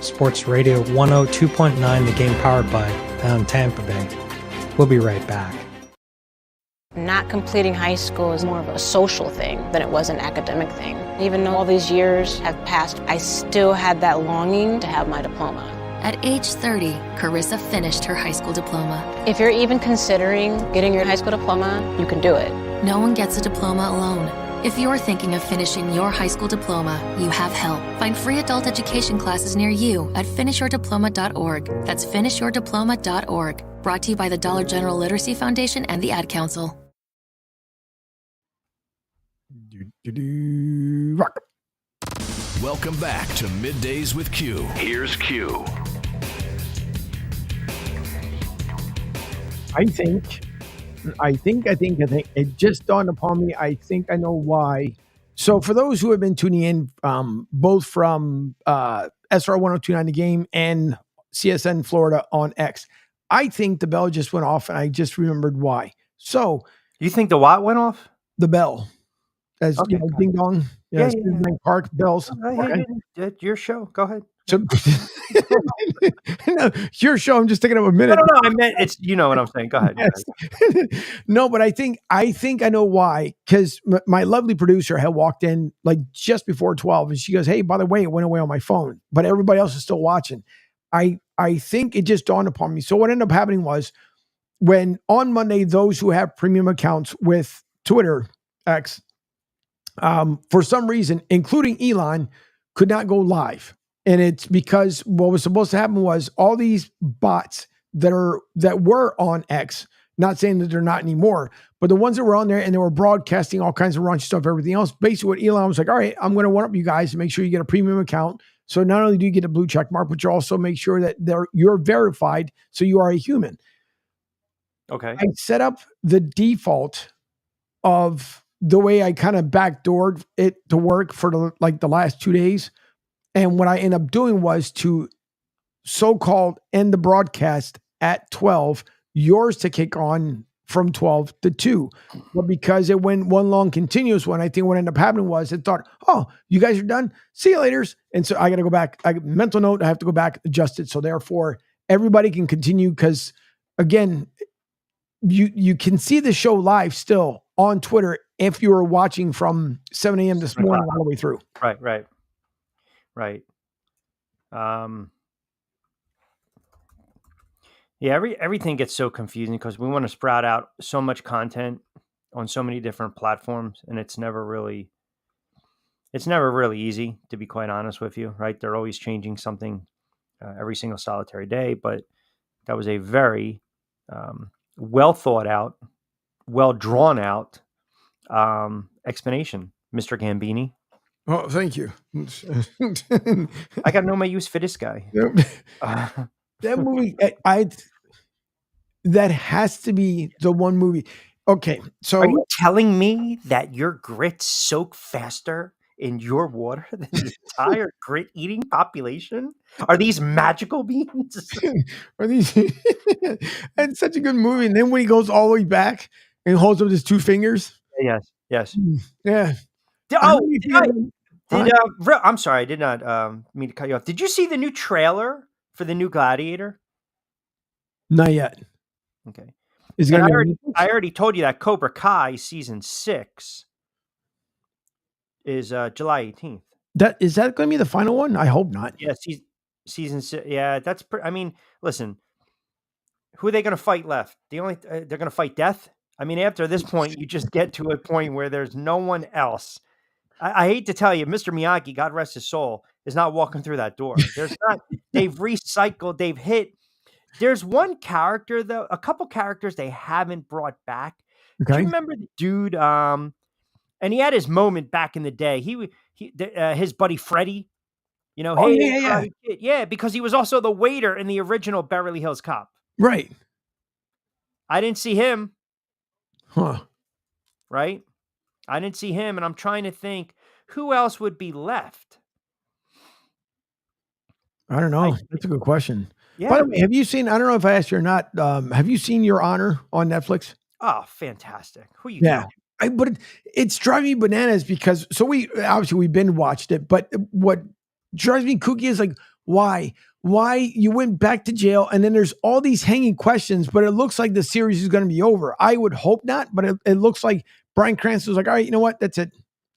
Sports Radio 102.9, the game powered by Ion Tampa Bay. We'll be right back.
Not completing high school is more of a social thing than it was an academic thing. Even though all these years have passed, I still had that longing to have my diploma.
At age 30, Carissa finished her high school diploma.
If you're even considering getting your high school diploma, you can do it.
No one gets a diploma alone. If you're thinking of finishing your high school diploma, you have help. Find free adult education classes near you at finishyourdiploma.org. That's finishyourdiploma.org. Brought to you by the Dollar General Literacy Foundation and the Ad Council.
Rock. Welcome back to Middays with Q. Here's Q.
I think it just dawned upon me. I think I know why. So for those who have been tuning in, both from SR 1029 The Game and CSN Florida on X, I think the bell just went off, and I just remembered why. So
you think the what went off?
The bell, as
Okay.
you know, ding dong.
Yeah.
Park bells.
Hey, it's your show. Go ahead.
So, no, your show. I'm just taking up a minute.
No. I meant it's. You know what I'm saying. Go ahead.
Yes. No, but I think I know why. Because my lovely producer had walked in like just before 12, and she goes, "Hey, by the way, it went away on my phone, but everybody else is still watching." I think it just dawned upon me. So what ended up happening was when on Monday, those who have premium accounts with Twitter X, for some reason, including Elon, could not go live. And it's because what was supposed to happen was all these bots that were on X, not saying that they're not anymore, but the ones that were on there and they were broadcasting all kinds of raunchy stuff, everything else. Basically what Elon was like, all right, I'm going to one up you guys to make sure you get a premium account. So not only do you get a blue check mark, but you also make sure that you're verified. So you are a human.
Okay.
I set up the default of the way I kind of backdoored it to work for the last 2 days. And what I ended up doing was to so-called end the broadcast at 12, yours to kick on from 12 to 2. But because it went one long continuous one, I think what ended up happening was it thought, oh, you guys are done. See you later. And so I got to go back. Mental note, I have to go back, adjust it. So therefore, everybody can continue because, again, you can see the show live still on Twitter if you were watching from 7 a.m. this morning all the way through.
Right. Yeah, everything gets so confusing because we want to sprout out so much content on so many different platforms, and it's never really easy, to be quite honest with you, right? They're always changing something every single solitary day, but that was a very well thought out, well drawn out explanation, Mr. Gambini.
Oh, thank you.
I got no my use for this guy.
That movie, that has to be the one movie. Okay, so
are you telling me that your grits soak faster in your water than the entire grit eating population? Are these magical beans?
Are these? It's such a good movie. And then when he goes all the way back and holds up his 2 fingers.
Yes.
Yeah.
I'm sorry, I did not mean to cut you off. Did you see the new trailer for the new Gladiator?
Not yet.
Okay.
I
already told you that Cobra Kai season 6 is July 18th.
Is that going to be the final one? I hope not.
Yeah, season 6. Yeah, that's. I mean, listen, who are they going to fight left? They're going to fight death. I mean, after this point, you just get to a point where there's no one else. I hate to tell you, Mr. Miyagi, God rest his soul, is not walking through that door. There's not. They've recycled. They've hit. There's one character though, a couple characters they haven't brought back.
Okay.
Do you remember the dude And he had his moment back in the day. His buddy Freddie,
Oh,
hey,
yeah, yeah.
Karate Kid. Yeah, because he was also the waiter in the original Beverly Hills Cop.
Right.
I didn't see him.
Huh.
Right? I didn't see him, and I'm trying to think who else would be left.
I don't know. That's a good question.
Yeah.
By the way, have you seen, I don't know if I asked you or not, have you seen Your Honor on Netflix?
Oh, fantastic. Who you
Yeah.
doing?
But it's driving me bananas because, so we binge watched it, but what drives me kooky is like, why you went back to jail and then there's all these hanging questions, but it looks like the series is going to be over. I would hope not, but it looks like Bryan Cranston was like, all right, you know what? That's it.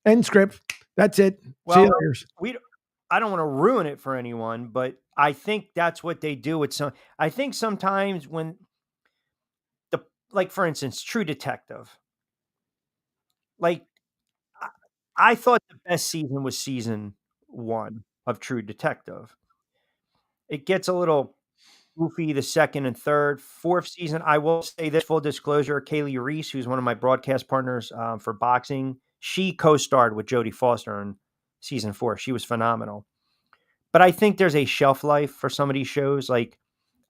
End script. That's it. See
Well,
you later.
I don't want to ruin it for anyone, but I think that's what they do with some. I think sometimes when like for instance, True Detective. Like I thought the best season was season 1 of True Detective. It gets a little goofy the second and third. Fourth season, I will say this, full disclosure, Kaylee Reese, who's one of my broadcast partners for boxing, she co-starred with Jodie Foster in season 4. She was phenomenal. But I think there's a shelf life for some of these shows. Like,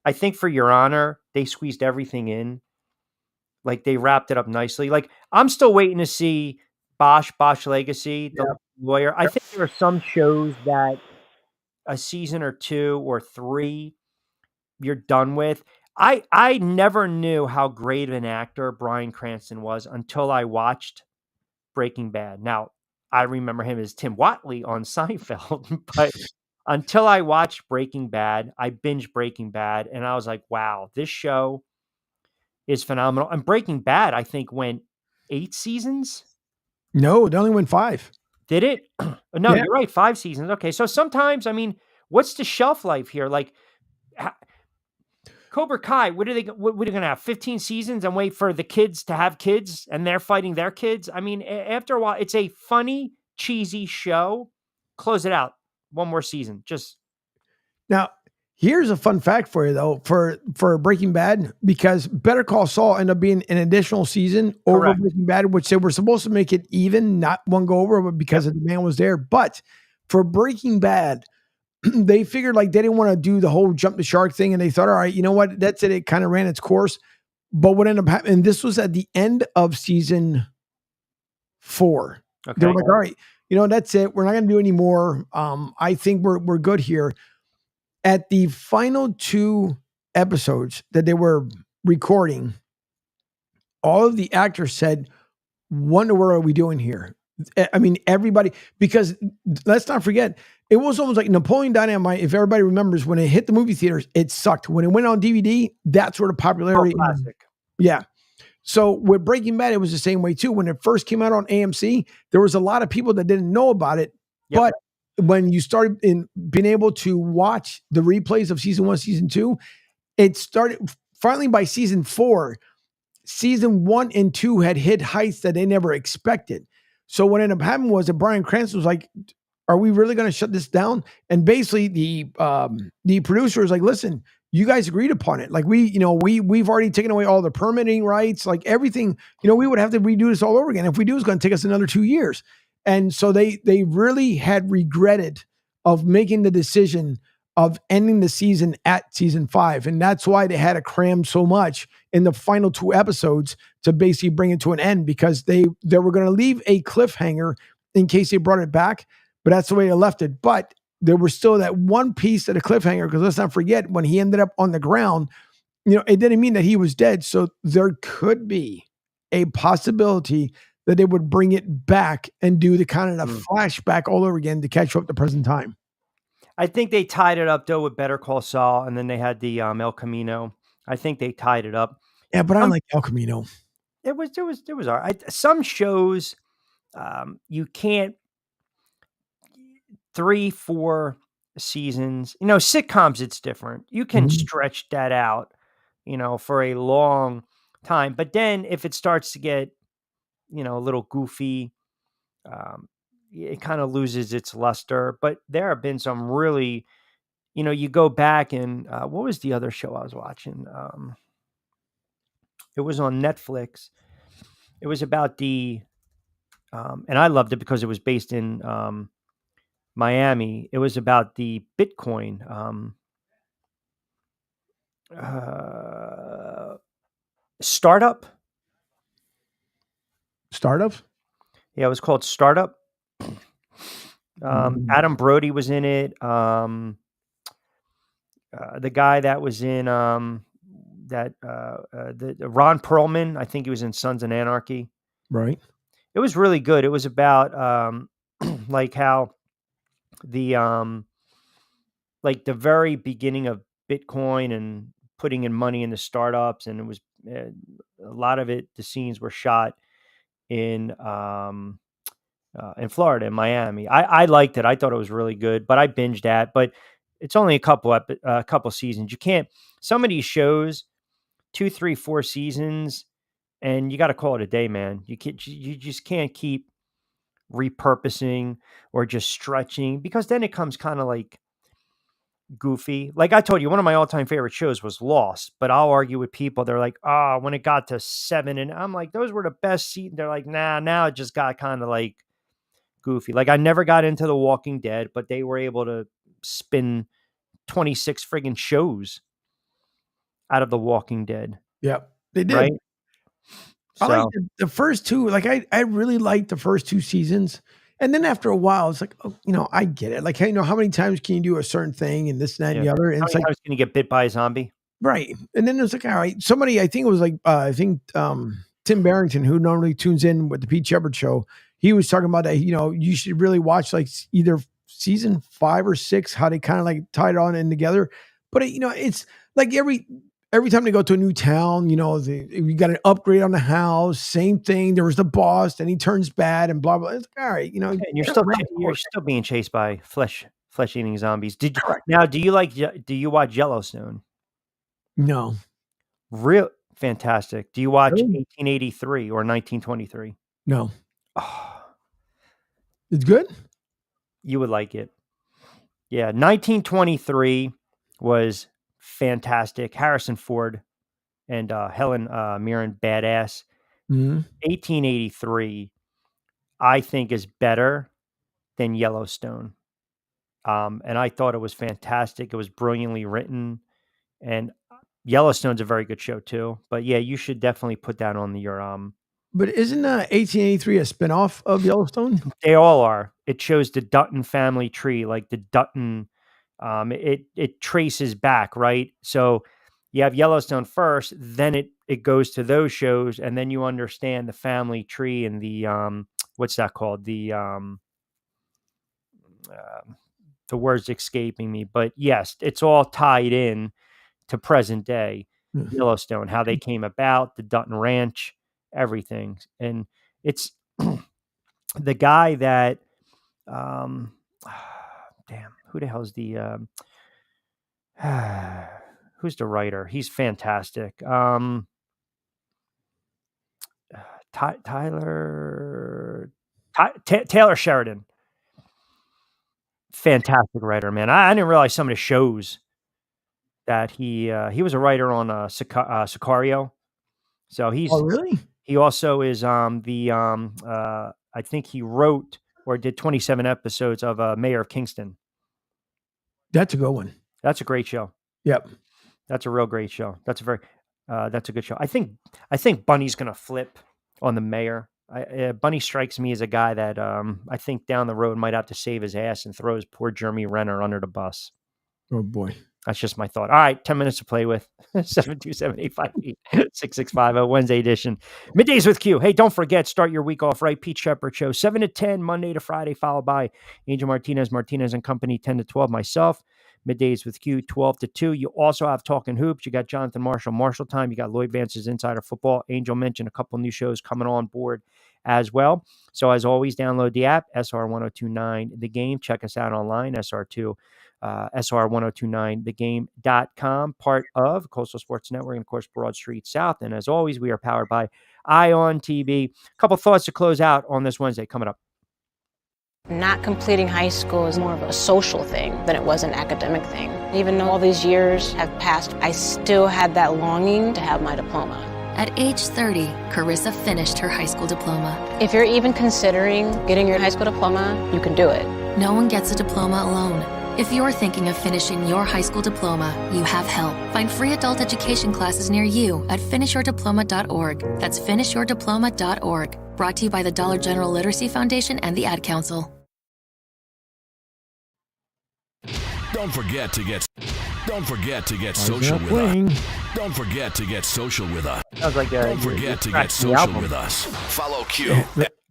I think for Your Honor, they squeezed everything in. Like, they wrapped it up nicely. Like, I'm still waiting to see Bosch Legacy, the lawyer. I think there are some shows that a season or 2 or 3 you're done with. I never knew how great of an actor Bryan Cranston was until I watched Breaking Bad. Now, I remember him as Tim Watley on Seinfeld, but until I watched Breaking Bad, I binged Breaking Bad, and I was like, wow, this show is phenomenal. And Breaking Bad, I think, went 8 seasons.
No, it only went 5.
Did it? No,
Yeah.
You're right. 5 seasons. Okay. So sometimes, I mean, what's the shelf life here? Like Cobra Kai, what are they going to have? 15 seasons and wait for the kids to have kids and they're fighting their kids? I mean, after a while, it's a funny, cheesy show. Close it out. One more season. Just
Now, here's a fun fact for you, though, for Breaking Bad, because Better Call Saul ended up being an additional season over
Correct.
Breaking Bad, which they were supposed to make it even, not one go over, but because the demand was there. But for Breaking Bad, they figured like they didn't want to do the whole jump the shark thing, and they thought, all right, you know what? That's it. It kind of ran its course. But what ended up happening, and this was at the end of season 4.
Okay.
They were like, all right, you know, that's it. We're not going to do any more. I think we're good here. At the final 2 episodes that they were recording, all of the actors said, what in the world are we doing here? I mean, everybody, because let's not forget, it was almost like Napoleon Dynamite. If everybody remembers, when it hit the movie theaters, it sucked. When it went on DVD, that's where the popularity.
classic.
Yeah. So with Breaking Bad, it was the same way too. When it first came out on AMC, there was a lot of people that didn't know about it. But when you started being able to watch the replays of season 1, season 2, it started finally by season 4. Season 1 and 2 had hit heights that they never expected. So what ended up happening was that Bryan Cranston was like, are we really going to shut this down? And basically the producer was like, listen, you guys agreed upon it. Like we've already taken away all the permitting rights, like everything, we would have to redo this all over again. If we do, it's going to take us another 2 years. And so they really had regretted of making the decision of ending the season at season 5. And that's why they had to cram so much in the final 2 episodes to basically bring it to an end, because they were going to leave a cliffhanger in case they brought it back, but that's the way they left it. But there was still that one piece of the cliffhanger, because let's not forget, when he ended up on the ground, it didn't mean that he was dead. So there could be a possibility that they would bring it back and do the kind of the flashback all over again to catch up to present time.
I think they tied it up though with Better Call Saul, and then they had the El Camino. I think they tied it up.
Yeah, but I don't like El Camino.
It was all right. Some shows you can't 3, 4 seasons. Sitcoms, it's different. You can stretch that out, for a long time. But then if it starts to get, a little goofy, it kind of loses its luster. But there have been some really, you go back and what was the other show I was watching? It was on Netflix. It was about the And I loved it because it was based in Miami. It was about the Bitcoin startup.
Startup?
Yeah, it was called Startup. Adam Brody was in it. The guy that was in the Ron Perlman, I think he was in Sons of Anarchy.
Right.
It was really good. It was about like how the like the very beginning of Bitcoin and putting in money into startups, and it was a lot of it. The scenes were shot in Florida, in Miami. I liked it. I thought it was really good, but I binged that. But it's only a couple seasons. You can't. Some of these shows, 2, 3, 4 seasons, and you got to call it a day, man. You just can't keep repurposing or just stretching, because then it comes kind of like goofy. Like I told you, one of my all-time favorite shows was Lost, but I'll argue with people. They're like, oh, when it got to 7, and I'm like, those were the best seasons. They're like, nah, now it just got kind of like goofy. Like I never got into The Walking Dead, but they were able to spin 26 friggin' shows out of The Walking Dead.
Yep, they did.
Right?
I like the first 2. Like I really liked the first 2 seasons. And then after a while, it's like, oh, I get it. Like, hey, how many times can you do a certain thing and this, and that, and the other? And
how
it's
many
like,
times can you get bit by a zombie?
Right. And then it's like, all right, somebody, I think it was like, Tim Barrington, who normally tunes in with the Pete Shepard show, he was talking about that, you should really watch like either season 5 or 6, how they kind of like tied it on in together. But it's like every time they go to a new town, we got an upgrade on the house, same thing. There was the boss, and he turns bad and blah, blah. It's like, all right,
and you're still being chased by flesh eating zombies. Do you watch Yellowstone?
No.
Real fantastic. Do you watch 1883 or 1923?
No. It's good?
You would like it. Yeah, 1923 was fantastic. Harrison Ford and Helen Mirren, badass. 1883, I think, is better than Yellowstone. And I thought it was fantastic. It was brilliantly written. And Yellowstone's a very good show too. But yeah, you should definitely put that on your
But isn't 1883 a spinoff of Yellowstone?
They all are. It shows the Dutton family tree, like the Dutton. It traces back, right? So you have Yellowstone first, then it goes to those shows, and then you understand the family tree and the what's that called? The word's escaping me, but yes, it's all tied in to present day Yellowstone, how they came about, the Dutton Ranch, everything. And it's the guy that who the hell's the who's the writer? He's fantastic. Taylor Sheridan. Fantastic writer, man. I didn't realize some of the shows that he was a writer on Sicario. So he's
really?
He also is I think he wrote or did 27 episodes of Mayor of Kingston.
That's a good one.
That's a great show.
Yep.
That's a real great show. That's a good show. I think Bunny's going to flip on the mayor. Bunny strikes me as a guy that I think down the road might have to save his ass and throw his poor Jeremy Renner under the bus.
Oh boy.
That's just my thought. All right, 10 minutes to play with. 727-858-6650, Wednesday edition. Middays with Q. Hey, don't forget, start your week off right. Pete Shepard Show, 7 to 10, Monday to Friday, followed by Angel Martinez and Company, 10 to 12, myself. Middays with Q, 12 to 2. You also have Talking Hoops. You got Jonathan Marshall Time. You got Lloyd Vance's Insider Football. Angel mentioned a couple new shows coming on board as well. So as always, download the app, SR1029 The Game. Check us out online, SR1029thegame.com, part of Coastal Sports Network and, of course, Broad Street South. And as always, we are powered by ION TV. A couple thoughts to close out on this Wednesday coming up.
Not completing high school is more of a social thing than it was an academic thing. Even though all these years have passed, I still had that longing to have my diploma.
At age 30, Carissa finished her high school diploma.
If you're even considering getting your high school diploma, you can do it.
No one gets a diploma alone. If you're thinking of finishing your high school diploma, you have help. Find free adult education classes near you at finishyourdiploma.org. That's finishyourdiploma.org. Brought to you by the Dollar General Literacy Foundation and the Ad Council.
Don't forget to get social with us. Don't forget to get social with us.
Sounds like
Don't forget to get social with us. Follow Q.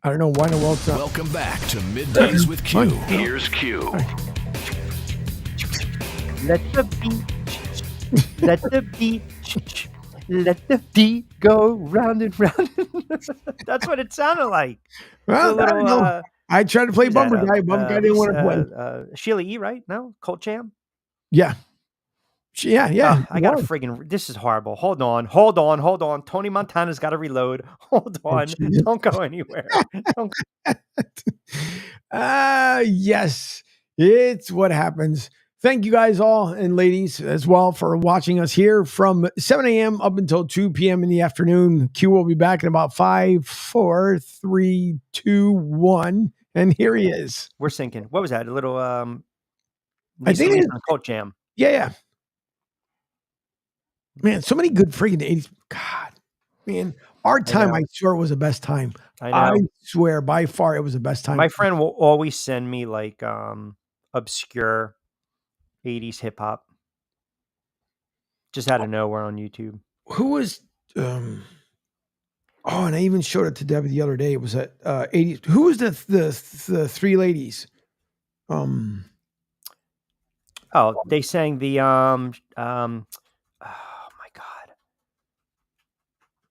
I don't know why in the world.
Welcome back to Middays with Q. Here's Q.
Let the beat go round and round. That's what it sounded like.
Well,
The little,
I tried to play
who's
Bumper
that,
Guy. Bumper Guy didn't want to play.
Sheila E., right? No? Colt Jam?
Yeah. Yeah.
I got a friggin'. This is horrible. Hold on. Tony Montana's got to reload. Hold on. Don't go anywhere. Don't
Yes, it's what happens. Thank you guys all and ladies as well for watching us here from 7 a.m. up until 2 p.m. in the afternoon. Q will be back in about 5, 4, 3, 2, 1. And here he is.
We're sinking. What was that? A little
I think
Lisa Colt Jam.
Yeah. Man, so many good freaking 80s. God, man. Our time, I swear, was the best time.
I know.
swear, by far, it was the best time.
My friend will always send me like obscure 80s hip hop. Just out of nowhere on YouTube.
Who was and I even showed it to Debbie the other day. It was at 80s. Who was the three ladies?
Oh, they sang the oh my God.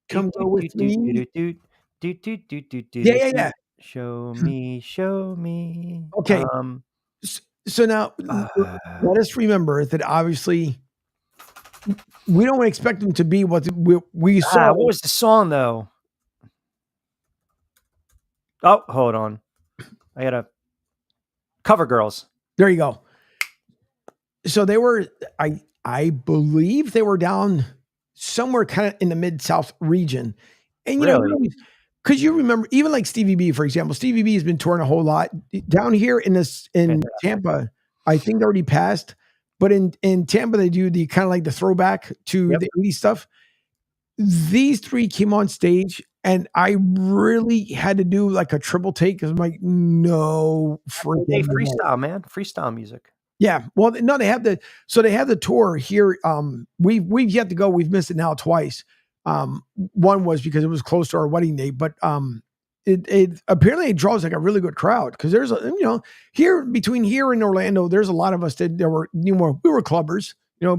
Come go with me.
Yeah. Show me.
Okay. So now let us remember that obviously we don't expect them to be what we saw.
What was the song though? Oh, hold on. I gotta Cover Girls.
There you go. So they were, I believe they were down somewhere kind of in the Mid-South region. And you know, because you remember, even like Stevie B, for example, Stevie B has been touring a whole lot. Down here in Tampa, I think they already passed. But in Tampa, they do the kind of like the throwback to the 80s stuff. These three came on stage and I really had to do like a triple take because I'm like, no freaking
Hey, freestyle, man. Freestyle music.
Yeah. Well, no, they have they have the tour here. We've yet to go. We've missed it now twice. One was because it was close to our wedding date, but it apparently it draws like a really good crowd because there's here between here and Orlando, there's a lot of us that we were clubbers,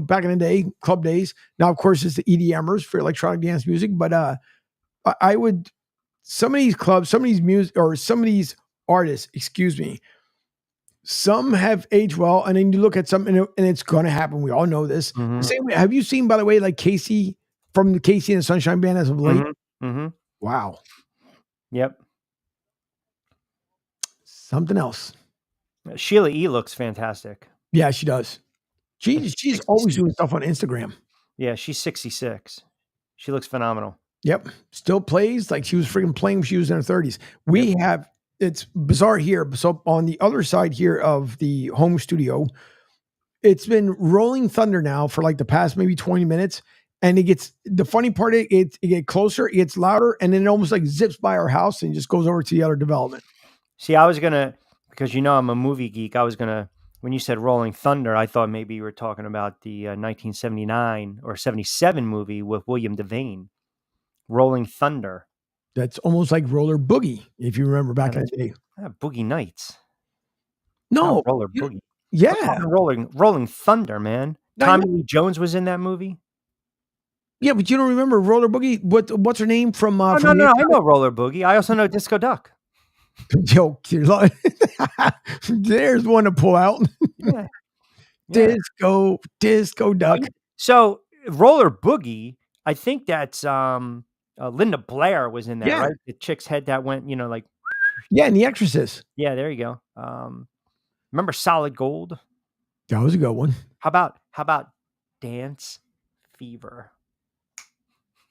back in the day, club days. Now, of course, it's the EDMers for electronic dance music, but some of these clubs, some of these music or some of these artists, excuse me, some have aged well, and then you look at some, and it's going to happen. We all know this.
Mm-hmm.
Same way. Have you seen, by the way, like Casey from the Casey and the Sunshine Band as of late?
Mm-hmm. Mm-hmm.
Wow.
Yep.
Something else.
Sheila E. looks fantastic.
Yeah, she does. She's always doing stuff on Instagram.
Yeah, she's 66. She looks phenomenal.
Yep. Still plays like she was freaking playing when she was in her 30s. We have, it's bizarre here. So on the other side here of the home studio, it's been rolling thunder now for like the past maybe 20 minutes. And the funny part, it gets closer, it gets louder, and then it almost like zips by our house and just goes over to the other development.
See, I was going to, because I'm a movie geek, I was going to, when you said Rolling Thunder, I thought maybe you were talking about the 1979 or 77 movie with William Devane, Rolling Thunder.
That's almost like Roller Boogie, if you remember back in the day.
Boogie Nights.
No.
Not Roller Boogie.
Yeah.
Rolling Thunder, man. Tommy Lee Jones was in that movie.
Yeah, but you don't remember Roller Boogie? What's her name from?
No, I know Roller Boogie. I also know Disco Duck.
Joke. There's one to pull out.
Yeah.
Disco Duck.
So Roller Boogie, I think that's Linda Blair was in that, right? The chick's head that went, like.
Yeah, and The Exorcist.
Yeah, there you go. Remember Solid Gold?
That was a good one.
How about Dance Fever?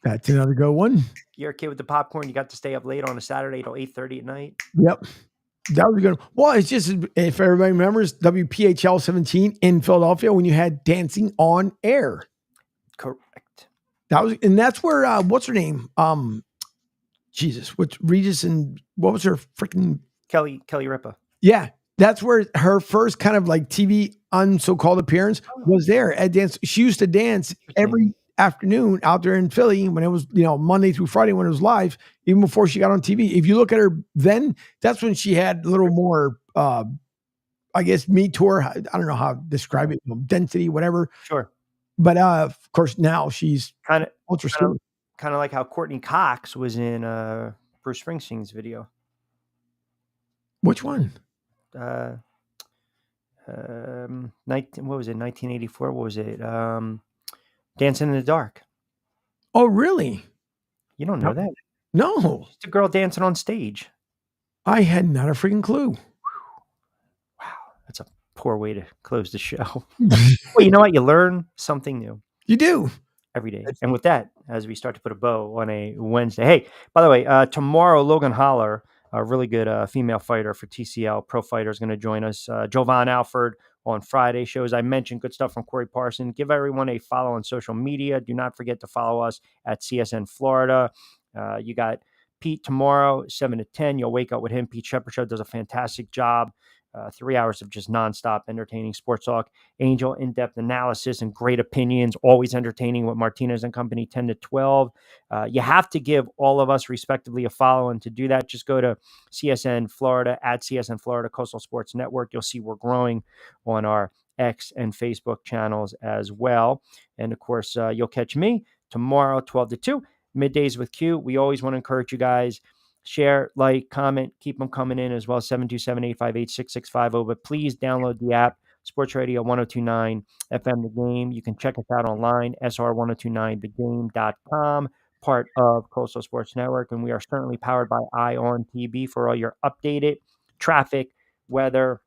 That's another good one.
You're a kid with the popcorn. You got to stay up late on a Saturday till 8:30 at night.
Yep. That was good. Well, it's just, if everybody remembers, WPHL 17 in Philadelphia when you had Dancing on Air.
Correct.
And that's where, what's her name? Jesus, what's Regis and what was her freaking
Kelly Ripa.
Yeah. That's where her first kind of like TV so-called appearance was there at dance. She used to dance every afternoon out there in Philly when it was, Monday through Friday when it was live, even before she got on TV. If you look at her then, that's when she had a little more, I guess, me tour. I don't know how to describe it, density, whatever.
Sure.
But of course, now she's
kind of
ultra slim.
Kind of like how Courtney Cox was in Bruce Springsteen's video.
Which one?
What was it? 1984. What was it? Dancing in the Dark.
Oh, really?
You don't know that?
No.
It's a girl dancing on stage.
I had not a freaking clue.
Wow. That's a poor way to close the show. Well, you know what? You learn something new.
You do.
Every day. And with that, as we start to put a bow on a Wednesday. Hey, by the way, tomorrow, Logan Holler, a really good female fighter for TCL Pro Fighter, is going to join us. Jovan Alford on Friday shows. I mentioned good stuff from Corey Parson. Give everyone a follow on social media. Do not forget to follow us at CSN Florida. You got Pete tomorrow, 7 to 10. You'll wake up with him. Pete Shepard Show does a fantastic job. 3 hours of just nonstop entertaining sports talk, Angel in-depth analysis and great opinions, always entertaining with Martinez and Company 10 to 12. You have to give all of us respectively a follow. And to do that, just go to CSN Florida at CSN Florida Coastal Sports Network. You'll see we're growing on our X and Facebook channels as well. And of course, you'll catch me tomorrow, 12 to 2, middays with Q. We always want to encourage you guys. Share, like, comment, keep them coming in as well. 727-858-6650. But please download the app, Sports Radio 1029 FM The Game. You can check us out online, sr1029thegame.com, part of Coastal Sports Network. And we are certainly powered by ION TV for all your updated traffic, weather,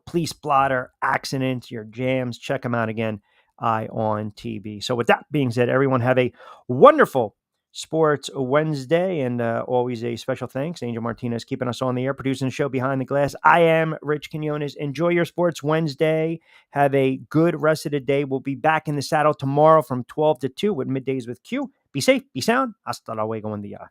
police blotter, accidents, your jams. Check them out again, ION TV. So with that being said, everyone have a wonderful Sports Wednesday, and always a special thanks, Angel Martinez, keeping us on the air, producing the show behind the glass. I am Rich Quinones. Enjoy your Sports Wednesday. Have a good rest of the day. We'll be back in the saddle tomorrow from 12 to 2 with Middays with Q. Be safe, be sound. Hasta luego en día.